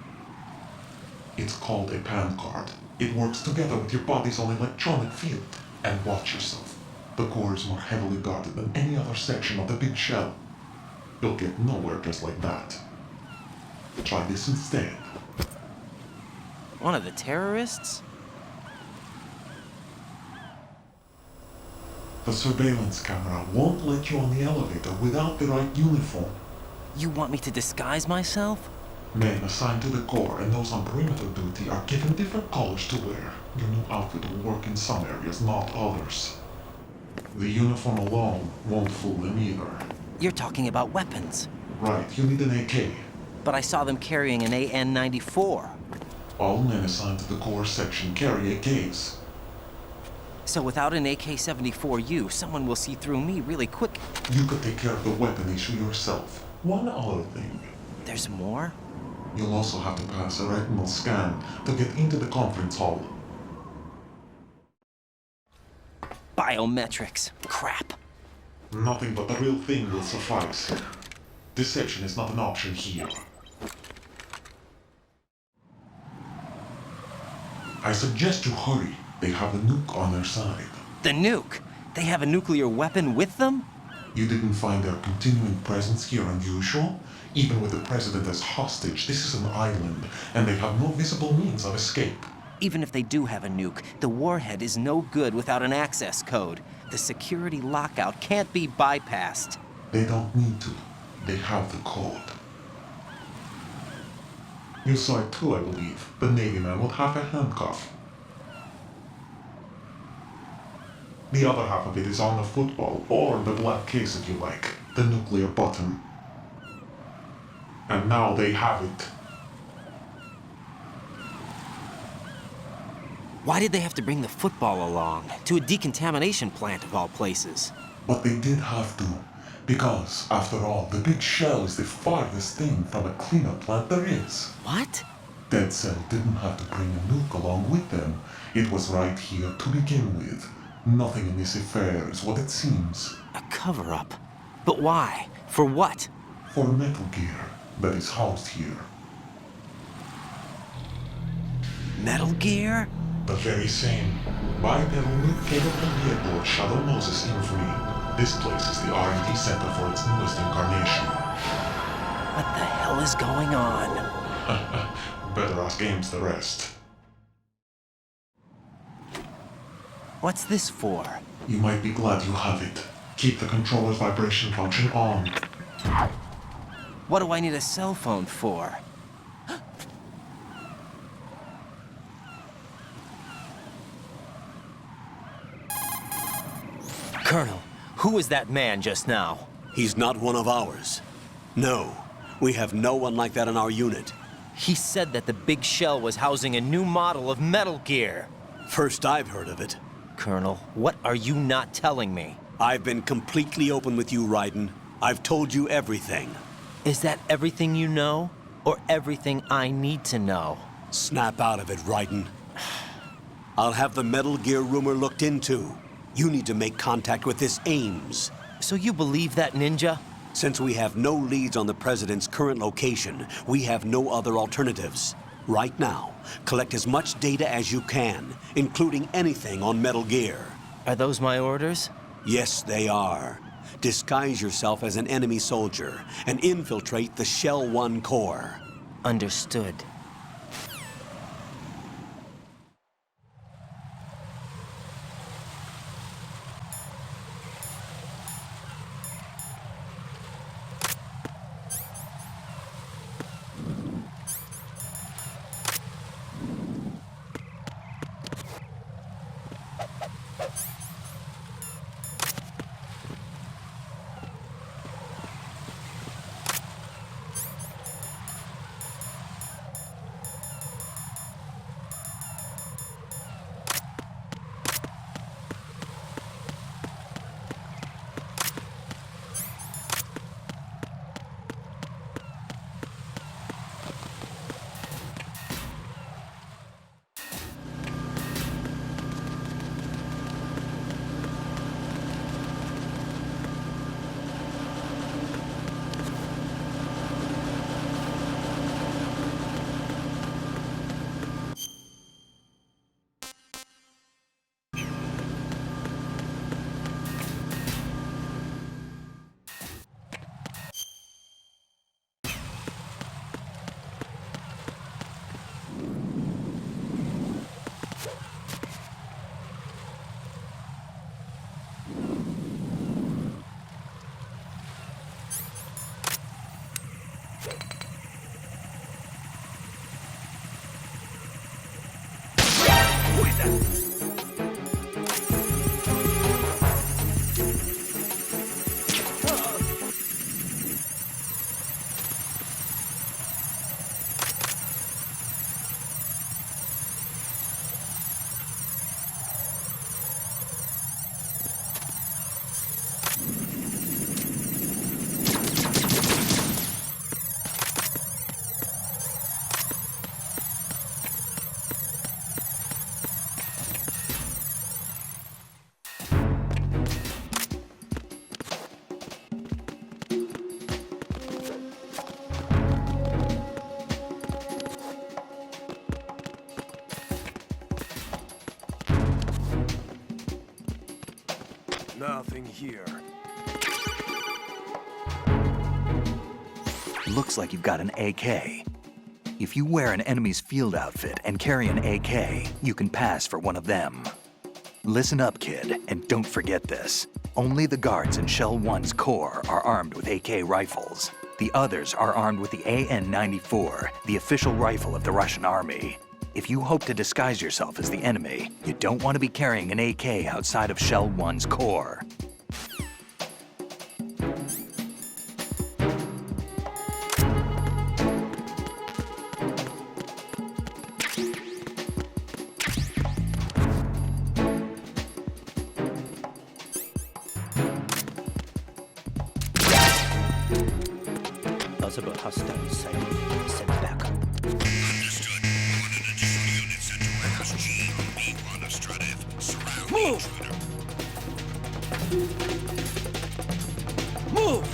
It's called a PAN card. It works together with your body's own electronic field. And watch yourself. The core is more heavily guarded than any other section of the big shell. You'll get nowhere just like that. Try this instead. One of the terrorists? The surveillance camera won't let you on the elevator without the right uniform. You want me to disguise myself? Men assigned to the core and those on perimeter duty are given different colors to wear. Your new outfit will work in some areas, not others. The uniform alone won't fool them either. You're talking about weapons. Right, you need an AK. But I saw them carrying an AN-94. All men assigned to the core section carry AKs. So without an AK-74U, someone will see through me really quick. You could take care of the weapon issue yourself. One other thing. There's more? You'll also have to pass a retinal scan to get into the conference hall. Biometrics. Crap. Nothing but the real thing will suffice. Deception is not an option here. I suggest you hurry. They have a nuke on their side. The nuke? They have a nuclear weapon with them? You didn't find their continuing presence here unusual? Even with the president as hostage, this is an island, and they have no visible means of escape. Even if they do have a nuke, the warhead is no good without an access code. The security lockout can't be bypassed. They don't need to. They have the code. You saw it too, I believe. The Navy man with half a handcuff. The other half of it is on the football, or the black case if you like. The nuclear button. And now they have it. Why did they have to bring the football along? To a decontamination plant of all places. But they did have to. Because, after all, the big shell is the farthest thing from a cleanup plant there is. What? Dead Cell didn't have to bring a nuke along with them. It was right here to begin with. Nothing in this affair is what it seems. A cover-up? But why? For what? for Metal Gear that is housed here. Metal Gear? The very same. Bipedal nuke-capable vehicle of Shadow Moses Infamy. This place is the R&D center for its newest incarnation. What the hell is going on? Better ask Ames the rest. What's this for? You might be glad you have it. Keep the controller's vibration function on. What do I need a cell phone for? Colonel, who was that man just now? He's not one of ours. No, we have no one like that in our unit. He said that the big shell was housing a new model of Metal Gear. First I've heard of it. Colonel, what are you not telling me? I've been completely open with you, Raiden. I've told you everything. Is that everything you know? Or everything I need to know? Snap out of it, Raiden. I'll have the Metal Gear rumor looked into. You need to make contact with this Ames. So you believe that, Ninja? Since we have no leads on the President's current location, we have no other alternatives. Right now, collect as much data as you can, including anything on Metal Gear. Are those my orders? Yes, they are. Disguise yourself as an enemy soldier and infiltrate the Shell 1 core. Understood. Nothing here. Looks like you've got an AK. If you wear an enemy's field outfit and carry an AK, you can pass for one of them. Listen up, kid, and don't forget this. Only the guards in Shell 1's core are armed with AK rifles. The others are armed with the AN-94, the official rifle of the Russian army. If you hope to disguise yourself as the enemy, you don't want to be carrying an AK outside of Shell 1's core. Possible hostile sighting. Send backup. Understood. Order additional units sent to Warehouse G. B1 of Strut F. Surround the intruder. Move!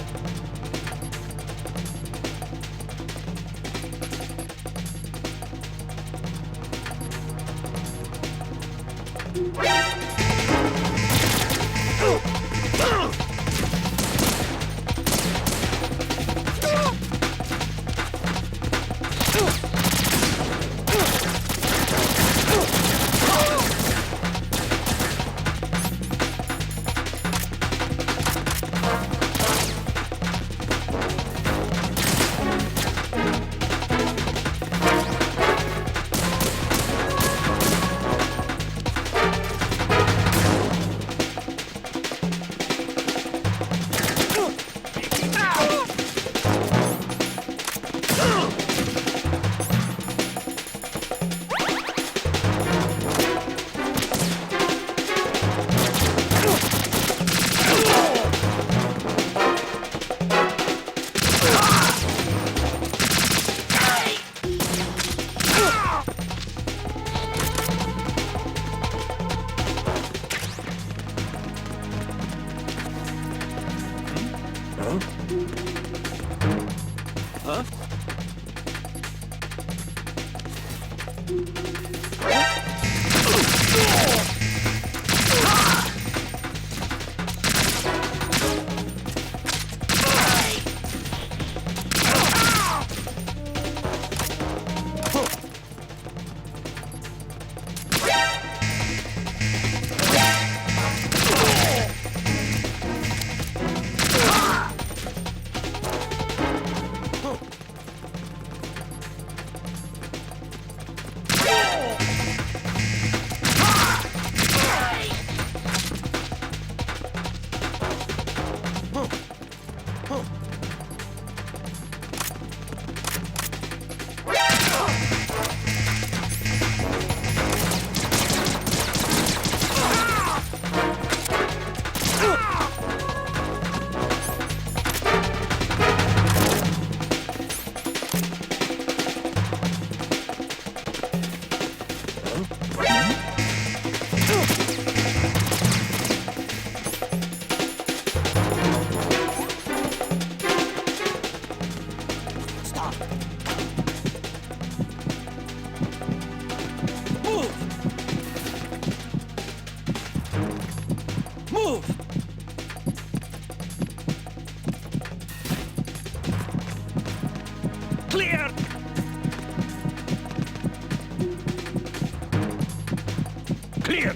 Huh? Clear! Clear!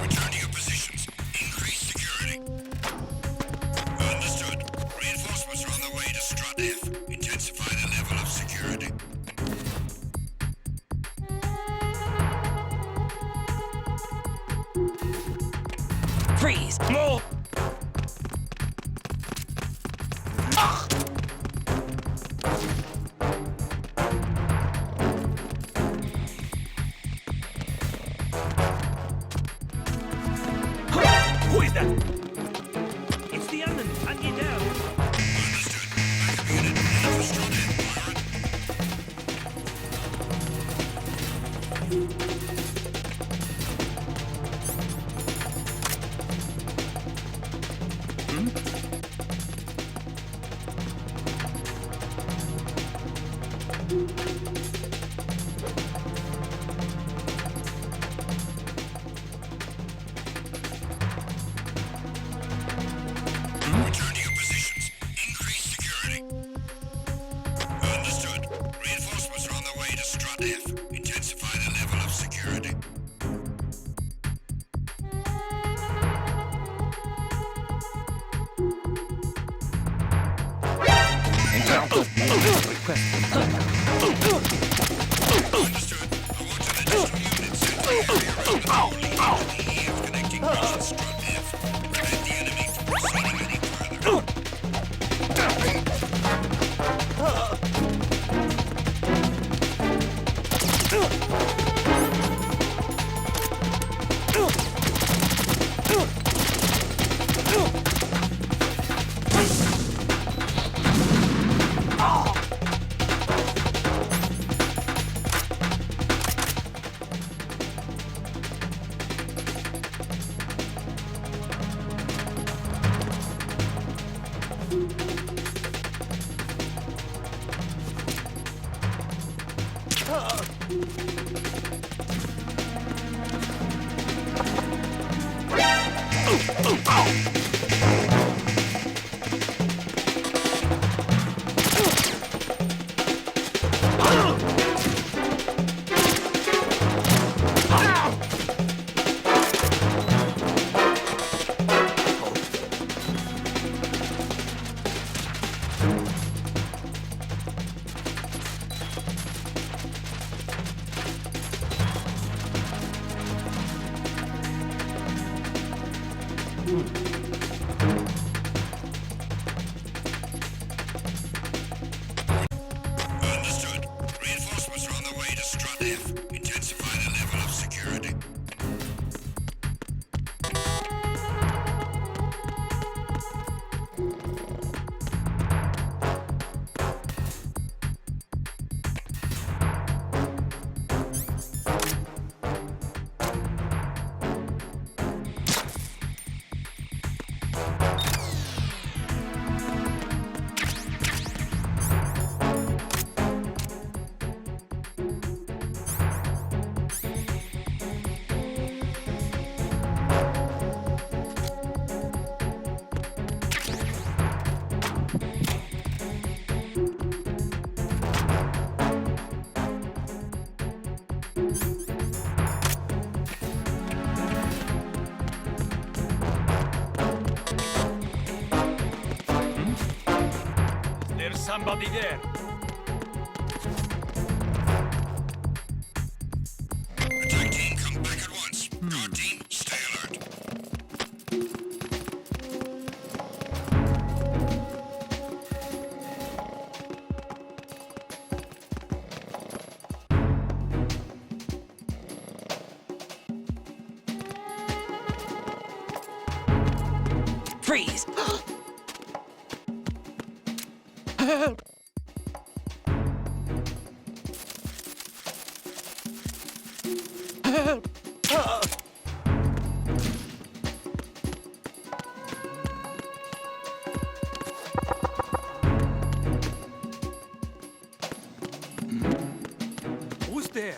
Return to your positions. Increase security. Understood. Reinforcements are on the way to Strut F. Intensify the level of security. Freeze! Move! Who is that? It's the enemy. Hunt you down. Understood. Backup unit heading for Strut F. Return to your positions. Increase security. Understood. Reinforcements are on the way to Strut F. Intensify the level of security. Understood. I want an additional unit sent to the area around the whole lead to the EF connecting bridge with Strut F. Prevent the enemy from proceeding any further. Understood. Reinforcements are on the way to Strut F. Intensify the level of security. somebody there. Attack team, come back at once. Guard team, stay alert. Freeze! Help! Help! Who's there?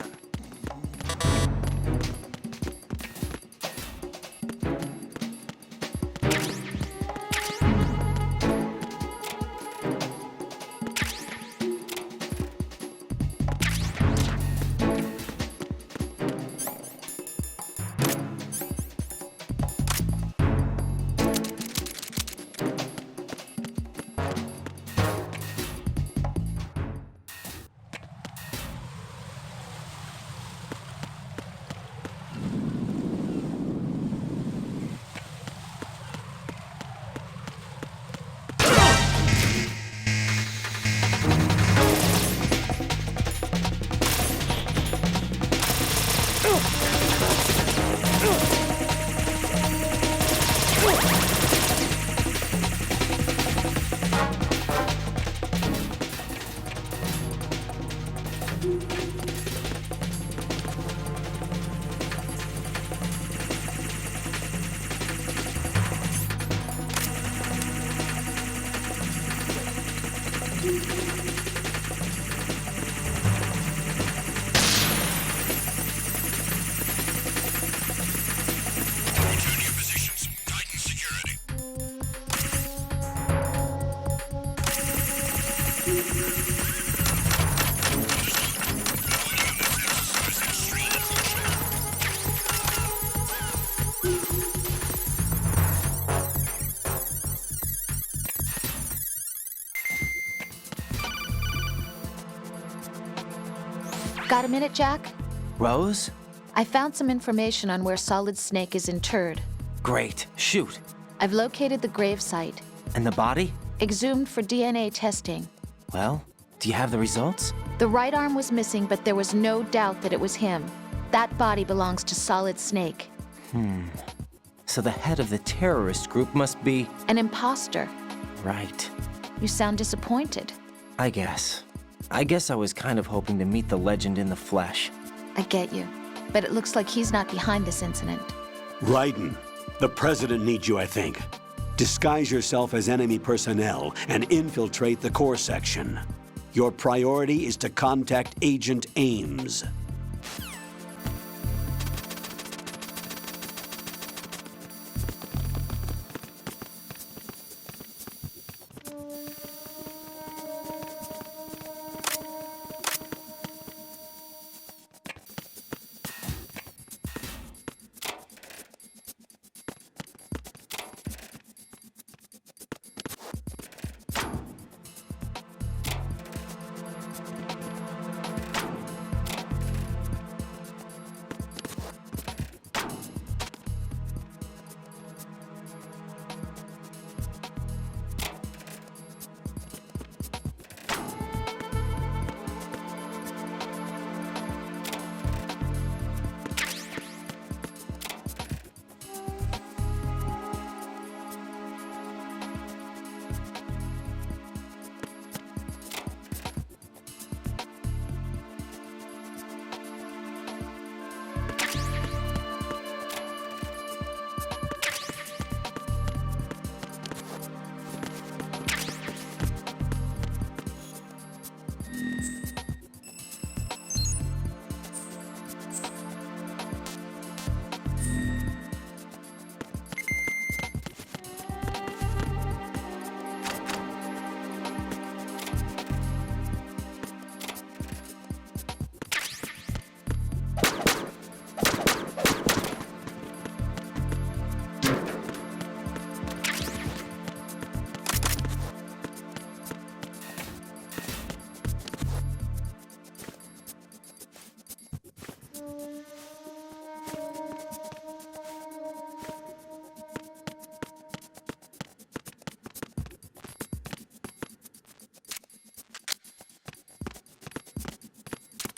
Got a minute, Jack? Rose? I found some information on where Solidus Snake is interred. Great. Shoot. I've located the grave site. And the body? Exhumed for DNA testing. Well, do you have the results? The right arm was missing, but there was no doubt that it was him. That body belongs to Solidus Snake. So the head of the terrorist group must be... An imposter. Right. You sound disappointed. I guess I was kind of hoping to meet the legend in the flesh. I get you. But it looks like he's not behind this incident. Raiden, the President needs you, I think. Disguise yourself as enemy personnel and infiltrate the core section. Your priority is to contact Agent Ames.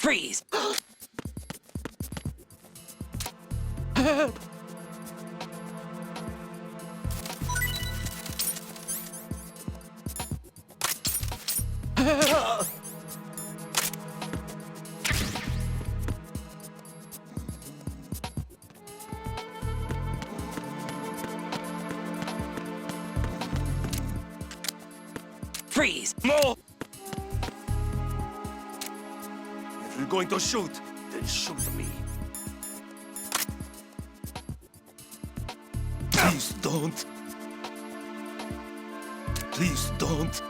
Freeze! Help! Help! Freeze! No! If you're going to shoot, then shoot me. Please don't. Please don't.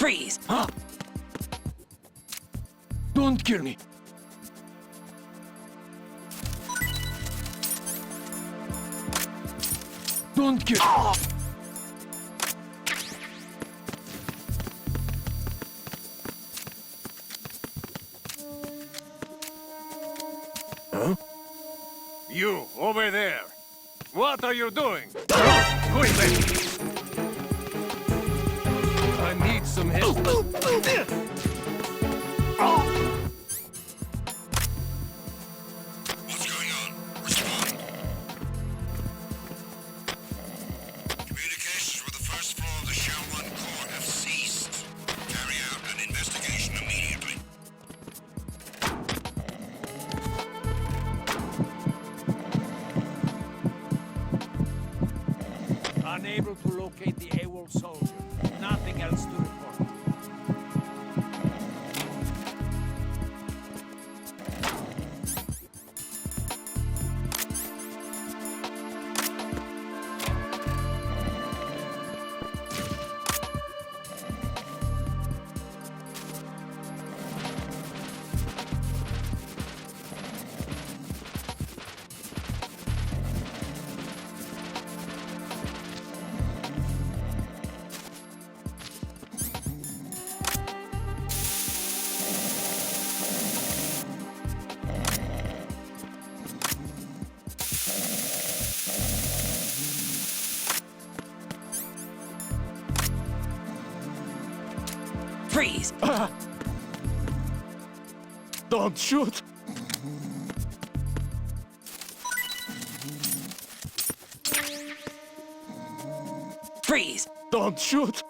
Freeze! Huh? Don't kill me. Don't kill me. Huh? You, over there. What are you doing? Quickly! I need some help. What's going on? Respond. Communications with the first floor of the Shell 1 core have ceased. Carry out an investigation immediately. Unable to locate the AWOL soldier. Nothing else to report. Freeze! Don't shoot! Freeze! Don't shoot!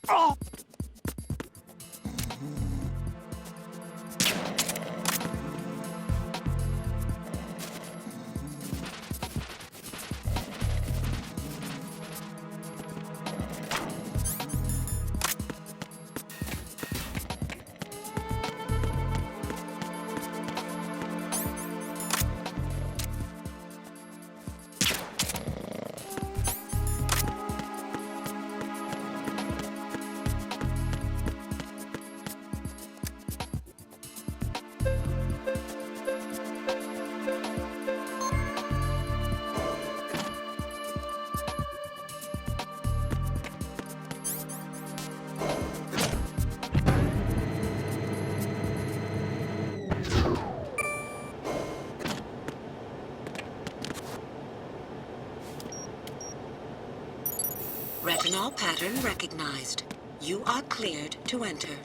Oh! Retinol pattern recognized. You are cleared to enter.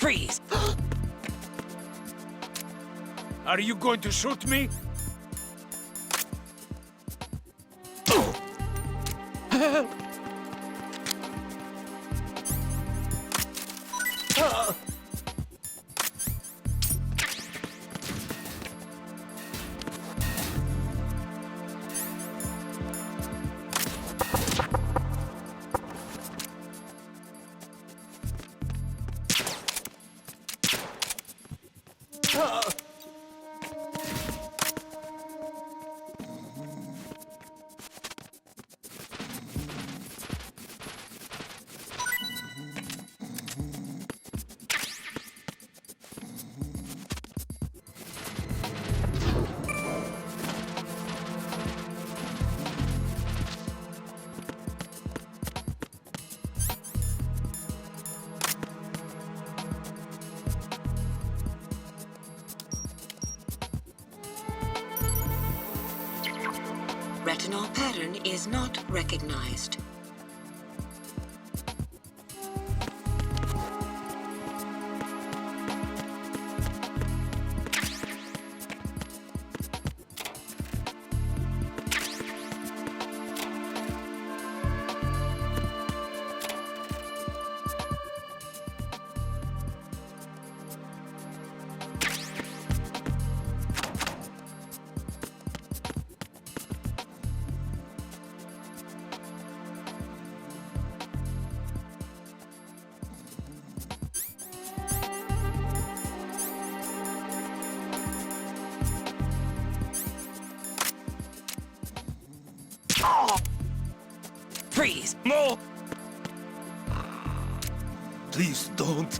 Freeze! Are you going to shoot me? Retinol pattern is not recognized. Freeze! No! Please don't.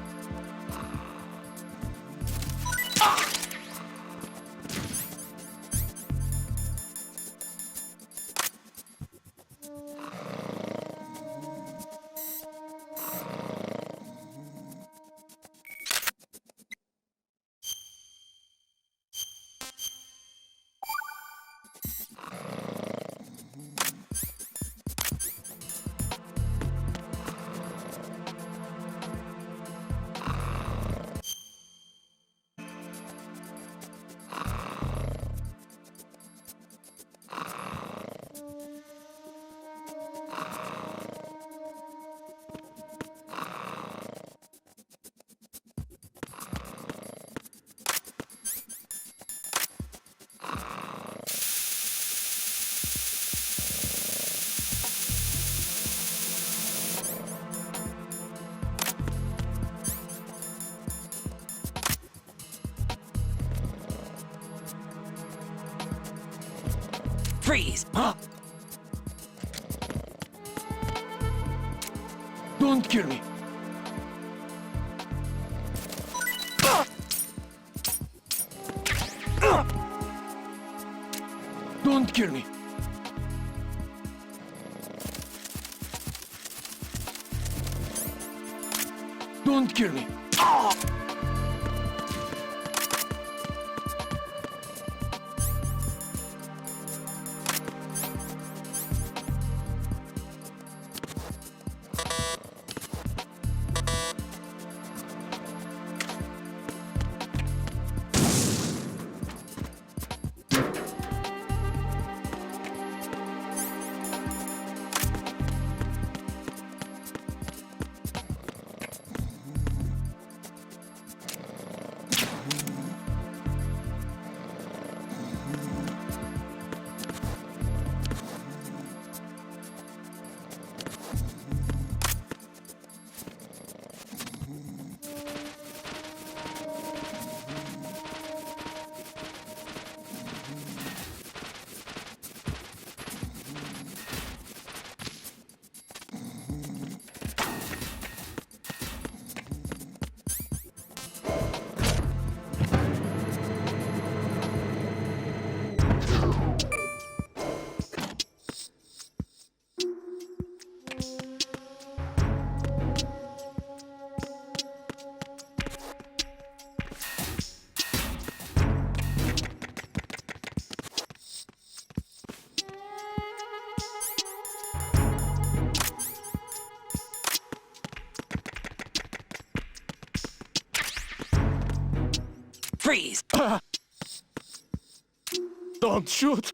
Freeze! Huh? Don't kill me. Don't kill me. Don't kill me. Freeze! Don't shoot!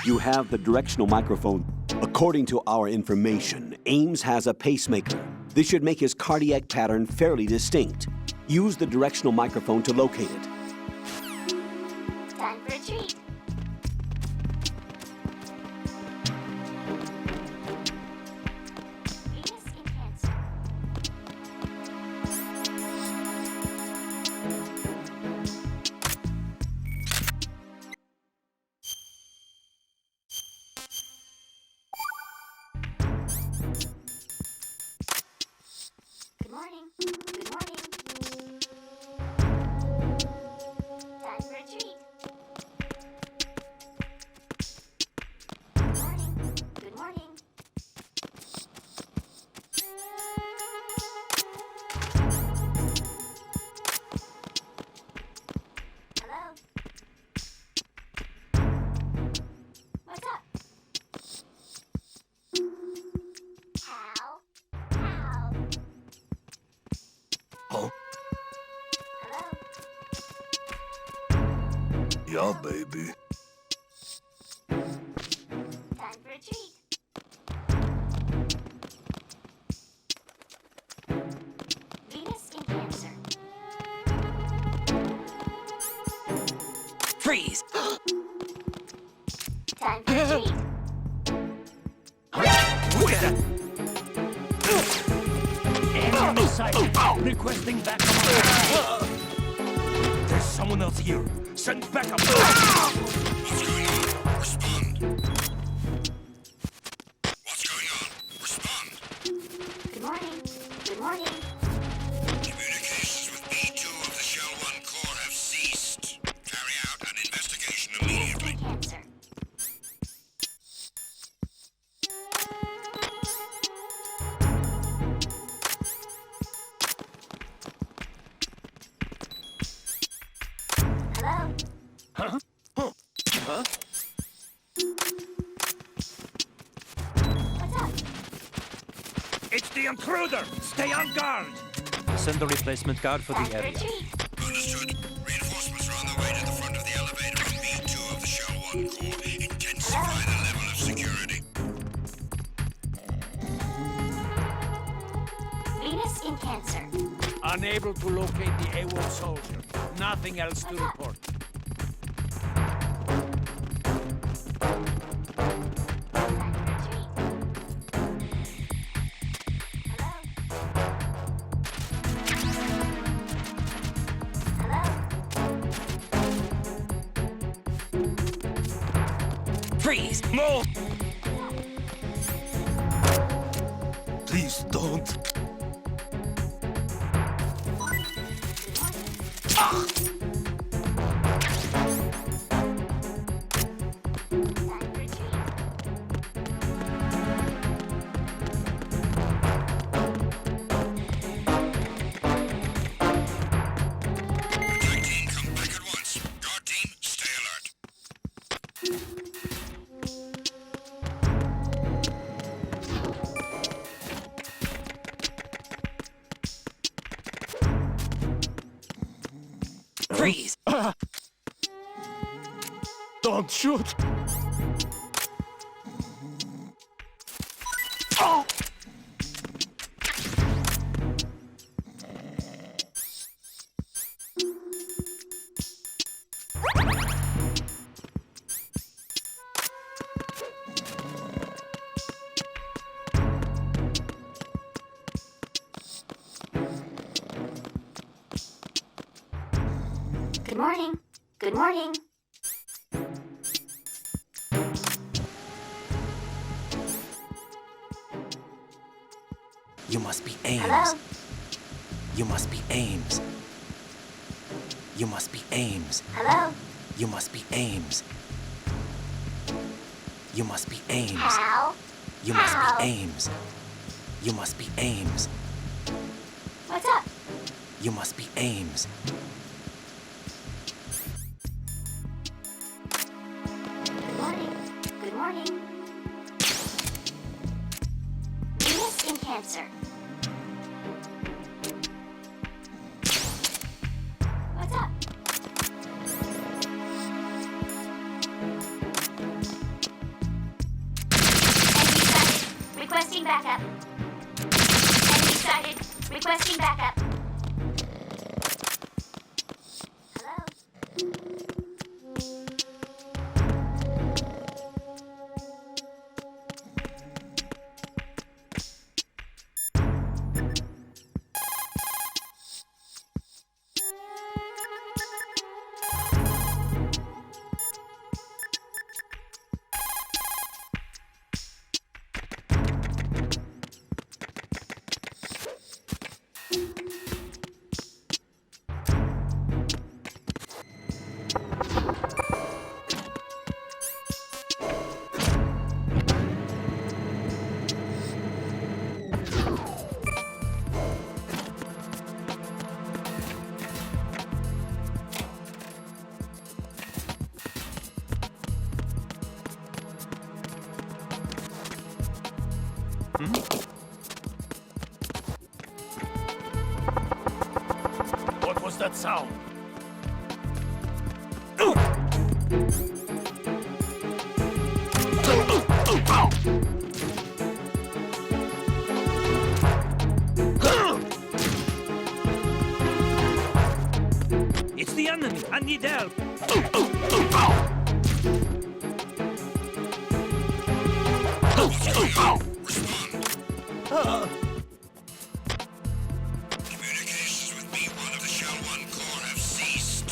You have the directional microphone. According to our information, Ames has a pacemaker. This should make his cardiac pattern fairly distinct. Use the directional microphone to locate it. Time for a treat. Good morning. Good morning. Time for a treat. Good morning. Good morning. Hello? What's up? Hal? Hal? Huh? Hello? Yeah, baby. Time for a treat. Venus in Cancer. Freeze! Time for a treat. Enemy sighted. Requesting backup. There's someone else here. Send backup. What's going on? Respond. What's going on? Respond. Good morning. Good morning. Communications with B2 of the Shell 1 Corps have ceased. Carry out an investigation immediately. Cancer. Hello? Huh? Huh? Huh? What's up? It's the intruder! Stay on guard! Send the replacement guard for the area. Understood. Reinforcements are on their way to the front of the elevator on B2 of the Shell 1 Corps. Intensify the level of security. Answer. Unable to locate the AWOL soldier. Nothing else to report. Freeze! Move! Please don't. Freeze! Don't shoot! Good morning. Good morning. You must be Ames. Hello? You must be Ames. You must be Ames. Hello? You must be Ames. You must be Ames. How? You must How? be Ames. You must be Ames. What's up? You must be Ames. Good morning. Good morning. Venus in Cancer. What's up? Requesting backup. Enemy sighted. Requesting backup. What was that sound? It's the enemy. I need help. Communications with B1 of the Shell 1 Corps have ceased.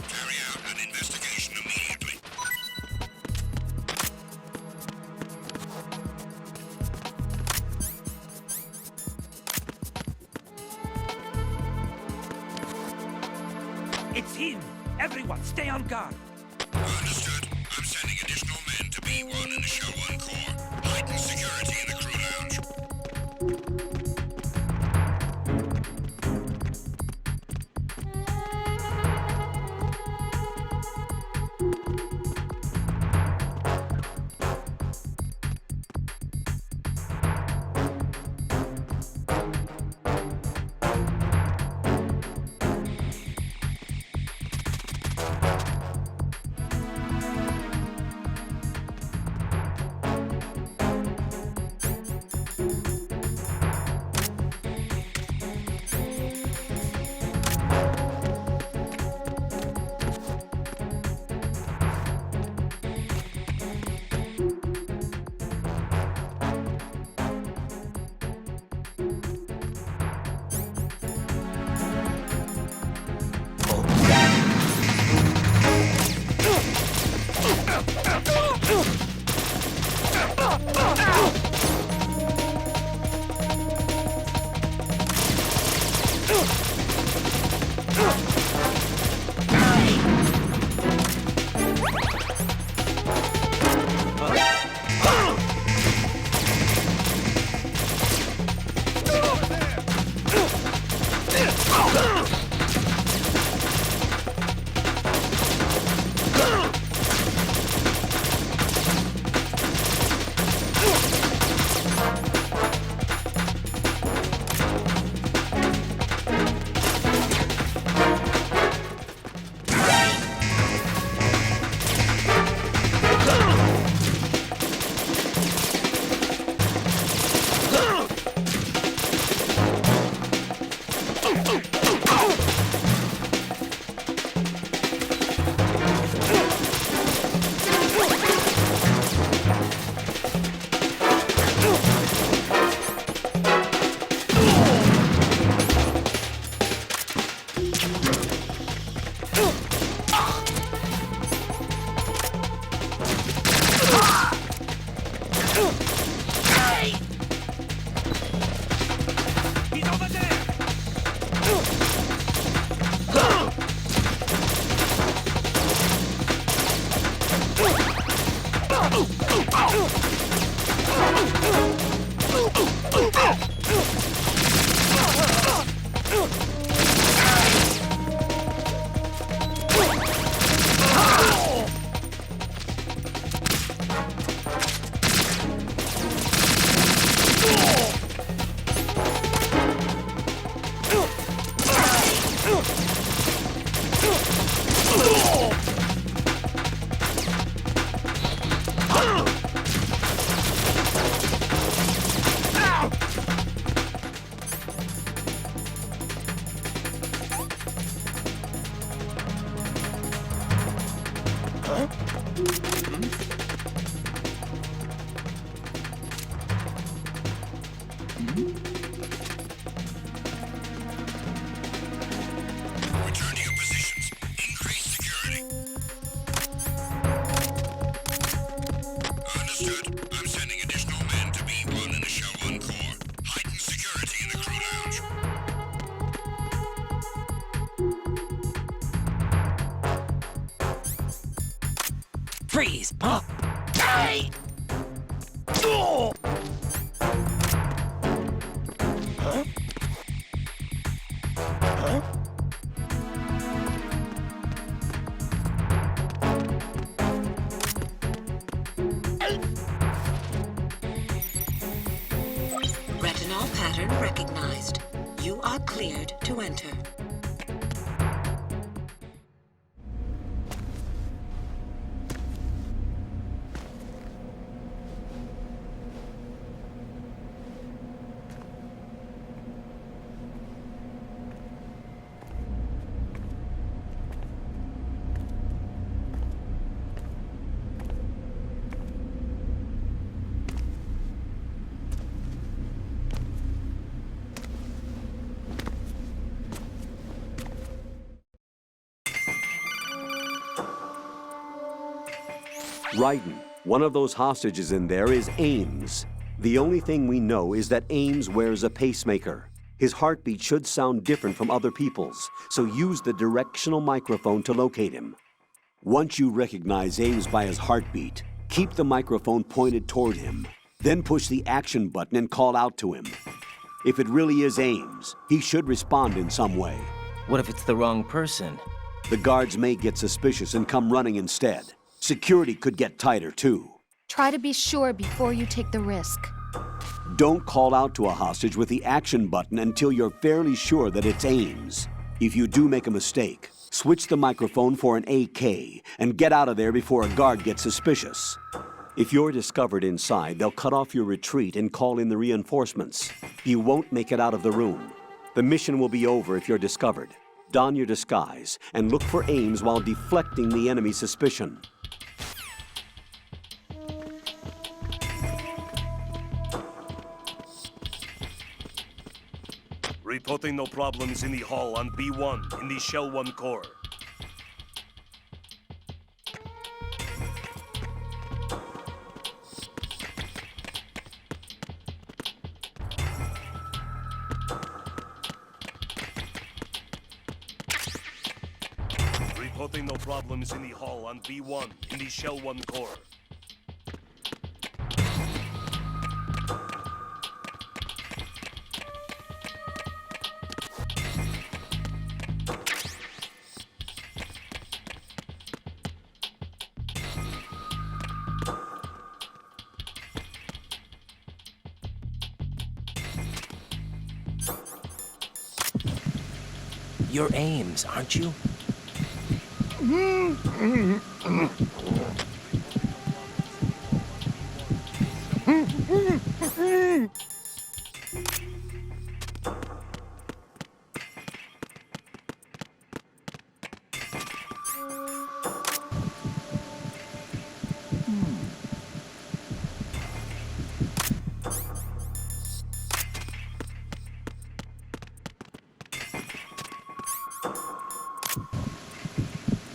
Carry out an investigation immediately. It's him. Everyone, stay on guard. Understood. I'm sending additional men to B1 and the Shell 1 Corps. Heighten security in the crew lounge. Return to your positions. Increase security. Understood. I'm sending additional men to B1 and the Shell 1 core. Heighten security in the crew lounge. Freeze! Huh? Hey! Oh! Huh? Huh? Retinol pattern recognized. You are cleared to enter. Raiden, one of those hostages in there is Ames. The only thing we know is that Ames wears a pacemaker. His heartbeat should sound different from other people's, so use the directional microphone to locate him. Once you recognize Ames by his heartbeat, keep the microphone pointed toward him. Then push the action button and call out to him. If it really is Ames, he should respond in some way. What if it's the wrong person? The guards may get suspicious and come running instead. Security could get tighter, too. Try to be sure before you take the risk. Don't call out to a hostage with the action button until you're fairly sure that it's Ames. If you do make a mistake, switch the microphone for an AK and get out of there before a guard gets suspicious. If you're discovered inside, they'll cut off your retreat and call in the reinforcements. You won't make it out of the room. The mission will be over if you're discovered. Don your disguise and look for Ames while deflecting the enemy's suspicion. Reporting no problems in the hall on B1 in the Shell 1 core. Reporting no problems in the hall on B1 in the Shell 1 core. You're Ames, aren't you?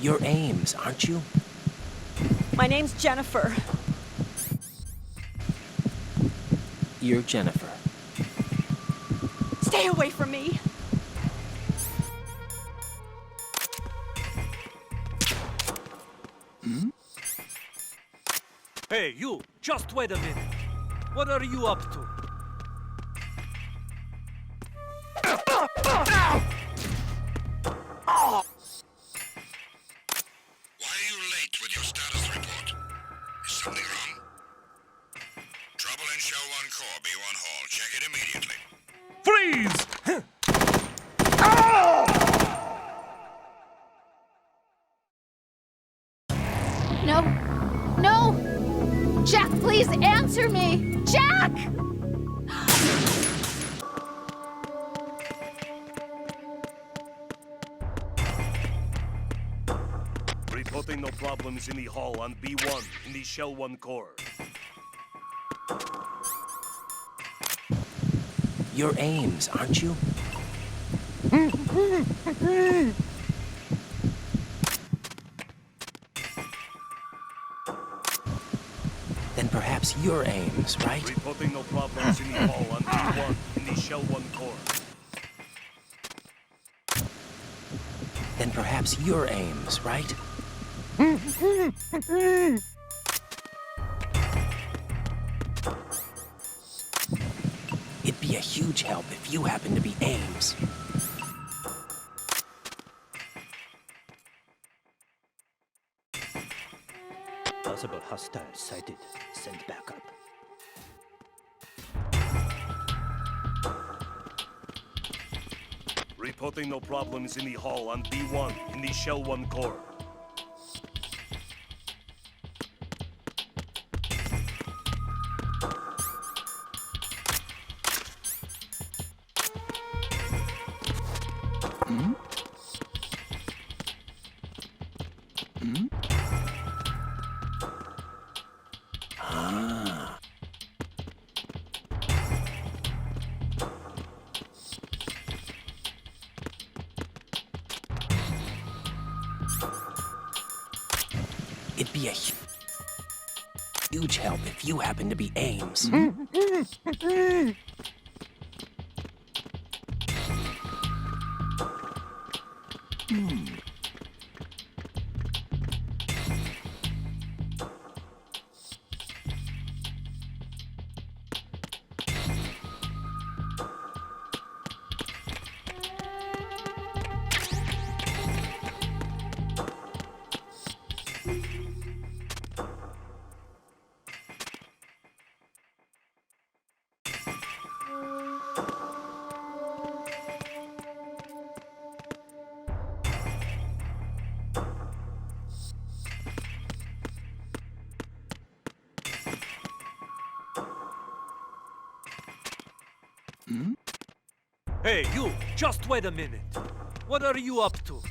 You're Ames, aren't you? My name's Jennifer. You're Jennifer. Stay away from me! Hey, you! Just wait a minute. What are you up to? Why are you late with your status report? Is something wrong? Trouble in Shell 1 Core, B1 Hall. Check it immediately. Freeze! No. No! Jack, please answer me! Jack! Reporting no problems in the hall on B1 in the Shell 1 core. You're Ames, aren't you? Then perhaps you're Ames, right? Reporting no problems in the hall on B1 in the Shell 1 core. Then perhaps you're Ames, right? It'd be a huge help if you happen to be Ames. Possible hostiles sighted. Send backup. Reporting no problems in the hall on B1 in the Shell 1 core. It'd be a huge help if you happen to be Ames. Hey, you! Just wait a minute. What are you up to?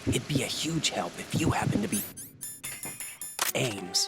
It'd be a huge help if you happen to be Ames.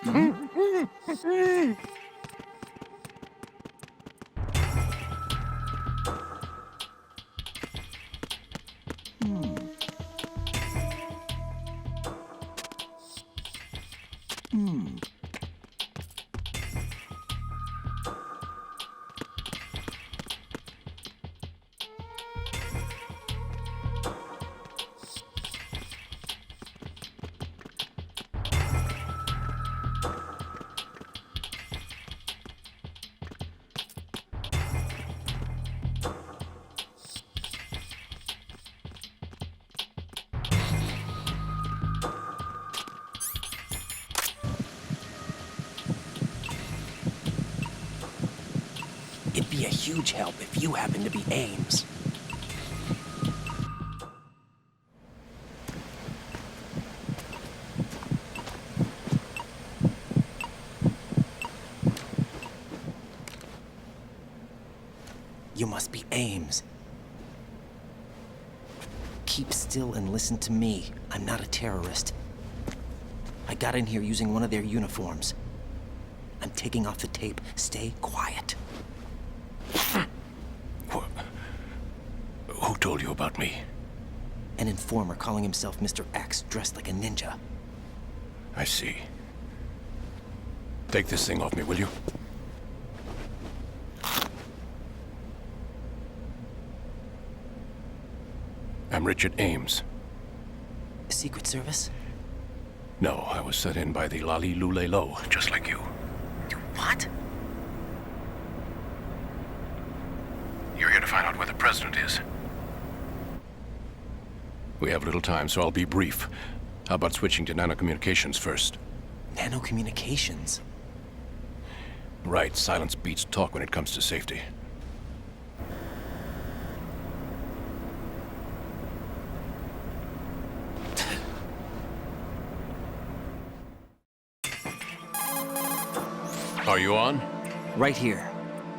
It'd be a huge help if you happen to be Ames. You must be Ames. Keep still and listen to me. I'm not a terrorist. I got in here using one of their uniforms. I'm taking off the tape. Stay quiet. Who told you about me? An informer calling himself Mr. X, dressed like a ninja. I see. Take this thing off me, will you? I'm Richard Ames. Secret Service? No, I was sent in by the Lali Lule Lo, just like you. What? You're here to find out where the president is. We have little time, so I'll be brief. How about switching to nanocommunications first? Nanocommunications? Right, silence beats talk when it comes to safety. Are you on? Right here.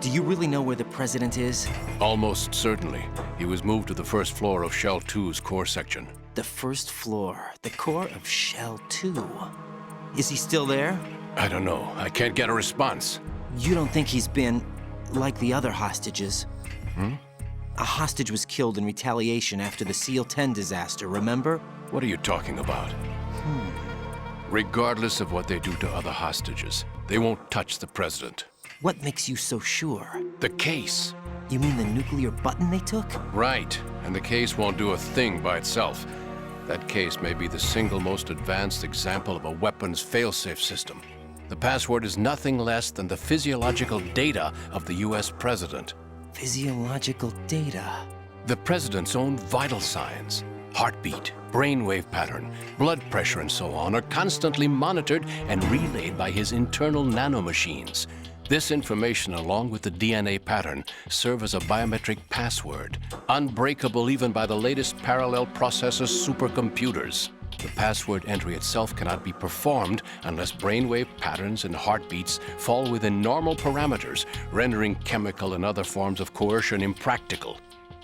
Do you really know where the president is? Almost certainly. He was moved to the first floor of Shell 2's core section. The first floor. The core of Shell 2. Is he still there? I don't know. I can't get a response. You don't think he's been like the other hostages? A hostage was killed in retaliation after the SEAL 10 disaster, remember? What are you talking about? Regardless of what they do to other hostages, they won't touch the president. What makes you so sure? The case. You mean the nuclear button they took? Right, and the case won't do a thing by itself. That case may be the single most advanced example of a weapons failsafe system. The password is nothing less than the physiological data of the US president. Physiological data? The president's own vital signs. Heartbeat, brainwave pattern, blood pressure, and so on are constantly monitored and relayed by his internal nanomachines. This information, along with the DNA pattern, serve as a biometric password, unbreakable even by the latest parallel processor supercomputers. The password entry itself cannot be performed unless brainwave patterns and heartbeats fall within normal parameters, rendering chemical and other forms of coercion impractical.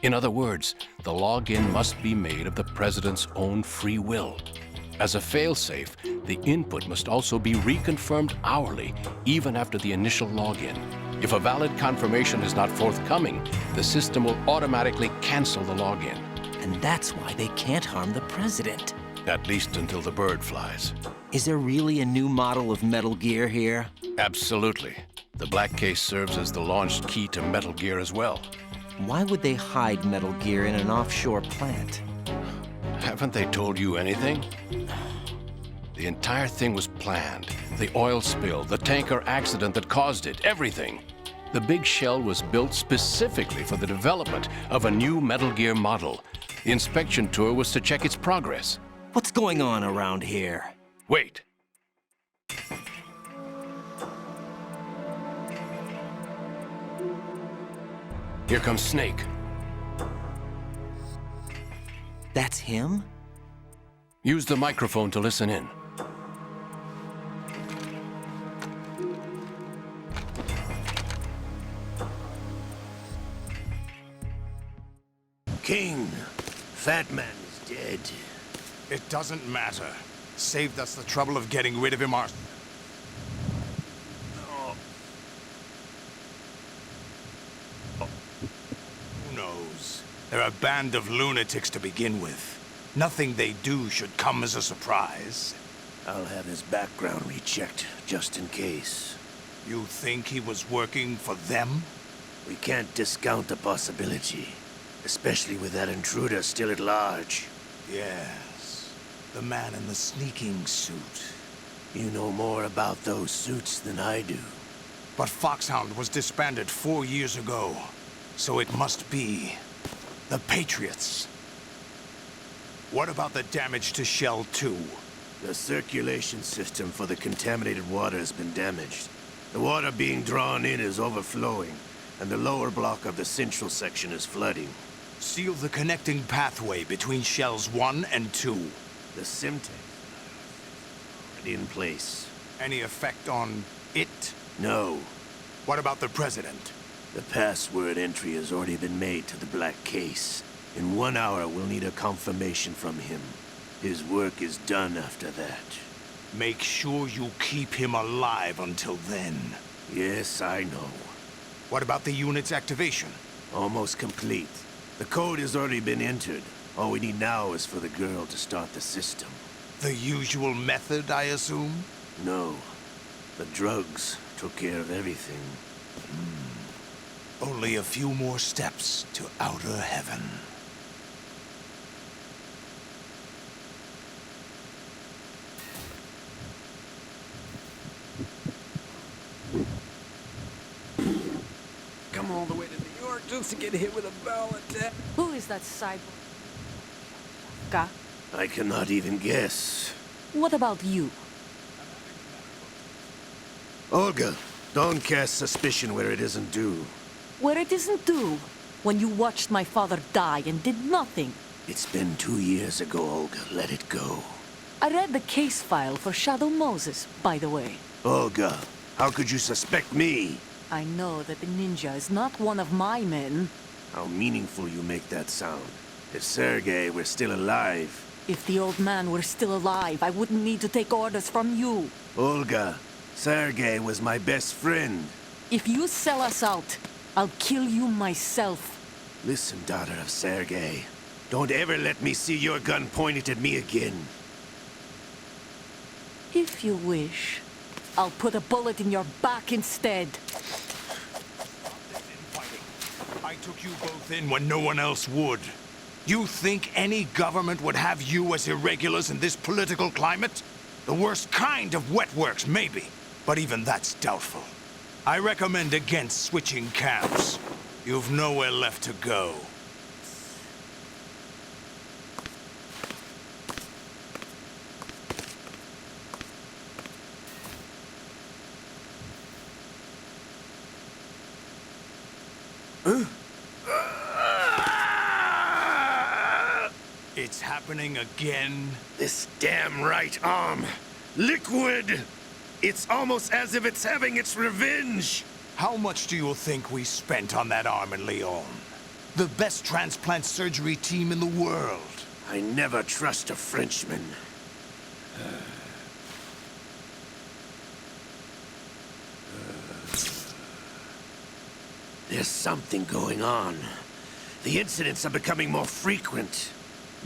In other words, the login must be made of the president's own free will. As a failsafe, the input must also be reconfirmed hourly, even after the initial login. If a valid confirmation is not forthcoming, the system will automatically cancel the login. And that's why they can't harm the president. At least until the bird flies. Is there really a new model of Metal Gear here? Absolutely. The black case serves as the launch key to Metal Gear as well. Why would they hide Metal Gear in an offshore plant? Haven't they told you anything? The entire thing was planned. The oil spill, the tanker accident that caused it, everything. The big shell was built specifically for the development of a new Metal Gear model. The inspection tour was to check its progress. What's going on around here? Wait. Here comes Snake. That's him? Use the microphone to listen in. King, Fatman is dead. It doesn't matter. Saved us the trouble of getting rid of him ourselves. Who knows? They're a band of lunatics to begin with. Nothing they do should come as a surprise. I'll have his background rechecked, just in case. You think he was working for them? We can't discount the possibility. Especially with that intruder still at large. Yes. The man in the sneaking suit. You know more about those suits than I do. But Foxhound was disbanded 4 years ago. So it must be the Patriots. What about the damage to Shell 2? The circulation system for the contaminated water has been damaged. The water being drawn in is overflowing, and the lower block of the central section is flooding. Seal the connecting pathway between Shells 1 and 2. The Simtex already in place. Any effect on it? No. What about the President? The password entry has already been made to the black case. In 1 hour, we'll need a confirmation from him. His work is done after that. Make sure you keep him alive until then. Yes, I know. What about the unit's activation? Almost complete. The code has already been entered. All we need now is for the girl to start the system. The usual method, I assume? No. The drugs took care of everything. Only a few more steps to outer heaven. Come all the way to New York just to get hit with a bowel attack. Who is that cyborg? I cannot even guess. What about you? Olga, don't cast suspicion where it isn't due. Where it isn't due? When you watched my father die and did nothing. It's been 2 years ago, Olga. Let it go. I read the case file for Shadow Moses, by the way. Olga, how could you suspect me? I know that the ninja is not one of my men. How meaningful you make that sound. If Sergei were still alive... If the old man were still alive, I wouldn't need to take orders from you. Olga, Sergei was my best friend. If you sell us out, I'll kill you myself. Listen, daughter of Sergei. Don't ever let me see your gun pointed at me again. If you wish, I'll put a bullet in your back instead. I took you both in when no one else would. You think any government would have you as irregulars in this political climate? The worst kind of wet works, maybe. But even that's doubtful. I recommend against switching camps. You've nowhere left to go. It's happening again? This damn right arm. Liquid! It's almost as if it's having its revenge! How much do you think we spent on that arm in Lyon? The best transplant surgery team in the world. I never trust a Frenchman. There's something going on. The incidents are becoming more frequent.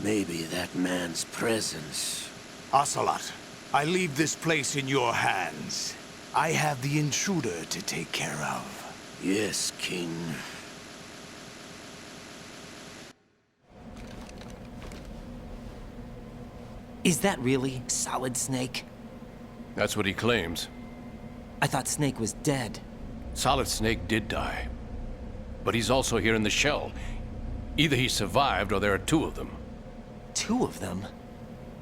Maybe that man's presence. Ocelot, I leave this place in your hands. I have the intruder to take care of. Yes, King. Is that really Solid Snake? That's what he claims. I thought Snake was dead. Solid Snake did die. But he's also here in the shell. Either he survived or there are two of them. Two of them?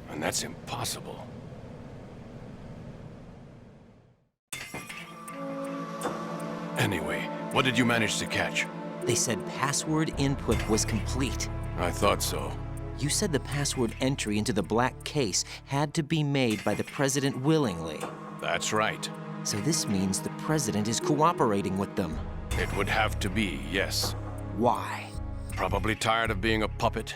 And that's impossible. Anyway, what did you manage to catch? They said password input was complete. I thought so. You said the password entry into the black case had to be made by the president willingly. That's right. So this means the president is cooperating with them. It would have to be, yes. Why? Probably tired of being a puppet,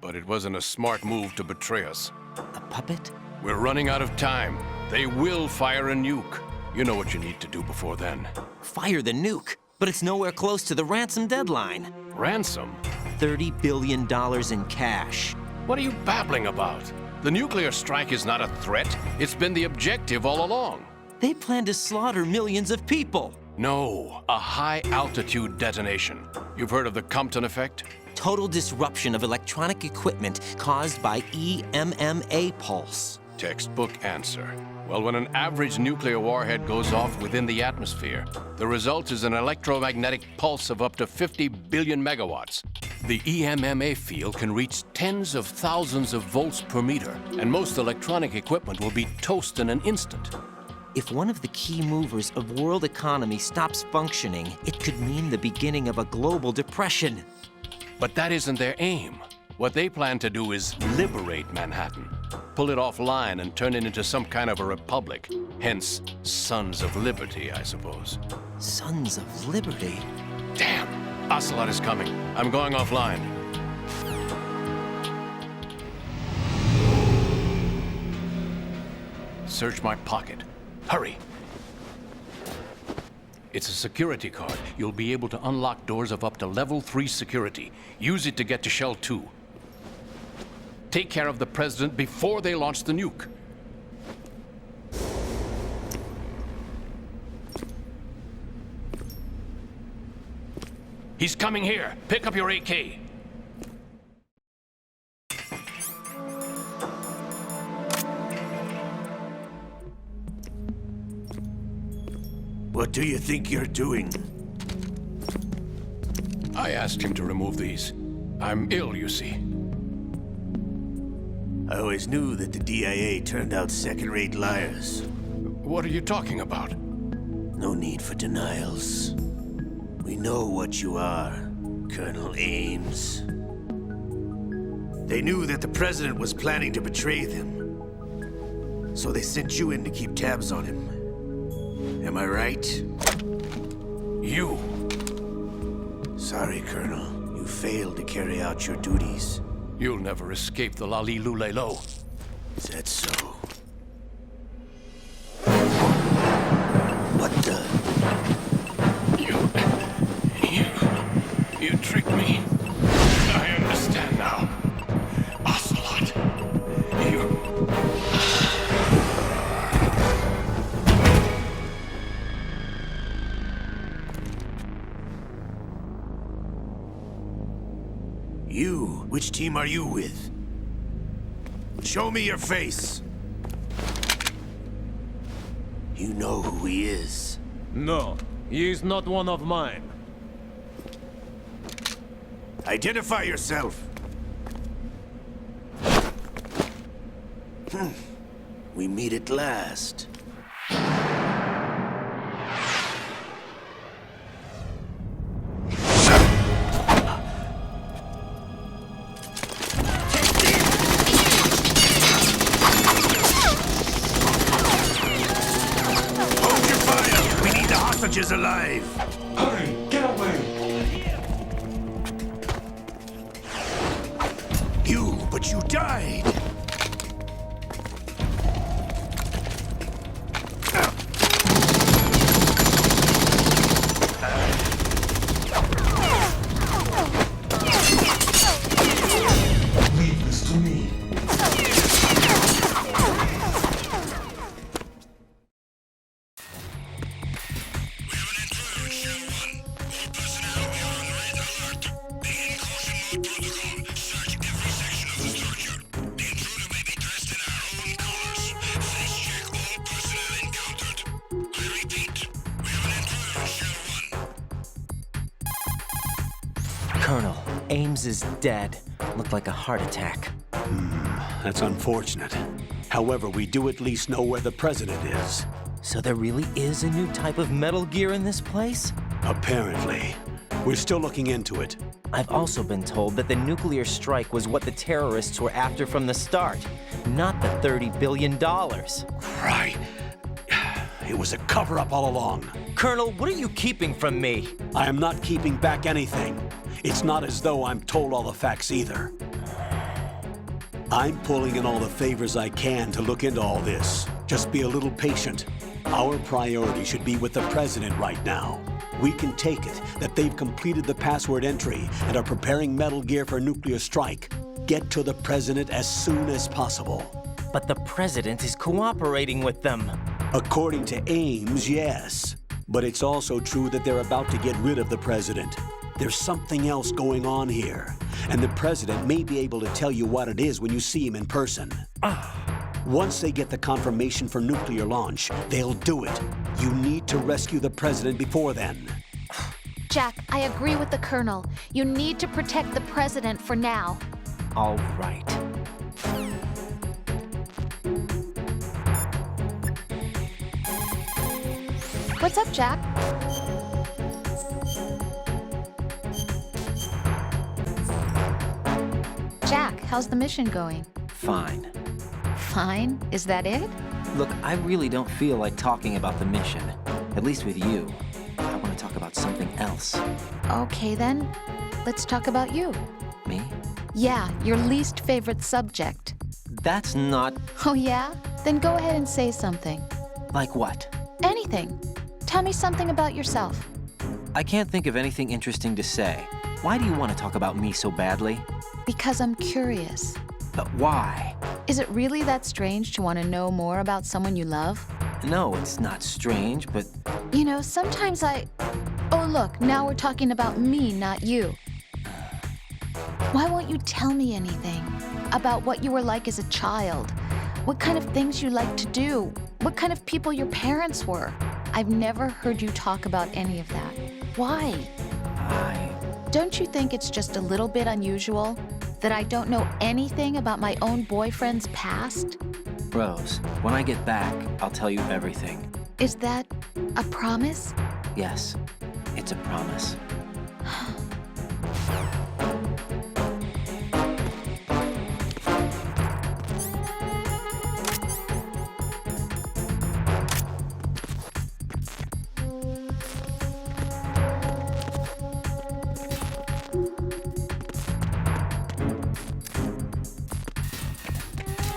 but it wasn't a smart move to betray us. A puppet? We're running out of time. They will fire a nuke. You know what you need to do before then. Fire the nuke? But it's nowhere close to the ransom deadline. Ransom? $30 billion in cash. What are you babbling about? The nuclear strike is not a threat. It's been the objective all along. They plan to slaughter millions of people. No, a high-altitude detonation. You've heard of the Compton effect? Total disruption of electronic equipment caused by EMMA pulse. Textbook answer. Well, when an average nuclear warhead goes off within the atmosphere, the result is an electromagnetic pulse of up to 50 billion megawatts. The EMMA field can reach tens of thousands of volts per meter, and most electronic equipment will be toast in an instant. If one of the key movers of world economy stops functioning, it could mean the beginning of a global depression. But that isn't their aim. What they plan to do is liberate Manhattan. Pull it offline and turn it into some kind of a republic. Hence, Sons of Liberty, I suppose. Sons of Liberty? Damn! Ocelot is coming. I'm going offline. Search my pocket. Hurry! It's a security card. You'll be able to unlock doors of up to level 3 security. Use it to get to Shell 2. Take care of the President before they launch the nuke. He's coming here. Pick up your AK. What do you think you're doing? I asked him to remove these. I'm ill, you see. I always knew that the DIA turned out second-rate liars. What are you talking about? No need for denials. We know what you are, Colonel Ames. They knew that the President was planning to betray them. So they sent you in to keep tabs on him. Am I right? You! Sorry, Colonel. You failed to carry out your duties. You'll never escape the Lalilulelo. Is that so? What the? You tricked me. I understand now. Ocelot, You? Which team are you with? Show me your face. You know who he is. No, he is not one of mine. Identify yourself. We meet at last. Hold your fire! We need the hostages alive! Hurry! Get away! But you died! Leave this to me. Colonel, Ames is dead. Looked like a heart attack. That's unfortunate. However, we do at least know where the President is. So there really is a new type of Metal Gear in this place? Apparently. We're still looking into it. I've also been told that the nuclear strike was what the terrorists were after from the start, not the $30 billion. Right. It was a cover-up all along. Colonel, what are you keeping from me? I am not keeping back anything. It's not as though I'm told all the facts either. I'm pulling in all the favors I can to look into all this. Just be a little patient. Our priority should be with the President right now. We can take it that they've completed the password entry and are preparing Metal Gear for nuclear strike. Get to the President as soon as possible. But the President is cooperating with them. According to Ames, yes. But it's also true that they're about to get rid of the President. There's something else going on here, and the President may be able to tell you what it is when you see him in person. Once they get the confirmation for nuclear launch, they'll do it. You need to rescue the President before then. Jack, I agree with the Colonel. You need to protect the President for now. All right. What's up, Jack? Jack, how's the mission going? Fine. Fine? Is that it? Look, I really don't feel like talking about the mission. At least with you. I want to talk talk about something else. Okay then, let's talk about you. Me? Yeah, your least favorite subject. That's not... Oh yeah? Then go ahead and say something. Like what? Anything. Tell me something about yourself. I can't think of anything interesting to say. Why do you want to talk about me so badly? Because I'm curious. But why? Is it really that strange to want to know more about someone you love? No, it's not strange, but... You know, sometimes Oh look, now we're talking about me, not you. Why won't you tell me anything? About what you were like as a child? What kind of things you liked to do? What kind of people your parents were? I've never heard you talk about any of that. Why? Don't you think it's just a little bit unusual that I don't know anything about my own boyfriend's past? Rose, when I get back, I'll tell you everything. Is that a promise? Yes, it's a promise.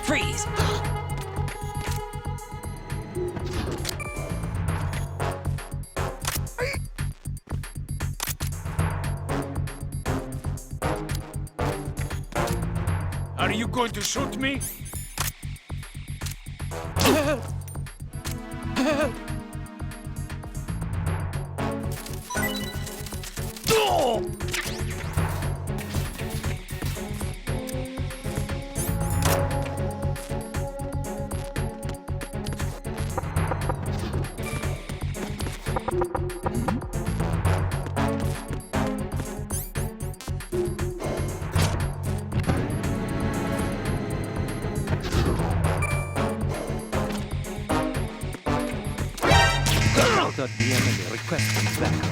Freeze! Are you going to shoot me? The enemy requesting backup.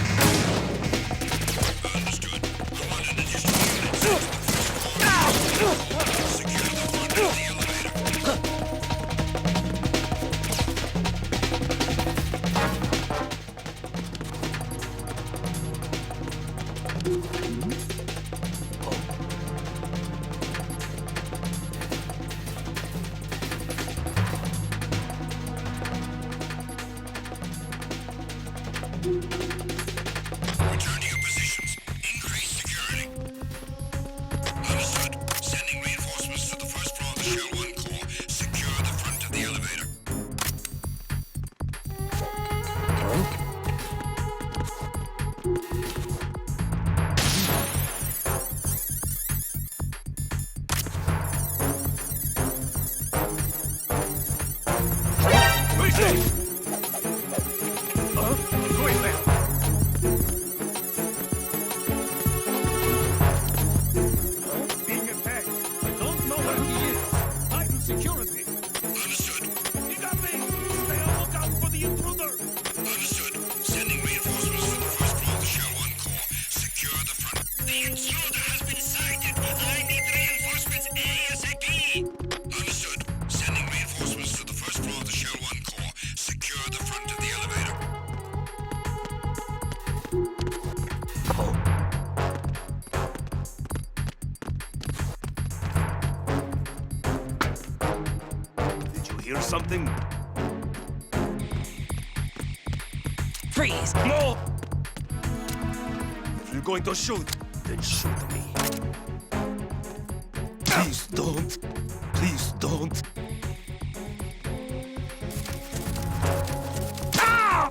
Return to your positions. Increase security. Understood. Sending reinforcements to the first floor of the Shell 1 core. Secure the front of the elevator. Hear something? Freeze! No! If you're going to shoot, then shoot me. Please don't. Please don't. Ah!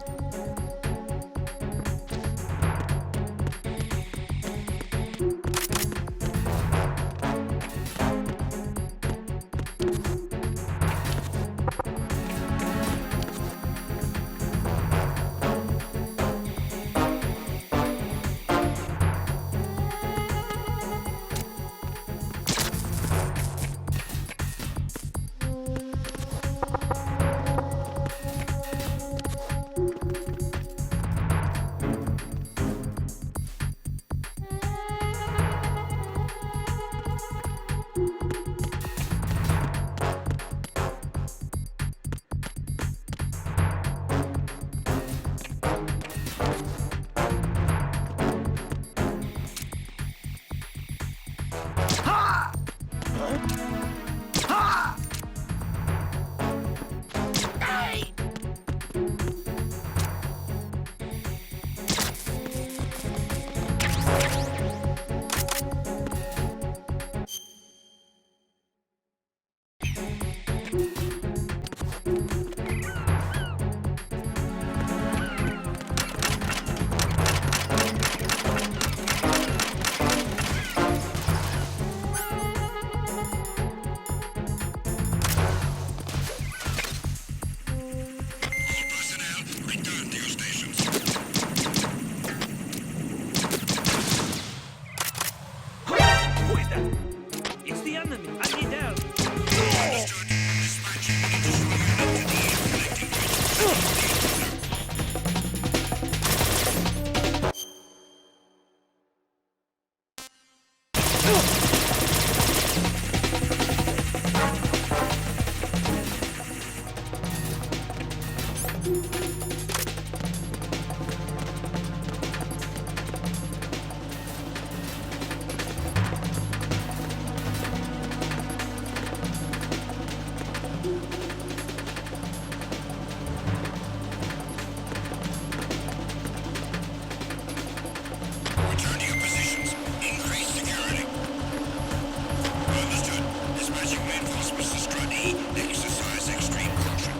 Mr. Struddy, exercise extreme caution.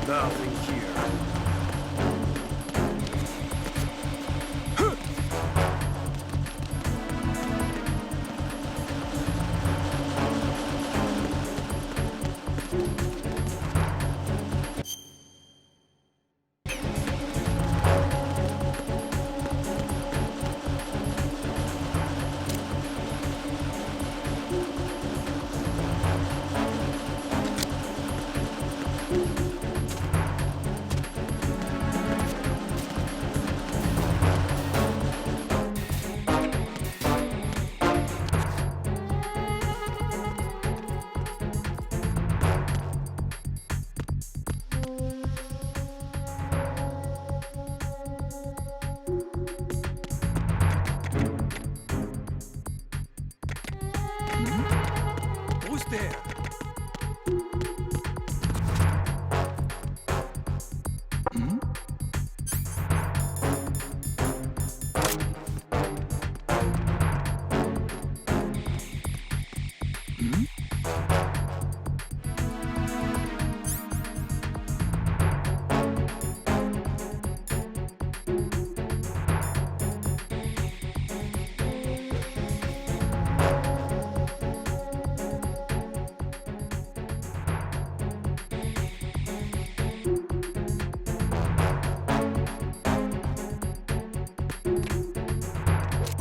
Nothing here. Who's there?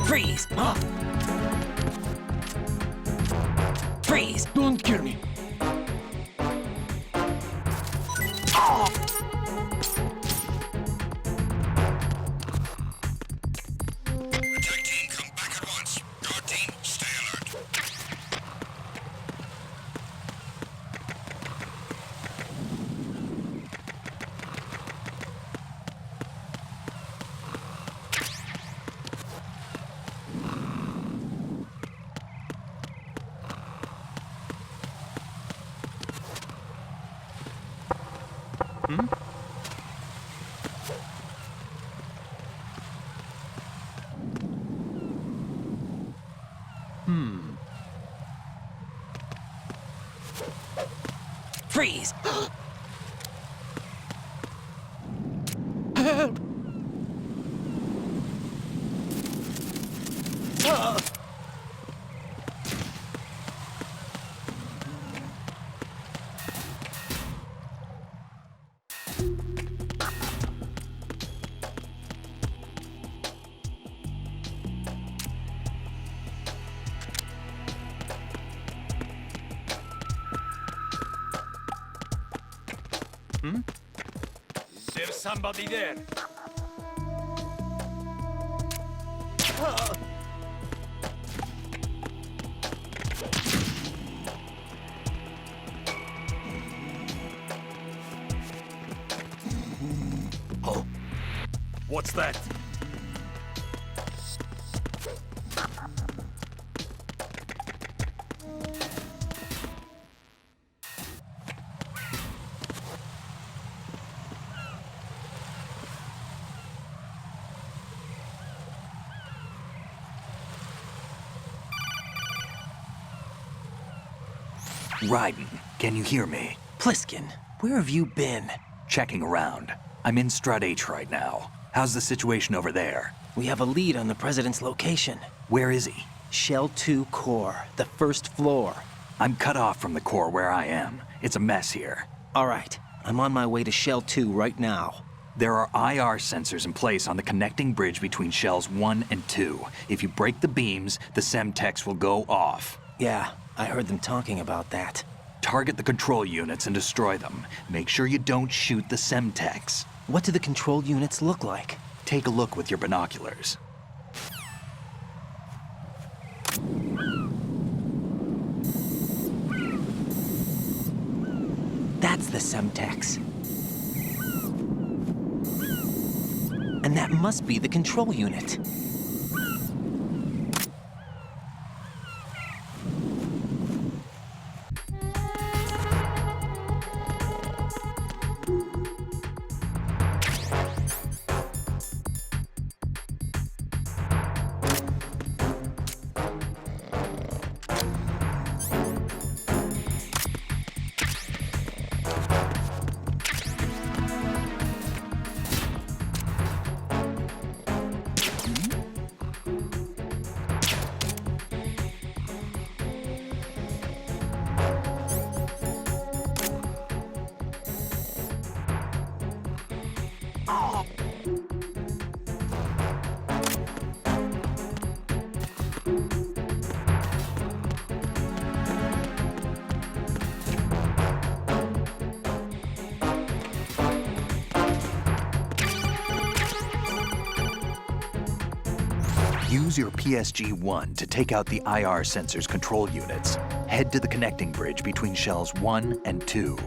Freeze! Huh? Freeze! Don't kill me. Oh! Attack team, come back at once. Guard team, stay alert. Freeze! Help! Is there somebody there? Oh, what's that? Raiden, can you hear me? Pliskin, where have you been? Checking around. I'm in Strut H right now. How's the situation over there? We have a lead on the president's location. Where is he? Shell 2 core, the first floor. I'm cut off from the core where I am. It's a mess here. All right, I'm on my way to Shell 2 right now. There are IR sensors in place on the connecting bridge between Shells 1 and 2. If you break the beams, the Semtex will go off. Yeah, I heard them talking about that. Target the control units and destroy them. Make sure you don't shoot the Semtex. What do the control units look like? Take a look with your binoculars. That's the Semtex. And that must be the control unit. Use your PSG-1 to take out the IR sensor's control units. Head to the connecting bridge between shells 1 and 2.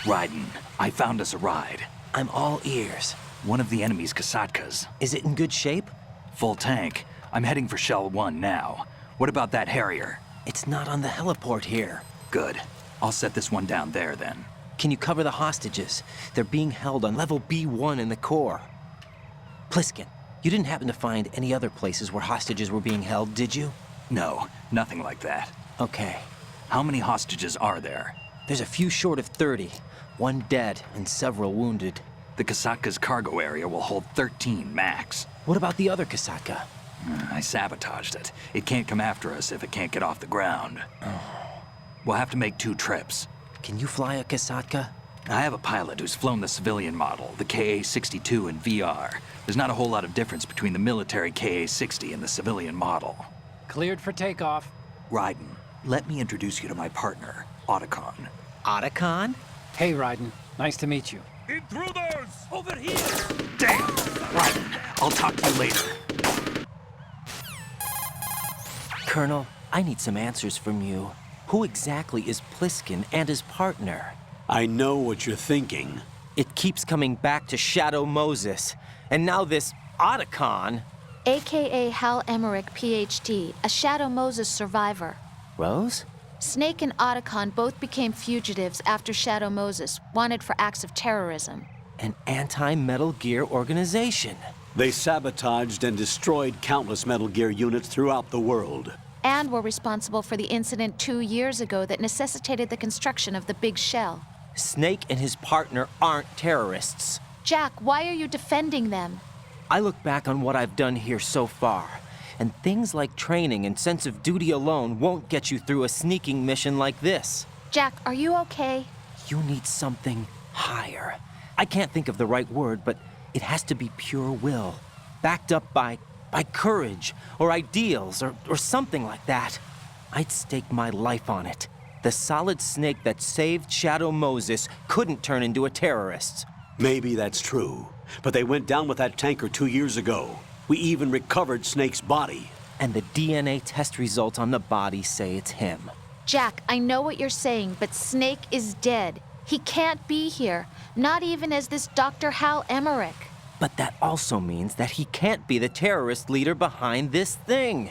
Raiden, I found us a ride. I'm all ears. One of the enemy's Kasatkas. Is it in good shape? Full tank. I'm heading for Shell 1 now. What about that Harrier? It's not on the heliport here. Good. I'll set this one down there then. Can you cover the hostages? They're being held on level B1 in the core. Pliskin, you didn't happen to find any other places where hostages were being held, did you? No, nothing like that. Okay. How many hostages are there? There's a few short of 30. One dead and several wounded. The Kasatka's cargo area will hold 13 max. What about the other Kasatka? I sabotaged it. It can't come after us if it can't get off the ground. We'll have to make 2 trips. Can you fly a Kasatka? I have a pilot who's flown the civilian model, the KA-62 in VR. There's not a whole lot of difference between the military KA-60 and the civilian model. Cleared for takeoff. Raiden, let me introduce you to my partner, Otacon. Otacon? Hey, Raiden. Nice to meet you. Intruders! Over here! Damn! Raiden, I'll talk to you later. Colonel, I need some answers from you. Who exactly is Pliskin and his partner? I know what you're thinking. It keeps coming back to Shadow Moses. And now this Otacon. AKA Hal Emmerich, PhD, a Shadow Moses survivor. Rose? Snake and Otacon both became fugitives after Shadow Moses, wanted for acts of terrorism. An anti-Metal Gear organization. They sabotaged and destroyed countless Metal Gear units throughout the world. And were responsible for the incident 2 years ago that necessitated the construction of the Big Shell. Snake and his partner aren't terrorists. Jack, why are you defending them? I look back on what I've done here so far, and things like training and sense of duty alone won't get you through a sneaking mission like this. Jack, are you okay? You need something higher. I can't think of the right word, but it has to be pure will, backed up by courage, or ideals, or something like that. I'd stake my life on it. The solid snake that saved Shadow Moses couldn't turn into a terrorist. Maybe that's true, but they went down with that tanker 2 years ago. We even recovered Snake's body. And the DNA test results on the body say it's him. Jack, I know what you're saying, but Snake is dead. He can't be here, not even as this Dr. Hal Emmerich. But that also means that he can't be the terrorist leader behind this thing.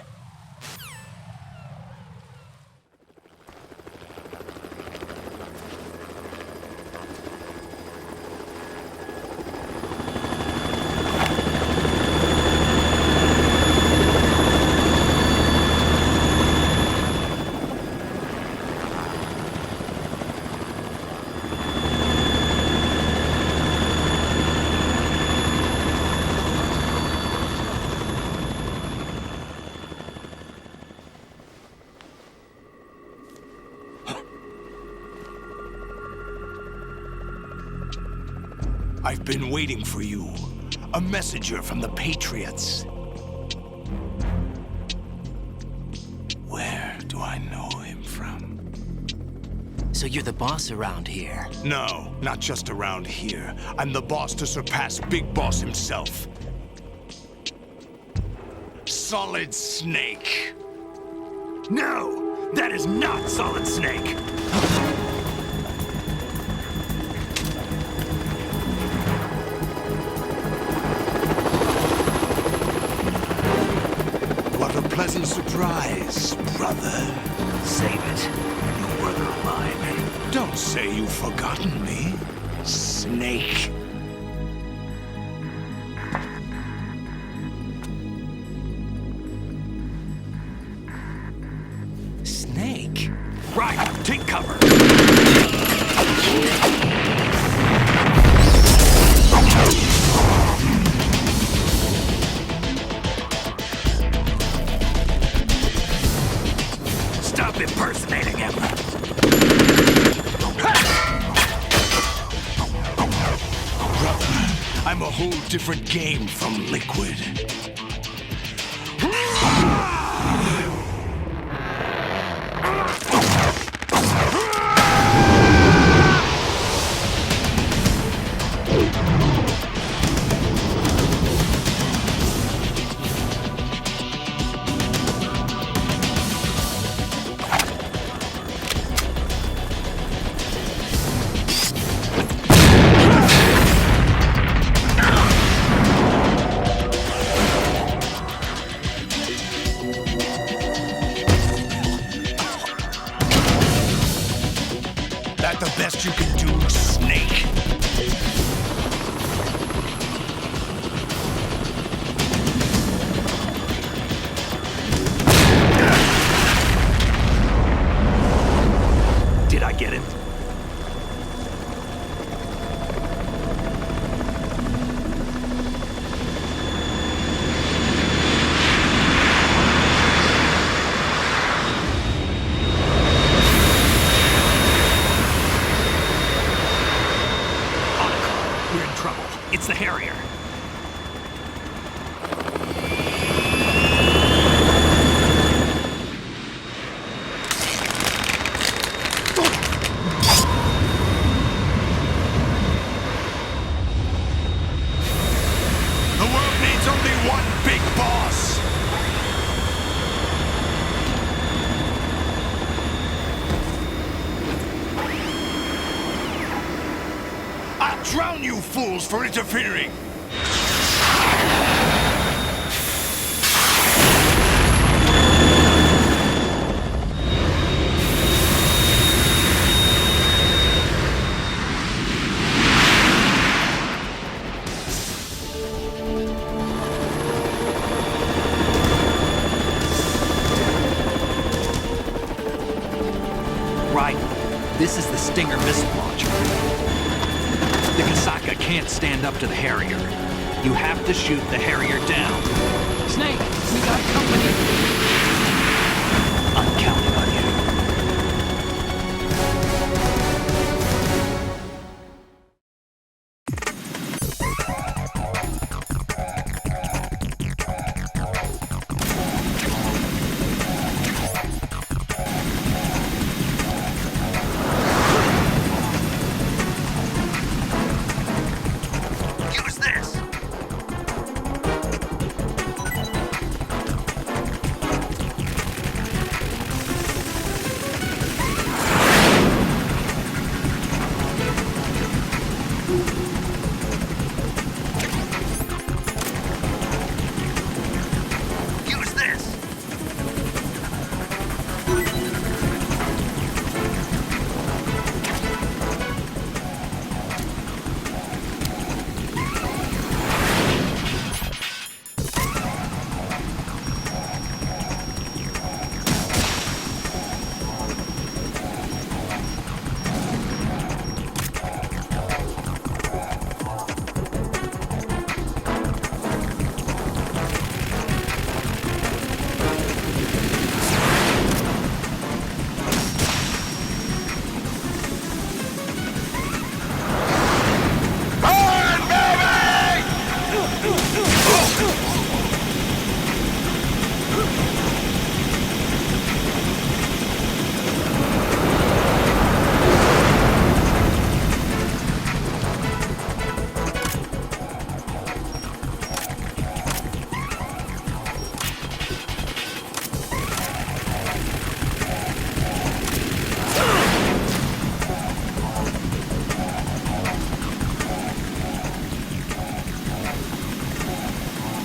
I've been waiting for you. A messenger from the Patriots. Where do I know him from? So you're the boss around here? No, not just around here. I'm the boss to surpass Big Boss himself. Solid Snake. No, that is not Solid Snake. What a pleasant surprise, brother. Save it. You brother of mine. Don't say you've forgotten me, Snake. Snake? Right, take cover. Stop impersonating him. Brother, I'm a whole different game from Liquid. We're in trouble. It's the Harrier. The world needs only one big boss! I'll drown you fools for interfering! Right. This is the Stinger missile launcher. The Kasaka can't stand up to the Harrier. You have to shoot the Harrier down. Snake, we got company. I'm counting on you. Use this! Use this!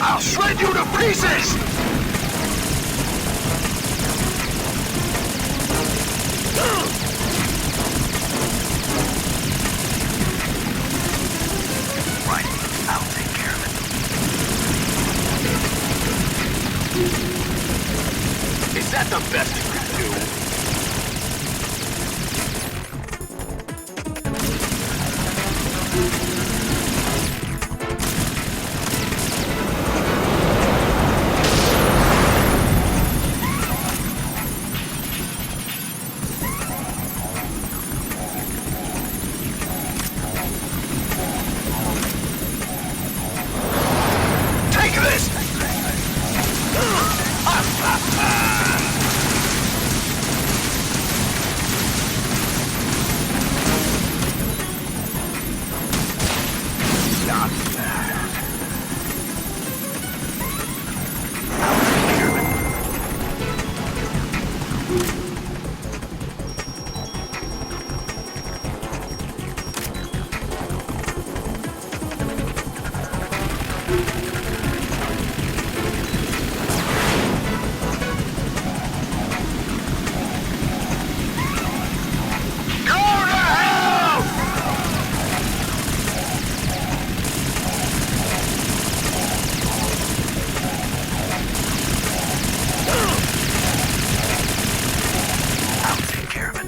I'll shred you to pieces! Right, I'll take care of it. Is that the best you can do? Take this! Not bad. I'll take care of it. Go to hell! I'll take care of it.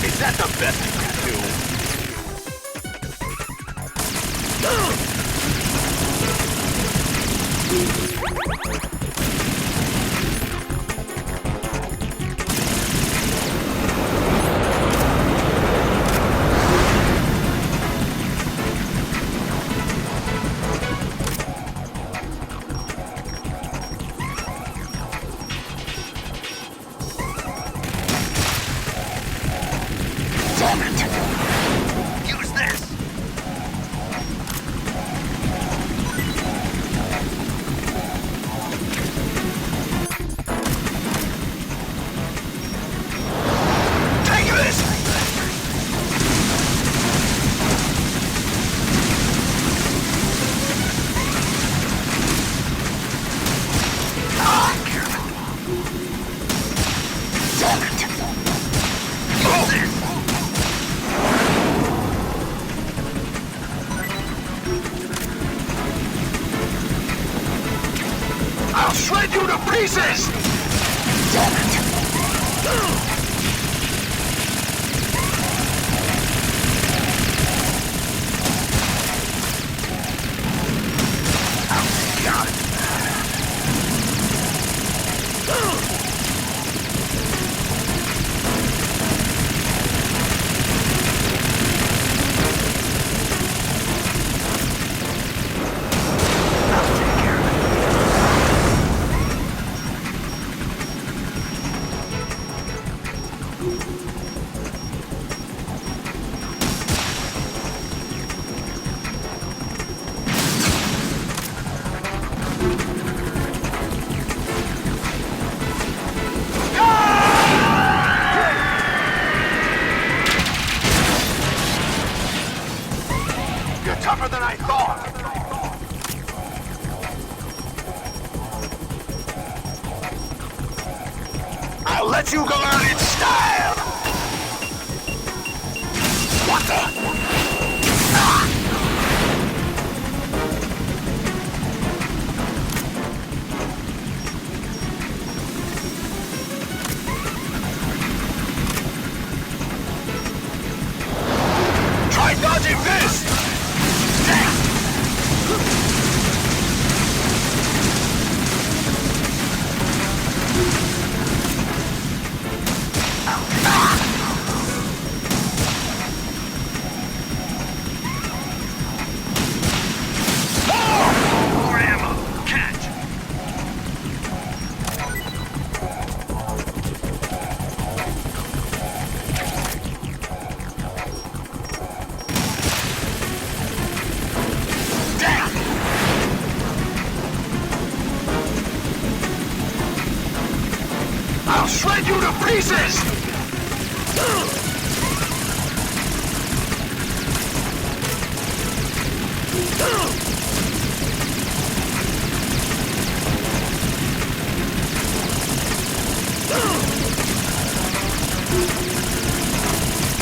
Is that the best you can do? Use this! Take this! I'll shred you to pieces! Damn it! Oh, God. You're tougher than I thought! I'll let you go out in style! What the? Ah! Try dodging this! More ammo! Catch! I'll shred you to pieces!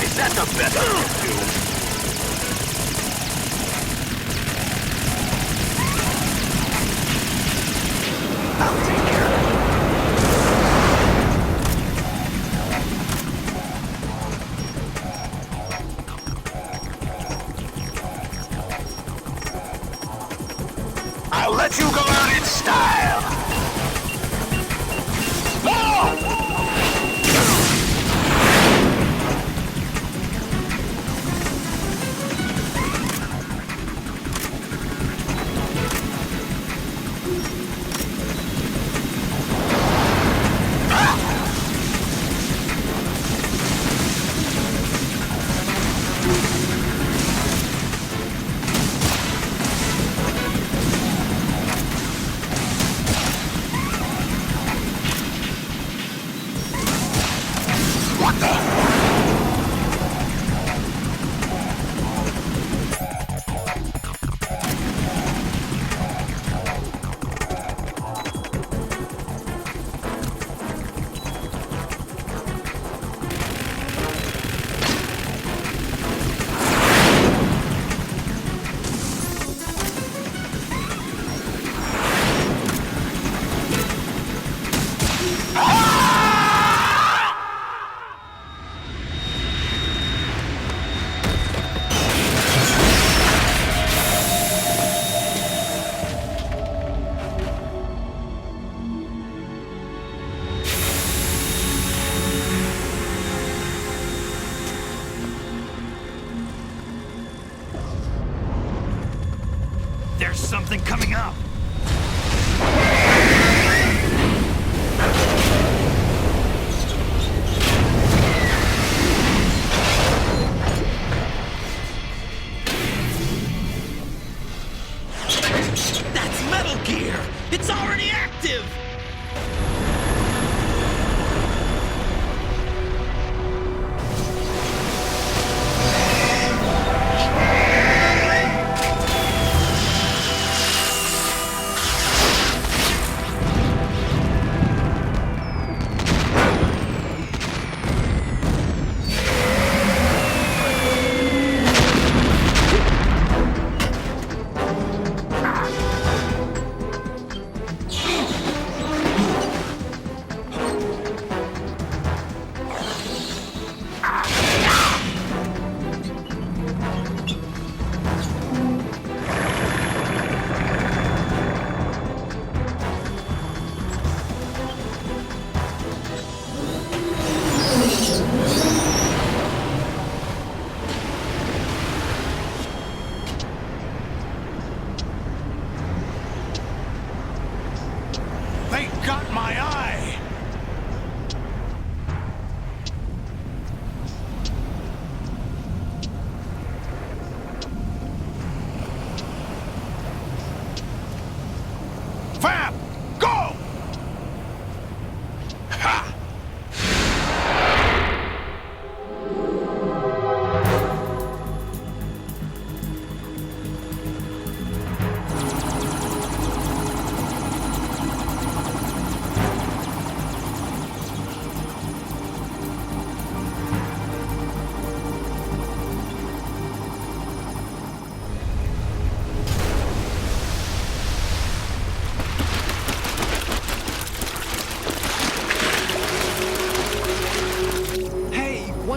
Is that the best you can do? I'll take care of it. I'll let you go out in style! No!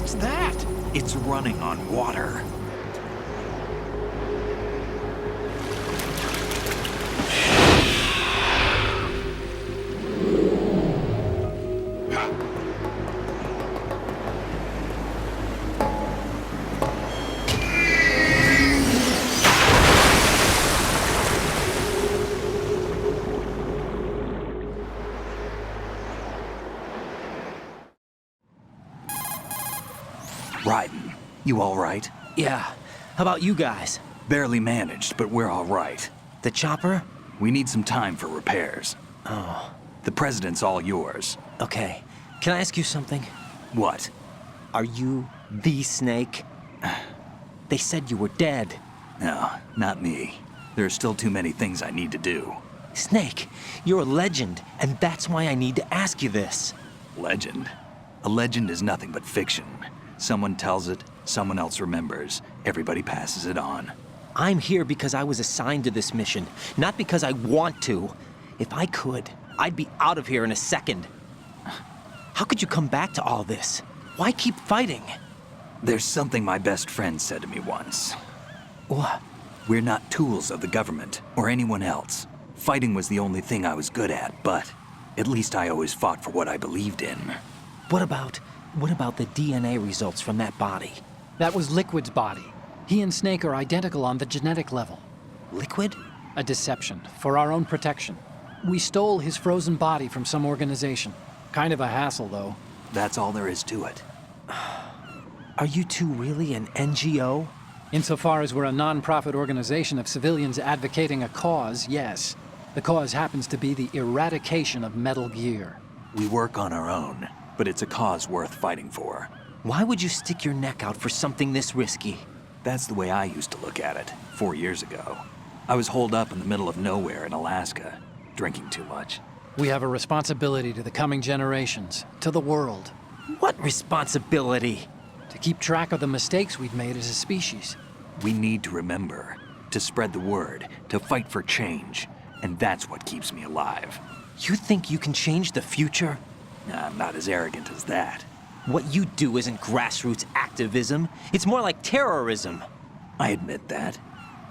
What's that? It's running on water. Raiden, you all right? Yeah. How about you guys? Barely managed, but we're all right. The chopper? We need some time for repairs. Oh. The president's all yours. Okay. Can I ask you something? What? Are you the Snake? They said you were dead. No, not me. There are still too many things I need to do. Snake, you're a legend, and that's why I need to ask you this. Legend? A legend is nothing but fiction. Someone tells it, someone else remembers. Everybody passes it on. I'm here because I was assigned to this mission, not because I want to. If I could, I'd be out of here in a second. How could you come back to all this? Why keep fighting? There's something my best friend said to me once. What? We're not tools of the government or anyone else. Fighting was the only thing I was good at, but at least I always fought for what I believed in. What about the DNA results from that body? That was Liquid's body. He and Snake are identical on the genetic level. Liquid? A deception, for our own protection. We stole his frozen body from some organization. Kind of a hassle, though. That's all there is to it. Are you two really an NGO? Insofar as we're a non-profit organization of civilians advocating a cause, yes. The cause happens to be the eradication of Metal Gear. We work on our own, but it's a cause worth fighting for. Why would you stick your neck out for something this risky? That's the way I used to look at it, 4 years ago. I was holed up in the middle of nowhere in Alaska, drinking too much. We have a responsibility to the coming generations, to the world. What responsibility? To keep track of the mistakes we've made as a species. We need to remember, to spread the word, to fight for change, and that's what keeps me alive. You think you can change the future? I'm not as arrogant as that. What you do isn't grassroots activism. It's more like terrorism. I admit that.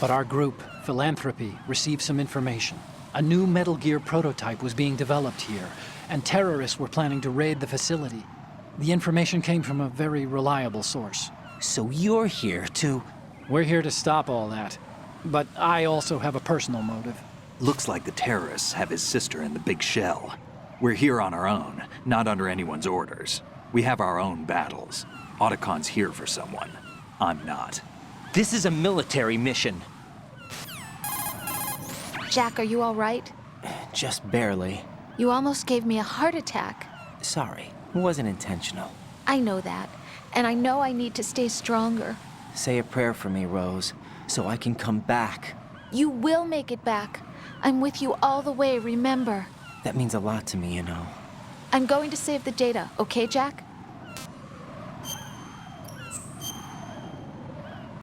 But our group, Philanthropy, received some information. A new Metal Gear prototype was being developed here, and terrorists were planning to raid the facility. The information came from a very reliable source. So you're here to... We're here to stop all that. But I also have a personal motive. Looks like the terrorists have his sister in the big shell. We're here on our own, not under anyone's orders. We have our own battles. Otacon's here for someone. I'm not. This is a military mission. Jack, are you all right? Just barely. You almost gave me a heart attack. Sorry, it wasn't intentional. I know that, and I know I need to stay stronger. Say a prayer for me, Rose, so I can come back. You will make it back. I'm with you all the way, remember? That means a lot to me, you know. I'm going to save the data, okay, Jack?